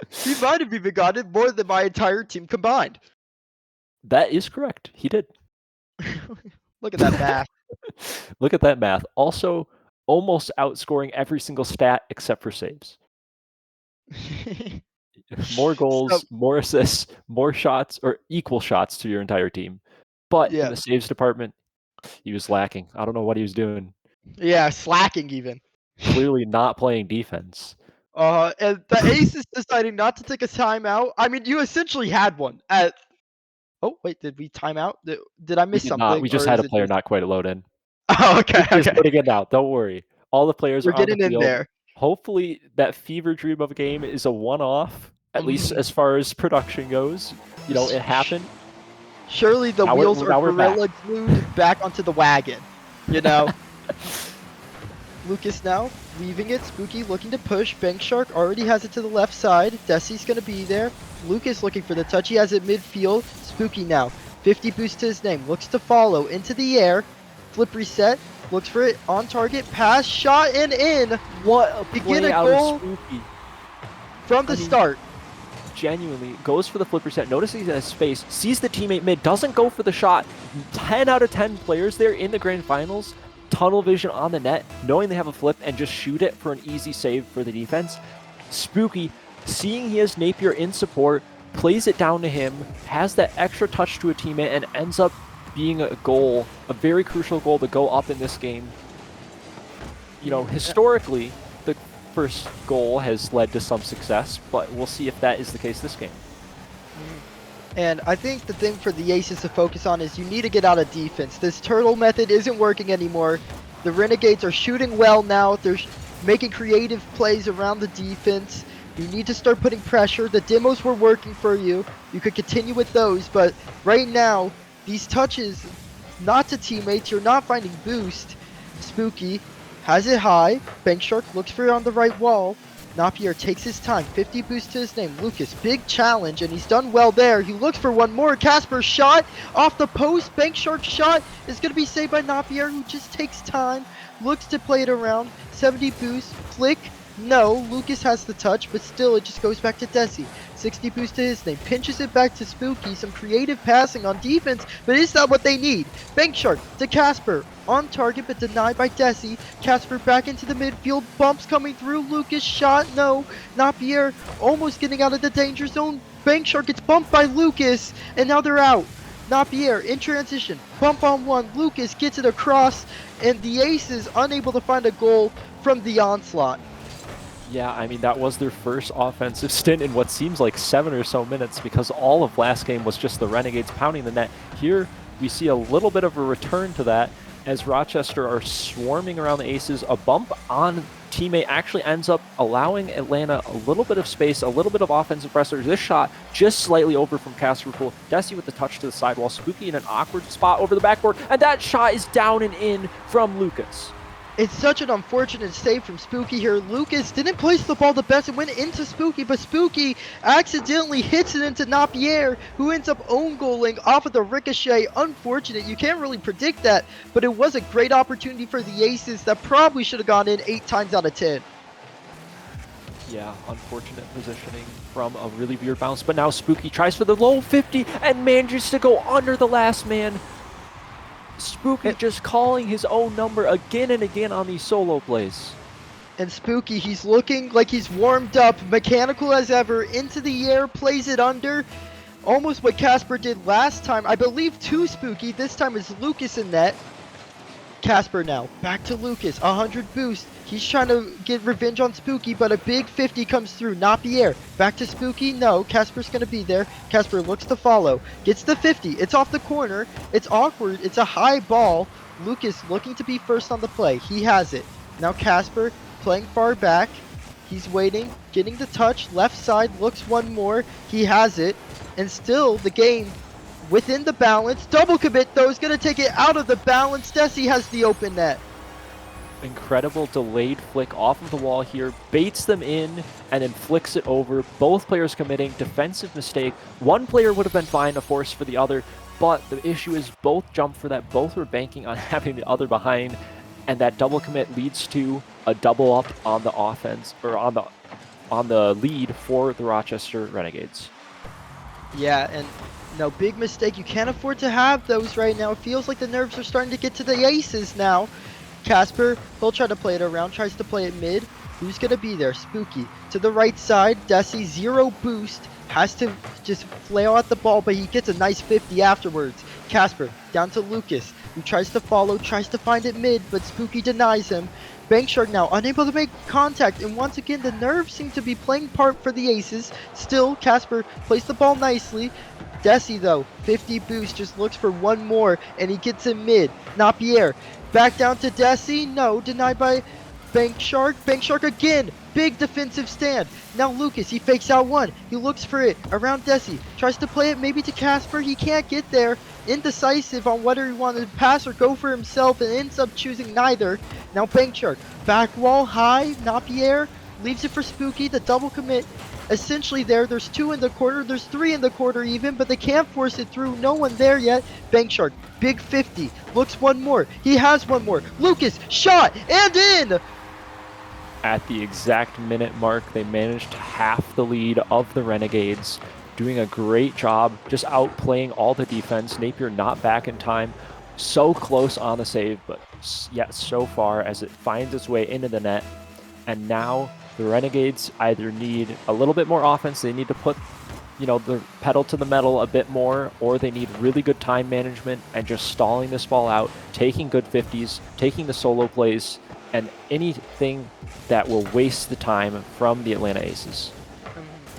He might have even gotten more than my entire team combined. That is correct. He did. Look at that math. Look at that math. Also, almost outscoring every single stat except for saves. More goals, more assists, more shots, or equal shots to your entire team. But in the saves department, he was lacking. I don't know what he was doing. Yeah, slacking even. Clearly not playing defense. And the Ace is deciding not to take a timeout. I mean, you essentially had one at... Oh, wait, did we time out? Did I miss something? We just had a player not quite load in. Oh, okay. He's putting it out. Don't worry. All the players are getting in there. Hopefully, that fever dream of a game is a one-off, at least as far as production goes. It happened. Surely the wheels are gorilla glued back onto the wagon. Lucas now leaving it. Spooky looking to push. Bank Shark already has it to the left side. Desi's going to be there. Lucas looking for the touch. He has it midfield. Spooky now. 50 boost to his name. Looks to follow into the air. Flip reset. Looks for it on target. Pass. Shot and in. What a play out of Spooky. From the start. Genuinely goes for the flip reset. Notices he's in a space. Sees the teammate mid. Doesn't go for the shot. 10 out of 10 players there in the grand finals tunnel vision on the net, knowing they have a flip, and just shoot it for an easy save for the defense. Spooky, seeing he has Napier in support, plays it down to him, has that extra touch to a teammate, and ends up being a goal, a very crucial goal to go up in this game. You know, historically, the first goal has led to some success, but we'll see if that is the case this game. And I think the thing for the Aces to focus on is you need to get out of defense. This turtle method isn't working anymore. The Renegades are shooting well now. They're making creative plays around the defense. You need to start putting pressure. The demos were working for you. You could continue with those, but right now, these touches, not to teammates, you're not finding boost. Spooky has it high. Bank Shark looks for it on the right wall. Napier takes his time, 50 boost to his name. Lucas, big challenge, and he's done well there. He looks for one more. Casper's shot off the post. Bank Shark's shot is going to be saved by Napier, who just takes time, looks to play it around. 70 boost, flick. No, Lucas has the touch, but still it just goes back to Desi. 60 boost to his name, pinches it back to Spooky. Some creative passing on defense, but is that what they need? Bank Shark to Casper, on target but denied by Desi. Casper back into the midfield, bumps coming through. Lucas shot, no. Napier almost getting out of the danger zone. Bank Shark gets bumped by Lucas, and now they're out. Napier in transition, bump on one. Lucas gets it across, and the Aces unable to find a goal from the onslaught. Yeah, I mean, that was their first offensive stint in what seems like 7 or so minutes, because all of last game was just the Renegades pounding the net. Here, we see a little bit of a return to that as Rochester are swarming around the Aces. A bump on teammate actually ends up allowing Atlanta a little bit of space, a little bit of offensive pressure. This shot just slightly over from Casper Pool. Desi with the touch to the sidewall. Spooky in an awkward spot over the backboard, and that shot is down and in from Lucas. It's such an unfortunate save from Spooky here. Lucas didn't place the ball the best. It went into Spooky, but Spooky accidentally hits it into Napier, who ends up own goaling off of the ricochet. Unfortunate. You can't really predict that, but it was a great opportunity for the Aces that probably should have gone in 8 times out of 10. Yeah, unfortunate positioning from a really weird bounce, but now Spooky tries for the low 50 and manages to go under the last man. Spooky just calling his own number again and again on these solo plays. And Spooky, he's looking like he's warmed up, mechanical as ever, into the air, plays it under. Almost what Casper did last time. I believe to Spooky, this time is Lucas in net. Casper now, back to Lucas, 100 boost. He's trying to get revenge on Spooky, but a big 50 comes through. Napier, back to Spooky, no, Casper's gonna be there. Casper looks to follow, gets the 50, it's off the corner, it's awkward, it's a high ball. Lucas looking to be first on the play, he has it. Now Casper playing far back, he's waiting, getting the touch, left side, looks one more, he has it, and still the game within the balance. Double commit though is going to take it out of the balance. Desi has the open net. Incredible delayed flick off of the wall here, baits them in and then flicks it over. Both players committing defensive mistake. One player would have been fine, a force for the other, but the issue is both jumped for that. Both were banking on having the other behind, and that double commit leads to a double up on the offense, or on the lead for the Rochester Renegades. Yeah, and no, big mistake. You can't afford to have those right now. It feels like the nerves are starting to get to the Aces now. Casper, he'll try to play it around, tries to play it mid. Who's going to be there? Spooky. To the right side, Desi, 0 boost. Has to just flail at the ball, but he gets a nice 50 afterwards. Casper, down to Lucas, who tries to follow, tries to find it mid, but Spooky denies him. Bank Shark now unable to make contact, and once again the nerves seem to be playing part for the Aces. Still, Casper plays the ball nicely. Desi though, 50 boost, just looks for one more, and he gets him mid. Napier, back down to Desi, no, denied by Bank Shark. Bank Shark again, big defensive stand. Now Lucas, he fakes out one, he looks for it around Desi, tries to play it maybe to Casper, he can't get there. Indecisive on whether he wanted to pass or go for himself, and ends up choosing neither. Now Bank Shark, back wall high, Napier leaves it for Spooky, the double commit. Essentially there's 2 in the corner, there's 3 in the corner even, but they can't force it through, no one there yet. Bank Shark, big 50, looks one more, he has one more. Lucas, shot, and in! At the exact minute mark, they managed half the lead of the Renegades, doing a great job just outplaying all the defense. Napier not back in time. So close on the save, but yet so far as it finds its way into the net. And now the Renegades either need a little bit more offense, they need to put, you know, the pedal to the metal a bit more, or they need really good time management and just stalling this ball out, taking good 50s, taking the solo plays, and anything that will waste the time from the Atlanta Aces.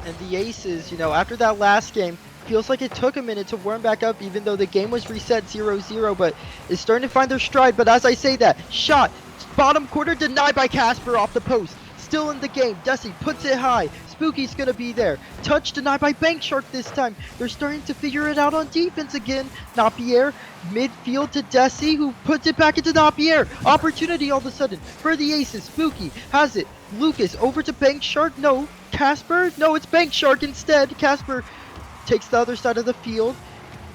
And the Aces, you know, after that last game, feels like it took a minute to warm back up, even though the game was reset 0-0, but it's starting to find their stride. But as I say that, shot, bottom corner denied by Casper off the post. Still in the game, Desi puts it high. Spooky's gonna be there. Touch denied by Bank Shark this time. They're starting to figure it out on defense again. Napierre, midfield to Desi, who puts it back into Napierre. Opportunity all of a sudden for the Aces. Spooky has it. Lucas over to Bank Shark. No. Casper? No, it's Bank Shark instead. Casper takes the other side of the field,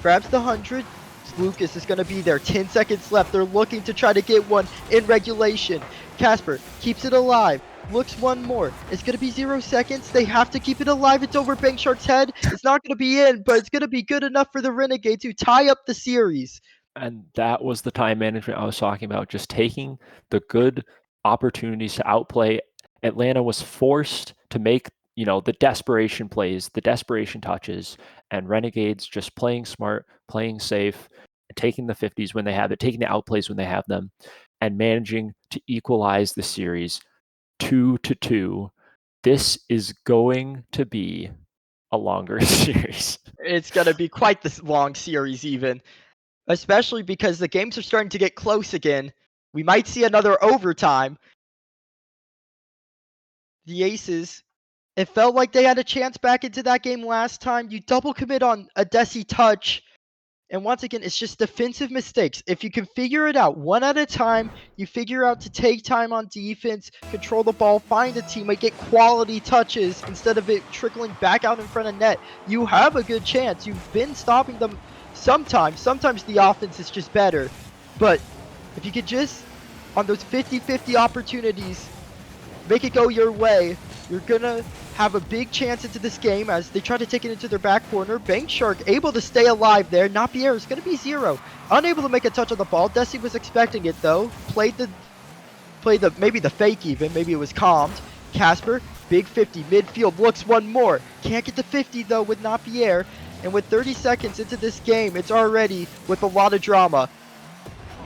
grabs the 100. Lucas is going to be there. 10 seconds left. They're looking to try to get one in regulation. Casper keeps it alive. Looks one more. It's going to be 0 seconds. They have to keep it alive. It's over Bank Shark's head. It's not going to be in, but it's going to be good enough for the Renegades to tie up the series. And that was the time management I was talking about, just taking the good opportunities to outplay. Atlanta was forced to make, you know, the desperation plays, the desperation touches, and Renegades just playing smart, playing safe, and taking the 50s when they have it, taking the outplays when they have them, and managing to equalize the series 2-2. This is going to be a longer series. It's going to be quite this long series even, especially because the games are starting to get close again. We might see another overtime. The Aces, it felt like they had a chance back into that game last time. You double commit on a Desi touch, and once again, it's just defensive mistakes. If you can figure it out one at a time, you figure out to take time on defense, control the ball, find a teammate, get quality touches instead of it trickling back out in front of net, you have a good chance. You've been stopping them sometimes. Sometimes the offense is just better. But if you could just, on those 50-50 opportunities, make it go your way, you're gonna have a big chance into this game as they try to take it into their back corner. Bank Shark able to stay alive there. Napierre is gonna be 0. Unable to make a touch on the ball. Desi was expecting it though. Played the maybe the fake even. Maybe it was calmed. Casper, big 50 midfield, looks one more. Can't get the 50 though with Napierre. And with 30 seconds into this game, it's already with a lot of drama.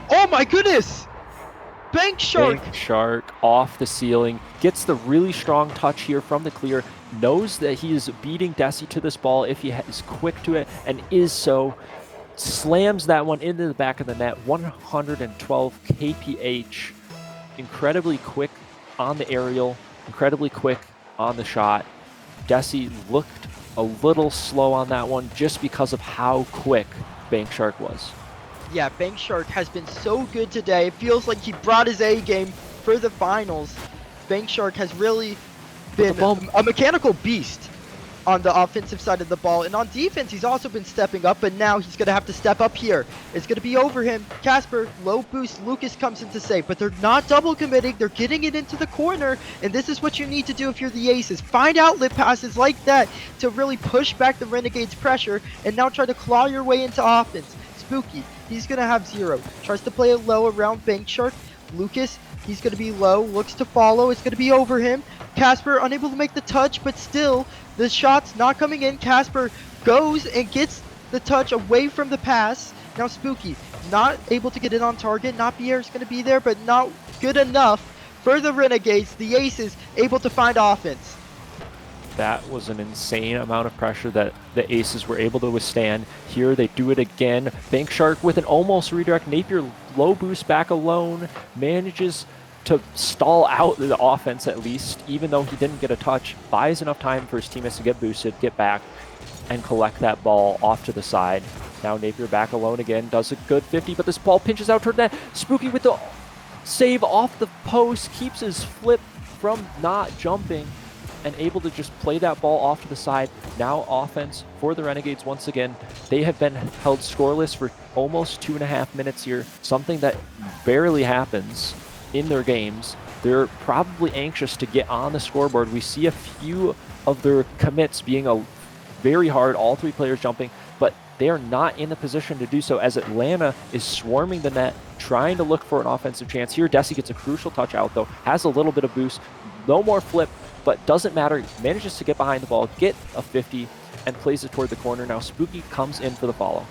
Oh my goodness! Bank Shark! Bank Shark off the ceiling, gets the really strong touch here from the clear, knows that he is beating Desi to this ball if he is quick to it, and is so. Slams that one into the back of the net, 112 kph. Incredibly quick on the aerial, incredibly quick on the shot. Desi looked a little slow on that one just because of how quick Bank Shark was. Yeah, Bank Shark has been so good today. It feels like he brought his A game for the finals. Bank Shark has really been a mechanical beast on the offensive side of the ball. And on defense, he's also been stepping up, but now he's going to have to step up here. It's going to be over him. Casper, low boost. Lucas comes in to save, but they're not double committing. They're getting it into the corner, and this is what you need to do if you're the Aces. Find outlet passes like that to really push back the Renegades' pressure and now try to claw your way into offense. Spooky, he's going to have 0. Tries to play it low around Bank Shark. Lucas, he's going to be low, looks to follow. It's going to be over him. Casper unable to make the touch, but still, the shot's not coming in. Casper goes and gets the touch away from the pass. Now Spooky, not able to get it on target. Napierre's going to be there, but not good enough for the Renegades. The Aces able to find offense. That was an insane amount of pressure that the Aces were able to withstand. Here they do it again. Bank Shark with an almost redirect. Napier low boost back alone. Manages to stall out the offense at least, even though he didn't get a touch. Buys enough time for his teammates to get boosted, get back, and collect that ball off to the side. Now Napier back alone again. Does a good 50, but this ball pinches out toward net. Spooky with the save off the post. Keeps his flip from not jumping, and able to just play that ball off to the side. Now offense for the Renegades once again. They have been held scoreless for almost 2.5 minutes here, something that barely happens in their games. They're probably anxious to get on the scoreboard. We see a few of their commits being very hard, all 3 players jumping, but they are not in the position to do so as Atlanta is swarming the net, trying to look for an offensive chance. Here, Desi gets a crucial touch out, though, has a little bit of boost, no more flip, but doesn't matter, manages to get behind the ball, get a 50, and plays it toward the corner. Now Spooky comes in for the follow.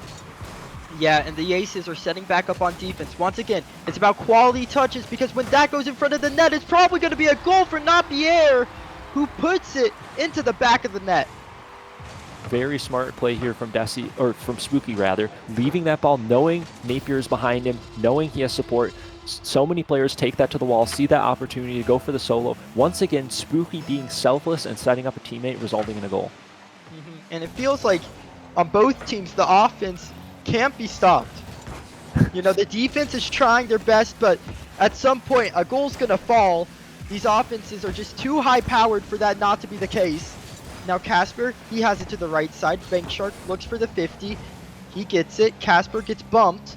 Yeah, and the Aces are setting back up on defense. Once again, it's about quality touches because when that goes in front of the net, it's probably going to be a goal for Napierre, who puts it into the back of the net. Very smart play here from Desi, or from Spooky rather, leaving that ball, knowing Napier is behind him, knowing he has support. So many players take that to the wall, see that opportunity to go for the solo. Once again, Spooky being selfless and setting up a teammate, resulting in a goal. And it feels like on both teams, the offense can't be stopped. You know, the defense is trying their best, but at some point, a goal's going to fall. These offenses are just too high-powered for that not to be the case. Now Casper, he has it to the right side. Bank Shark looks for the 50. He gets it. Casper gets bumped.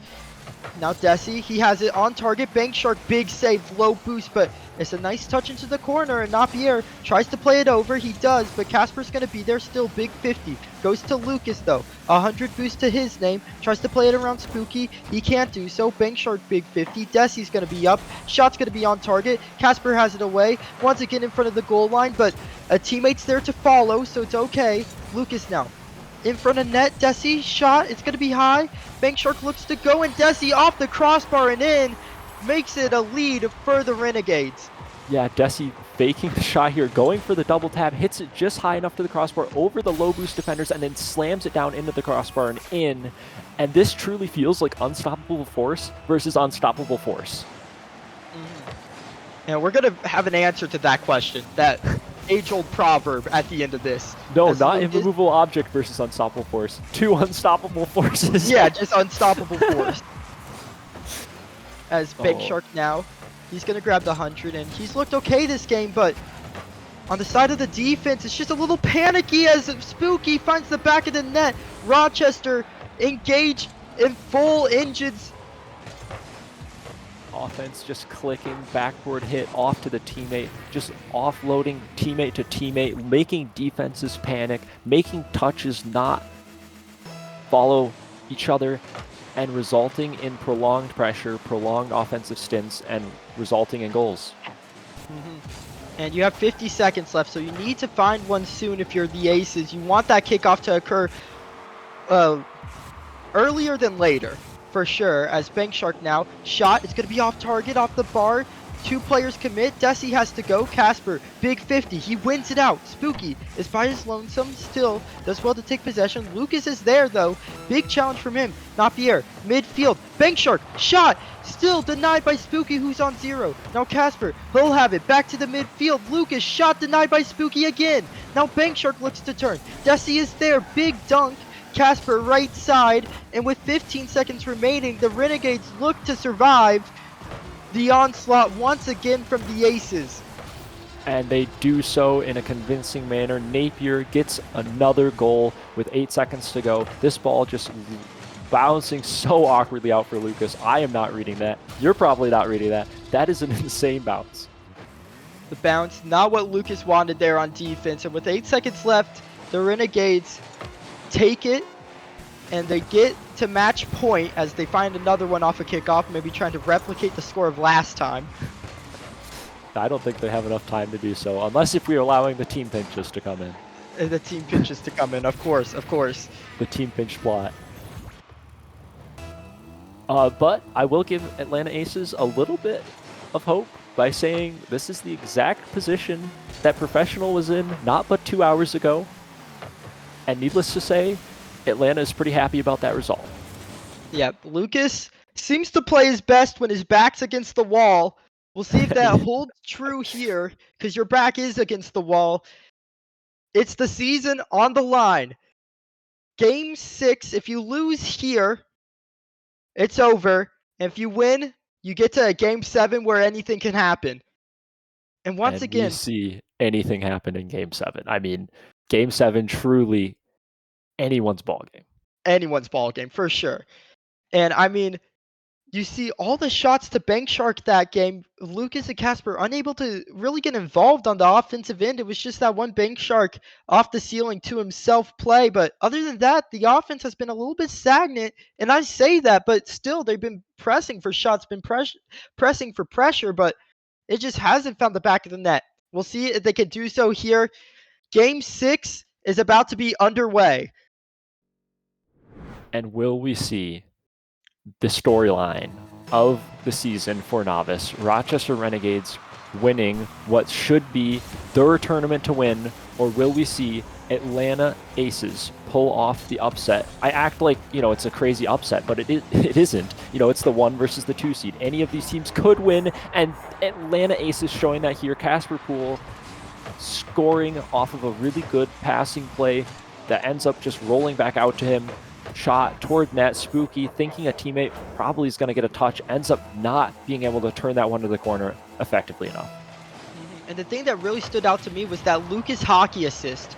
Now Desi, he has it on target. Bank Shark, big save, low boost, but it's a nice touch into the corner, and Napier tries to play it over. He does, but Casper's going to be there still. Big 50. Goes to Lucas, though. 100 boost to his name. Tries to play it around Spooky. He can't do so. Bank Shark, big 50. Desi's going to be up. Shot's going to be on target. Casper has it away. Once again in front of the goal line, but a teammate's there to follow, so it's okay. Lucas now. In front of net, Desi, shot, it's going to be high. Bank Shark looks to go, and Desi off the crossbar and in. Makes it a lead for the Renegades. Yeah, Desi faking the shot here, going for the double tap, hits it just high enough to the crossbar over the low boost defenders, and then slams it down into the crossbar and in. And this truly feels like unstoppable force versus unstoppable force. And we're going to have an answer to that question, that age-old proverb at the end of this. No, not immovable object versus unstoppable force. Two unstoppable forces. Yeah, just unstoppable force. As Bank Shark now, he's going to grab the 100, and he's looked okay this game, but on the side of the defense, it's just a little panicky as Spooky finds the back of the net. Rochester engaged in full engines. Offense just clicking, backboard hit off to the teammate, just offloading teammate to teammate, making defenses panic, making touches not follow each other, and resulting in prolonged pressure, prolonged offensive stints, and resulting in goals. And you have 50 seconds left, so you need to find one soon if you're the Aces. You want that kickoff to occur earlier than later. For sure, as Bank Shark now, shot, it's going to be off target, off the bar. Two players commit, Desi has to go. Casper, big 50, he wins it out. Spooky is by his lonesome, still does well to take possession. Lucas is there though, big challenge from him. Napier, midfield, Bank Shark, shot, still denied by Spooky who's on 0. Now Casper, he'll have it, back to the midfield. Lucas, shot denied by Spooky again. Now Bank Shark looks to turn, Desi is there, big dunk. Casper right side, and with 15 seconds remaining, the Renegades look to survive the onslaught once again from the Aces. And they do so in a convincing manner. Napier gets another goal with 8 seconds to go. This ball just bouncing so awkwardly out for Lucas. I am not reading that. You're probably not reading that. That is an insane bounce. The bounce, not what Lucas wanted there on defense, and with 8 seconds left, the Renegades take it, and they get to match point as they find another one off a kickoff, maybe trying to replicate the score of last time. I don't think they have enough time to do so, unless if we're allowing the team pinches to come in. The team pinches to come in, of course, of course. The team pinch plot. But I will give Atlanta Aces a little bit of hope by saying this is the exact position that Professional was in not but 2 hours ago. And needless to say, Atlanta is pretty happy about that result. Yeah, Lucas seems to play his best when his back's against the wall. We'll see if that holds true here, because your back is against the wall. It's the season on the line. Game 6, if you lose here, it's over. And if you win, you get to a Game 7 where anything can happen. And once again, we see anything happen in Game 7. I mean, Game 7 truly anyone's ball game. Anyone's ball game, for sure. And I mean, You see all the shots to Bank Shark that game. Lucas and Casper unable to really get involved on the offensive end. It was just that one Bank Shark off the ceiling to himself play. But other than that, the offense has been a little bit stagnant. And I say that, but still, they've been pressing for shots, pressing for pressure, but it just hasn't found the back of the net. We'll see if they can do so here. Game 6 is about to be underway. And will we see the storyline of the season for Novice? Rochester Renegades winning what should be their tournament to win, or will we see Atlanta Aces pull off the upset? I act like, it's a crazy upset, but it isn't. It's the 1 versus the 2 seed. Any of these teams could win, and Atlanta Aces showing that here. Casper Poole scoring off of a really good passing play that ends up just rolling back out to him. Shot toward net. Spooky, thinking a teammate probably is going to get a touch, ends up not being able to turn that one to the corner effectively enough. And the thing that really stood out to me was that Lucas hockey assist.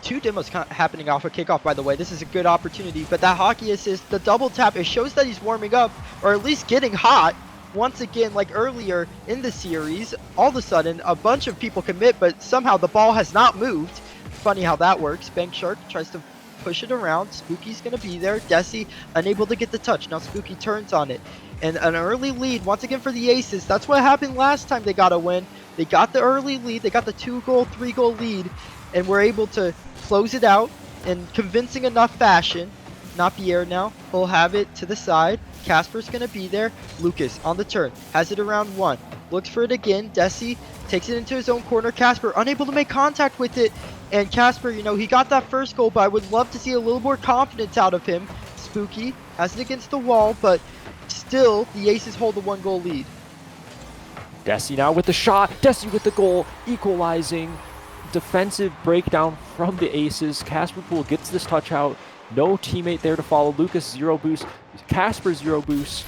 2 demos happening off a kickoff, by the way. This is a good opportunity, but that hockey assist, the double tap, it shows that he's warming up, or at least getting hot. Once again, like earlier in the series, all of a sudden, a bunch of people commit, but somehow the ball has not moved. Funny how that works. Bank Shark tries to push it around. Spooky's going to be there. Desi unable to get the touch. Now Spooky turns on it. And an early lead once again for the Aces. That's what happened last time they got a win. They got the early lead. They got the 2-goal, 3-goal lead. And were able to close it out in convincing enough fashion. Napierre now. He'll have it to the side. Casper's going to be there. Lucas on the turn. Has it around 1. Looks for it again. Desi takes it into his own corner. Casper unable to make contact with it. And Casper, he got that first goal, but I would love to see a little more confidence out of him. Spooky has it against the wall, but still, the Aces hold the 1-goal lead. Desi now with the shot. Desi with the goal, equalizing. Defensive breakdown from the Aces. Casper Poole gets this touch out. No teammate there to follow. Lucas 0 boost. Casper 0 boost.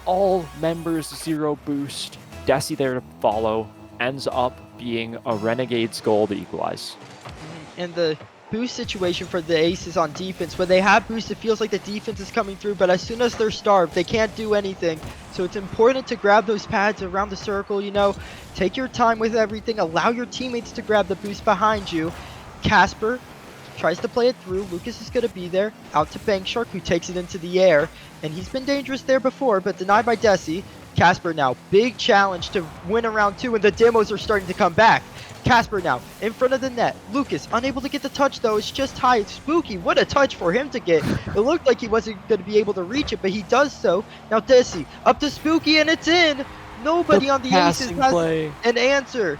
All members 0 boost. Desi there to follow. Ends up being a Renegades goal to equalize. And the boost situation for the Aces on defense, when they have boost, it feels like the defense is coming through, but as soon as they're starved, they can't do anything. So it's important to grab those pads around the circle, take your time with everything, allow your teammates to grab the boost behind you. Casper tries to play it through. Lucas is going to be there, out to Bank Shark, who takes it into the air, and he's been dangerous there before, but denied by Desi. Casper now, big challenge to win around 2, and the demos are starting to come back. Casper now, in front of the net. Lucas, unable to get the touch though, it's just high. Spooky, what a touch for him to get. It looked like he wasn't going to be able to reach it, but he does so. Now Desi, up to Spooky, and it's in! Nobody on the Aces has an answer.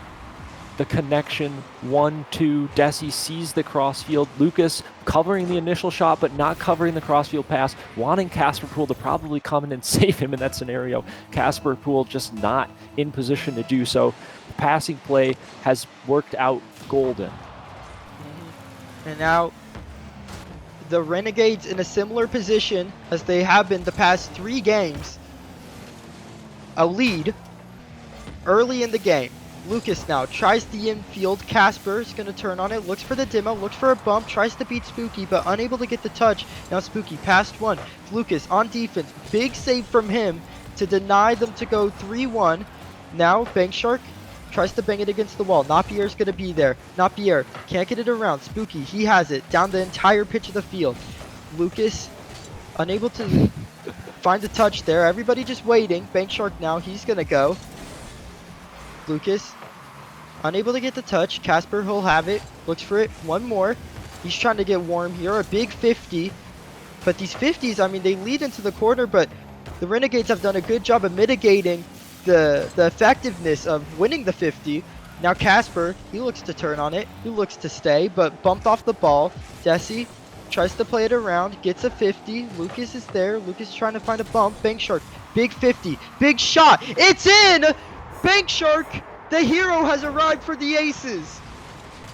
The connection, 1-2. Desi sees the crossfield. Lucas covering the initial shot, but not covering the crossfield pass, wanting Casper Poole to probably come in and save him in that scenario. Casper Poole just not in position to do so. The passing play has worked out golden. And now the Renegades in a similar position as they have been the past 3 games. A lead early in the game. Lucas now tries the infield. Casper is going to turn on it. Looks for the demo. Looks for a bump. Tries to beat Spooky, but unable to get the touch. Now Spooky past 1. Lucas on defense. Big save from him to deny them to go 3-1. Now Bank Shark tries to bang it against the wall. Napierre's going to be there. Napierre can't get it around. Spooky, he has it. Down the entire pitch of the field. Lucas unable to find the touch there. Everybody just waiting. Bank Shark now. He's going to go. Lucas, unable to get the touch. Casper, he'll have it. Looks for it. 1 more. He's trying to get warm here. A big 50. But these 50s, they lead into the corner, but the Renegades have done a good job of mitigating the effectiveness of winning the 50. Now Casper, he looks to turn on it. He looks to stay, but bumped off the ball. Desi tries to play it around. Gets a 50. Lucas is there. Lucas is trying to find a bump. Bank Shark, big 50. Big shot. It's in! Bank Shark, the hero, has arrived for the Aces.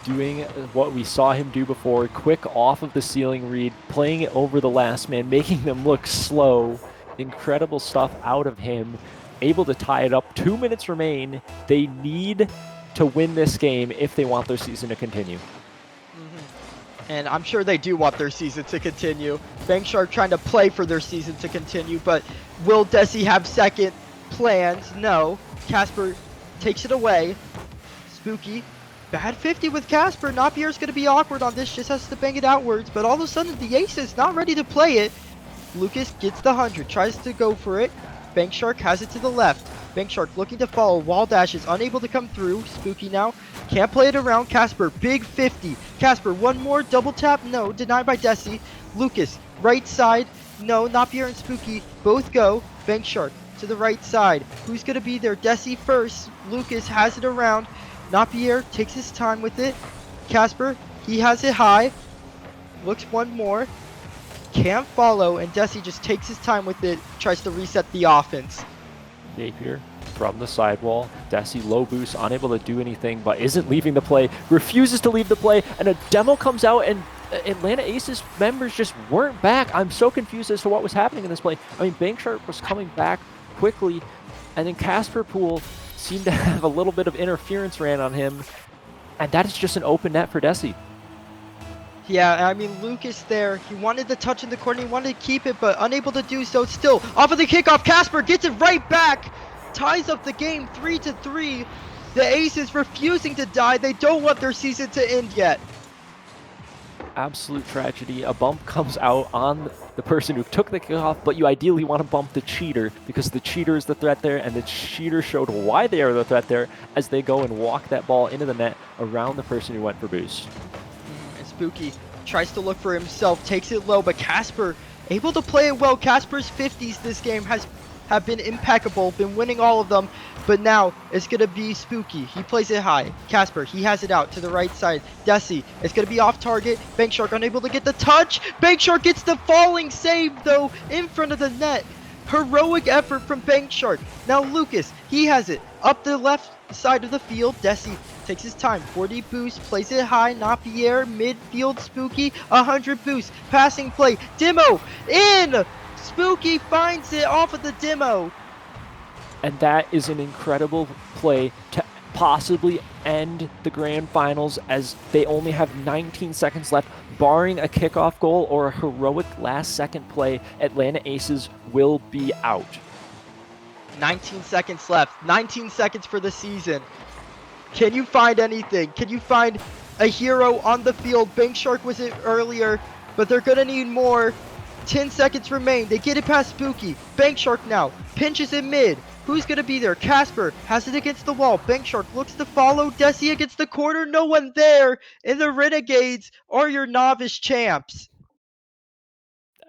Doing what we saw him do before, quick off of the ceiling read, playing it over the last man, making them look slow. Incredible stuff out of him. Able to tie it up. 2 minutes remain. They need to win this game if they want their season to continue. And I'm sure they do want their season to continue. Bank Shark trying to play for their season to continue, but will Desi have second plans? No. Casper takes it away. Spooky. Bad 50 with Casper. Napier's going to be awkward on this, just has to bang it outwards, but all of a sudden the ace is not ready to play it. Lucas gets the 100, tries to go for it. Bank Shark has it to the left. Bank Shark looking to follow. Wall dash is unable to come through. Spooky now. Can't play it around. Casper, big 50. Casper, one more. Double tap. No. Denied by Desi. Lucas, right side. No. Napier and Spooky both go. Bank Shark to the right side. Who's going to be there? Desi first. Lucas has it around. Napier takes his time with it. Casper, he has it high. Looks one more. Can't follow, and Desi just takes his time with it, tries to reset the offense. Napier from the sidewall. Desi low boost, unable to do anything, but isn't leaving the play, refuses to leave the play, and a demo comes out, and Atlanta Aces members just weren't back. I'm so confused as to what was happening in this play. I mean, Bank Shark was coming back quickly, and then Casper Pool seemed to have a little bit of interference ran on him, and that is just an open net for Desi. Yeah, I mean, Lucas there, he wanted the touch in the corner, he wanted to keep it, but unable to do so. Still, off of the kickoff, Casper gets it right back, ties up the game 3-3. The Aces refusing to die. They don't want their season to end yet. Absolute tragedy. A bump comes out on the person who took the kickoff, but you ideally want to bump the cheater because the cheater is the threat there, and the cheater showed why they are the threat there as they go and walk that ball into the net around the person who went for boost. And Spooky tries to look for himself, takes it low, but Casper able to play it well. Casper's 50s this game have been impeccable, been winning all of them, but now it's going to be Spooky. He plays it high. Casper, he has it out to the right side. Desi, it's going to be off target. Bank Shark unable to get the touch. Bank Shark gets the falling save, though, in front of the net. Heroic effort from Bank Shark. Now Lucas, he has it up the left side of the field. Desi takes his time. 40 boost, plays it high. Napier, midfield, Spooky, 100 boost. Passing play. Demo in. Spooky finds it off of the demo. And that is an incredible play to possibly end the grand finals as they only have 19 seconds left. Barring a kickoff goal or a heroic last second play, Atlanta Aces will be out. 19 seconds left. 19 seconds for the season. Can you find anything? Can you find a hero on the field? Bank Shark was it earlier, but they're going to need more. 10 seconds remain. They get it past Spooky. Bank Shark now pinches in mid. Who's going to be there? Casper has it against the wall. Bank Shark looks to follow. Desi against the corner. No one there. And the Renegades are your novice champs.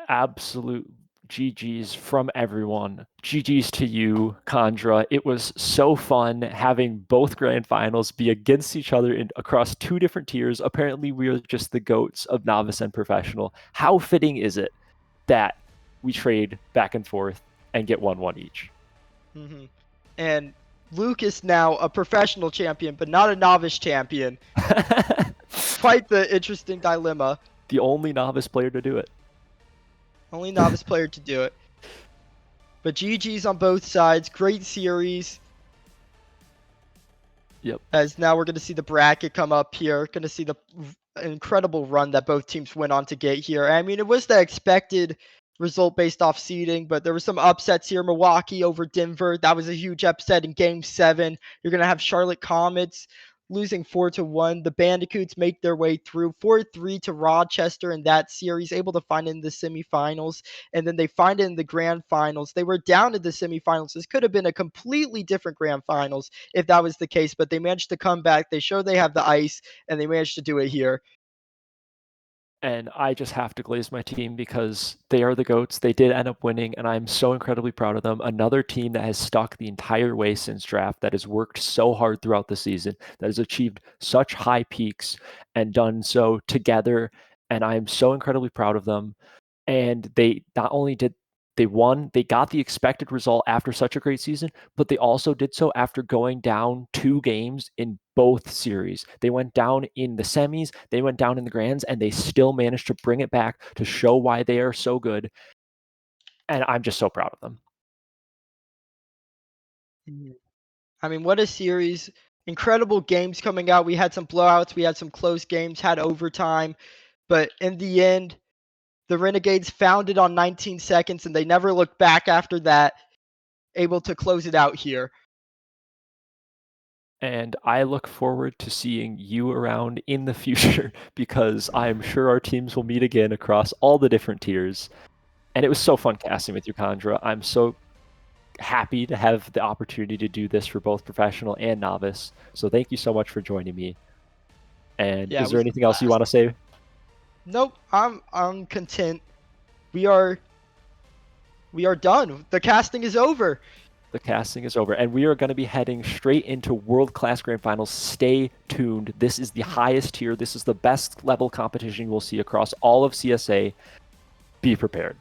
Absolute GG's from everyone. GG's to you, Kandra. It was so fun having both grand finals be against each other across two different tiers. Apparently, we are just the GOATs of novice and professional. How fitting is it that we trade back and forth and get 1-1 each? Mm-hmm. And Lucas now a professional champion, but not a novice champion. Quite the interesting dilemma. The only novice player to do it. Only novice player to do it. But GG's on both sides. Great series. Yep. As now we're going to see the bracket come up here. Going to see the incredible run that both teams went on to get here. I mean, it was the expected result based off seeding, but there were some upsets here. Milwaukee over Denver. That was a huge upset in Game 7. You're going to have Charlotte Comets losing 4-1. The Bandicoots make their way through 4-3 to Rochester in that series, able to find it in the semifinals, and then they find it in the grand finals. They were down in the semifinals. This could have been a completely different grand finals if that was the case, but they managed to come back. They show they have the ice, and they managed to do it here. And I just have to glaze my team because they are the GOATs. They did end up winning, and I'm so incredibly proud of them. Another team that has stuck the entire way since draft, that has worked so hard throughout the season, that has achieved such high peaks and done so together. And I'm so incredibly proud of them. And they not only did they won, they got the expected result after such a great season, but they also did so after going down 2 games in both series. They went down in the semis, they went down in the grands, and they still managed to bring it back to show why they are so good. And I'm just so proud of them. I mean, what a series. Incredible games coming out. We had some blowouts, we had some close games, had overtime. but in the end, the Renegades found it on 19 seconds, and they never looked back after that, able to close it out here. And I look forward to seeing you around in the future because I'm sure our teams will meet again across all the different tiers. And it was so fun casting with you, Kandra. I'm so happy to have the opportunity to do this for both professional and novice. So thank you so much for joining me. And Yeah, is it there was a anything else you blast. want to say? Nope, I'm content. We are done. The casting is over. The casting is over, and we are going to be heading straight into world-class grand finals. Stay tuned. This is the highest tier. This is the best level competition you will see across all of CSA. Be prepared.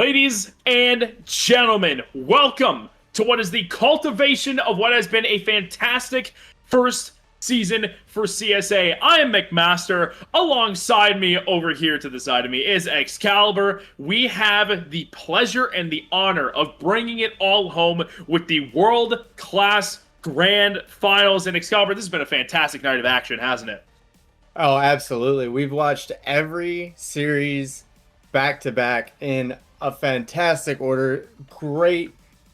Ladies and gentlemen, welcome to what is the cultivation of what has been a fantastic first season for CSA. I am McMaster. Alongside me over here to the side of me is Excalibur. We have the pleasure and the honor of bringing it all home with the world-class grand finals. And Excalibur, this has been a fantastic night of action, hasn't it? Oh, absolutely. We've watched every series back to back in a fantastic order. Great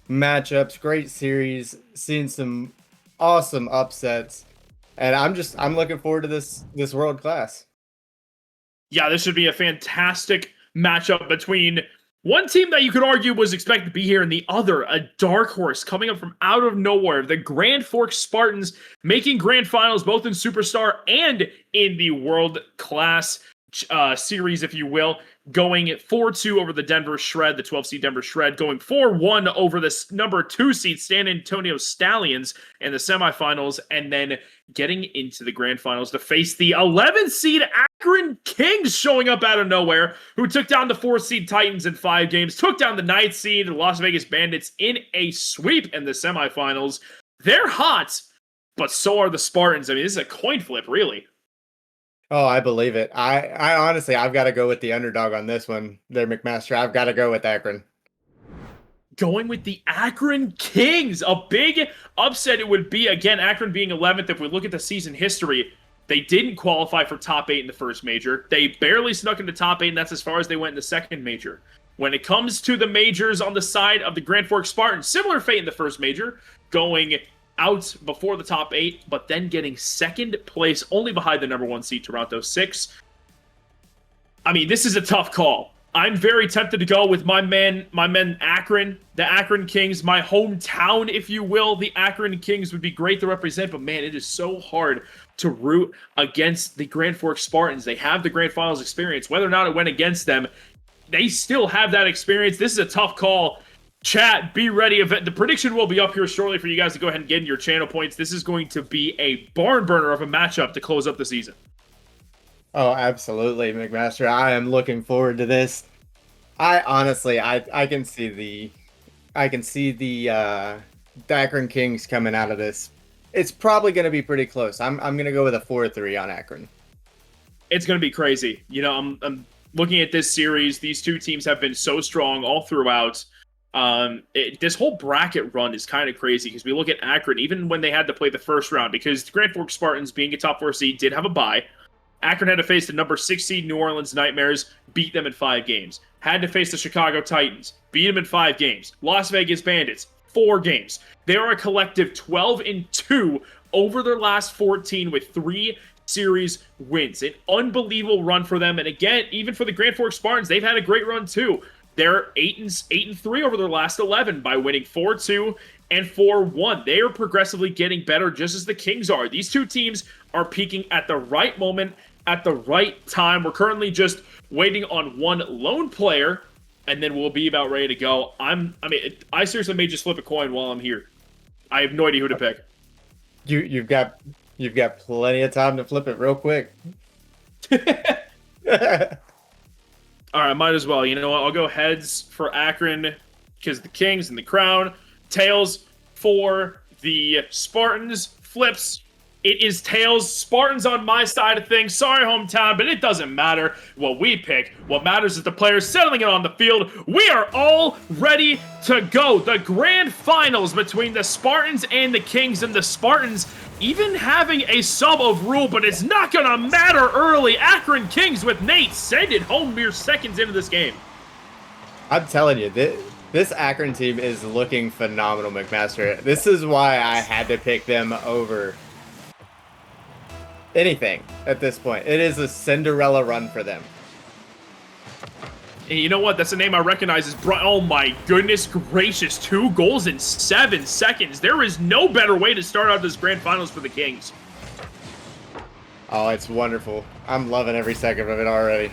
matchups, great series, seen some awesome upsets. And I'm looking forward to this world class. Yeah, this should be a fantastic matchup between one team that you could argue was expected to be here and the other, a dark horse coming up from out of nowhere. The Grand Forks Spartans making grand finals both in Superstar and in the world class series, if you will, going 4-2 over the Denver Shred, the 12-seed Denver Shred, going 4-1 over the number 2 seed San Antonio Stallions in the semifinals, and then getting into the grand finals to face the 11th seed Akron Kings showing up out of nowhere, who took down the 4th seed Titans in 5 games, took down the 9th seed Las Vegas Bandits in a sweep in the semifinals. They're hot, but so are the Spartans. I mean, this is a coin flip, really. Oh, I believe it. I honestly, I've got to go with the underdog on this one there, McMaster. I've got to go with Akron. Going with the Akron Kings. A big upset it would be. Again, Akron being 11th. If we look at the season history, they didn't qualify for top 8 in the first major. They barely snuck into top 8, and that's as far as they went in the second major. When it comes to the majors on the side of the Grand Forks Spartans, similar fate in the first major, going out before the top 8, but then getting second place only behind the number 1 seed Toronto 6. I mean, this is a tough call. I'm very tempted to go with my men Akron, the Akron Kings, my hometown, if you will. The Akron Kings would be great to represent, but man, it is so hard to root against the Grand Forks Spartans. They have the Grand Finals experience. Whether or not it went against them, they still have that experience. This is a tough call. Chat, be ready. The prediction will be up here shortly for you guys to go ahead and get in your channel points. This is going to be a barn burner of a matchup to close up the season. Oh, absolutely, McMaster. I am looking forward to this. I honestly, I can see the Akron Kings coming out of this. It's probably going to be pretty close. I'm going to go with a 4-3 on Akron. It's going to be crazy. You know, I'm looking at this series. These two teams have been so strong all throughout. This whole bracket run is kind of crazy because we look at Akron, even when they had to play the first round, because the Grand Forks Spartans, being a top 4 seed, did have a bye. Akron had to face the number 6 seed New Orleans Nightmares, beat them in 5 games. Had to face the Chicago Titans, beat them in 5 games. Las Vegas Bandits, 4 games. They are a collective 12-2 over their last 14 with 3 series wins. An unbelievable run for them. And again, even for the Grand Forks Spartans, they've had a great run too. They're 8-3 over their last 11 by winning 4-2 and 4-1. They are progressively getting better, just as the Kings are. These two teams are peaking at the right moment, at the right time. We're currently just waiting on one lone player, and then we'll be about ready to go. I seriously may just flip a coin while I'm here. I have no idea who to pick. You've got plenty of time to flip it real quick. All right, might as well. You know what? I'll go heads for Akron because the Kings and the Crown. Tails for the Spartans. Flips. It is tails. Spartans on my side of things. Sorry, hometown, but it doesn't matter what we pick. What matters is the players settling it on the field. We are all ready to go. The grand finals between the Spartans and the Kings, and the Spartans even having a sub of rule, but it's not going to matter early. Akron Kings with Nate send it home mere seconds into this game. I'm telling you, this Akron team is looking phenomenal, McMaster. This is why I had to pick them over anything at this point. It is a Cinderella run for them. And you know what? That's a name I recognize. Oh my goodness gracious. 2 goals in 7 seconds. There is no better way to start out this grand finals for the Kings. Oh, it's wonderful. I'm loving every second of it already.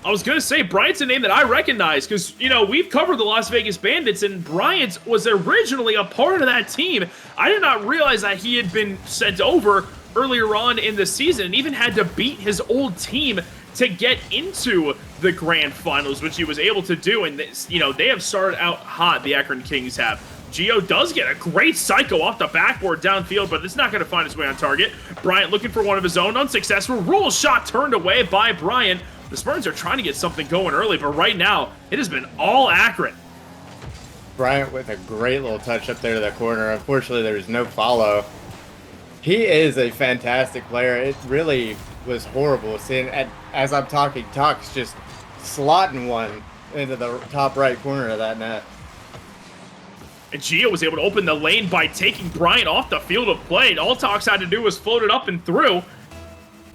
I was going to say, Bryant's a name that I recognize because, you know, we've covered the Las Vegas Bandits, and Bryant was originally a part of that team. I did not realize that he had been sent over earlier on in the season and even had to beat his old team to get into the grand finals, which he was able to do. And this, you know, they have started out hot, the Akron Kings have. Geo does get a great psycho off the backboard downfield, but it's not going to find its way on target. Bryant looking for one of his own, unsuccessful. Rule shot turned away by Bryant. The Spartans are trying to get something going early, but right now, it has been all Akron. Bryant with a great little touch up there to the corner. Unfortunately, there's no follow. He is a fantastic player. It really was horrible seeing, as I'm talking, Tox just slotting one into the top right corner of that net. And Gio was able to open the lane by taking Bryant off the field of play. All Tox had to do was float it up and through.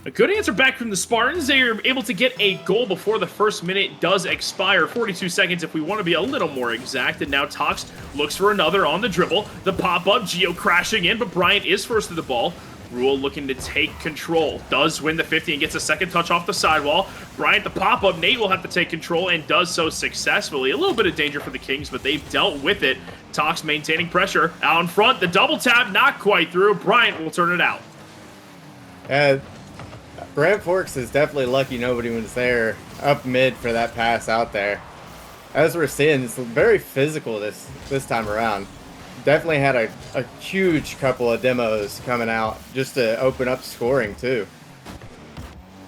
A good answer back from the Spartans. They are able to get a goal before the first minute does expire. 42 seconds if we want to be a little more exact. And now Tox looks for another on the dribble. The pop-up, Gio crashing in, but Bryant is first to the ball. Rule looking to take control. Does win the 50 and gets a second touch off the sidewall. Bryant, the pop-up. Nate will have to take control and does so successfully. A little bit of danger for the Kings, but they've dealt with it. Tox maintaining pressure. Out in front, the double tap not quite through. Bryant will turn it out. Grand Forks is definitely lucky nobody was there up mid for that pass out there. As we're seeing, it's very physical this time around. Definitely had a huge couple of demos coming out just to open up scoring too.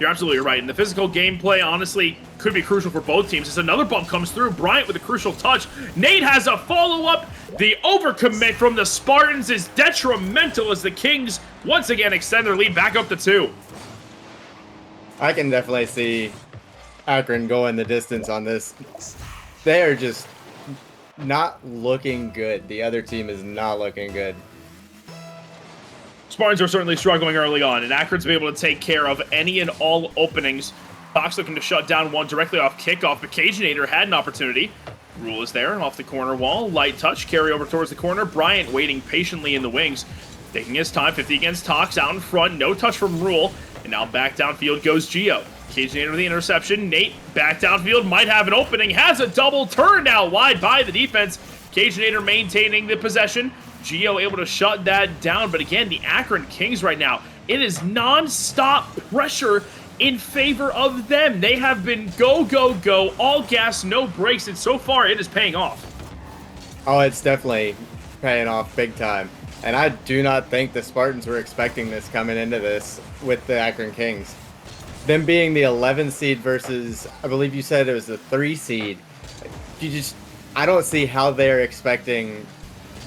You're absolutely right. And the physical gameplay, honestly, could be crucial for both teams. As another bump comes through, Bryant with a crucial touch. Nate has a follow-up. The overcommit from the Spartans is detrimental as the Kings once again extend their lead back up to 2. I can definitely see Akron going the distance on this. They are just not looking good. The other team is not looking good. Spartans are certainly struggling early on, and Akron's been able to take care of any and all openings. Fox looking to shut down one directly off kickoff, but Cajinator had an opportunity. Rule is there, off the corner wall. Light touch, carry over towards the corner. Bryant waiting patiently in the wings. Taking his time, 50 against Tox, out in front. No touch from Rule. And now back downfield goes Gio. Cajinator with the interception. Nate back downfield, might have an opening. Has a double turn now wide by the defense. Cajinator maintaining the possession. Gio able to shut that down. But again, the Akron Kings right now, it is non-stop pressure in favor of them. They have been go, go, go, all gas, no brakes, and so far it is paying off. Oh, it's definitely paying off big time. And I do not think the Spartans were expecting this coming into this with the Akron Kings. Them being the 11 seed versus, I believe you said it was the 3 seed. I don't see how they're expecting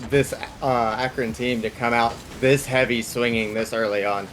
this Akron team to come out this heavy swinging this early on.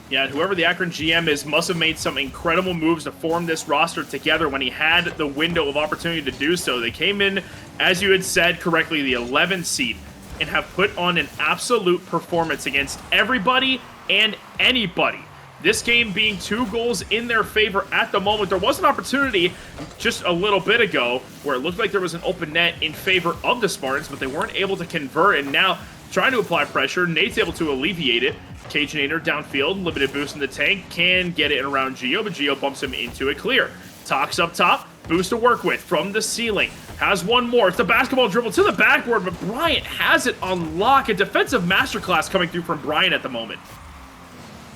Yeah, whoever the Akron GM is must have made some incredible moves to form this roster together when he had the window of opportunity to do so. They came in, as you had said correctly, the 11 seed, and have put on an absolute performance against everybody and anybody. This game being 2 goals in their favor at the moment. There was an opportunity just a little bit ago where it looked like there was an open net in favor of the Spartans, but they weren't able to convert, and now trying to apply pressure. Nate's able to alleviate it. Cajinator downfield, limited boost in the tank, can get it around Gio, but Gio bumps him into a clear. Tox up top, boost to work with from the ceiling. Has one more. It's a basketball dribble to the backboard, but Bryant has it on lock. A defensive masterclass coming through from Bryant at the moment.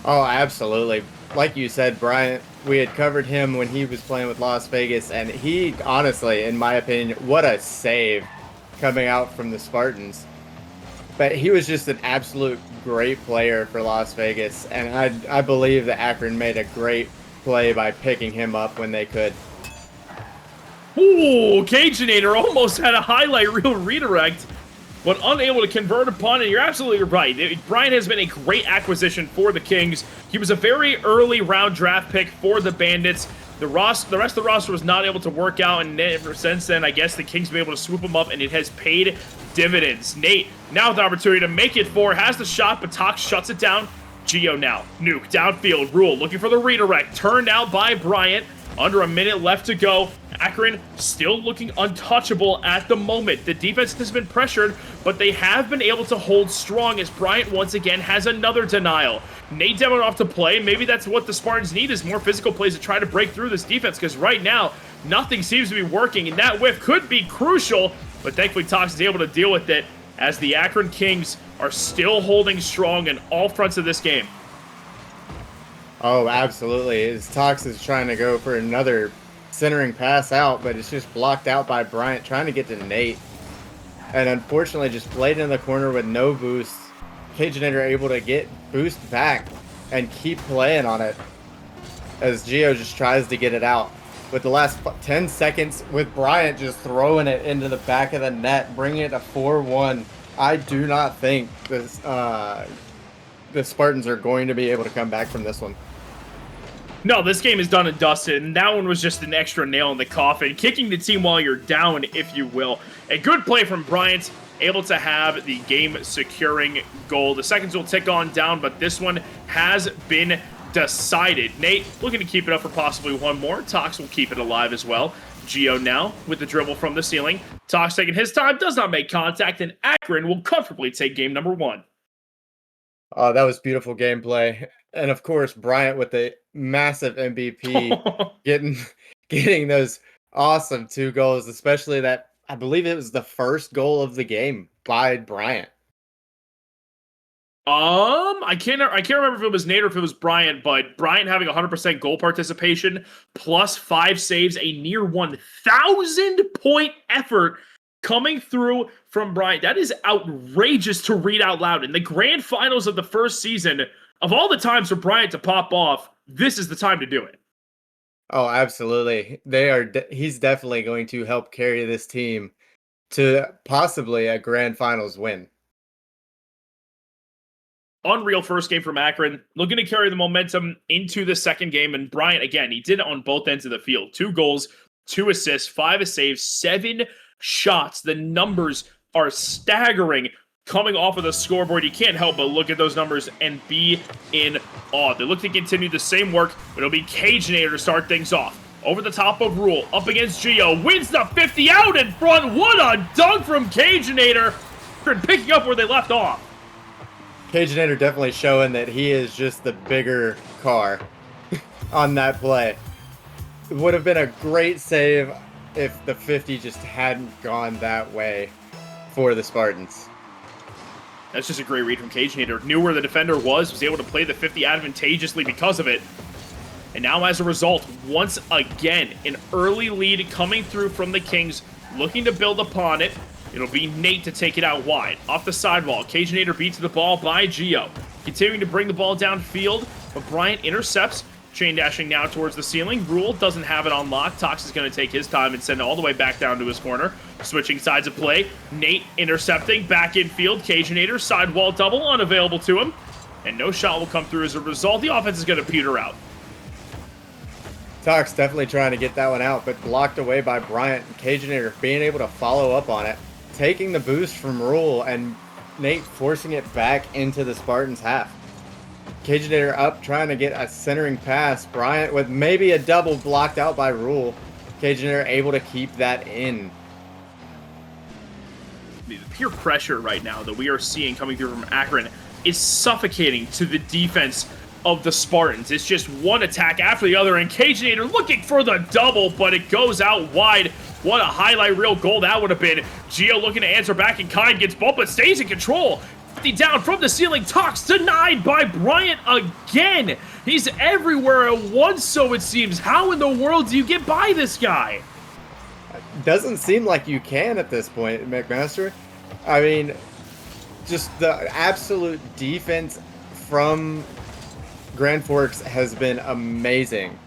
Oh, absolutely. Like you said, Bryant, we had covered him when he was playing with Las Vegas, and he, honestly, in my opinion, what a save coming out from the Spartans. But he was just an absolute great player for Las Vegas, and I believe that Akron made a great play by picking him up when they could. Ooh, Cajinator almost had a highlight reel redirect, but unable to convert upon it. You're absolutely right. Bryant has been a great acquisition for the Kings. He was a very early round draft pick for the Bandits. The rest of the roster was not able to work out, and ever since then, I guess the Kings have been able to swoop him up, and it has paid dividends. Nate, now with the opportunity to make it 4, has the shot, but Tox shuts it down. Gio now, nuke, downfield, Rule looking for the redirect, turned out by Bryant. Under a minute left to go. Akron still looking untouchable at the moment. The defense has been pressured, but they have been able to hold strong as Bryant once again has another denial. Nate demoed off to play. Maybe that's what the Spartans need, is more physical plays to try to break through this defense, because right now, nothing seems to be working, and that whiff could be crucial, but thankfully Tox is able to deal with it as the Akron Kings are still holding strong in all fronts of this game. Oh, absolutely. His Tox is trying to go for another centering pass out, but it's just blocked out by Bryant trying to get to Nate. And unfortunately, just played in the corner with no boost. Cageinator able to get boost back and keep playing on it as Gio just tries to get it out. With the last 10 seconds, with Bryant just throwing it into the back of the net, bringing it to 4-1. I do not think this, the Spartans are going to be able to come back from this one. No, this game is done and dusted, and that one was just an extra nail in the coffin, kicking the team while you're down, if you will. A good play from Bryant, able to have the game-securing goal. The seconds will tick on down, but this one has been decided. Nate looking to keep it up for possibly one more. Tox will keep it alive as well. Gio now with the dribble from the ceiling. Tox taking his time, does not make contact, and Akron will comfortably take game number 1. Oh, that was beautiful gameplay. And of course, Bryant with the massive MVP getting those awesome 2 goals, especially that I believe it was the first goal of the game by Bryant. I can't remember if it was Nate or if it was Bryant, but Bryant having 100% goal participation plus 5 saves, a near 1,000 point effort coming through from Bryant. That is outrageous to read out loud. In the grand finals of the first season, of all the times for Bryant to pop off, this is the time to do it. Oh, absolutely. He's definitely going to help carry this team to possibly a grand finals win. Unreal first game from Akron, looking to carry the momentum into the second game. And Bryant, again, he did it on both ends of the field. 2 goals, 2 assists, 5 saves, 7 shots. The numbers are staggering coming off of the scoreboard. You can't help but look at those numbers and be in awe. They look to continue the same work, but it'll be Cageinator to start things off. Over the top of Rule, up against Gio, wins the 50 out in front. What a dunk from Cageinator, picking up where they left off. Cageinator definitely showing that he is just the bigger car on that play. It would have been a great save if the 50 just hadn't gone that way for the Spartans. That's just a great read from Cageinator. Knew where the defender was able to play the 50 advantageously because of it. And now as a result, once again, an early lead coming through from the Kings, looking to build upon it. It'll be Nate to take it out wide. Off the sidewall, Cageinator beats the ball by Gio. Continuing to bring the ball downfield, but Bryant intercepts. Chain dashing now towards the ceiling. Rule doesn't have it on lock. Tox is going to take his time and send it all the way back down to his corner. Switching sides of play. Nate intercepting. Back infield. Cageinator. Sidewall double. Unavailable to him. And no shot will come through as a result. The offense is going to peter out. Tox definitely trying to get that one out, but blocked away by Bryant. Cageinator being able to follow up on it. Taking the boost from Rule and Nate forcing it back into the Spartans' half. Cageinator up, trying to get a centering pass. Bryant with maybe a double blocked out by Rule. Cageinator able to keep that in. The pure pressure right now that we are seeing coming through from Akron is suffocating to the defense of the Spartans. It's just one attack after the other, and Cageinator looking for the double, but it goes out wide. What a highlight reel goal that would have been. Gio looking to answer back in kind, gets bumped, but stays in control. 50 down from the ceiling. Tox denied by Bryant again. He's everywhere at once, so it seems. How in the world do you get by this guy? Doesn't seem like you can at this point, McMaster. I mean, just the absolute defense from Grand Forks has been amazing.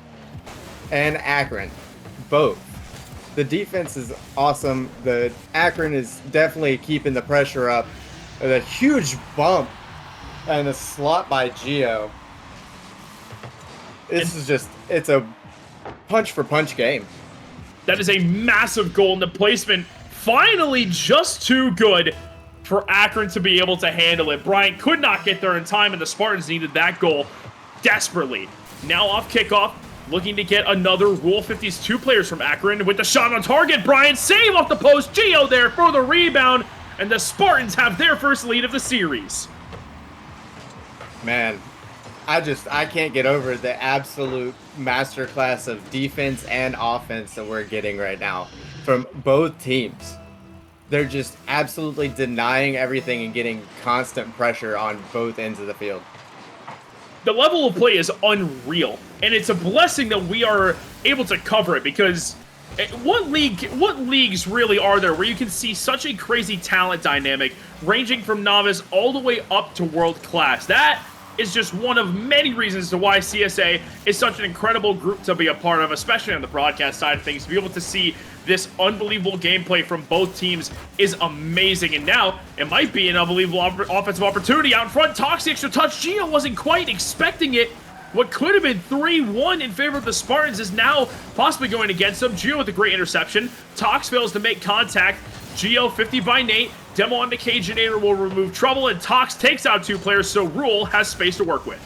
And Akron, both. The defense is awesome. The Akron is definitely keeping the pressure up. A huge bump and a slot by Gio. This is just, it's a punch for punch game. That is a massive goal, and the placement finally just too good for Akron to be able to handle it. Bryant could not get there in time, and the Spartans needed that goal desperately. Now off kickoff, looking to get another Rule 50's 2 players from Akron with the shot on target. Bryant save off the post. Gio there for the rebound, and the Spartans have their first lead of the series. Man, I can't get over the absolute masterclass of defense and offense that we're getting right now from both teams. They're just absolutely denying everything and getting constant pressure on both ends of the field. the level of play is unreal, and it's a blessing that we are able to cover it, because what leagues really are there where you can see such a crazy talent dynamic ranging from novice all the way up to world class? That is just one of many reasons to why CSA is such an incredible group to be a part of, especially on the broadcast side of things. To be able to see this unbelievable gameplay from both teams is amazing. And now it might be an unbelievable offensive opportunity out in front. Toxic extra touch. Gio wasn't quite expecting it. What could have been 3-1 in favor of the Spartans is now possibly going against them. Gio with a great interception. Tox fails to make contact. Gio 50 by Nate. Demo on the Cajinator will remove trouble, and Tox takes out 2 players, so Rule has space to work with.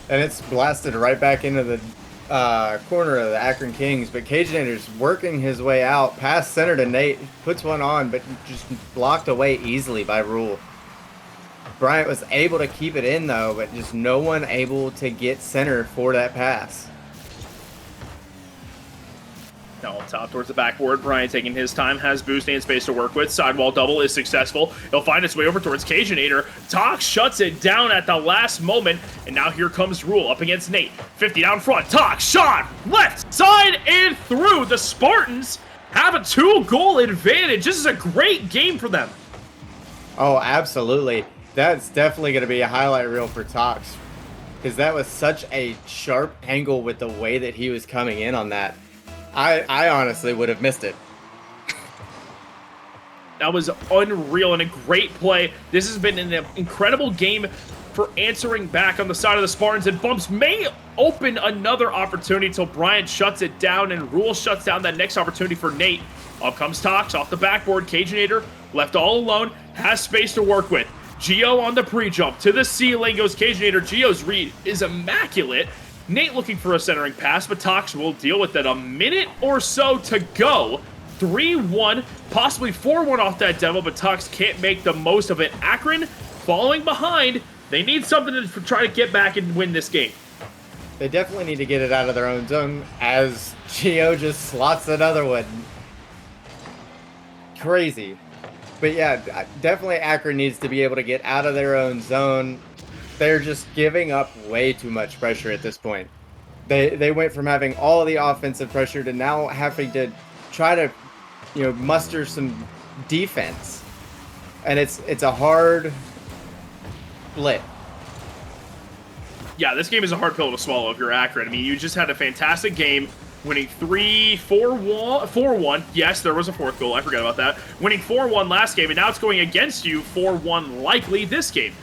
And it's blasted right back into the corner of the Akron Kings, but Cajinator's working his way out past center to Nate, puts one on, but just blocked away easily by Rule. Bryant was able to keep it in though, but just no one able to get center for that pass. Now top towards the backboard. Bryant taking his time, has boost and space to work with. Sidewall double is successful. He'll find its way over towards Cajinator. Tox shuts it down at the last moment, and now here comes Rule up against Nate. 50 down front. Tox shot left side and through. The Spartans have a 2-goal advantage. This is a great game for them. Oh, absolutely. That's definitely going to be a highlight reel for Tox, because that was such a sharp angle with the way that he was coming in on that. I honestly would have missed it. That was unreal and a great play. This has been an incredible game for answering back on the side of the Spartans, and Bumps may open another opportunity until Bryant shuts it down and Rule shuts down that next opportunity for Nate. Up comes Tox off the backboard. Cajinator left all alone, has space to work with. Gio on the pre-jump. To the ceiling goes Cajinator. Gio's read is immaculate. Nate looking for a centering pass, but Tox will deal with it. A minute or so to go. 3-1, possibly 4-1 off that demo, but Tox can't make the most of it. Akron falling behind. They need something to try to get back and win this game. They definitely need to get it out of their own zone, as Gio just slots another one. Crazy. But yeah, definitely Akron needs to be able to get out of their own zone. They're just giving up way too much pressure at this point. They went from having all the offensive pressure to now having to try to, muster some defense. And it's a hard split. Yeah, this game is a hard pill to swallow if you're Akron. I mean, you just had a fantastic game, winning 4-1. Yes, there was a 4th goal. I forgot about that. Winning 4-1 last game, and now it's going against you 4-1 likely this game.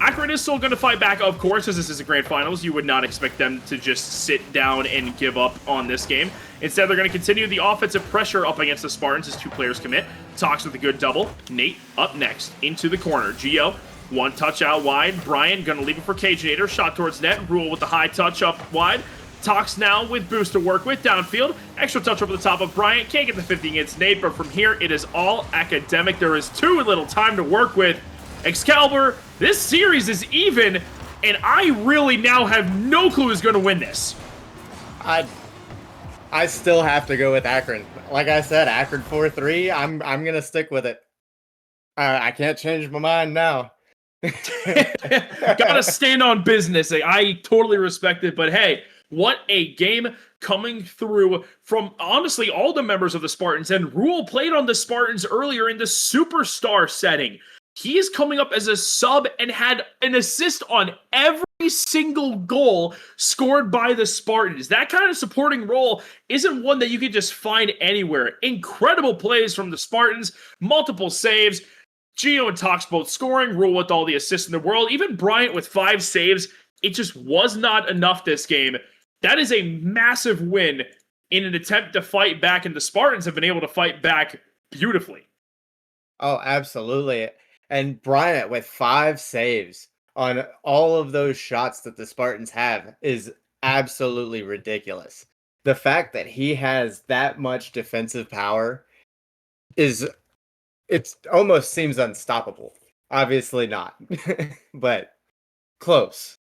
Akron is still going to fight back, of course, as this is a grand finals. You would not expect them to just sit down and give up on this game. Instead, they're going to continue the offensive pressure up against the Spartans as 2 players commit. Tox with a good double. Nate up next into the corner. Gio, 1 touch out wide. Brian going to leave it for Cajinator. Shot towards net. Rule with the high touch up wide. Tox now with boost to work with downfield. Extra touch over the top of Bryant. Can't get the 50 against Nate, but from here, it is all academic. There is too little time to work with. Excalibur, this series is even, and I really now have no clue who's going to win this. I still have to go with Akron. Like I said, Akron 4-3. I'm gonna stick with it. I can't change my mind now. Gotta stand on business. I totally respect it, but hey, what a game coming through from, honestly, all the members of the Spartans. And Rule played on the Spartans earlier in the superstar setting. He is coming up as a sub and had an assist on every single goal scored by the Spartans. That kind of supporting role isn't one that you can just find anywhere. Incredible plays from the Spartans, multiple saves. Gio and Tox both scoring, Rule with all the assists in the world. Even Bryant with 5 saves. It just was not enough this game. That is a massive win in an attempt to fight back, and the Spartans have been able to fight back beautifully. Oh, absolutely. And Bryant with 5 saves on all of those shots that the Spartans have is absolutely ridiculous. The fact that he has that much defensive power it almost seems unstoppable. Obviously not, but close.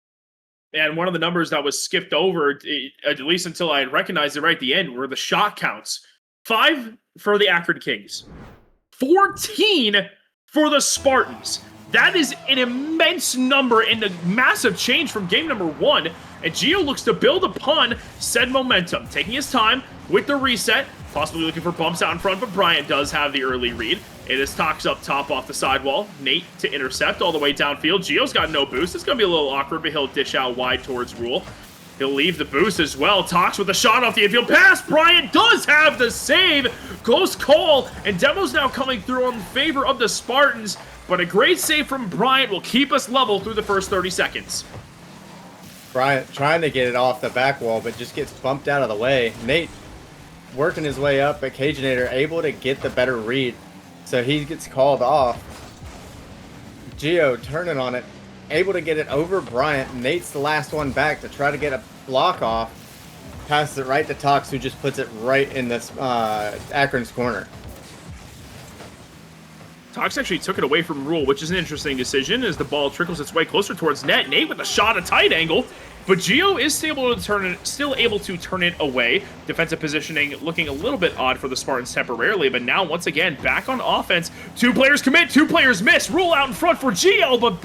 And one of the numbers that was skipped over, at least until I recognized it right at the end, were the shot counts. 5 for the Akron Kings. 14 for the Spartans. That is an immense number and a massive change from game number 1. And Gio looks to build upon said momentum, taking his time with the reset, possibly looking for bumps out in front, but Bryant does have the early read. It is Tox up top off the sidewall. Nate to intercept all the way downfield. Gio's got no boost. It's going to be a little awkward, but he'll dish out wide towards Rule. He'll leave the boost as well. Tox with a shot off the infield pass. Bryant does have the save. Close call. And Demo's now coming through in favor of the Spartans. But a great save from Bryant will keep us level through the first 30 seconds. Bryant trying to get it off the back wall, but just gets bumped out of the way. Nate working his way up, but Cajinator able to get the better read. So he gets called off. Gio turning on it, able to get it over Bryant. Nate's the last one back to try to get a block off. Passes it right to Tox, who just puts it right in this Akron's corner. Tox actually took it away from Rule, which is an interesting decision as the ball trickles its way closer towards net. Nate with a shot, a tight angle, but Gio is still able to turn it away. Defensive positioning looking a little bit odd for the Spartans temporarily, but now once again back on offense. 2 players commit, 2 players miss. Rule out in front for Gio, but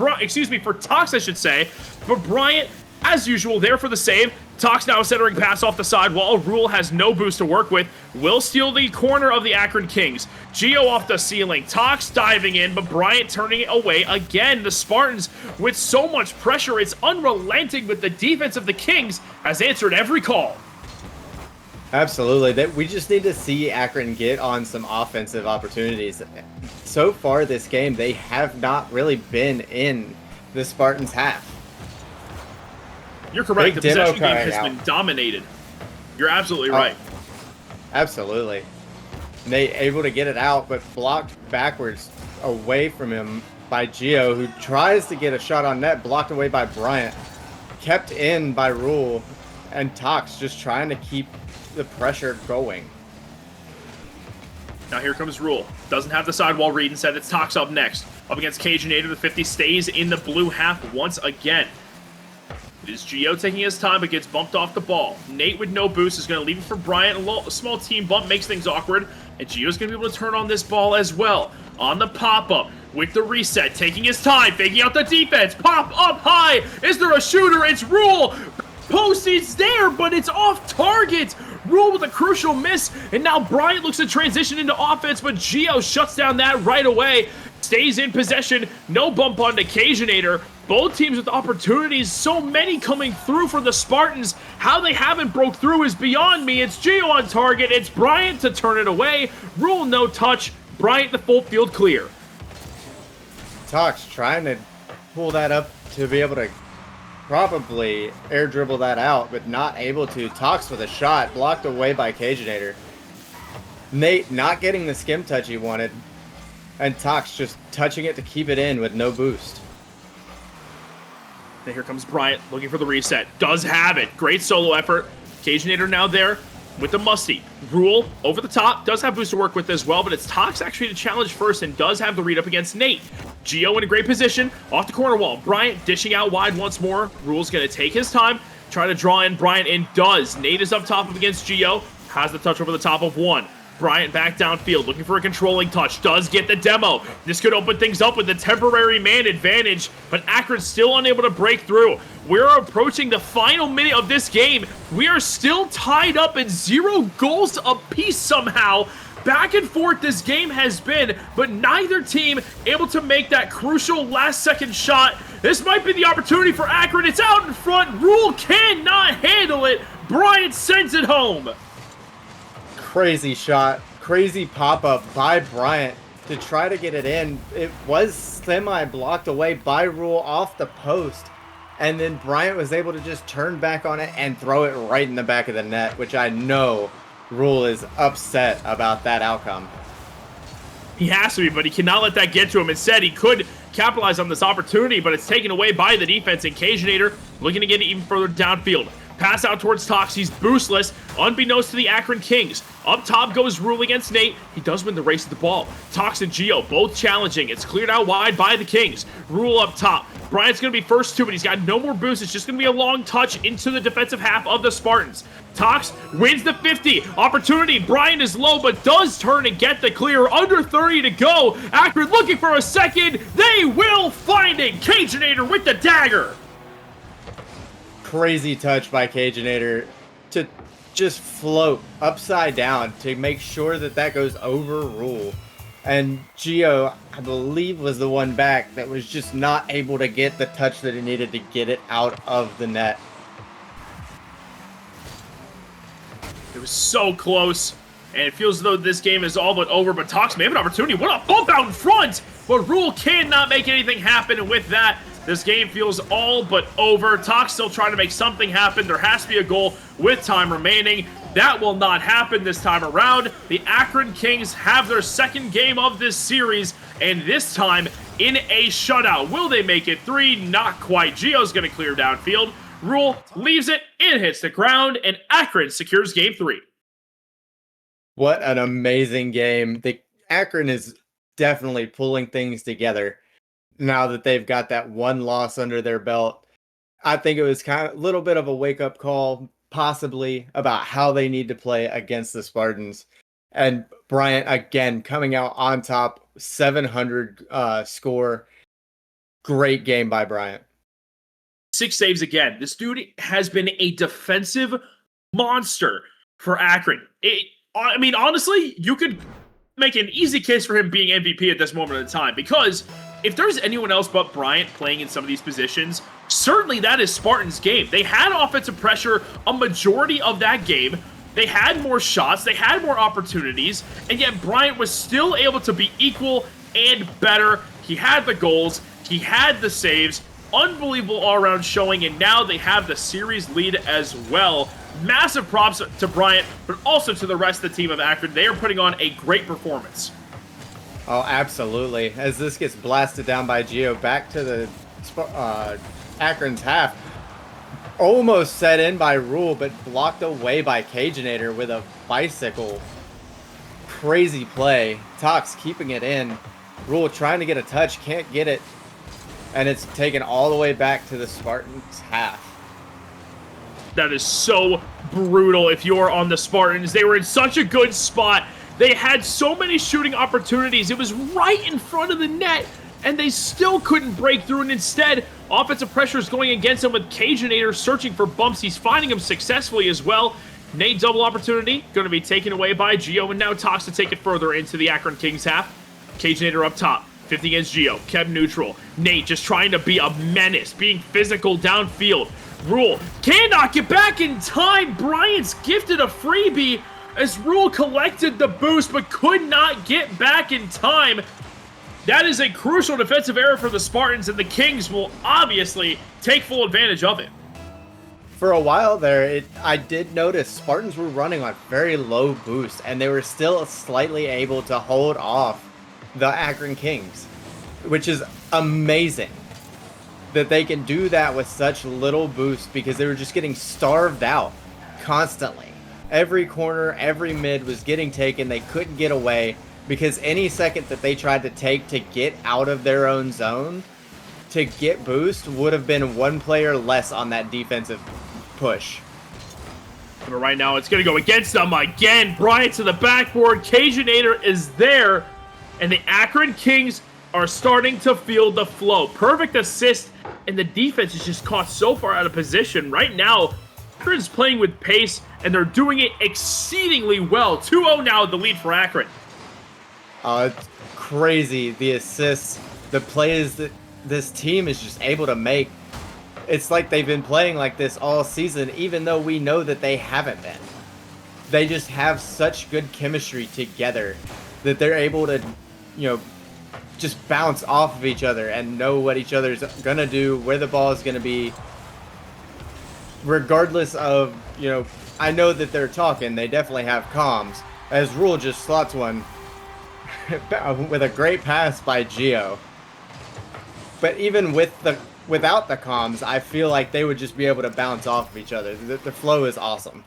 for Tox, I should say. But Bryant, as usual, there for the save. Tox now centering pass off the sidewall. Rule has no boost to work with. Will steal the corner of the Akron Kings. Gio off the ceiling. Tox diving in, but Bryant turning it away again. The Spartans, with so much pressure, it's unrelenting, but the defense of the Kings has answered every call. Absolutely. We just need to see Akron get on some offensive opportunities. So far this game, they have not really been in the Spartans' half. You're correct. Big the possession demo game has out. been dominated. You're absolutely right. Absolutely. Nate able to get it out, but blocked backwards away from him by Gio, who tries to get a shot on net, blocked away by Bryant. Kept in by Rule, and Tox just trying to keep the pressure going. Now here comes Rule. Doesn't have the sidewall read. Instead, it's Tox up next. Up against Cajinator, the 50 stays in the blue half once again. It is Gio taking his time, but gets bumped off the ball. Nate with no boost is going to leave it for Bryant. A small team bump makes things awkward, and Gio's going to be able to turn on this ball as well. On the pop-up with the reset, taking his time, faking out the defense. Pop up high. Is there a shooter? It's Rule. Post is there, but it's off target. Rule with a crucial miss, and now Bryant looks to transition into offense, but Gio shuts down that right away. Stays in possession. No bump on Cajinator. Both teams with opportunities, so many coming through for the Spartans. How they haven't broke through is beyond me. It's Gio on target. It's Bryant to turn it away. Rule no touch. Bryant the full field clear. Tox trying to pull that up to be able to probably air dribble that out, but not able to. Tox with a shot, blocked away by Cajinator. Nate not getting the skim touch he wanted, and Tox just touching it to keep it in with no boost. And here comes Bryant looking for the reset. Does have it. Great solo effort. Cajinator now there with the musty. Rule over the top. Does have boost to work with as well, but it's Tox actually to challenge first and does have the read up against Nate. Gio in a great position. Off the corner wall. Bryant dishing out wide once more. Rule's going to take his time. Try to draw in Bryant and does. Nate is up top up against Gio. Has the touch over the top of one. Bryant back downfield, looking for a controlling touch. Does get the demo. This could open things up with a temporary man advantage, but Akron's still unable to break through. We're approaching the final minute of this game. We are still tied up at 0 goals apiece somehow. Back and forth this game has been, but neither team able to make that crucial last-second shot. This might be the opportunity for Akron. It's out in front. Rule cannot handle it. Bryant sends it home. Crazy shot, crazy pop-up by Bryant to try to get it in. It was semi-blocked away by Rule off the post, and then Bryant was able to just turn back on it and throw it right in the back of the net, which I know Rule is upset about that outcome. He has to be, but he cannot let that get to him. Instead, he could capitalize on this opportunity, but it's taken away by the defense, and Cajinator looking to get it even further downfield. Pass out towards Tox. He's boostless, unbeknownst to the Akron Kings. Up top goes Rule against Nate. He does win the race to the ball. Tox and Geo both challenging. It's cleared out wide by the Kings. Rule up top. Bryant's going to be first two, but he's got no more boost. It's just going to be a long touch into the defensive half of the Spartans. Tox wins the 50. Opportunity. Bryant is low, but does turn and get the clear. Under 30 to go. Akron looking for a second. They will find it. Cajinator with the dagger. Crazy touch by Cajinator to just float upside down to make sure that that goes over Rule. And Geo, I believe, was the one back that was just not able to get the touch that he needed to get it out of the net. It was so close, and it feels as though this game is all but over, but Tox may have an opportunity. What a bump out in front! But Rule cannot make anything happen, and with that, this game feels all but over. Tox still trying to make something happen. There has to be a goal with time remaining. That will not happen this time around. The Akron Kings have their second game of this series, and this time in a shutout. Will they make it 3? Not quite. Geo's going to clear downfield. Rule leaves it, it hits the ground, and Akron secures game 3. What an amazing game. The Akron is definitely pulling things together now that they've got that one loss under their belt. I think it was kind of a little bit of a wake-up call, possibly, about how they need to play against the Spartans. And Bryant, again, coming out on top, 700 score. Great game by Bryant. 6 saves again. This dude has been a defensive monster for Akron. I mean, honestly, you could make an easy case for him being MVP at this moment in time, because if there's anyone else but Bryant playing in some of these positions, certainly that is Spartan's game. They had offensive pressure a majority of that game. They had more shots, they had more opportunities, and yet Bryant was still able to be equal and better. He had the goals, he had the saves, unbelievable all-around showing, and now they have the series lead as well. Massive props to Bryant, but also to the rest of the team of Akron. They are putting on a great performance. Oh, absolutely. As this gets blasted down by Geo, back to the Akron's half. Almost set in by Rule, but blocked away by Cajinator with a bicycle. Crazy play. Tox keeping it in. Rule trying to get a touch, can't get it. And it's taken all the way back to the Spartans' half. That is so brutal if you're on the Spartans. They were in such a good spot. They had so many shooting opportunities. It was right in front of the net, and they still couldn't break through. And instead, offensive pressure is going against them with Cajinator searching for bumps. He's finding them successfully as well. Nate double opportunity, going to be taken away by Geo, and now Tox to take it further into the Akron Kings half. Cajinator up top. 50 against Geo, kept neutral. Nate just trying to be a menace, being physical downfield. Rule cannot get back in time. Bryant's gifted a freebie as Rule collected the boost but could not get back in time. That is a crucial defensive error for the Spartans, and the Kings will obviously take full advantage of it. For a while there, I did notice Spartans were running on very low boost, and they were still slightly able to hold off the Akron Kings, which is amazing that they can do that with such little boost, because they were just getting starved out constantly. Every corner, every mid was getting taken. They couldn't get away, because any second that they tried to take to get out of their own zone to get boost would have been one player less on that defensive push. But right now, it's going to go against them again. Bryant to the backboard. Cajinator is there. And the Akron Kings are starting to feel the flow. Perfect assist, and the defense is just caught so far out of position. Right now, Akron's playing with pace, and they're doing it exceedingly well. 2-0 now, the lead for Akron. It's crazy, the assists, the plays that this team is just able to make. It's like they've been playing like this all season, even though we know that they haven't been. They just have such good chemistry together that they're able to, just bounce off of each other and know what each other's gonna do, where the ball is gonna be, regardless of, I know that they're talking, they definitely have comms, as Rule just slots one with a great pass by Geo. But even with without the comms, I feel like they would just be able to bounce off of each other. The flow is awesome.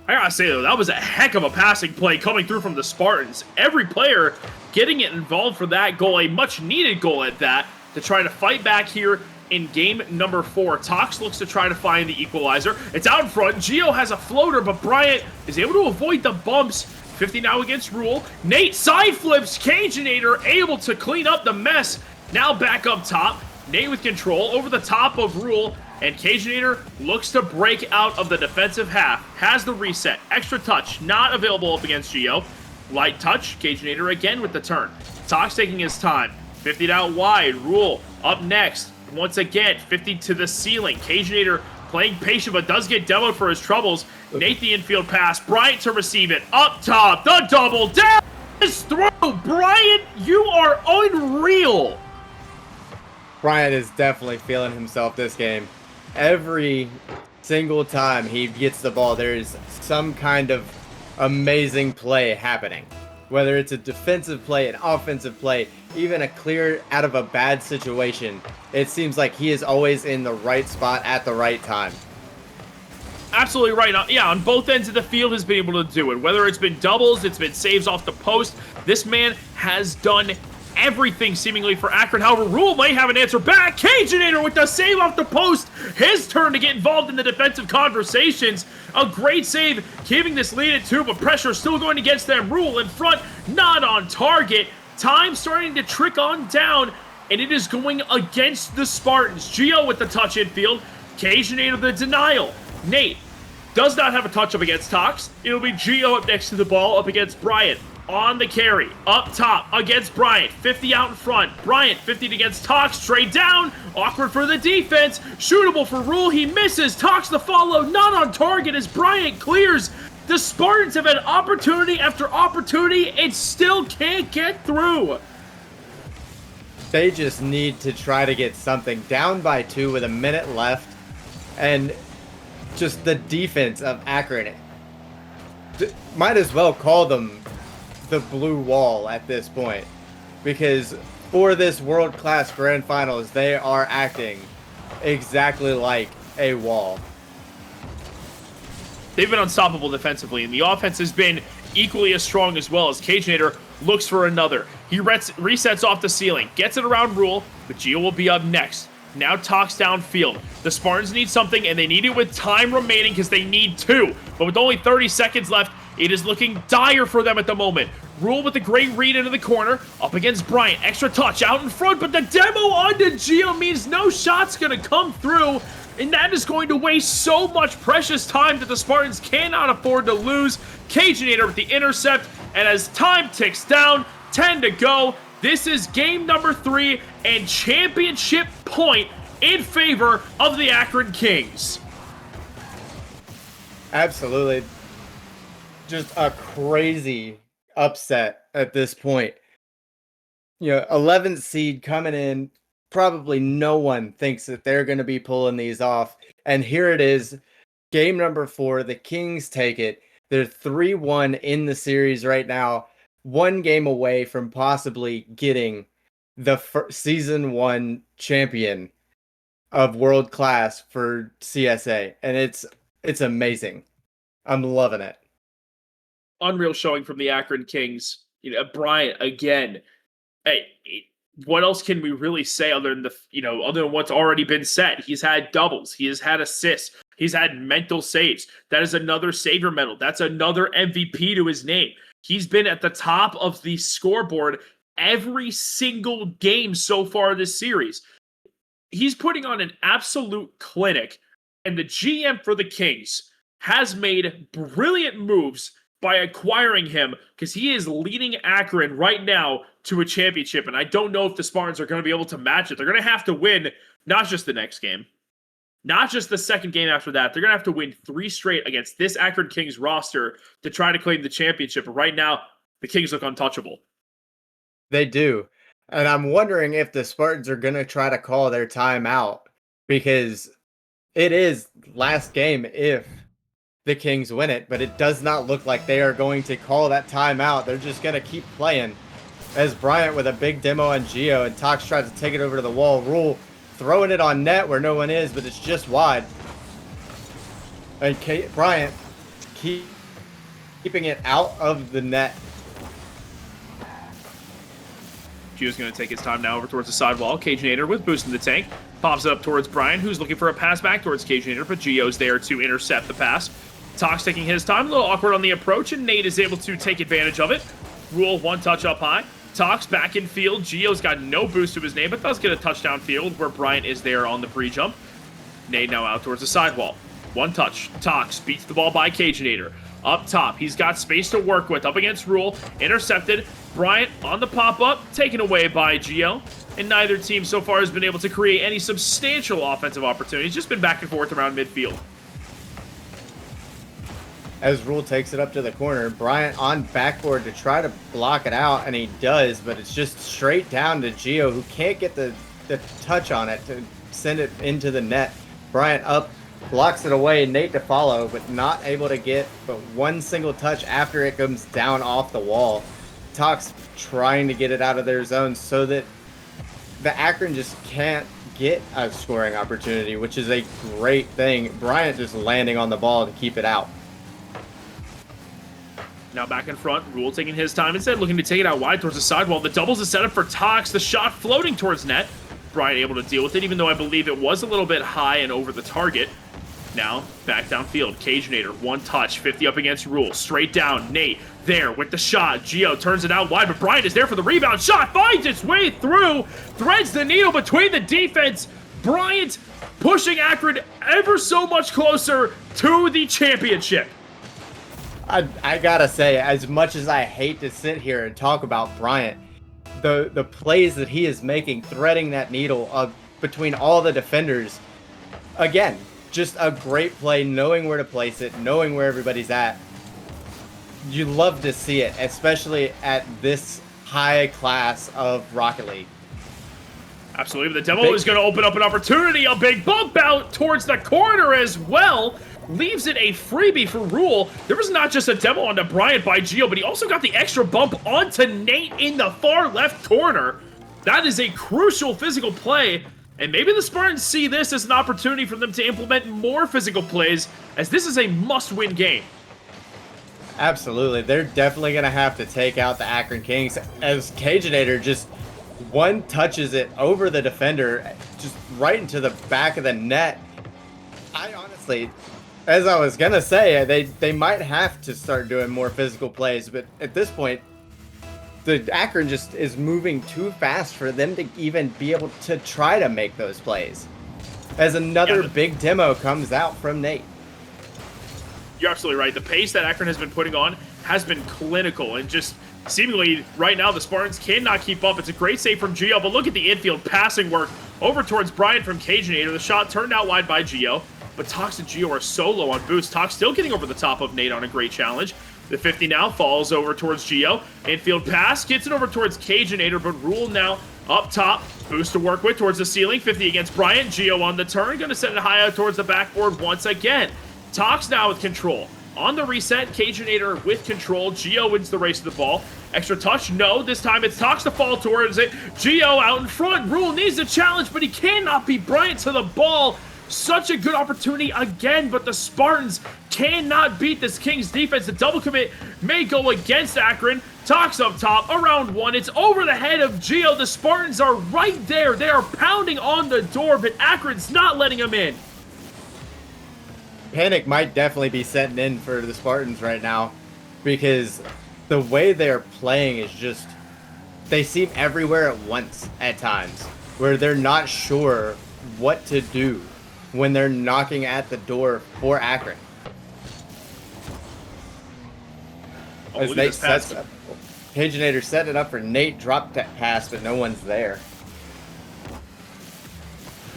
I gotta say, though, that was a heck of a passing play coming through from the Spartans. Every player getting it involved for that goal, a much-needed goal at that, to try to fight back here in game number 4. Tox looks to try to find the equalizer. It's out in front. Gio has a floater, but Bryant is able to avoid the bumps. 50 now against Rule. Nate side flips. Cajinator able to clean up the mess. Now back up top. Nate with control over the top of Rule. And Cajinator looks to break out of the defensive half. Has the reset. Extra touch. Not available up against Gio. Light touch. Cajinator again with the turn. Tox taking his time. 50 out wide. Rule up next. Once again, 50 to the ceiling. Cajinator playing patient, but does get demoed for his troubles. Nate the infield pass. Bryant to receive it. Up top. The double down is through. Bryant, you are unreal. Bryant is definitely feeling himself this game. Every single time he gets the ball, there is some kind of amazing play happening. Whether it's a defensive play, an offensive play, even a clear out of a bad situation, it seems like he is always in the right spot at the right time. Absolutely right. Yeah, on both ends of the field has been able to do it. Whether it's been doubles, it's been saves off the post. This man has done everything seemingly for Akron. However, Rule may have an answer back. Cajinator with the save off the post. His turn to get involved in the defensive conversations. A great save, keeping this lead at 2, but pressure still going against them. Rule in front, not on target. Time starting to trick on down, and it is going against the Spartans. Gio with the touch infield. Cajinator the denial. Nate does not have a touch up against Tox. It'll be Gio up next to the ball up against Bryant. On the carry, up top against Bryant, 50 out in front. Bryant 50 against Tox, trade down, awkward for the defense, shootable for Rule, he misses. Tox the follow, not on target as Bryant clears. The Spartans have had opportunity after opportunity and still can't get through. They just need to try to get something down by 2 with a minute left, and just the defense of Akron might as well call them the blue wall at this point, because for this world-class grand finals, they are acting exactly like a wall. They've been unstoppable defensively, and the offense has been equally as strong as well as Cajinator looks for another. He resets off the ceiling, gets it around Rule, but Gio will be up next. Now Tox downfield. The Spartans need something, and they need it with time remaining because they need 2. But with only 30 seconds left, it is looking dire for them at the moment. Rule with a great read into the corner. Up against Bryant. Extra touch out in front, but the demo onto Gio means no shot's going to come through. And that is going to waste so much precious time that the Spartans cannot afford to lose. Cajinator with the intercept. And as time ticks down, 10 to go. This is game number 3 and championship point in favor of the Akron Kings. Absolutely. Just a crazy upset at this point. 11th seed coming in. Probably no one thinks that they're going to be pulling these off. And here it is. Game number 4. The Kings take it. They're 3-1 in the series right now. 1 game away from possibly getting the season 1 champion of world class for CSA. And it's amazing. I'm loving it. Unreal showing from the Akron Kings. Bryant again. Hey, what else can we really say other than what's already been said? He's had doubles. He has had assists. He's had mental saves. That is another Savior medal. That's another MVP to his name. He's been at the top of the scoreboard every single game so far this series. He's putting on an absolute clinic, and the GM for the Kings has made brilliant moves by acquiring him because he is leading Akron right now to a championship, and I don't know if the Spartans are going to be able to match it. They're going to have to win not just the next game, not just the second game after that. They're going to have to win 3 straight against this Akron Kings roster to try to claim the championship. But right now, the Kings look untouchable. They do. And I'm wondering if the Spartans are going to try to call their timeout, because it is last game if the Kings win it, but it does not look like they are going to call that timeout. They're just going to keep playing. As Bryant with a big demo on Gio, and Tox tries to take it over to the wall. Rule throwing it on net where no one is, but it's just wide. And Bryant keeping it out of the net. Gio's going to take his time now over towards the sidewall. Cajunator with boost in the tank. Pops it up towards Brian, who's looking for a pass back towards Cajunator, but Gio's there to intercept the pass. Tox taking his time, a little awkward on the approach, and Nate is able to take advantage of it. Rule one touch up high. Tox back in field. Gio's got no boost to his name, but does get a touchdown field where Bryant is there on the pre-jump. Nate now out towards the sidewall. One touch. Tox beats the ball by Cajunator. Up top, he's got space to work with. Up against Rule. Intercepted. Bryant on the pop-up. Taken away by Gio. And neither team so far has been able to create any substantial offensive opportunities. Just been back and forth around midfield. As Rule takes it up to the corner, Bryant on backboard to try to block it out, and he does, but it's just straight down to Gio, who can't get the touch on it to send it into the net. Bryant up, blocks it away, Nate to follow, but not able to get but one single touch after it comes down off the wall. Tox trying to get it out of their zone so that the Akron just can't get a scoring opportunity, which is a great thing. Bryant just landing on the ball to keep it out. Now back in front, Rule taking his time instead, looking to take it out wide towards the sidewall. The double's a setup for Tox. The shot floating towards net. Bryant able to deal with it, even though I believe it was a little bit high and over the target. Now, back downfield. Cajunator, one touch, 50 up against Rule. Straight down, Nate there with the shot. Gio turns it out wide, but Bryant is there for the rebound. Shot finds its way through, threads the needle between the defense. Bryant pushing Akron ever so much closer to the championship. I gotta say, as much as I hate to sit here and talk about Bryant, the plays that he is making, threading that needle between all the defenders, again, just a great play, knowing where to place it, knowing where everybody's at. You love to see it, especially at this high class of Rocket League. Absolutely, but the demo is going to open up an opportunity. A big bump out towards the corner as well. Leaves it a freebie for Rule. There was not just a demo onto Bryant by Gio, but he also got the extra bump onto Nate in the far left corner. That is a crucial physical play, and maybe the Spartans see this as an opportunity for them to implement more physical plays, as this is a must-win game. Absolutely. They're definitely going to have to take out the Akron Kings, as Cajunator just one touches it over the defender, just right into the back of the net. I honestly, as I was going to say, they might have to start doing more physical plays, but at this point, the Akron just is moving too fast for them to even be able to try to make those plays. As another big demo comes out from Nate. You're absolutely right. The pace that Akron has been putting on has been clinical, and just seemingly right now the Spartans cannot keep up. It's a great save from Gio, but look at the infield passing work over towards Bryant from Cajunator. The shot turned out wide by Gio, but Tox and Gio are so low on boost. Tox still getting over the top of Nate on a great challenge. The 50 now falls over towards Gio. Infield pass gets it over towards Cajunator, but Rule now up top. Boost to work with towards the ceiling. 50 against Bryant. Gio on the turn. Going to send it high out towards the backboard once again. Tox now with control. On the reset, Cajunator with control. Gio wins the race to the ball. Extra touch? No. This time it's Tox to fall towards it. Gio out in front. Rule needs a challenge, but he cannot beat Bryant to the ball. Such a good opportunity again, but the Spartans cannot beat this Kings defense. The double commit may go against Akron. Tox up top, around one. It's over the head of Gio. The Spartans are right there. They are pounding on the door, but Akron's not letting them in. Panic might definitely be setting in for the Spartans right now, because the way they're playing is just, they seem everywhere at once at times, where they're not sure what to do when they're knocking at the door for Akron. As Nate sets up, Cajunator set it up for Nate, dropped that pass, but no one's there.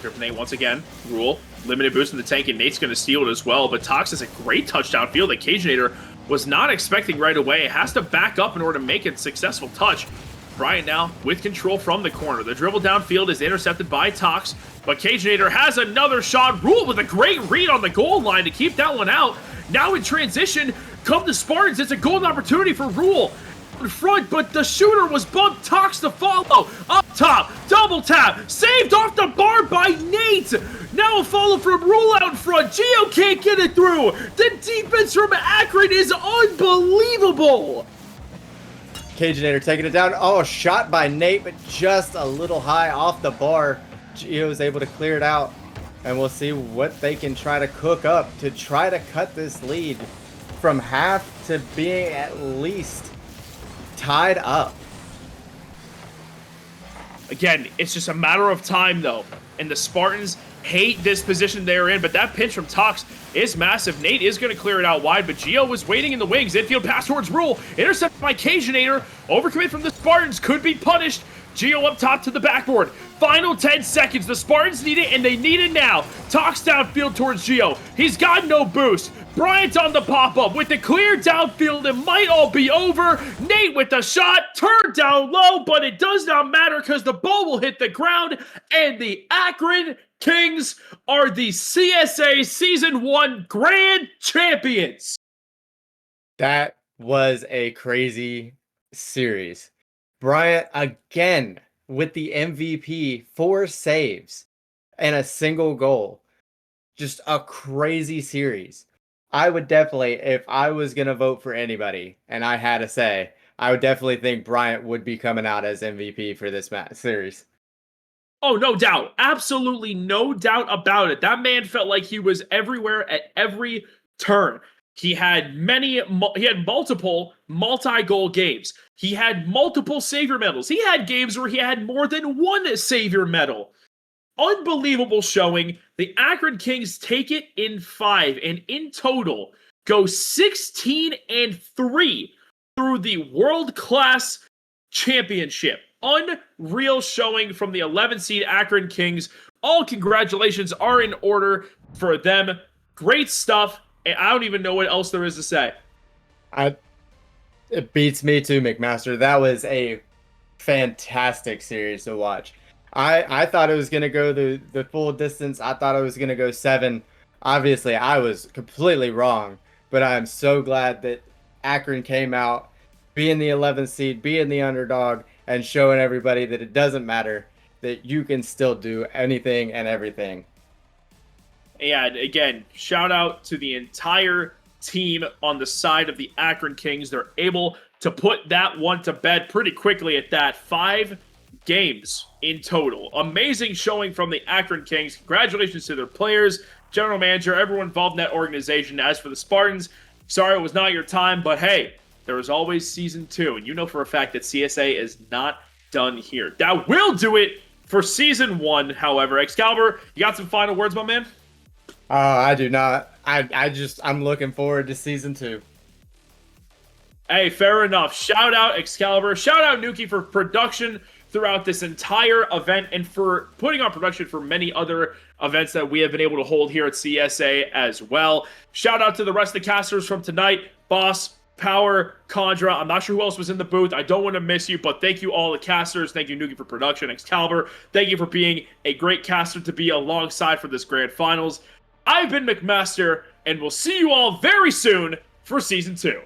Here from Nate once again. Rule. Limited boost in the tank, and Nate's going to steal it as well. But Tox has a great touchdown field that Cajunator was not expecting right away. It has to back up in order to make a successful touch. Bryant now with control from the corner. The dribble downfield is intercepted by Tox, but Cajunator has another shot. Rule with a great read on the goal line to keep that one out. Now in transition, come the Spartans. It's a golden opportunity for Rule. in front, but the shooter was bumped. Tox to follow. Up top, double tap. Saved off the bar by Nate. Now a follow from Rule out in front. Geo can't get it through. The defense from Akron is unbelievable. Cajinator taking it down. Oh, shot by Nate, but just a little high off the bar. Geo is able to clear it out. And we'll see what they can try to cook up to try to cut this lead from half to being at least tied up. Again, it's just a matter of time, though. And the Spartans hate this position they're in, but that pinch from Tox is massive. Nate is going to clear it out wide, but Geo was waiting in the wings. Infield pass towards Rule. Intercepted by Cajinator. Overcommit from the Spartans could be punished. Geo up top to the backboard. Final 10 seconds. The Spartans need it, and they need it now. Tox downfield towards Geo. He's got no boost. Bryant on the pop-up. With the clear downfield, it might all be over. Nate with the shot. Turned down low, but it does not matter because the ball will hit the ground, and the Akron Kings are the CSA Season 1 Grand Champions. That was a crazy series. Bryant again with the MVP, 4 saves and a single goal. Just a crazy series. I would definitely, if I was going to vote for anybody and I had to say, I would definitely think Bryant would be coming out as MVP for this series. Oh, no doubt. Absolutely no doubt about it. That man felt like he was everywhere at every turn. He had multiple multi-goal games. He had multiple savior medals. He had games where he had more than one savior medal. Unbelievable showing. The Akron Kings take it in 5, and in total go 16-3 through the world-class championship. Unreal showing from the 11 seed Akron Kings. All congratulations are in order for them. Great stuff. And I don't even know what else there is to say. It beats me too, McMaster. That was a fantastic series to watch. I thought it was going to go the full distance. I thought it was going to go 7. Obviously, I was completely wrong. But I'm so glad that Akron came out, being the 11th seed, being the underdog, and showing everybody that it doesn't matter, that you can still do anything and everything. And again, shout out to the entire team on the side of the Akron Kings. They're able to put that one to bed pretty quickly at that. 5 games in total. Amazing showing from the Akron Kings. Congratulations to their players, general manager, everyone involved in that organization. As for the Spartans, sorry it was not your time, but hey, there is always Season 2. And you know for a fact that CSA is not done here. That will do it for Season 1, however. Excalibur, you got some final words, my man? I do not. I'm looking forward to Season 2. Hey, fair enough. Shout out Excalibur. Shout out Nuki for production throughout this entire event and for putting on production for many other events that we have been able to hold here at CSA as well. Shout out to the rest of the casters from tonight. Boss, Power, Condra. I'm not sure who else was in the booth. I don't want to miss you, but thank you all the casters. Thank you, Nuki, for production. Excalibur, thank you for being a great caster to be alongside for this grand finals. I've been McMaster, and we'll see you all very soon for Season 2.